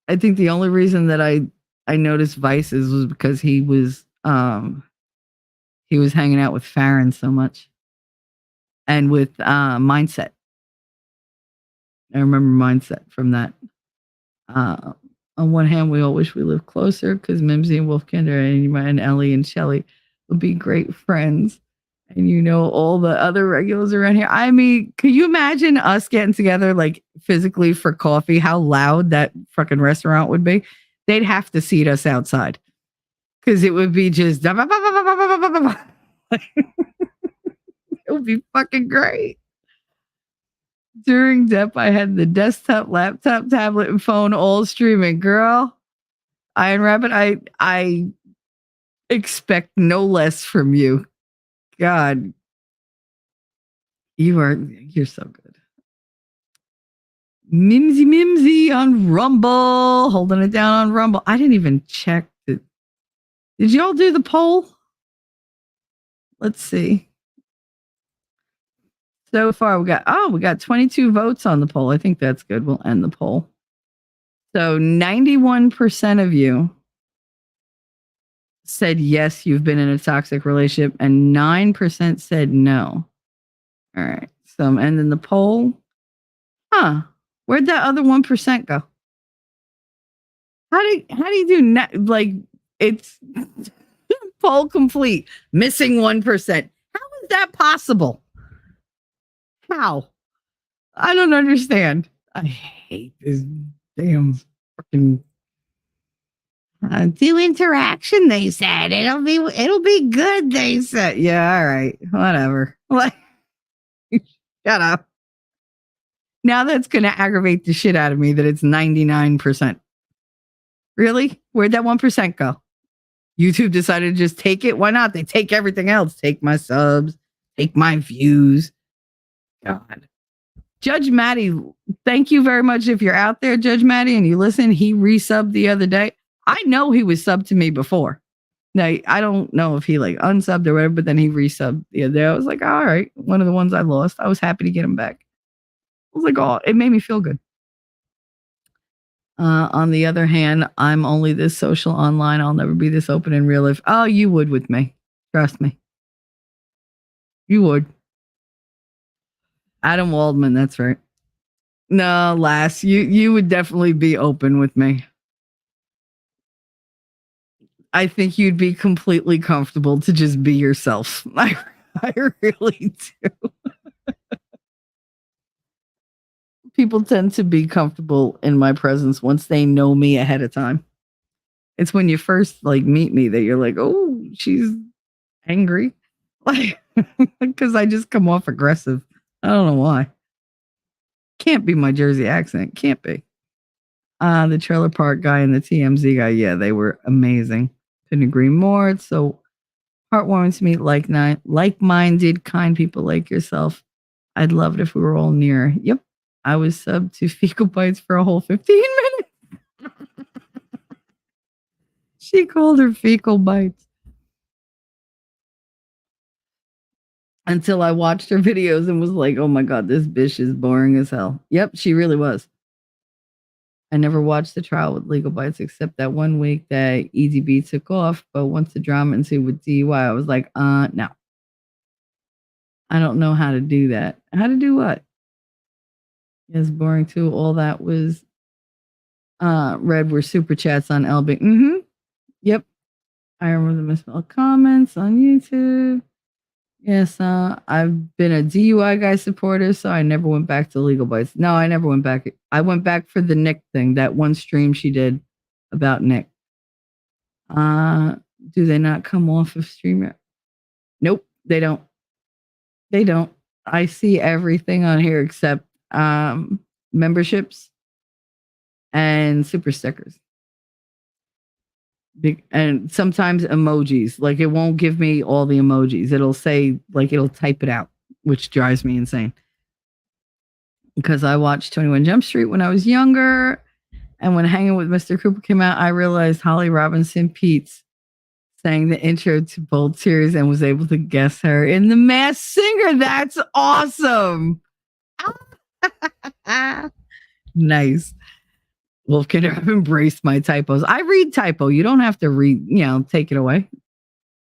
I think the only reason that I noticed Vices was because he was hanging out with Farron so much. And with Mindset. I remember Mindset from that. On one hand, we all wish we lived closer because Mimsy and Wolfkinder and Ellie and Shelly would be great friends. And all the other regulars around here. I mean, can you imagine us getting together like physically for coffee? How loud that fucking restaurant would be. They'd have to seat us outside because it would be just it would be fucking great. During DEP, I had the desktop, laptop, tablet, and phone all streaming. Girl, Iron Rabbit, I expect no less from you. God, you're so good. Mimsy on Rumble, holding it down on Rumble. I didn't even check. Did y'all do the poll? Let's see. So far, we got 22 votes on the poll. I think that's good. We'll end the poll. So 91% of you said yes, you've been in a toxic relationship, and 9% said no. All right. So I'm ending the poll. Where'd that other 1% go? How do you do like it's poll complete, missing 1%? How is that possible? How? I don't understand. I hate this damn freaking do interaction. They said it'll be good. They said, yeah, all right, whatever. Like, shut up. Now that's going to aggravate the shit out of me that it's 99%. Really? Where'd that 1% go? YouTube decided to just take it. Why not? They take everything else. Take my subs, take my views. God. Judge Maddie, thank you very much. If you're out there, Judge Maddie, and you listen, he resubbed the other day. I know he was subbed to me before. Now, I don't know if he like unsubbed or whatever, but then he resubbed the other day. I was like, all right, one of the ones I lost. I was happy to get him back. I was like, oh, it made me feel good. On the other hand, I'm only this social online. I'll never be this open in real life. Oh, you would with me. Trust me. You would. Adam Waldman, that's right. No, Lass, you would definitely be open with me. I think you'd be completely comfortable to just be yourself. I really do. People tend to be comfortable in my presence once they know me ahead of time. It's when you first like meet me that you're like, oh, she's angry. Like, because I just come off aggressive. I don't know why. Can't be my Jersey accent. Can't be. The trailer park guy and the TMZ guy, yeah, they were amazing. Couldn't agree more. It's so heartwarming to meet like-minded, kind people like yourself. I'd love it if we were all near. Yep. I was subbed to Fecal Bites for a whole 15 minutes. She called her Fecal Bites. Until I watched her videos and was like, oh my God, this bitch is boring as hell. Yep, she really was. I never watched the trial with Legal Bites except that one week that EDB took off. But once the drama ensued with DUI, I was like, no. I don't know how to do that. How to do what? It's boring too. All that was read were super chats on LB. Mm-hmm. Yep. I remember the misspelled comments on YouTube. Yes, I've been a DUI guy supporter, so I never went back to Legal Bites. No, I never went back. I went back for the Nick thing, that one stream she did about Nick. Do they not come off of stream? Nope, they don't. They don't. I see everything on here except memberships and super stickers. And sometimes emojis, like it won't give me all the emojis. It'll say, like, it'll type it out, which drives me insane. Because I watched 21 Jump Street when I was younger. And when Hanging with Mr. Cooper came out, I realized Holly Robinson Peets sang the intro to both series and was able to guess her in The Masked Singer. That's awesome. Nice. Wolfkinder, I've embraced my typos. I read typo. You don't have to read, take it away.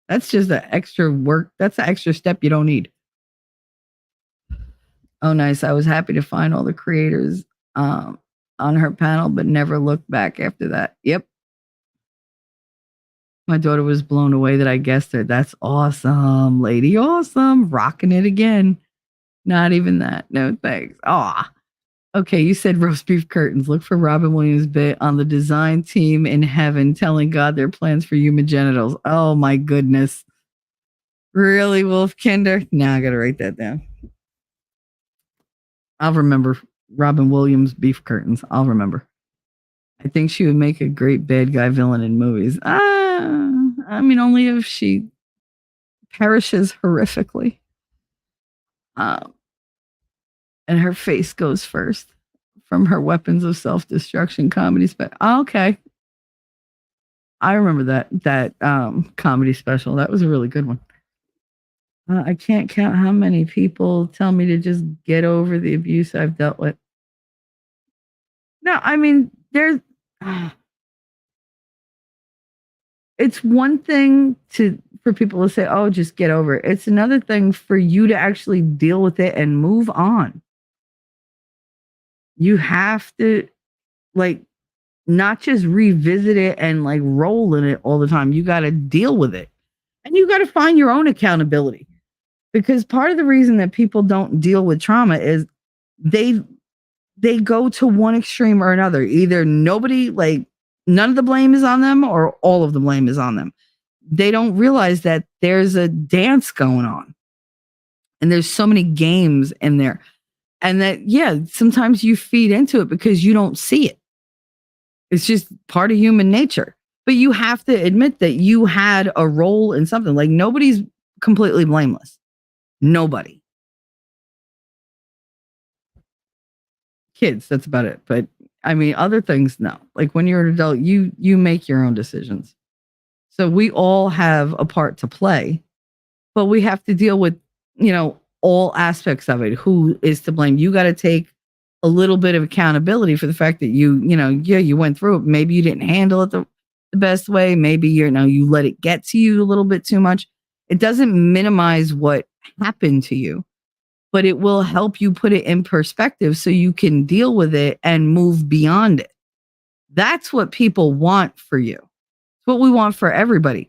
That's just an extra work. That's an extra step you don't need. Oh, nice. I was happy to find all the creators on her panel, but never looked back after that. Yep. My daughter was blown away that I guessed her. That's awesome, lady. Awesome. Rocking it again. Not even that. No, thanks. Aw. Okay, you said roast beef curtains. Look for Robin Williams' bit on the design team in heaven telling God their plans for human genitals. Oh my goodness. Really, Wolfkinder? Now I gotta write that down. I'll remember Robin Williams' beef curtains. I'll remember. I think she would make a great bad guy villain in movies. I mean, only if she perishes horrifically. And her face goes first from her Weapons of Self-Destruction comedy special. Oh, okay. I remember that comedy special. That was a really good one. I can't count how many people tell me to just get over the abuse I've dealt with. No, I mean, there's it's one thing for people to say, oh, just get over it. It's another thing for you to actually deal with it and move on. You have to, like, not just revisit it and like roll in it all the time. You got to deal with it, and you got to find your own accountability, because part of the reason that people don't deal with trauma is they go to one extreme or another. Either none of the blame is on them, or all of the blame is on them. They don't realize that there's a dance going on, and there's so many games in there. And that, yeah, sometimes you feed into it because you don't see it. It's just part of human nature. But you have to admit that you had a role in something. Like, nobody's completely blameless. Nobody. Kids, that's about it. But I mean, other things, no. Like, when you're an adult, you make your own decisions. So we all have a part to play, but we have to deal with, all aspects of it. Who is to blame? You got to take a little bit of accountability for the fact that you went through it. Maybe you didn't handle it the best way. Maybe you let it get to you a little bit too much. It doesn't minimize what happened to you, but it will help you put it in perspective so you can deal with it and move beyond it. That's what people want for you. It's what we want for everybody.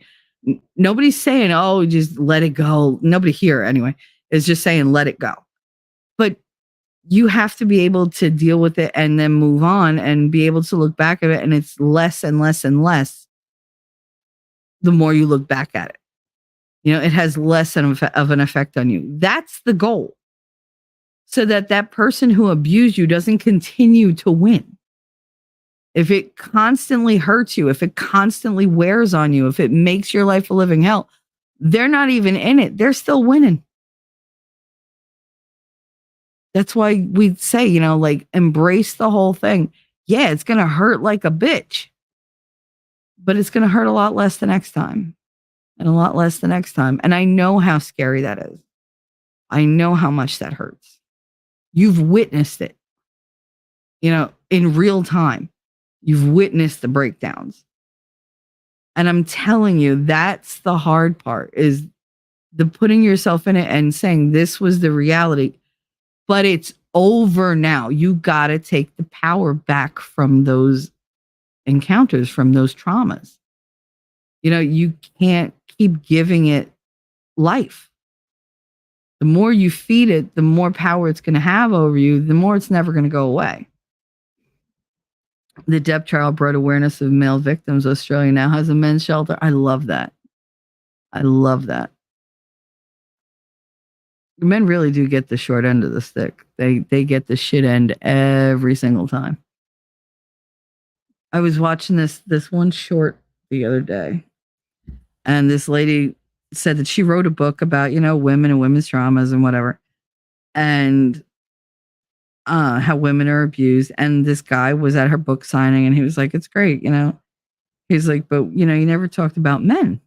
Nobody's saying, oh, just let it go. Nobody here, anyway, is just saying, let it go. But you have to be able to deal with it and then move on and be able to look back at it. And it's less and less and less the more you look back at it. It has less of an effect on you. That's the goal. So that person who abused you doesn't continue to win. If it constantly hurts you, if it constantly wears on you, if it makes your life a living hell, they're not even in it. They're still winning. That's why we say, embrace the whole thing. Yeah, it's going to hurt like a bitch, but it's going to hurt a lot less the next time and a lot less the next time. And I know how scary that is. I know how much that hurts. You've witnessed it, in real time. You've witnessed the breakdowns. And I'm telling you, that's the hard part, is the putting yourself in it and saying this was the reality. But it's over now. You got to take the power back from those encounters, from those traumas. You can't keep giving it life. The more you feed it, the more power it's going to have over you, the more it's never going to go away. The Depp trial brought awareness of male victims. Australia now has a men's shelter. I love that. I love that. Men really do get the short end of the stick. They get the shit end every single time. I was watching this one short the other day, and this lady said that she wrote a book about, women and women's traumas and whatever, and how women are abused. And this guy was at her book signing, and he was like, "It's great, He's like, "But you never talked about men."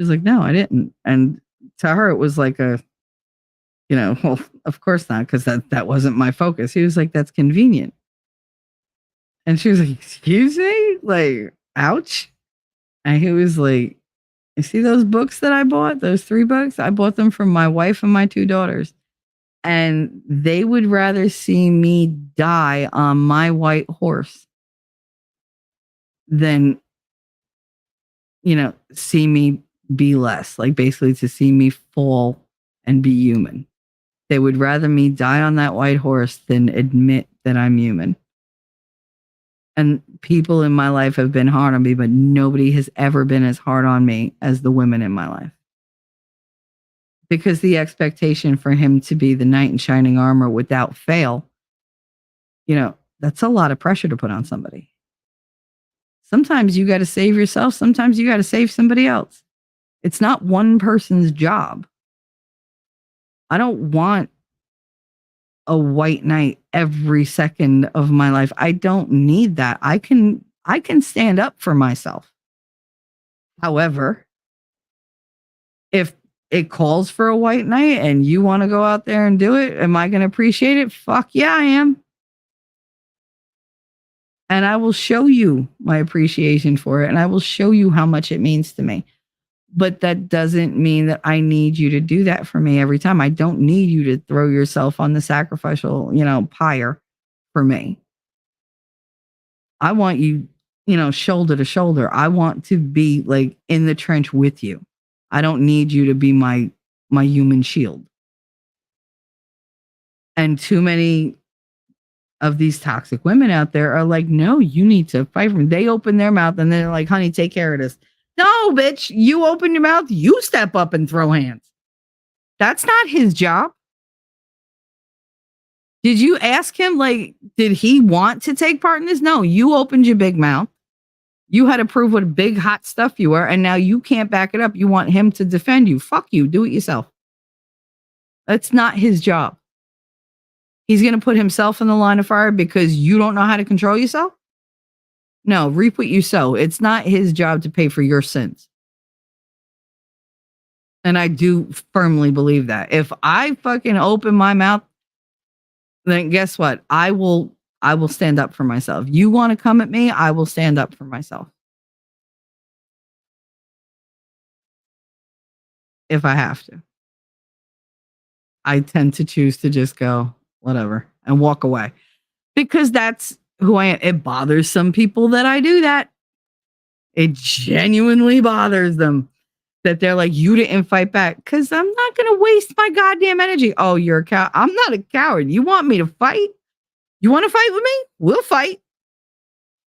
She's like, "No, I didn't." And to her, it was like well, of course not, because that wasn't my focus. He was like, "That's convenient." And she was like, "Excuse me?" Like, ouch. And he was like, "You see those books that I bought? Those 3 books? I bought them for my wife and my 2 daughters. And they would rather see me die on my white horse than, see me be less, like basically to see me fall and be human. They would rather me die on that white horse than admit that I'm human. And people in my life have been hard on me, but nobody has ever been as hard on me as the women in my life. Because the expectation for him to be the knight in shining armor without fail, that's a lot of pressure to put on somebody. Sometimes you got to save yourself. Sometimes you got to save somebody else. It's not one person's job. I don't want a white knight every second of my life. I don't need that. I can stand up for myself. However, if it calls for a white knight and you want to go out there and do it, am I going to appreciate it? Fuck yeah, I am. And I will show you my appreciation for it. And I will show you how much it means to me. But that doesn't mean that I need you to do that for me every time. I don't need you to throw yourself on the sacrificial, pyre for me. I want you, shoulder to shoulder. I want to be like in the trench with you. I don't need you to be my human shield. And too many of these toxic women out there are like, no, you need to fight for me. They open their mouth and they're like, honey, take care of this. No, bitch, you open your mouth, you step up and throw hands. That's not his job. Did you ask him, did he want to take part in this? No, you opened your big mouth. You had to prove what big hot stuff you were, and now you can't back it up. You want him to defend you. Fuck you. Do it yourself. That's not his job. He's going to put himself in the line of fire because you don't know how to control yourself? No, reap what you sow. It's not his job to pay for your sins. And I do firmly believe that. If I fucking open my mouth, then guess what? I will stand up for myself. You want to come at me? I will stand up for myself. If I have to. I tend to choose to just go, whatever, and walk away. Because that's who I am. It bothers some people that I do that. It genuinely bothers them. that they're like, you didn't fight back. Because I'm not going to waste my goddamn energy. Oh, you're a coward. I'm not a coward. You want me to fight? You want to fight with me? We'll fight.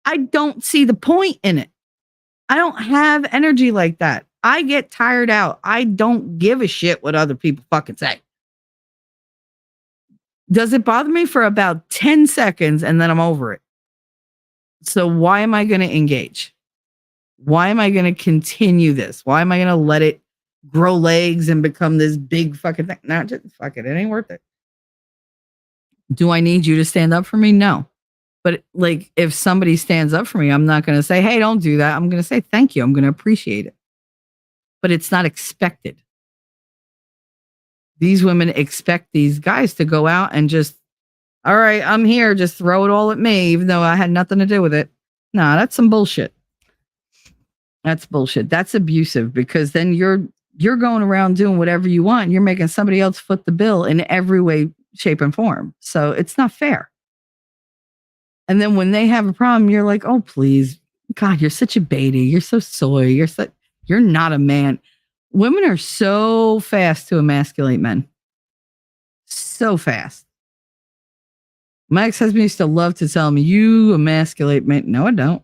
I don't see the point in it. I don't have energy like that. I get tired out. I don't give a shit what other people fucking say. Does it bother me for about 10 seconds and then I'm over it? So why am I going to engage? Why am I going to continue this? Why am I going to let it grow legs and become this big fucking thing? No, just fuck it. It ain't worth it. Do I need you to stand up for me? No. But like, if somebody stands up for me, I'm not going to say, hey, don't do that. I'm going to say, thank you. I'm going to appreciate it. But it's not expected. These women expect these guys to go out and just, all right, I'm here. Just throw it all at me, even though I had nothing to do with it. Nah, that's some bullshit. That's bullshit. That's abusive, because then you're going around doing whatever you want. And you're making somebody else foot the bill in every way, shape, and form. So it's not fair. And then when they have a problem, you're like, oh, please, God, you're such a baby. You're so soy. You're not a man. Women are so fast to emasculate men. So fast. My ex-husband used to love to tell me, you emasculate men. No, I don't.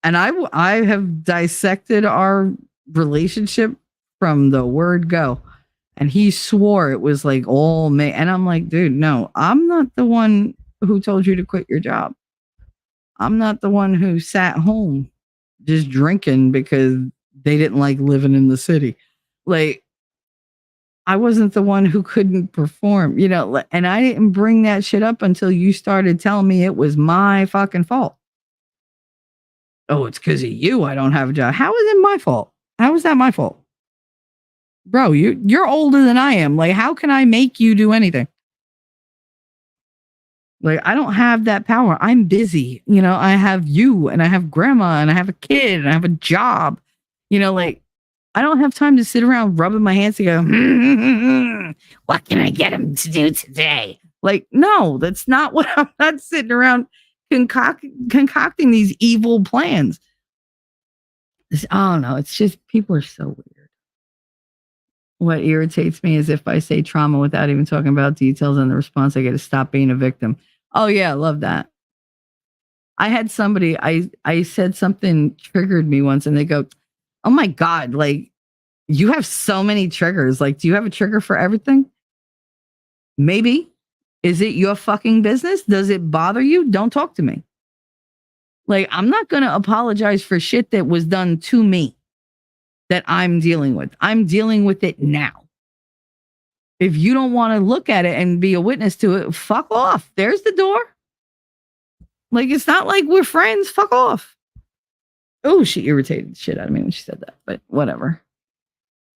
And I have dissected our relationship from the word go. And he swore it was like all me. And I'm like, dude, no, I'm not the one who told you to quit your job. I'm not the one who sat home just drinking because they didn't like living in the city. Like, I wasn't the one who couldn't perform, and I didn't bring that shit up until you started telling me it was my fucking fault. Oh, it's because of you I don't have a job. How is it my fault? How is that my fault? Bro, you're older than I am. Like, how can I make you do anything? Like, I don't have that power. I'm busy. I have you and I have grandma and I have a kid and I have a job. Like, I don't have time to sit around rubbing my hands and go, what can I get him to do today? Like, no, that's not what I'm not sitting around concocting these evil plans. I don't know. It's just people are so weird. What irritates me is if I say trauma without even talking about details and the response, I get to stop being a victim. Oh, yeah, I love that. I had somebody, I said something triggered me once and they go, oh my God, like, you have so many triggers. Like, do you have a trigger for everything? Maybe. Is it your fucking business? Does it bother you? Don't talk to me. Like, I'm not going to apologize for shit that was done to me that I'm dealing with. I'm dealing with it now. If you don't want to look at it and be a witness to it, fuck off. There's the door. Like, it's not like we're friends. Fuck off. Oh, she irritated the shit out of me when she said that, but whatever.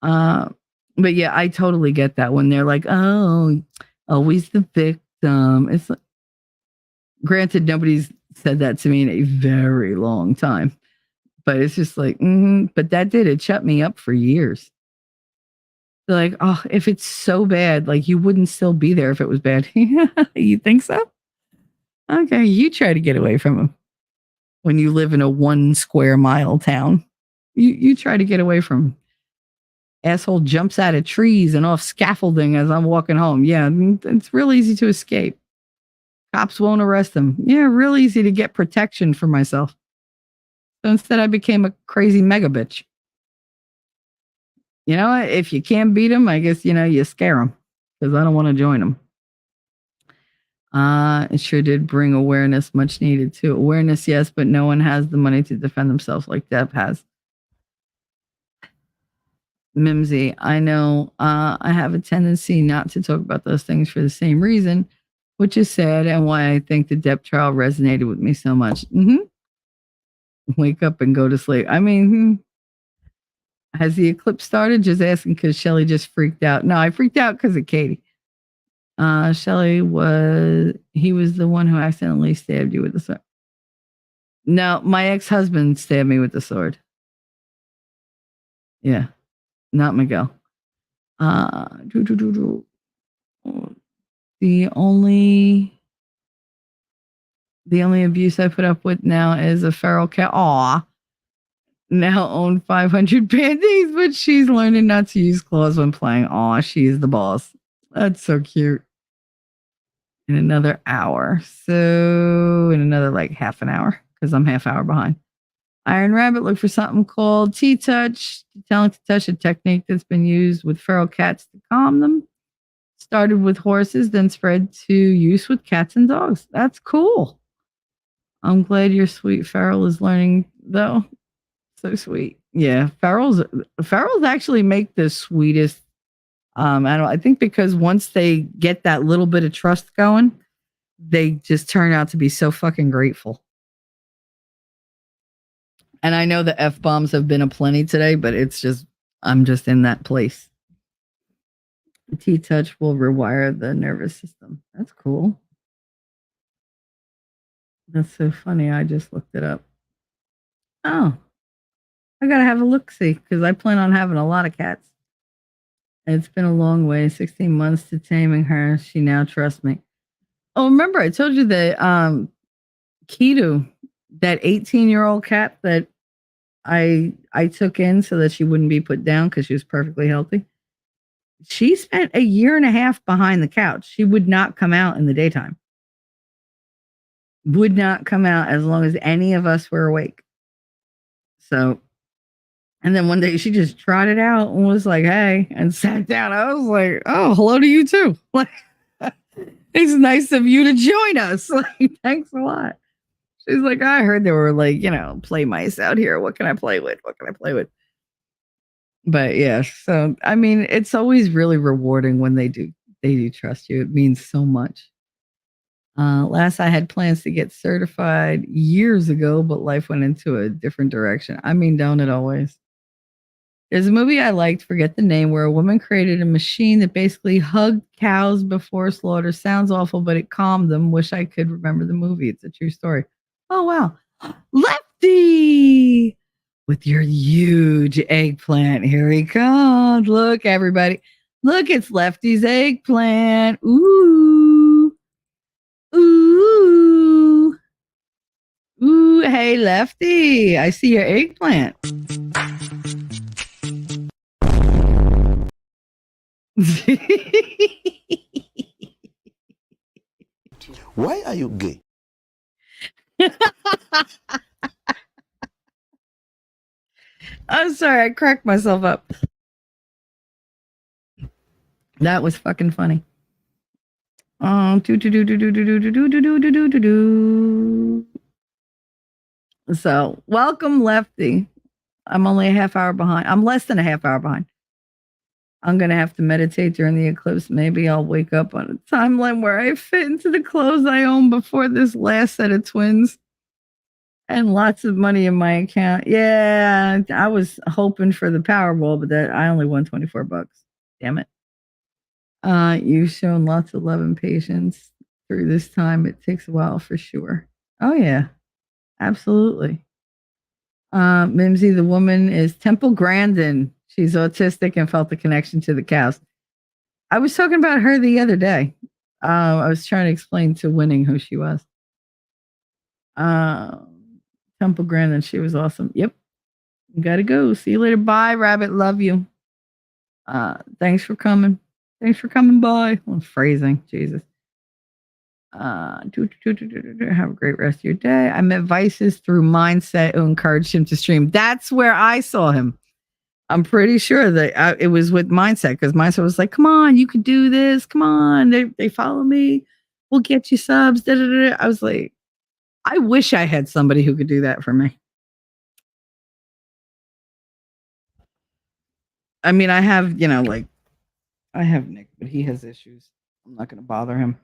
But yeah, I totally get that when they're like, oh, always the victim. It's like, granted, nobody's said that to me in a very long time, but it's just like, but that did, it shut me up for years. They're like, oh, if it's so bad, like, you wouldn't still be there if it was bad. You think so? Okay, you try to get away from him. When you live in a 1 square mile town, you try to get away from him. Asshole jumps out of trees and off scaffolding as I'm walking home. Yeah, it's real easy to escape. Cops won't arrest him. Yeah, real easy to get protection for myself. So instead, I became a crazy mega bitch. If you can't beat him, I guess, you scare him, because I don't want to join him. It sure did bring awareness, much needed too. Awareness, yes, but no one has the money to defend themselves like Deb has. Mimsy, I know I have a tendency not to talk about those things for the same reason, which is sad, and why I think the Deb trial resonated with me so much. Wake up and go to sleep. I mean, has the eclipse started? Just asking because Shelly just freaked out. No, I freaked out because of Katie. Shelly he was the one who accidentally stabbed you with the sword. No, my ex-husband stabbed me with the sword. Yeah, not Miguel. The only abuse I put up with now is a feral cat. Aw. now own 500 panties, but she's learning not to use claws when playing. Aw, she is the boss. That's so cute. In another hour. So in another like half an hour, because I'm half hour behind. Iron Rabbit looked for something called T-Touch, telling to touch, a technique that's been used with feral cats to calm them. Started with horses, then spread to use with cats and dogs. That's cool. I'm glad your sweet feral is learning, though. So sweet. Yeah, ferals actually make the sweetest animal. I think because once they get that little bit of trust going, they just turn out to be so fucking grateful. And I know the F-bombs have been aplenty today, but it's just, I'm just in that place. The T-Touch will rewire the nervous system. That's cool. That's so funny. I just looked it up. Oh, I gotta have a look-see because I plan on having a lot of cats. It's been a long way, 16 months to taming her. She now trusts me. Oh, remember I told you that Kidu, that 18-year-old cat that I took in so that she wouldn't be put down because she was perfectly healthy. She spent a year and a half behind the couch. She would not come out in the daytime. Would not come out as long as any of us were awake. So, and then one day she just trotted out and was like, hey, and sat down. I was like, oh, hello to you too. Like, it's nice of you to join us. Like, thanks a lot. She's like, I heard there were like, play mice out here. What can I play with? What can I play with? But yeah, so I mean, it's always really rewarding when they do trust you. It means so much. Last I had plans to get certified years ago, but life went into a different direction. I mean, don't it always? There's a movie I liked, forget the name, where a woman created a machine that basically hugged cows before slaughter. Sounds awful, but it calmed them. Wish I could remember the movie. It's a true story. Oh, wow. Lefty! With your huge eggplant. Here he comes. Look, everybody. Look, it's Lefty's eggplant. Ooh. Ooh. Ooh. Hey, Lefty. I see your eggplant. Why are you gay? I'm sorry, I cracked myself up. That was fucking funny. So, welcome, Lefty. I'm only a half hour behind. I'm less than a half hour behind. I'm going to have to meditate during the eclipse. Maybe I'll wake up on a timeline where I fit into the clothes I own before this last set of twins. And lots of money in my account. Yeah, I was hoping for the Powerball, but that I only won $24. Damn it. You've shown lots of love and patience through this time. It takes a while for sure. Oh yeah, absolutely. Mimsy, the woman, is Temple Grandin. She's autistic and felt the connection to the cows. I was talking about her the other day. I was trying to explain to Winning who she was. Temple Grandin, she was awesome. Yep. Gotta go. See you later. Bye, Rabbit. Love you. Thanks for coming. Thanks for coming by. I'm phrasing. Jesus. Have a great rest of your day. I met Vices through Mindset who encouraged him to stream. That's where I saw him. I'm pretty sure that it was with Mindset because Mindset was like, come on, you could do this. Come on. They follow me. We'll get you subs. Da, da, da. I was like, I wish I had somebody who could do that for me. I mean, I have, I have Nick, but he has issues. I'm not going to bother him.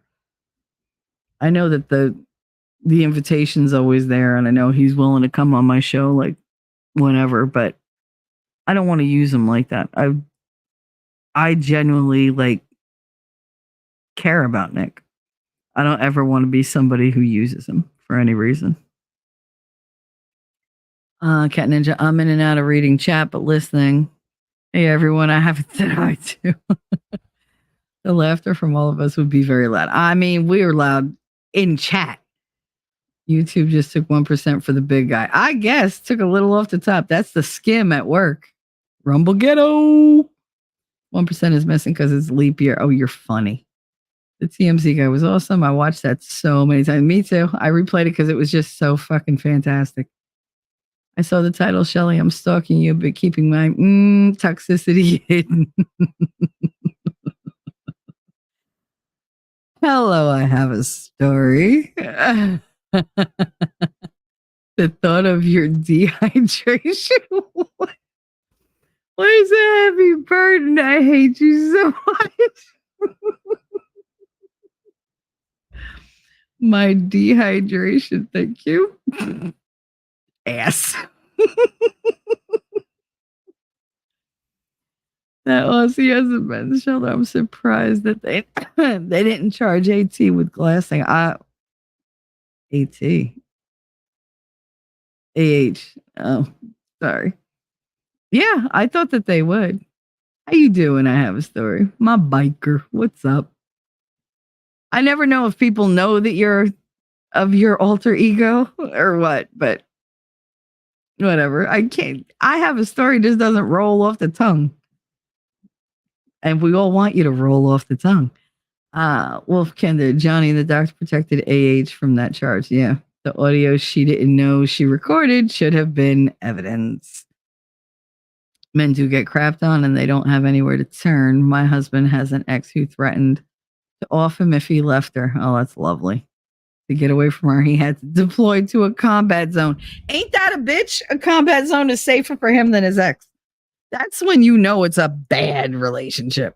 I know that the invitation's always there, and I know he's willing to come on my show like whenever, but I don't want to use him like that. I genuinely care about Nick. I don't ever want to be somebody who uses him for any reason. Cat Ninja, I'm in and out of reading chat, but listening. Hey everyone, I haven't said hi to. The laughter from all of us would be very loud. I mean, we are loud in chat. YouTube just took 1% for the big guy. I guess took a little off the top. That's the skim at work. Rumble Ghetto. 1% is missing because it's leap year. Oh, you're funny. The TMZ guy was awesome. I watched that so many times. Me too. I replayed it because it was just so fucking fantastic. I saw the title, Shelly, I'm stalking you, but keeping my toxicity hidden. Hello, I have a story. The thought of your dehydration. What is a heavy burden? I hate you so much. My dehydration, thank you. Ass. That Aussie has a men's shelter. I'm surprised that they they didn't charge AT with glassing. AT. Oh, sorry. Yeah, I thought that they would. How you doing? I have a story. My biker. What's up? I never know if people know that you're of your alter ego or what, but whatever. I have a story just doesn't roll off the tongue. And we all want you to roll off the tongue. Wolf Kinder, Johnny, the doctor protected AH from that charge. Yeah. The audio she didn't know she recorded should have been evidence. Men do get crapped on and they don't have anywhere to turn. My husband has an ex who threatened to off him if he left her. Oh, that's lovely. To get away from her, he had to deploy to a combat zone. Ain't that a bitch? A combat zone is safer for him than his ex. That's when you know it's a bad relationship.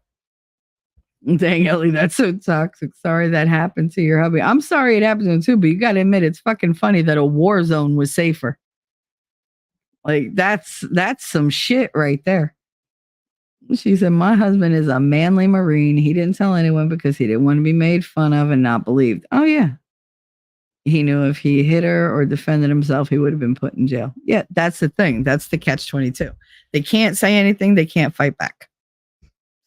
Dang, Ellie, that's so toxic. Sorry that happened to your hubby. I'm sorry it happened to him too, but you got to admit it's fucking funny that a war zone was safer. Like that's some shit right there. She said, my husband is a manly Marine. He didn't tell anyone because he didn't want to be made fun of and not believed. Oh, yeah. He knew if he hit her or defended himself, he would have been put in jail. Yeah, that's the thing. That's the catch-22. They can't say anything. They can't fight back.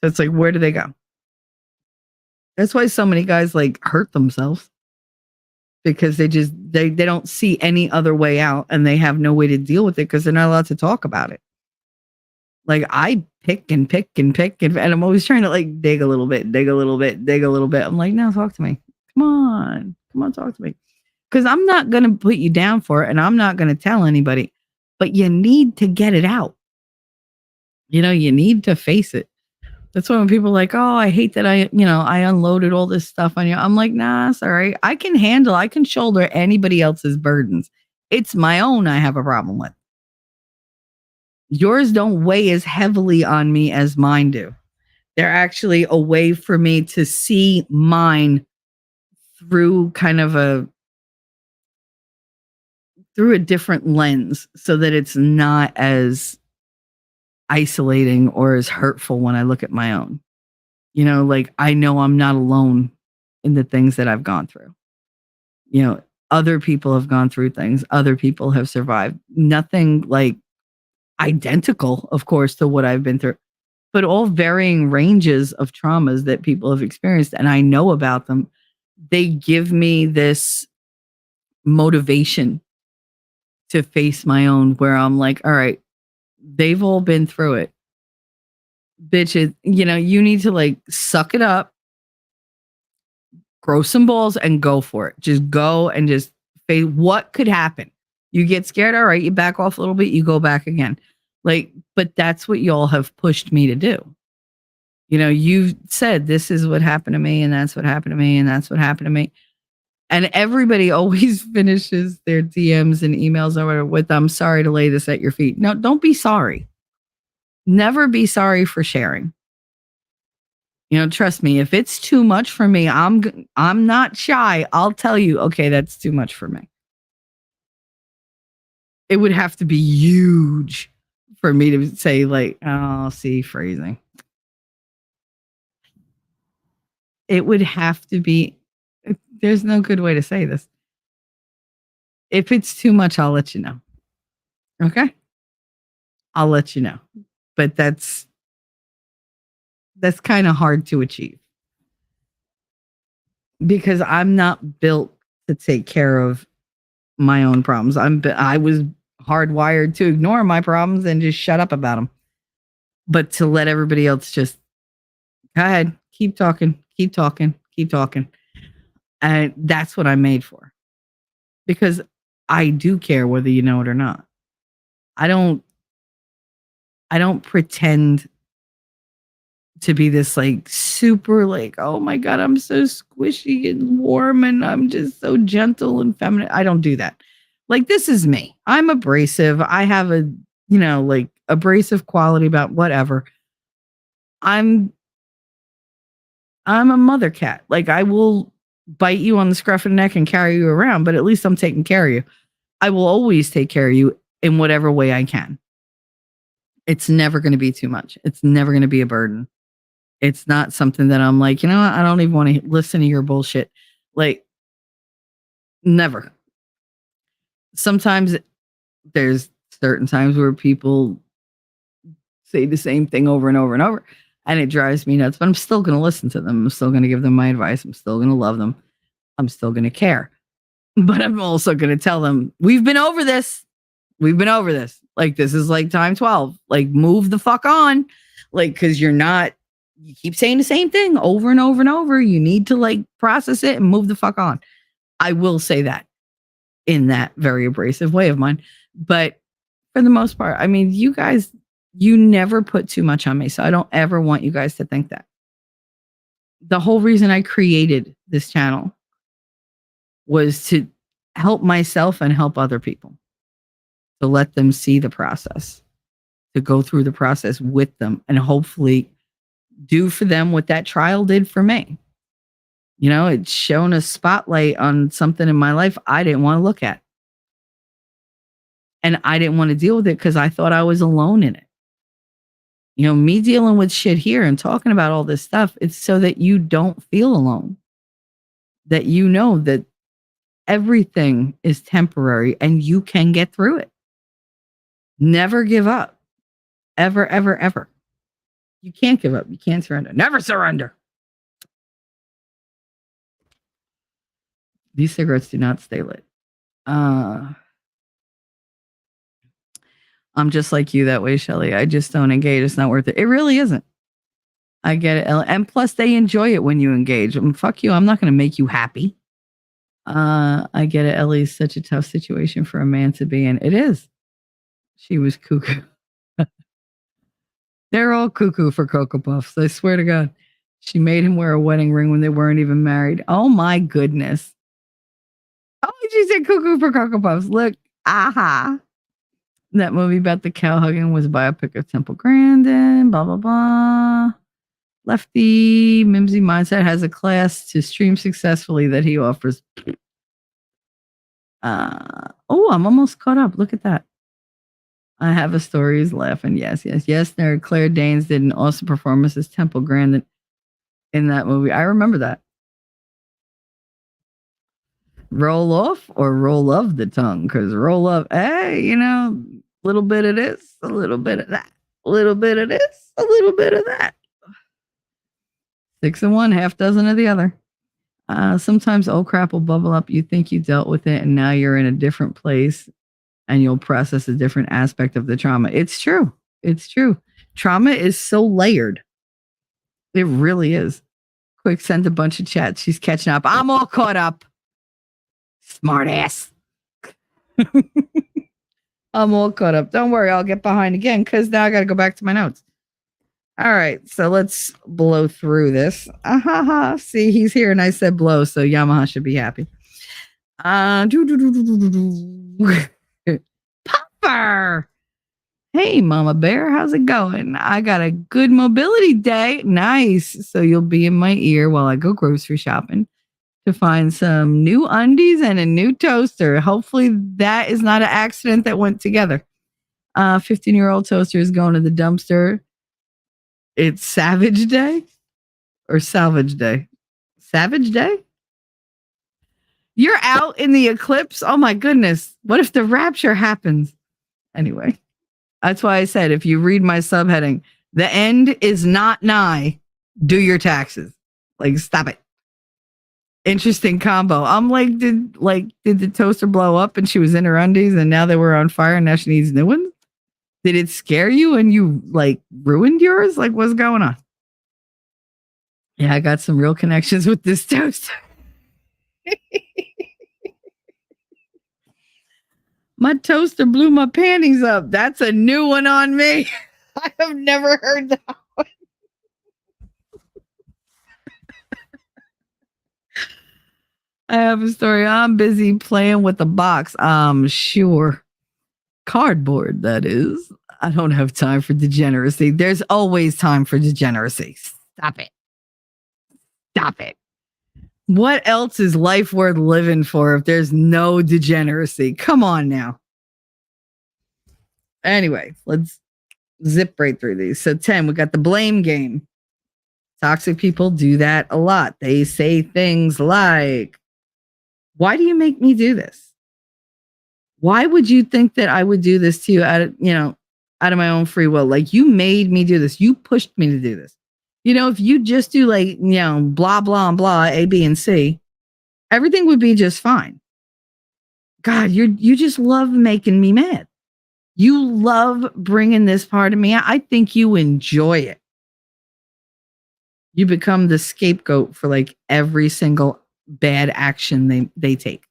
So it's like, where do they go? That's why so many guys like hurt themselves because they don't see any other way out and they have no way to deal with it because they're not allowed to talk about it. Like I pick and I'm always trying to like dig a little bit. I'm like, no, talk to me. Come on, talk to me. Because I'm not going to put you down for it and I'm not going to tell anybody, but you need to get it out. You know, you need to face it. That's why when people are like, oh, I hate that I unloaded all this stuff on you. I'm like, nah, it's all right. I can shoulder anybody else's burdens. It's my own I have a problem with. Yours don't weigh as heavily on me as mine do. They're actually a way for me to see mine through kind of a different lens so that it's not as isolating or as hurtful when I look at my own. You know, like I know I'm not alone in the things that I've gone through. You know, other people have gone through things. Other people have survived. Nothing like identical, of course, to what I've been through, but all varying ranges of traumas that people have experienced. And I know about them. They give me this motivation to face my own where I'm like, all right, they've all been through it. Bitches, you need to like suck it up, grow some balls and go for it. Just go and just face what could happen. You get scared, all right, you back off a little bit, you go back again. Like, but that's what y'all have pushed me to do. You said this is what happened to me and that's what happened to me and that's what happened to me. And everybody always finishes their DMs and emails or whatever with, I'm sorry to lay this at your feet. No, don't be sorry. Never be sorry for sharing. Trust me, if it's too much for me, I'm not shy. I'll tell you, okay, that's too much for me. It would have to be huge for me to say like, oh, see, phrasing. It would have to be, there's no good way to say this. If it's too much, I'll let you know. Okay? I'll let you know. But that's kind of hard to achieve. Because I'm not built to take care of my own problems. I was hardwired to ignore my problems and just shut up about them. But to let everybody else just go ahead, keep talking, keep talking, keep talking. And that's what I'm made for. Because I do care whether you know it or not. I don't pretend to be this like super like, oh my God, I'm so squishy and warm and I'm just so gentle and feminine. I don't do that. Like, this is me. I'm abrasive. I have a, like abrasive quality about whatever. I'm a mother cat. Like, I will bite you on the scruff of the neck and carry you around, but at least I'm taking care of you. I will always take care of you in whatever way I can. It's never going to be too much. It's never going to be a burden. It's not something that I'm like, I don't even want to listen to your bullshit. Like, never. Sometimes there's certain times where people say the same thing over and over and over, and it drives me nuts, but I'm still going to listen to them. I'm still going to give them my advice. I'm still going to love them. I'm still going to care. But I'm also going to tell them, we've been over this. We've been over this. Like, this is like time 12. Like, move the fuck on. Like, because you keep saying the same thing over and over and over. You need to like process it and move the fuck on. I will say that in that very abrasive way of mine. But for the most part, I mean, you guys, you never put too much on me. So I don't ever want you guys to think that. The whole reason I created this channel was to help myself and help other people, to let them see the process, to go through the process with them, and hopefully do for them what that trial did for me. It's shown a spotlight on something in my life I didn't want to look at. And I didn't want to deal with it because I thought I was alone in it. Me dealing with shit here and talking about all this stuff, it's so that you don't feel alone. That you know that everything is temporary and you can get through it. Never give up. Ever, ever, ever. You can't give up. You can't surrender. Never surrender. These cigarettes do not stay lit. I'm just like you that way, Shelly. I just don't engage. It's not worth it. It really isn't. I get it. And plus, they enjoy it when you engage. Fuck you. I'm not going to make you happy. I get it. Ellie's such a tough situation for a man to be in. It is. She was cuckoo. They're all cuckoo for Cocoa Puffs. I swear to God. She made him wear a wedding ring when they weren't even married. Oh my goodness. Oh, she said cuckoo for Cocoa Puffs. Look. Aha. That movie about the cow hugging was a biopic of Temple Grandin. Blah, blah, blah. Lefty Mimsy Mindset has a class to stream successfully that he offers. I'm almost caught up. Look at that. I have a story. He's laughing. Yes. Nerd Claire Danes did an awesome performance as Temple Grandin in that movie. I remember that. Roll off or roll of the tongue? Because roll up, hey, a little bit of this, a little bit of that, a little bit of this, a little bit of that. 6 of one, half dozen of the other. Sometimes old crap will bubble up. You think you dealt with it, and now you're in a different place, and you'll process a different aspect of the trauma. It's true. It's true. Trauma is so layered. It really is. Quick, send a bunch of chats. She's catching up. I'm all caught up. Smart ass. I'm all caught up. Don't worry, I'll get behind again because now I got to go back to my notes. All right, so let's blow through this. See, he's here and I said blow, so Yamaha should be happy. Popper. Hey, Mama Bear, how's it going? I got a good mobility day. Nice. So you'll be in my ear while I go grocery shopping to find some new undies and a new toaster. Hopefully that is not an accident that went together. 15-year-old toaster is going to the dumpster. It's Savage Day or Salvage Day? Savage Day? You're out in the eclipse? Oh my goodness. What if the rapture happens? Anyway, that's why I said, if you read my subheading, the end is not nigh. Do your taxes. Like, stop it. Interesting combo. I'm like, did the toaster blow up and she was in her undies and now they were on fire and now she needs new ones? Did it scare you and you like ruined yours? Like, what's going on? Yeah, I got some real connections with this toaster. My toaster blew my panties up. That's a new one on me. I have never heard that one. I have a story. I'm busy playing with the box. Sure. Cardboard, that is. I don't have time for degeneracy. There's always time for degeneracy. Stop it. Stop it. What else is life worth living for if there's no degeneracy? Come on now. Anyway, let's zip right through these. So 10, we got the blame game. Toxic people do that a lot. They say things like, why do you make me do this? Why would you think that I would do this to you out of my own free will? Like, you made me do this. You pushed me to do this. If you just do like, blah, blah, and blah, A, B, and C, everything would be just fine. God, you just love making me mad. You love bringing this part of me out. I think you enjoy it. You become the scapegoat for like every single bad action they take.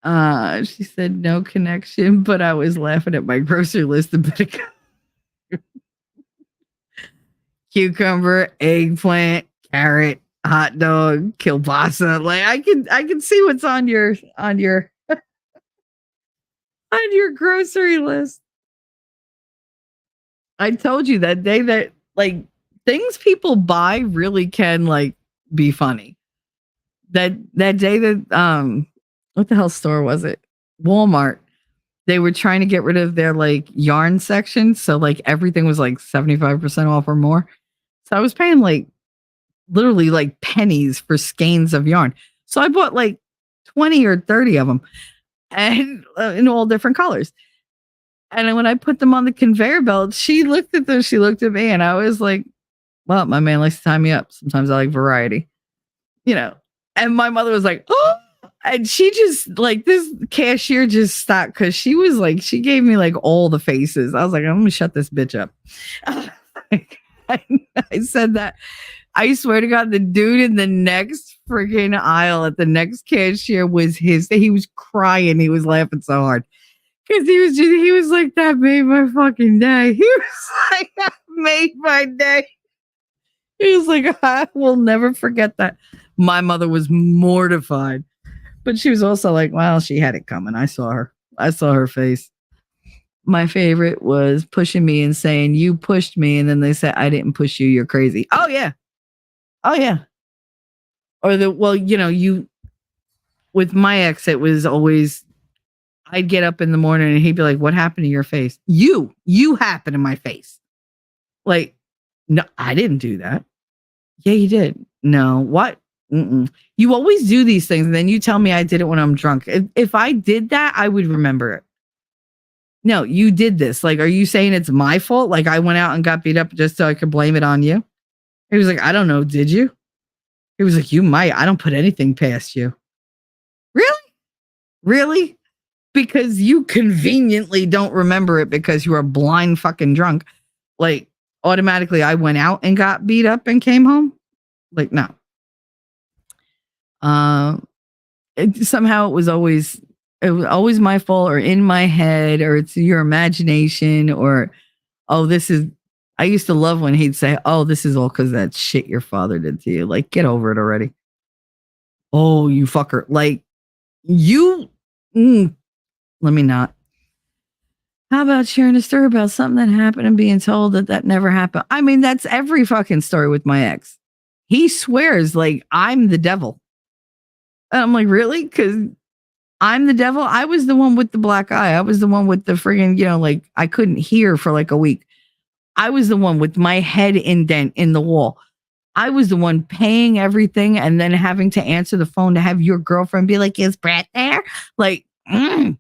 She said no connection, but I was laughing at my grocery list a bit ago. Cucumber, eggplant, carrot, hot dog, kielbasa. Like I can see what's on your on your grocery list. I told you that day that like things people buy really can like be funny. That day that what the hell store was it? Walmart. They were trying to get rid of their like yarn section, so like everything was like 75% off or more. So I was paying like literally like pennies for skeins of yarn. So I bought like 20 or 30 of them and in all different colors. And when I put them on the conveyor belt, she looked at them, she looked at me, and I was like, well, my man likes to tie me up. Sometimes I like variety, And my mother was like, oh, and she just like this cashier just stopped because she was like, she gave me like all the faces. I was like, I'm gonna shut this bitch up. I said that. I swear to God, the dude in the next freaking aisle at the next cashier he was crying. He was laughing so hard. Because he was like, that made my fucking day. He was like, that made my day. He was like, I will never forget that. My mother was mortified. But she was also like, well, she had it coming. I saw her face. My favorite was pushing me and saying, you pushed me. And then they said, I didn't push you. You're crazy. Oh, yeah. Oh, yeah. Or with my ex, it was always, I'd get up in the morning and he'd be like, what happened to your face? You happened to my face. Like, no, I didn't do that. Yeah, you did. No, what? Mm-mm. You always do these things. And then you tell me I did it when I'm drunk. If I did that, I would remember it. No, you did this. Like, are you saying it's my fault? Like I went out and got beat up just so I could blame it on you? He was like, I don't know. Did you? He was like, you might. I don't put anything past you. Really? Really? Because you conveniently don't remember it because you are blind fucking drunk. Like automatically I went out and got beat up and came home. Like, no. Somehow it was always my fault or in my head or it's your imagination or, oh, I used to love when he'd say, oh, this is all because that shit your father did to you. Like, get over it already. Oh, you fucker. Like, let me not. How about sharing a story about something that happened and being told that never happened? I mean, that's every fucking story with my ex. He swears like I'm the devil. And I'm like, really? Because I'm the devil. I was the one with the black eye. I was the one with the friggin', like I couldn't hear for like a week. I was the one with my head indent in the wall. I was the one paying everything and then having to answer the phone to have your girlfriend be like, is Brett there? Like, I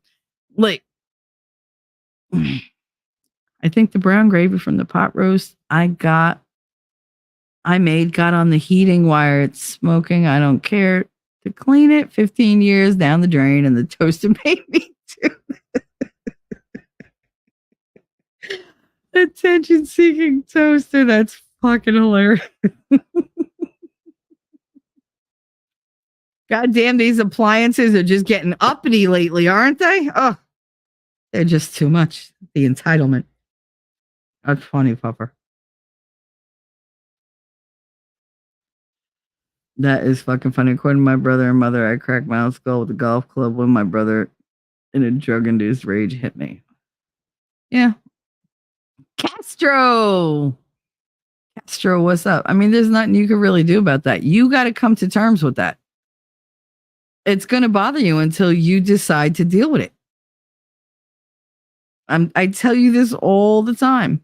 think the brown gravy from the pot roast I got I made got on the heating wire. It's smoking. I don't care. To clean it, 15 years down the drain, and the toaster made me too. Attention seeking toaster. That's fucking hilarious. God damn, these appliances are just getting uppity lately, aren't they? Oh, they're just too much. The entitlement. That's funny, Pupper. That is fucking funny. According to my brother and mother, I cracked my own skull with a golf club when my brother, in a drug-induced rage, hit me. Yeah. Castro, what's up? I mean, there's nothing you can really do about that. You got to come to terms with that. It's going to bother you until you decide to deal with it. I tell you this all the time.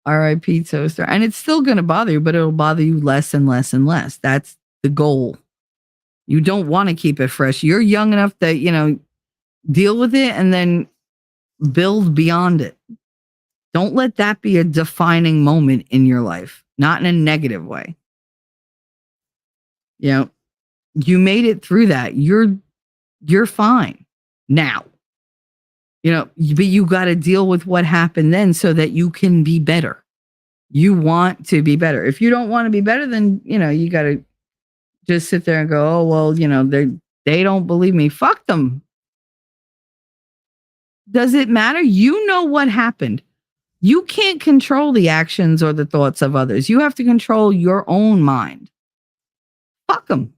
R.I.P. toaster. And it's still going to bother you, but it'll bother you less and less and less. That's the goal. You don't want to keep it fresh. You're young enough that, deal with it and then build beyond it. Don't let that be a defining moment in your life, not in a negative way. You made it through that. You're fine now. But you got to deal with what happened then so that you can be better. You want to be better. If you don't want to be better, then, you got to just sit there and go, oh, well, they don't believe me. Fuck them. Does it matter? You know what happened. You can't control the actions or the thoughts of others. You have to control your own mind. Fuck them.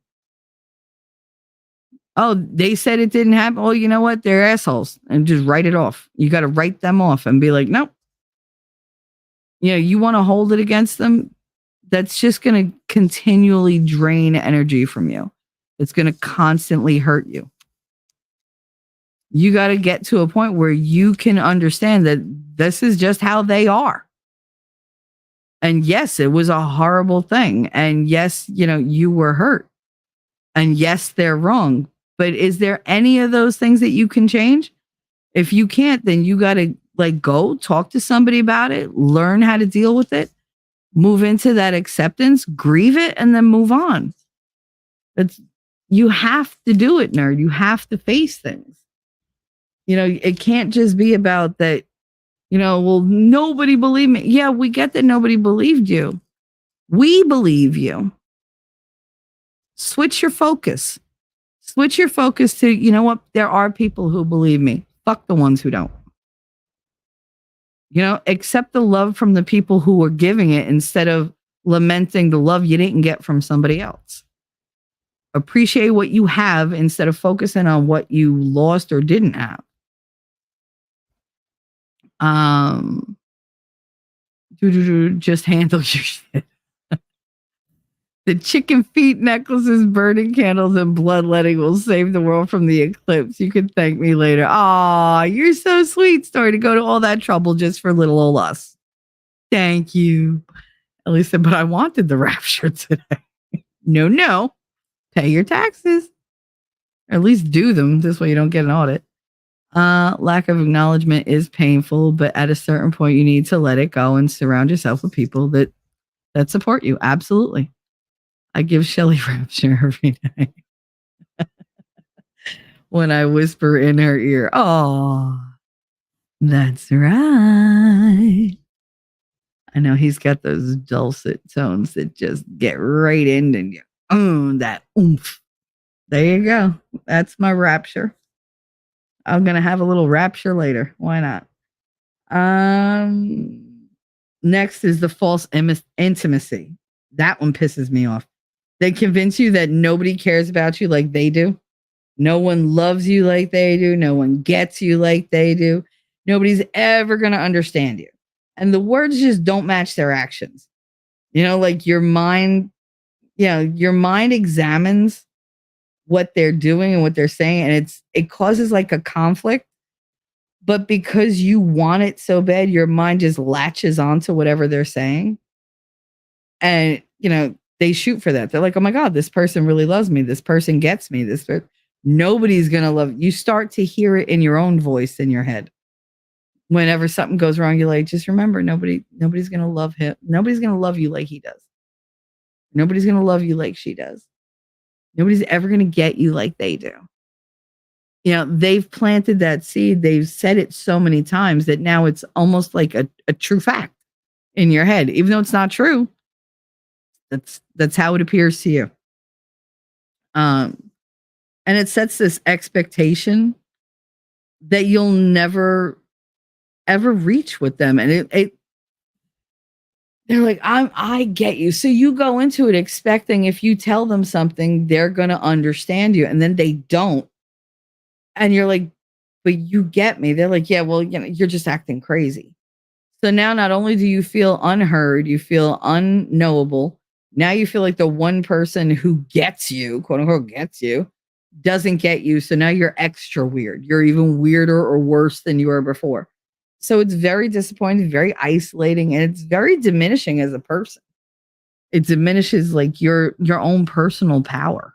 Oh, they said it didn't happen. Well, you know what? They're assholes. And just write it off. You got to write them off and be like, nope. You want to hold it against them? That's just going to continually drain energy from you. It's going to constantly hurt you. You got to get to a point where you can understand that this is just how they are. And yes, it was a horrible thing. And yes, you were hurt. And yes, they're wrong. But is there any of those things that you can change? If you can't, then you got to go talk to somebody about it, learn how to deal with it, move into that acceptance, grieve it, and then move on. You have to do it, nerd. You have to face things. It can't just be about that, well, nobody believed me. Yeah, we get that nobody believed you. We believe you. Switch your focus. Switch your focus to, you know what? There are people who believe me. Fuck the ones who don't. Accept the love from the people who were giving it instead of lamenting the love you didn't get from somebody else. Appreciate what you have instead of focusing on what you lost or didn't have. Just handle your shit. The chicken feet necklaces, burning candles, and bloodletting will save the world from the eclipse. You can thank me later. Aw, you're so sweet, Story, to go to all that trouble just for little old us. Thank you. Ellie said, but I wanted the rapture today. No. Pay your taxes. Or at least do them. This way you don't get an audit. Lack of acknowledgement is painful, but at a certain point you need to let it go and surround yourself with people that support you. Absolutely. I give Shelly rapture every day. When I whisper in her ear, oh, that's right. I know he's got those dulcet tones that just get right in and you, that oomph. There you go. That's my rapture. I'm going to have a little rapture later. Why not? Next is the false intimacy. That one pisses me off. They convince you that nobody cares about you like they do. No one loves you like they do. No one gets you like they do. Nobody's ever going to understand you. And the words just don't match their actions. Your mind, your mind examines what they're doing and what they're saying. And it causes a conflict. But because you want it so bad, your mind just latches onto whatever they're saying. And, they shoot for that. They're like, oh my God, this person really loves me. This person gets me. Nobody's going to love you. You start to hear it in your own voice in your head. Whenever something goes wrong, you're like, just remember, nobody's going to love him. Nobody's going to love you like he does. Nobody's going to love you like she does. Nobody's ever going to get you like they do. You know, they've planted that seed. They've said it so many times that now it's almost like a true fact in your head, even though it's not true. That's how it appears to you. And it sets this expectation that you'll never ever reach with them. And they're like, I get you. So you go into it expecting if you tell them something, they're going to understand you. And then they don't. And you're like, but you get me. They're like, yeah, well, you know, you're just acting crazy. So now not only do you feel unheard, you feel unknowable. Now you feel like the one person who gets you, quote unquote, gets you, doesn't get you. So now you're extra weird. You're even weirder or worse than you were before. So it's very disappointing, very isolating, and it's very diminishing as a person. It diminishes like your own personal power.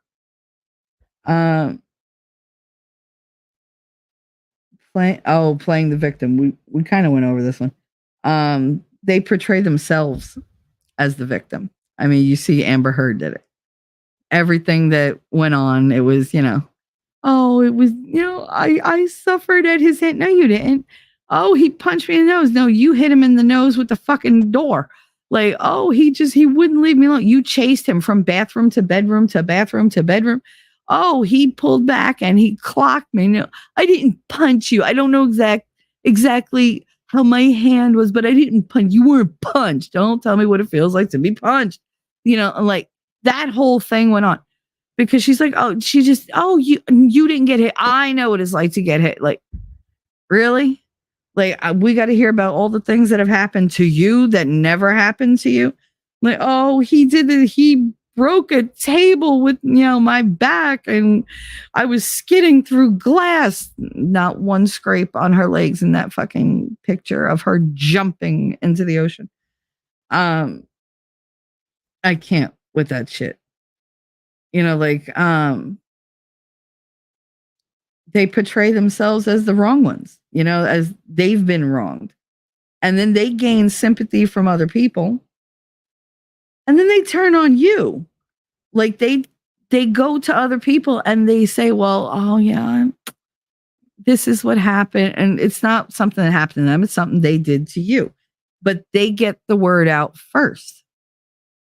Playing the victim. We kind of went over this one. They portray themselves as the victim. I mean, you see Amber Heard did it. Everything that went on, it was, you know, oh, it was, you know, I suffered at his hand. No, you didn't. Oh, he punched me in the nose. No, you hit him in the nose with the fucking door. Like, oh, he wouldn't leave me alone. You chased him from bathroom to bedroom to bathroom to bedroom. Oh, he pulled back and he clocked me. No, I didn't punch you. I don't know exactly how my hand was, but I didn't punch. You weren't punched. Don't tell me what it feels like to be punched. You know, like that whole thing went on because she's like, oh, you didn't get hit. I know what it's like to get hit. Like, really? Like, we got to hear about all the things that have happened to you that never happened to you. Like, oh, he did it. He broke a table with, you know, my back and I was skidding through glass. Not one scrape on her legs in that fucking picture of her jumping into the ocean. I can't with that shit. You know, like, they portray themselves as the wrong ones, you know, as they've been wronged. And then they gain sympathy from other people. And then they turn on you. Like they go to other people and they say, well, oh yeah, this is what happened. And it's not something that happened to them. It's something they did to you. But they get the word out first.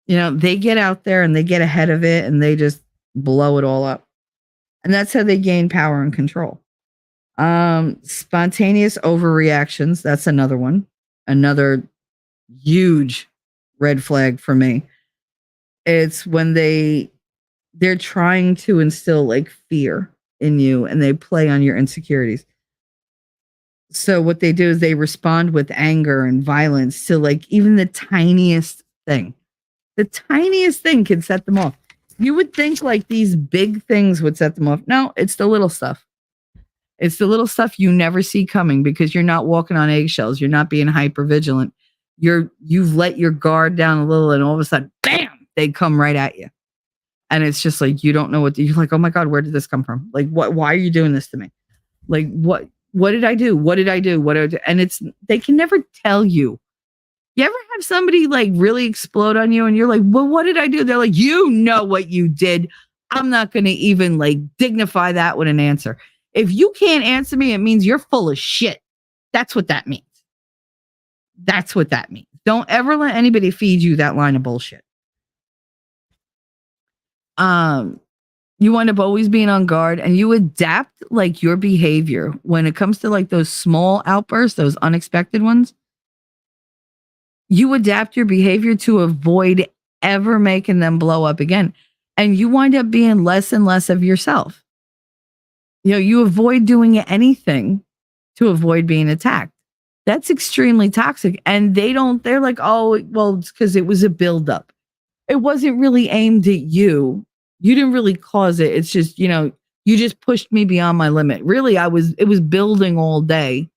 You know, they get out there and they get ahead of it and they just blow it all up. And that's how they gain power and control. Spontaneous overreactions. That's another one. Another huge red flag for me. It's when they're trying to instill like fear in you and they play on your insecurities. So what they do is they respond with anger and violence to like even the tiniest thing. The tiniest thing can set them off. You would think like these big things would set them off. No, it's the little stuff. It's the little stuff you never see coming because you're not walking on eggshells. You're not being hyper vigilant. You've let your guard down a little and all of a sudden, bam, they come right at you. And it's just like, you don't know you're like, oh my God, where did this come from? Like, why are you doing this to me? Like, what did I do? What did I do? What did I do? And they can never tell you. You ever have somebody like really explode on you and you're like, well, what did I do? They're like, you know what you did. I'm not going to even like dignify that with an answer. If you can't answer me, it means you're full of shit. That's what that means. That's what that means. Don't ever let anybody feed you that line of bullshit. You wind up always being on guard and you adapt like your behavior when it comes to like those small outbursts, those unexpected ones. You adapt your behavior to avoid ever making them blow up again. And you wind up being less and less of yourself. You know, you avoid doing anything to avoid being attacked. That's extremely toxic. And they're like, oh, well, it's because it was a buildup. It wasn't really aimed at you. You didn't really cause it. It's just, you know, you just pushed me beyond my limit. Really, it was building all day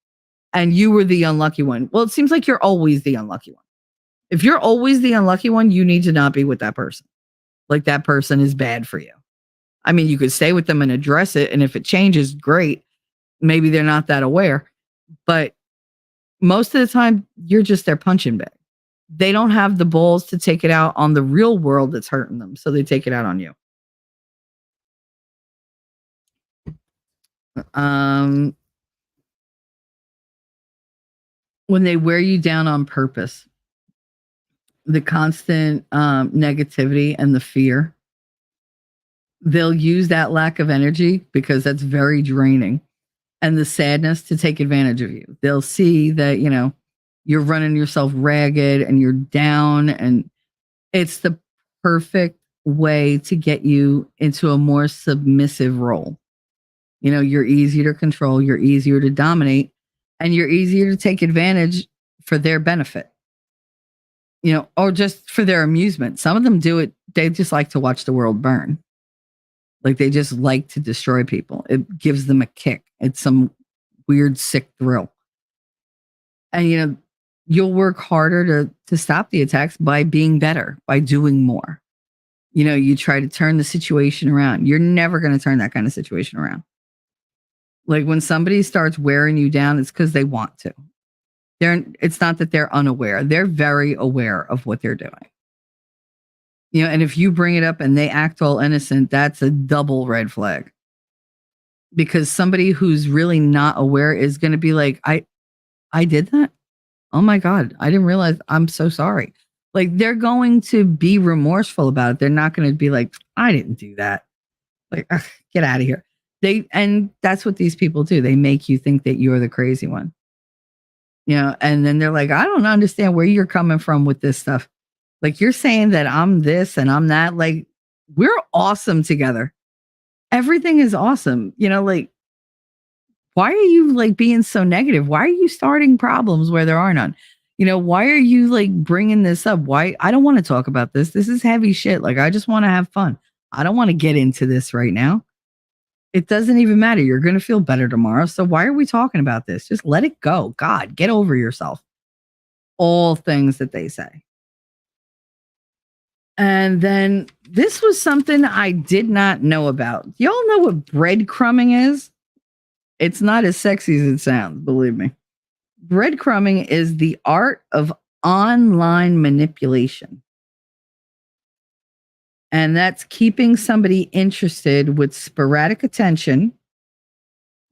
and you were the unlucky one. Well, it seems like you're always the unlucky one. If you're always the unlucky one, you need to not be with that person. Like that person is bad for you. I mean, you could stay with them and address it. And if it changes, great. Maybe they're not that aware. But most of the time, you're just their punching bag. they don't have the balls to take it out on the real world that's hurting them. So they take it out on you. When they wear you down on purpose, the constant negativity and the fear, they'll use that lack of energy because that's very draining, and the sadness to take advantage of you. They'll see that, you're running yourself ragged and you're down, and it's the perfect way to get you into a more submissive role. You're easier to control, you're easier to dominate, and you're easier to take advantage for their benefit, or just for their amusement. Some of them do it, they just like to watch the world burn. Like they just like to destroy people. It gives them a kick. It's some weird, sick thrill. And, you'll work harder to stop the attacks by being better, by doing more. You try to turn the situation around. You're never going to turn that kind of situation around. Like when somebody starts wearing you down, it's because they want to. It's not that they're unaware. They're very aware of what they're doing. And if you bring it up and they act all innocent, that's a double red flag. Because somebody who's really not aware is going to be like, I did that? Oh my God, I didn't realize. I'm so sorry. Like they're going to be remorseful about it. They're not going to be like, I didn't do that. Like, ugh, get out of here. And that's what these people do. They make you think that you're the crazy one. And then they're like, I don't understand where you're coming from with this stuff. Like you're saying that I'm this and I'm that. Like we're awesome together. Everything is awesome. Like, why are you like being so negative? Why are you starting problems where there are none? Why are you like bringing this up? Why? I don't want to talk about this. This is heavy shit. Like, I just want to have fun. I don't want to get into this right now. It doesn't even matter. You're going to feel better tomorrow. So why are we talking about this? Just let it go. God, get over yourself. All things that they say. And then this was something I did not know about. Y'all know what breadcrumbing is? It's not as sexy as it sounds, believe me. Breadcrumbing is the art of online manipulation. And that's keeping somebody interested with sporadic attention,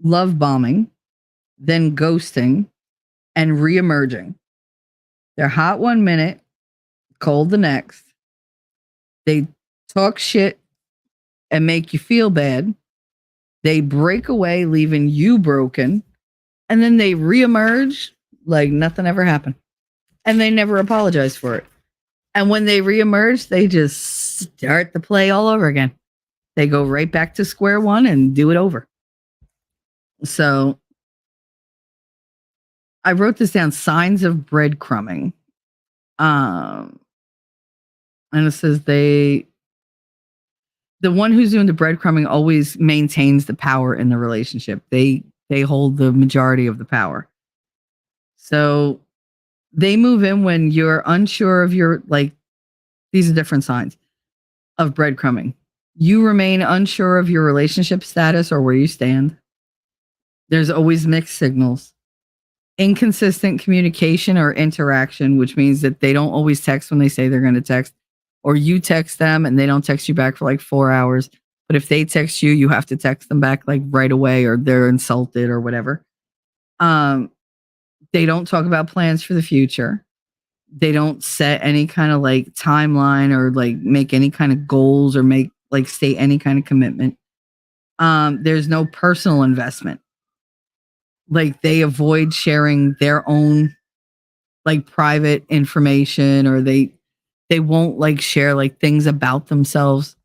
love bombing, then ghosting, and reemerging. They're hot 1 minute, cold the next. They talk shit and make you feel bad. They break away, leaving you broken. And then they reemerge like nothing ever happened. And they never apologize for it. And when they reemerge, they just start the play all over again. They go right back to square one and do it over. So I wrote this down, signs of breadcrumbing. And it says the one who's doing the breadcrumbing always maintains the power in the relationship. They hold the majority of the power. So they move in when you're unsure of these are different signs of breadcrumbing. You remain unsure of your relationship status or where you stand. There's always mixed signals. Inconsistent communication or interaction, which means that they don't always text when they say they're going to text, or you text them and they don't text you back for like 4 hours. But if they text you, you have to text them back like right away, or they're insulted or whatever. They don't talk about plans for the future. They don't set any kind of like timeline or like make any kind of goals or state any kind of commitment. There's no personal investment. Like they avoid sharing their own like private information, or they won't like share like things about themselves.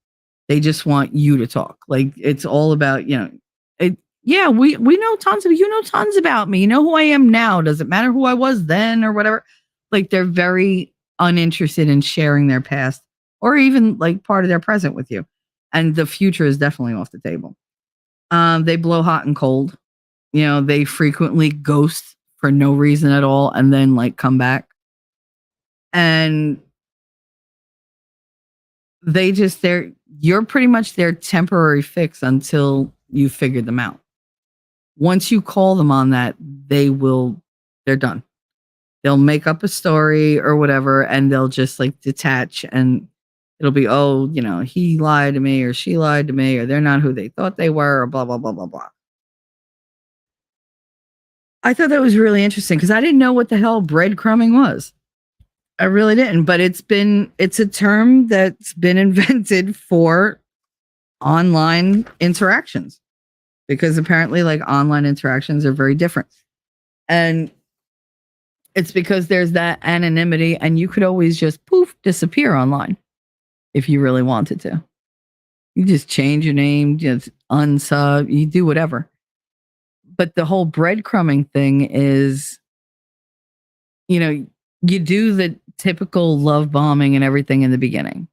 They just want you to talk. Like it's all about, we know tons of you know tons about me. You know who I am now. Does it matter who I was then or whatever? Like they're very uninterested in sharing their past or even like part of their present with you. And the future is definitely off the table. They blow hot and cold. They frequently ghost for no reason at all and then like come back. And you're pretty much their temporary fix until you figure them out. Once you call them on that, they're done. They'll make up a story or whatever, and they'll just like detach, and it'll be, oh, he lied to me or she lied to me or they're not who they thought they were or blah, blah, blah, blah, blah. I thought that was really interesting because I didn't know what the hell breadcrumbing was. I really didn't, but it's a term that's been invented for online interactions because apparently like online interactions are very different. And it's because there's that anonymity and you could always just poof, disappear online if you really wanted to. You just change your name, just unsub, you do whatever. But the whole breadcrumbing thing is, you do the typical love bombing and everything in the beginning.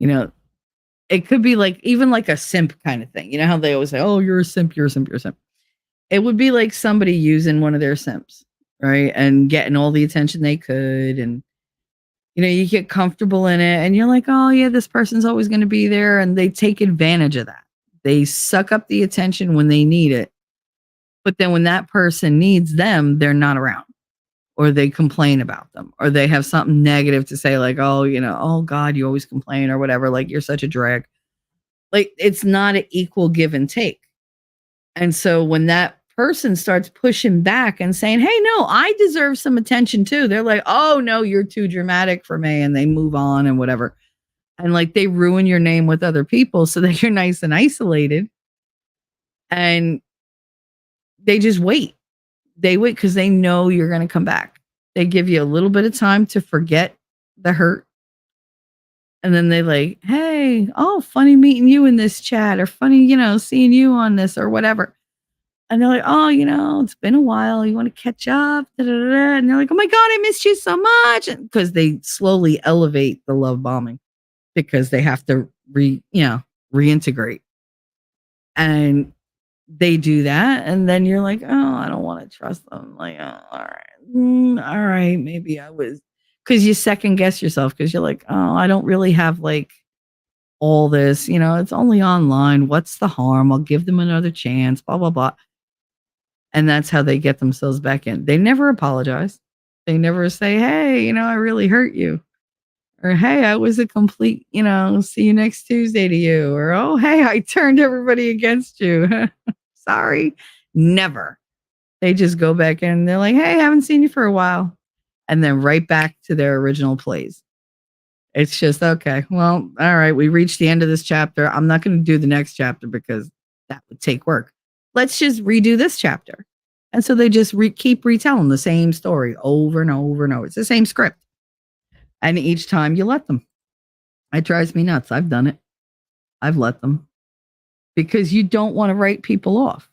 It could be like even like a simp kind of thing. You know how they always say, oh, you're a simp, you're a simp, you're a simp. It would be like somebody using one of their simps, right? And getting all the attention they could. And, you get comfortable in it and you're like, oh, yeah, this person's always going to be there. And they take advantage of that. They suck up the attention when they need it. But then when that person needs them, they're not around. Or they complain about them, or they have something negative to say, like, oh, oh God, you always complain or whatever. Like, you're such a drag. Like, it's not an equal give and take. And so when that person starts pushing back and saying, hey, no, I deserve some attention too. They're like, oh no, you're too dramatic for me. And they move on and whatever. And like, they ruin your name with other people so that you're nice and isolated. And they just wait. They wait because they know you're going to come back. They give you a little bit of time to forget the hurt. And then they like, hey, oh, funny meeting you in this chat, or funny, seeing you on this or whatever. And they're like, oh, it's been a while. You want to catch up? Da, da, da, da. And they're like, oh my God, I missed you so much. Because they slowly elevate the love bombing because they have to reintegrate. And they do that, and then you're like, oh, I don't want to trust them. Like, oh, all right, maybe I was, because you second guess yourself because you're like, oh, I don't really have like all this, it's only online. What's the harm? I'll give them another chance, blah, blah, blah. And that's how they get themselves back in. They never apologize. They never say, hey, I really hurt you. Or, hey, I was a complete, see you next Tuesday to you. Or, oh, hey, I turned everybody against you. Sorry. Never. They just go back in and they're like, hey, I haven't seen you for a while. And then right back to their original plays. It's just, okay, well, all right, we reached the end of this chapter. I'm not going to do the next chapter because that would take work. Let's just redo this chapter. And so they just keep retelling the same story over and over and over. It's the same script. And each time you let them. It drives me nuts. I've done it. I've let them. Because you don't want to write people off.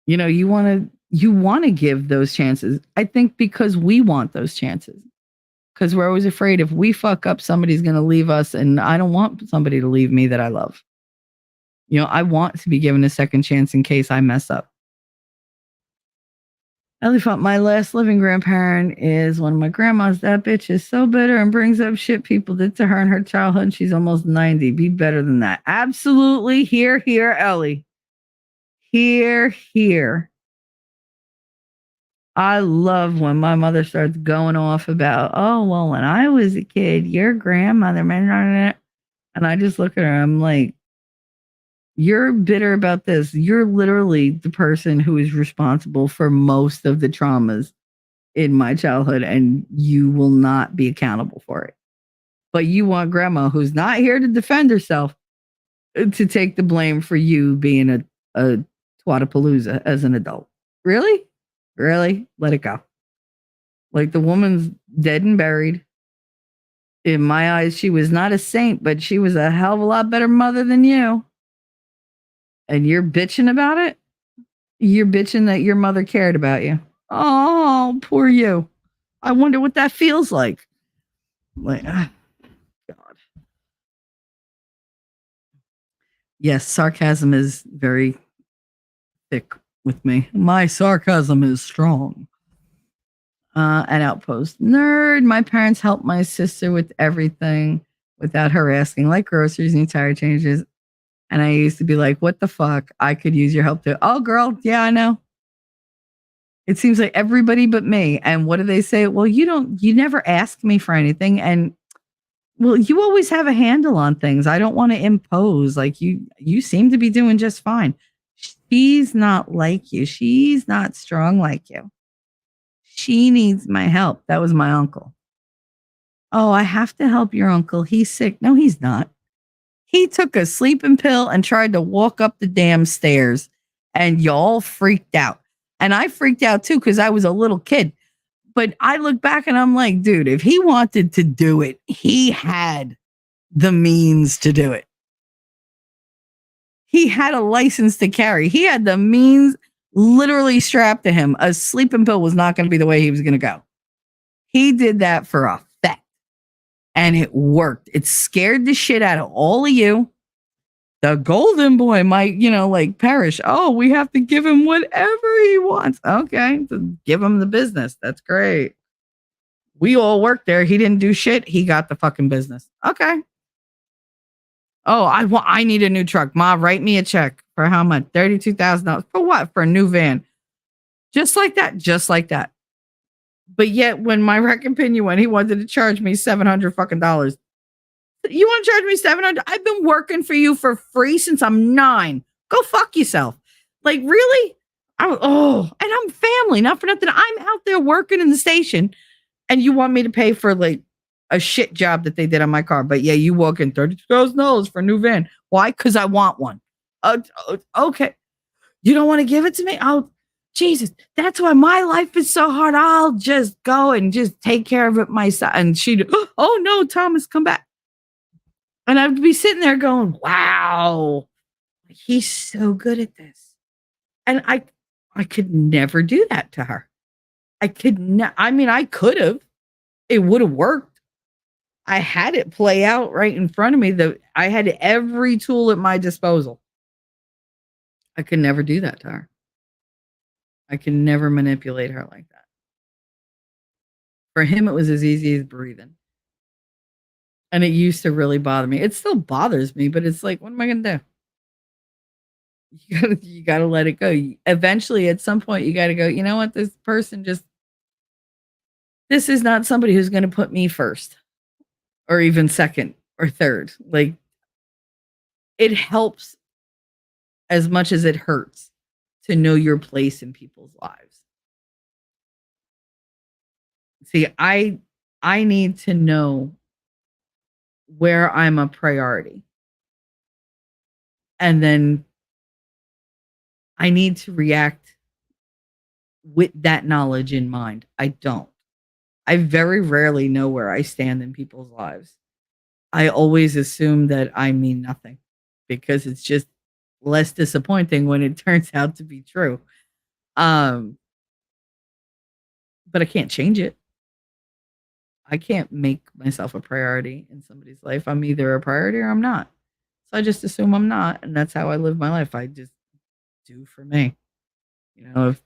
You want to give those chances. I think because we want those chances. Because we're always afraid if we fuck up, somebody's going to leave us. And I don't want somebody to leave me that I love. I want to be given a second chance in case I mess up. Elephant, my last living grandparent is one of my grandmas. That bitch is so bitter and brings up shit people did to her in her childhood. And she's almost 90. Be better than that. Absolutely. Here, Ellie. Here. I love when my mother starts going off about, oh, well, when I was a kid, your grandmother, and I just look at her. I'm like, you're bitter about this. You're literally the person who is responsible for most of the traumas in my childhood, and you will not be accountable for it. But you want grandma, who's not here to defend herself, to take the blame for you being a twatapalooza as an adult. Really? Let it go. Like, the woman's dead and buried. In my eyes, she was not a saint, but she was a hell of a lot better mother than you. And you're bitching about it? You're bitching that your mother cared about you. Oh, poor you. I wonder what that feels like. Like, God. Yes, sarcasm is very thick with me. My sarcasm is strong. An outpost. Nerd. My parents helped my sister with everything without her asking, like groceries and tire changes. And I used to be like, what the fuck? I could use your help too. Oh, girl. Yeah, I know. It seems like everybody but me. And what do they say? Well, you never ask me for anything. And well, you always have a handle on things. I don't want to impose. Like you seem to be doing just fine. She's not like you. She's not strong like you. She needs my help. That was my uncle. Oh, I have to help your uncle. He's sick. No, he's not. He took a sleeping pill and tried to walk up the damn stairs, and y'all freaked out. And I freaked out too because I was a little kid. But I look back and I'm like, dude, if he wanted to do it, he had the means to do it. He had a license to carry. He had the means literally strapped to him. A sleeping pill was not going to be the way he was going to go. He did that for a fact. And it worked. It scared the shit out of all of you. The golden boy might, like perish. Oh, we have to give him whatever he wants. Okay, give him the business. That's great. We all worked there. He didn't do shit. He got the fucking business. Okay. Oh, I need a new truck. Ma, write me a check for how much? $32,000. For what? For a new van. Just like that. Just like that. But yet, when my wreck opinion went, he wanted to charge me $700 fucking dollars. You want to charge me $700? I've been working for you for free since I'm 9. Go fuck yourself. Like, really? And I'm family. Not for nothing. I'm out there working in the station, and you want me to pay for like a shit job that they did on my car. But yeah, you walk in $32,000 for a new van. Why? Because I want one. Okay. You don't want to give it to me? Oh, Jesus. That's why my life is so hard. I'll just go and just take care of it myself. And she'd, oh no, Thomas, come back. And I'd be sitting there going, wow, he's so good at this. And I could never do that to her. I could have. It would have worked. I had it play out right in front of me. I had every tool at my disposal. I could never do that to her. I could never manipulate her like that. For him, it was as easy as breathing. And it used to really bother me. It still bothers me, but it's like, what am I going to do? You gotta let it go. Eventually, at some point, you got to go, you know what? This is not somebody who's going to put me first or even second or third. Like, it helps as much as it hurts to know your place in people's lives. See, I need to know where I'm a priority. And then I need to react with that knowledge in mind. I don't. I very rarely know where I stand in people's lives. I always assume that I mean nothing because it's just less disappointing when it turns out to be true. But I can't change it. I can't make myself a priority in somebody's life. I'm either a priority or I'm not. So I just assume I'm not. And that's how I live my life. I just do for me. If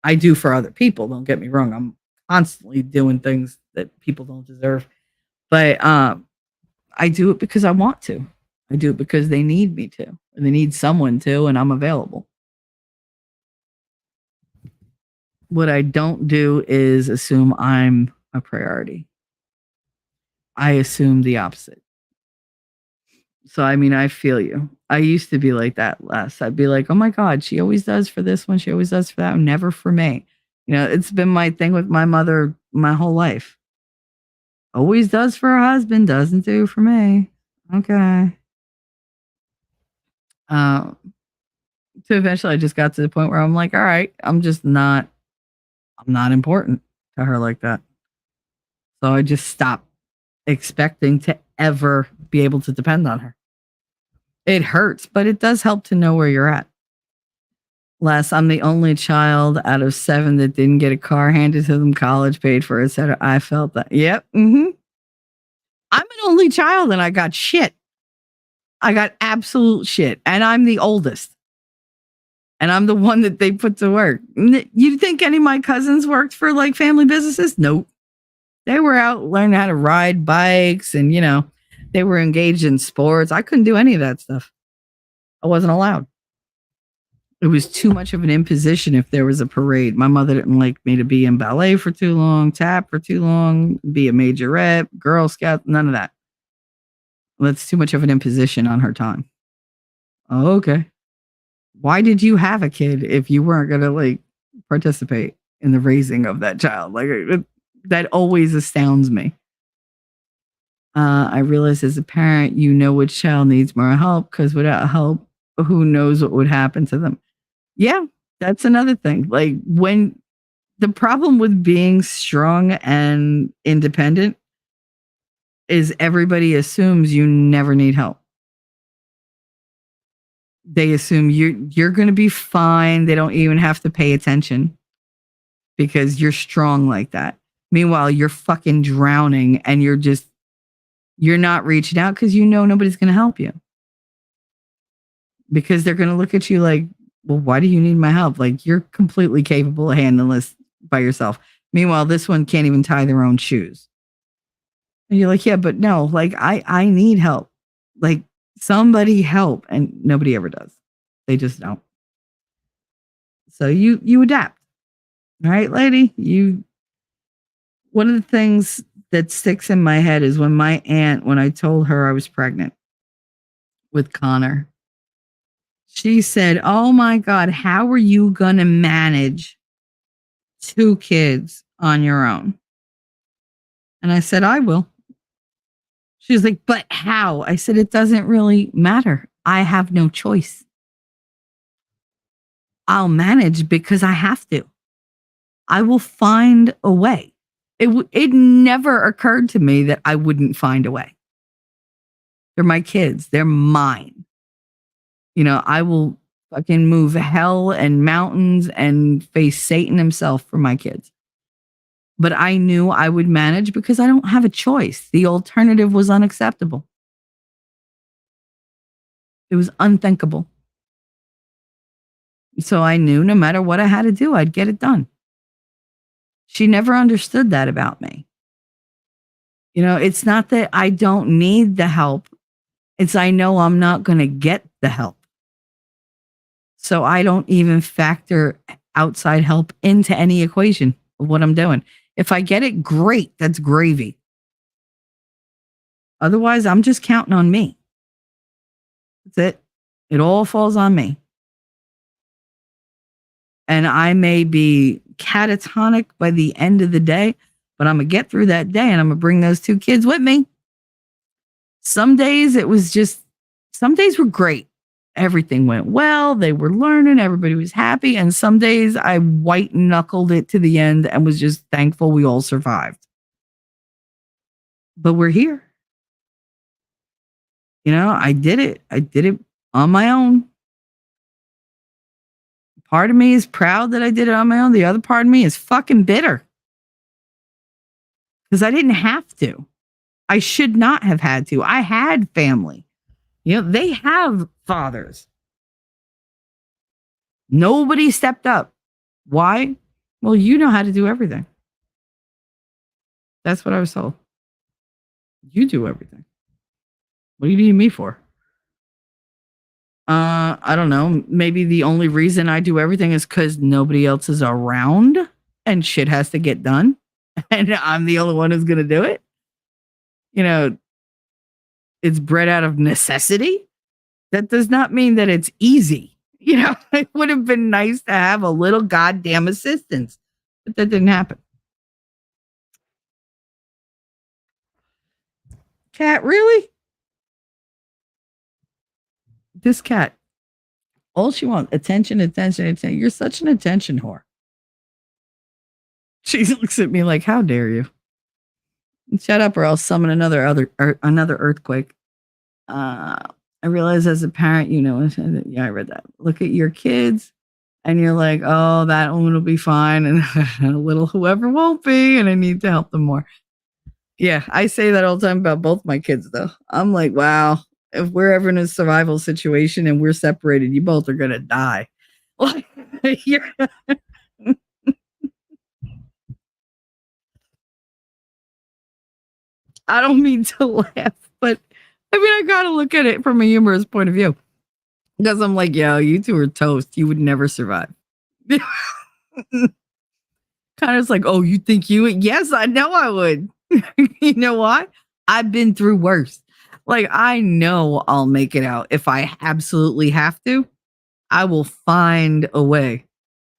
I do for other people, don't get me wrong. I'm constantly doing things that people don't deserve. But I do it because I want to. I do it because they need me to. And they need someone to, and I'm available. What I don't do is assume I'm a priority. I assume the opposite. So, I feel you. I used to be like that less. I'd be like, oh my God, she always does for this one. She always does for that. Never for me. It's been my thing with my mother my whole life. Always does for her husband, doesn't do for me. Okay. So eventually I just got to the point where I'm like, all right, I'm not important to her like that. So I just stopped expecting to ever be able to depend on her. It hurts, but it does help to know where you're at. Les, I'm the only child out of 7 that didn't get a car handed to them, college paid for, etc. I felt that. Yep. I'm an only child and I got shit. I got absolute shit. And I'm the oldest. And I'm the one that they put to work. You think any of my cousins worked for like family businesses? Nope. They were out learning how to ride bikes and, they were engaged in sports. I couldn't do any of that stuff. I wasn't allowed. It was too much of an imposition if there was a parade. My mother didn't like me to be in ballet for too long, tap for too long, be a majorette, Girl Scout, none of that. That's too much of an imposition on her time. Oh, okay. Why did you have a kid if you weren't going to like participate in the raising of that child? Like that always astounds me. I realize as a parent, you know which child needs more help because without help, who knows what would happen to them. Yeah, that's another thing. Like when the problem with being strong and independent is everybody assumes you never need help. They assume you're going to be fine. They don't even have to pay attention because you're strong like that. Meanwhile, you're fucking drowning and you're not reaching out because you know nobody's going to help you. Because they're going to look at you like, well, why do you need my help? Like, you're completely capable of handling this by yourself. Meanwhile, this one can't even tie their own shoes. And you're like, yeah, but no, like, I need help. Like, somebody help. And nobody ever does. They just don't. So you adapt. Right, lady? One of the things that sticks in my head is when my aunt, when I told her I was pregnant with Connor, she said, oh my God, how are you going to manage 2 kids on your own? And I said, I will. She was like, but how? I said, it doesn't really matter. I have no choice. I'll manage because I have to. I will find a way. It never occurred to me that I wouldn't find a way. They're my kids. They're mine. You know, I will fucking move hell and mountains and face Satan himself for my kids. But I knew I would manage because I don't have a choice. The alternative was unacceptable. It was unthinkable. So I knew no matter what I had to do, I'd get it done. She never understood that about me. You know, it's not that I don't need the help. It's I know I'm not going to get the help. So I don't even factor outside help into any equation of what I'm doing. If I get it, great. That's gravy. Otherwise, I'm just counting on me. That's it. It all falls on me. And I may be catatonic by the end of the day, but I'm going to get through that day and I'm going to bring those 2 kids with me. Some days some days were great. Everything went well. They were learning. Everybody was happy. And some days I white knuckled it to the end and was just thankful we all survived. But we're here. You know, I did it. I did it on my own. Part of me is proud that I did it on my own. The other part of me is fucking bitter. Because I didn't have to. I should not have had to. I had family. You know, they have fathers. Nobody stepped up. Why? Well, you know how to do everything. That's what I was told. You do everything. What do you need me for? I don't know. Maybe the only reason I do everything is because nobody else is around and shit has to get done. And I'm the only one who's going to do it. You know, it's bred out of necessity. That does not mean that it's easy. You know, it would have been nice to have a little goddamn assistance, but that didn't happen. Cat, really? This cat, all she wants, attention, attention, attention. You're such an attention whore. She looks at me like, how dare you? Shut up or I'll summon another earthquake. I realize as a parent, you know, yeah, I read that. Look at your kids and you're like, oh, that one will be fine. And a little whoever won't be. And I need to help them more. Yeah, I say that all the time about both my kids, though. I'm like, wow, if we're ever in a survival situation and we're separated, you both are going to die. I don't mean to laugh, but I mean, I got to look at it from a humorous point of view. Because I'm like, yo, you two are toast. You would never survive. Kind of like, oh, you think you would? Yes, I know I would. You know what? I've been through worse. Like, I know I'll make it out. If I absolutely have to, I will find a way.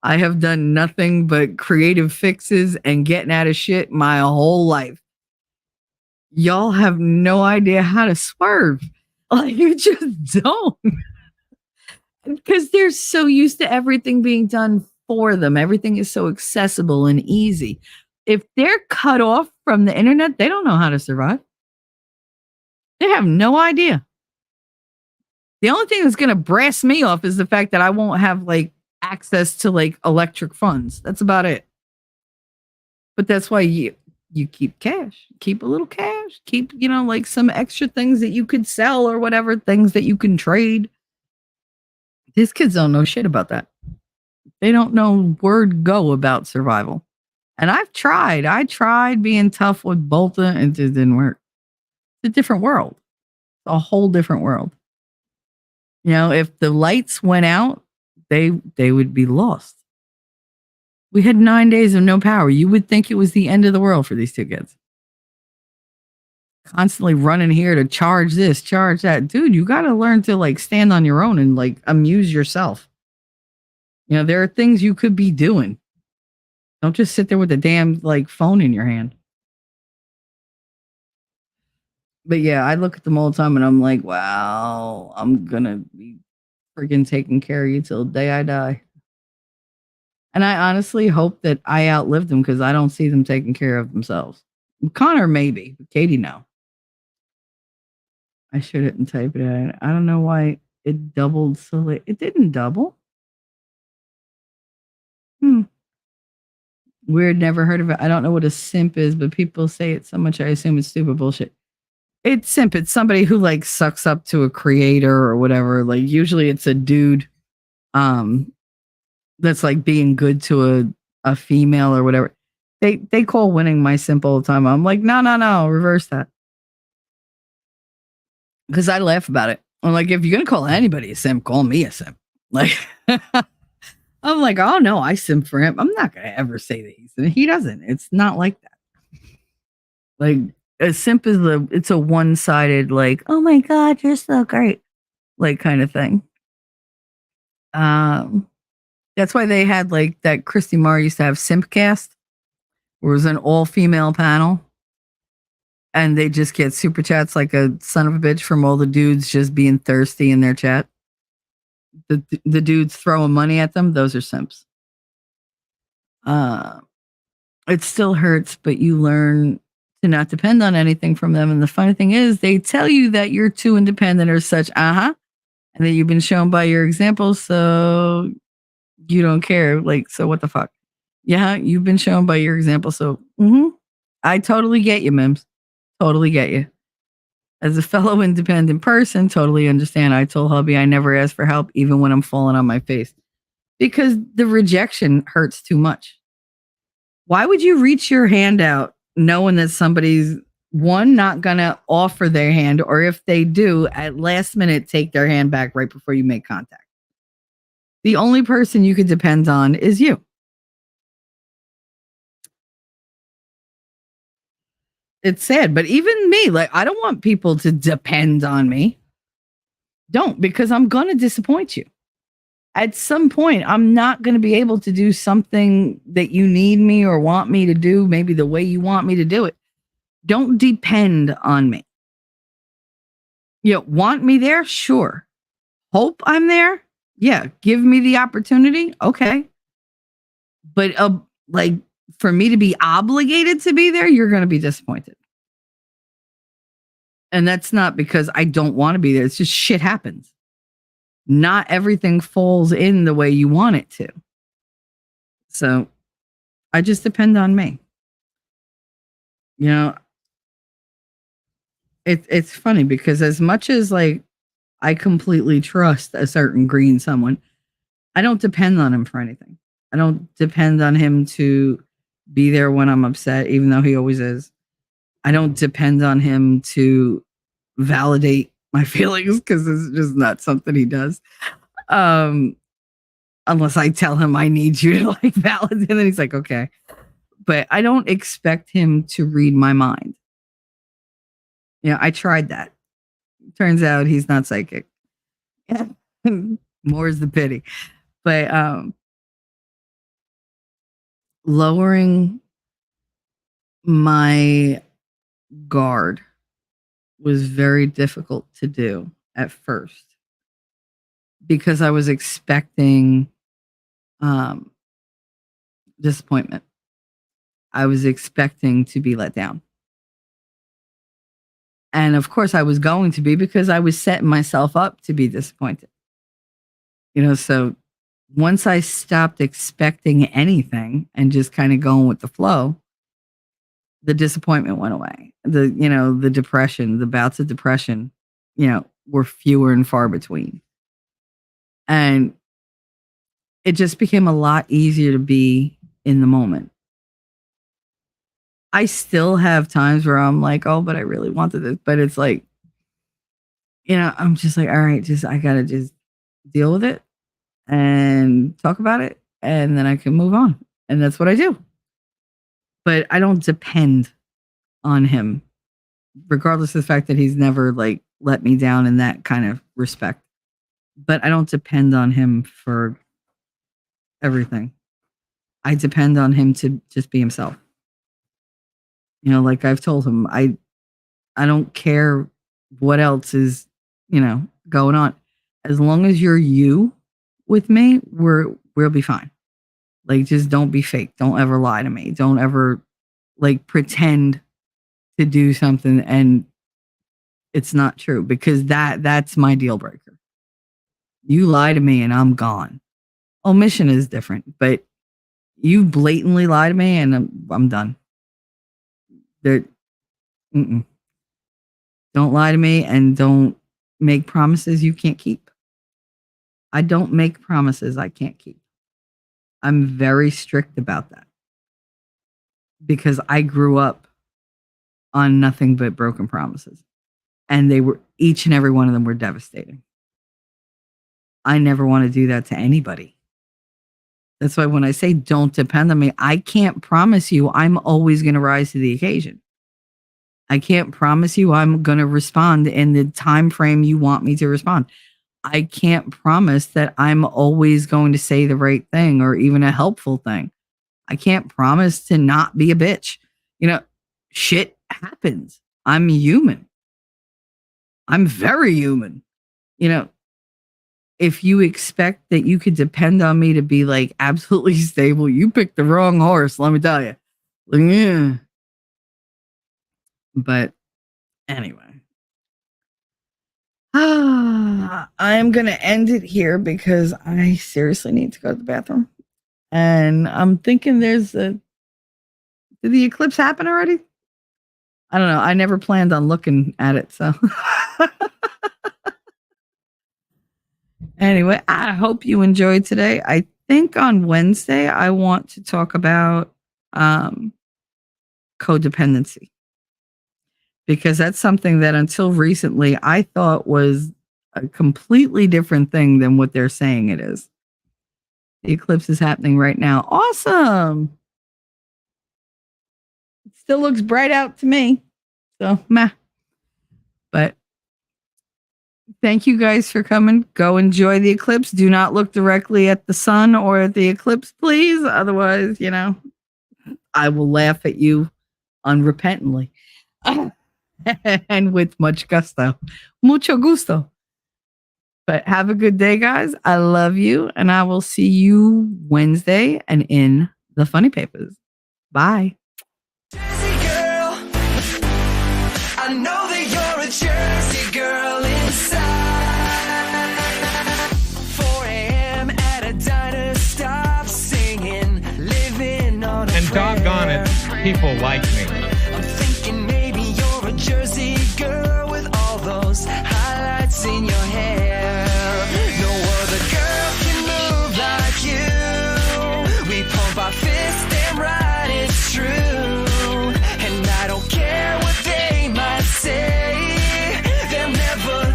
I have done nothing but creative fixes and getting out of shit my whole life. Y'all have no idea how to swerve. Like, you just don't. Because they're so used to everything being done for them. Everything is so accessible and easy. If they're cut off from the internet, they don't know how to survive. They have no idea. The only thing that's going to brass me off is the fact that I won't have like access to like electric funds. That's about it. But that's why you keep cash, keep a little cash, keep, like some extra things that you could sell or whatever, things that you can trade. These kids don't know shit about that. They don't know word go about survival. And I've tried. I tried being tough with Bolta and it just didn't work. It's a different world. It's a whole different world. If the lights went out, they would be lost. We had 9 days of no power. You would think it was the end of the world for these two kids. Constantly running here to charge this, charge that. Dude, you got to learn to like stand on your own and like amuse yourself. There are things you could be doing. Don't just sit there with a damn like phone in your hand. But yeah, I look at them all the time and I'm like, wow, I'm going to be freaking taking care of you till the day I die. And I honestly hope that I outlive them because I don't see them taking care of themselves. Connor, maybe. But Katie, no. I shouldn't type it in. I don't know why it doubled so late. It didn't double. Weird, never heard of it. I don't know what a simp is, but people say it so much I assume it's stupid bullshit. It's simp. It's somebody who like sucks up to a creator or whatever. Like usually it's a dude that's like being good to a female or whatever. They call winning my simp all the time. I'm like, no, reverse that. Because I laugh about it. I'm like, if you're gonna call anybody a simp, call me a simp. Like I'm like, oh no, I simp for him. I'm not gonna ever say that he doesn't. It's not like that. Like a simp is it's a one-sided, like, oh my God, you're so great, like kind of thing. That's why they had like that Christy Marr used to have Simpcast, where it was an all-female panel. And they just get super chats like a son of a bitch from all the dudes just being thirsty in their chat. The dudes throwing money at them, those are simps. It still hurts, but you learn to not depend on anything from them. And the funny thing is, they tell you that you're too independent or such, and that you've been shown by your examples, so you don't care. Like, so what the fuck? Yeah, you've been shown by your example, so I totally get you, Mims. Totally get you. As a fellow independent person, totally understand. I told hubby I never ask for help, even when I'm falling on my face, because the rejection hurts too much. Why would you reach your hand out knowing that somebody's not gonna offer their hand, or if they do, at last minute take their hand back right before you make contact? The only person you could depend on is you. It's sad, but even me, like, I don't want people to depend on me. Don't, because I'm going to disappoint you. At some point, I'm not going to be able to do something that you need me or want me to do, maybe the way you want me to do it. Don't depend on me. Want me there? Sure. Hope I'm there? Yeah. Give me the opportunity? Okay. But like, for me to be obligated to be there, you're going to be disappointed. And that's not because I don't want to be there. It's just shit happens. Not everything falls in the way you want it to. So I just depend on me. It's funny because as much as like I completely trust a certain green someone, I don't depend on him for anything. I don't depend on him to be there when I'm upset, even though he always is. I don't depend on him to validate my feelings because it's just not something he does. Unless I tell him I need you to like validate, and then he's like, okay. But I don't expect him to read my mind. Yeah, I tried that. Turns out he's not psychic. More is the pity. But lowering my guard was very difficult to do at first because I was expecting disappointment. I was expecting to be let down. And of course I was going to be because I was setting myself up to be disappointed. So once I stopped expecting anything and just kind of going with the flow, the disappointment went away. The depression, the bouts of depression, were fewer and far between. And it just became a lot easier to be in the moment. I still have times where I'm like, oh, but I really wanted this. But it's like, I'm just like, all right, I got to just deal with it and talk about it. And then I can move on. And that's what I do. But I don't depend on him, regardless of the fact that he's never like let me down in that kind of respect. But I don't depend on him for everything. I depend on him to just be himself. Like I've told him, I don't care what else is, going on. As long as you're you with me, we'll be fine. Like, just don't be fake. Don't ever lie to me. Don't ever like pretend to do something and it's not true, because that's my deal breaker. You lie to me and I'm gone. Omission is different, but you blatantly lie to me and I'm done. Don't lie to me and don't make promises you can't keep. I don't make promises I can't keep. I'm very strict about that because I grew up on nothing but broken promises, and each and every one of them were devastating. I never want to do that to anybody. That's why when I say don't depend on me, I can't promise you I'm always going to rise to the occasion. I can't promise you I'm going to respond in the time frame you want me to respond. I can't promise that I'm always going to say the right thing or even a helpful thing. I can't promise to not be a bitch. Shit happens. I'm human. I'm very human. If you expect that you could depend on me to be like absolutely stable, you picked the wrong horse, let me tell you. Yeah. But anyway, I'm going to end it here because I seriously need to go to the bathroom. And I'm thinking did the eclipse happen already? I don't know. I never planned on looking at it. So anyway, I hope you enjoyed today. I think on Wednesday, I want to talk about codependency, because that's something that until recently I thought was a completely different thing than what they're saying it is. The eclipse is happening right now. Awesome. It still looks bright out to me. So, meh. But thank you guys for coming. Go enjoy the eclipse. Do not look directly at the sun or at the eclipse, please. Otherwise, I will laugh at you unrepentantly. And with much gusto. Mucho gusto. But have a good day, guys. I love you. And I will see you Wednesday and in the Funny Papers. Bye. Jersey girl, I know that you're a Jersey girl inside. 4 a.m. at a diner, stop singing, living on a And doggone it, people like me. I'm thinking maybe you're a Jersey girl with all those highlights in your hair. No other girl can move like you. We pump our fists, damn right it's true. And I don't care what they might say, they'll never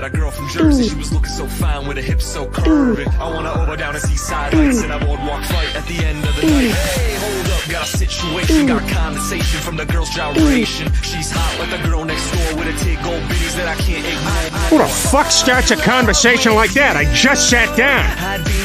a girl from Jersey. She was looking so fine with her hips so curvy. I wanna over down to Seaside Heights and a boardwalk fight at the end of the night. Hey, hold up, got a situation, got condensation from the girl's gyration. She's hot like the girl next door with a tig gold bitties that I can't ignore. Who the fuck starts a conversation like that? I just sat down. I'd be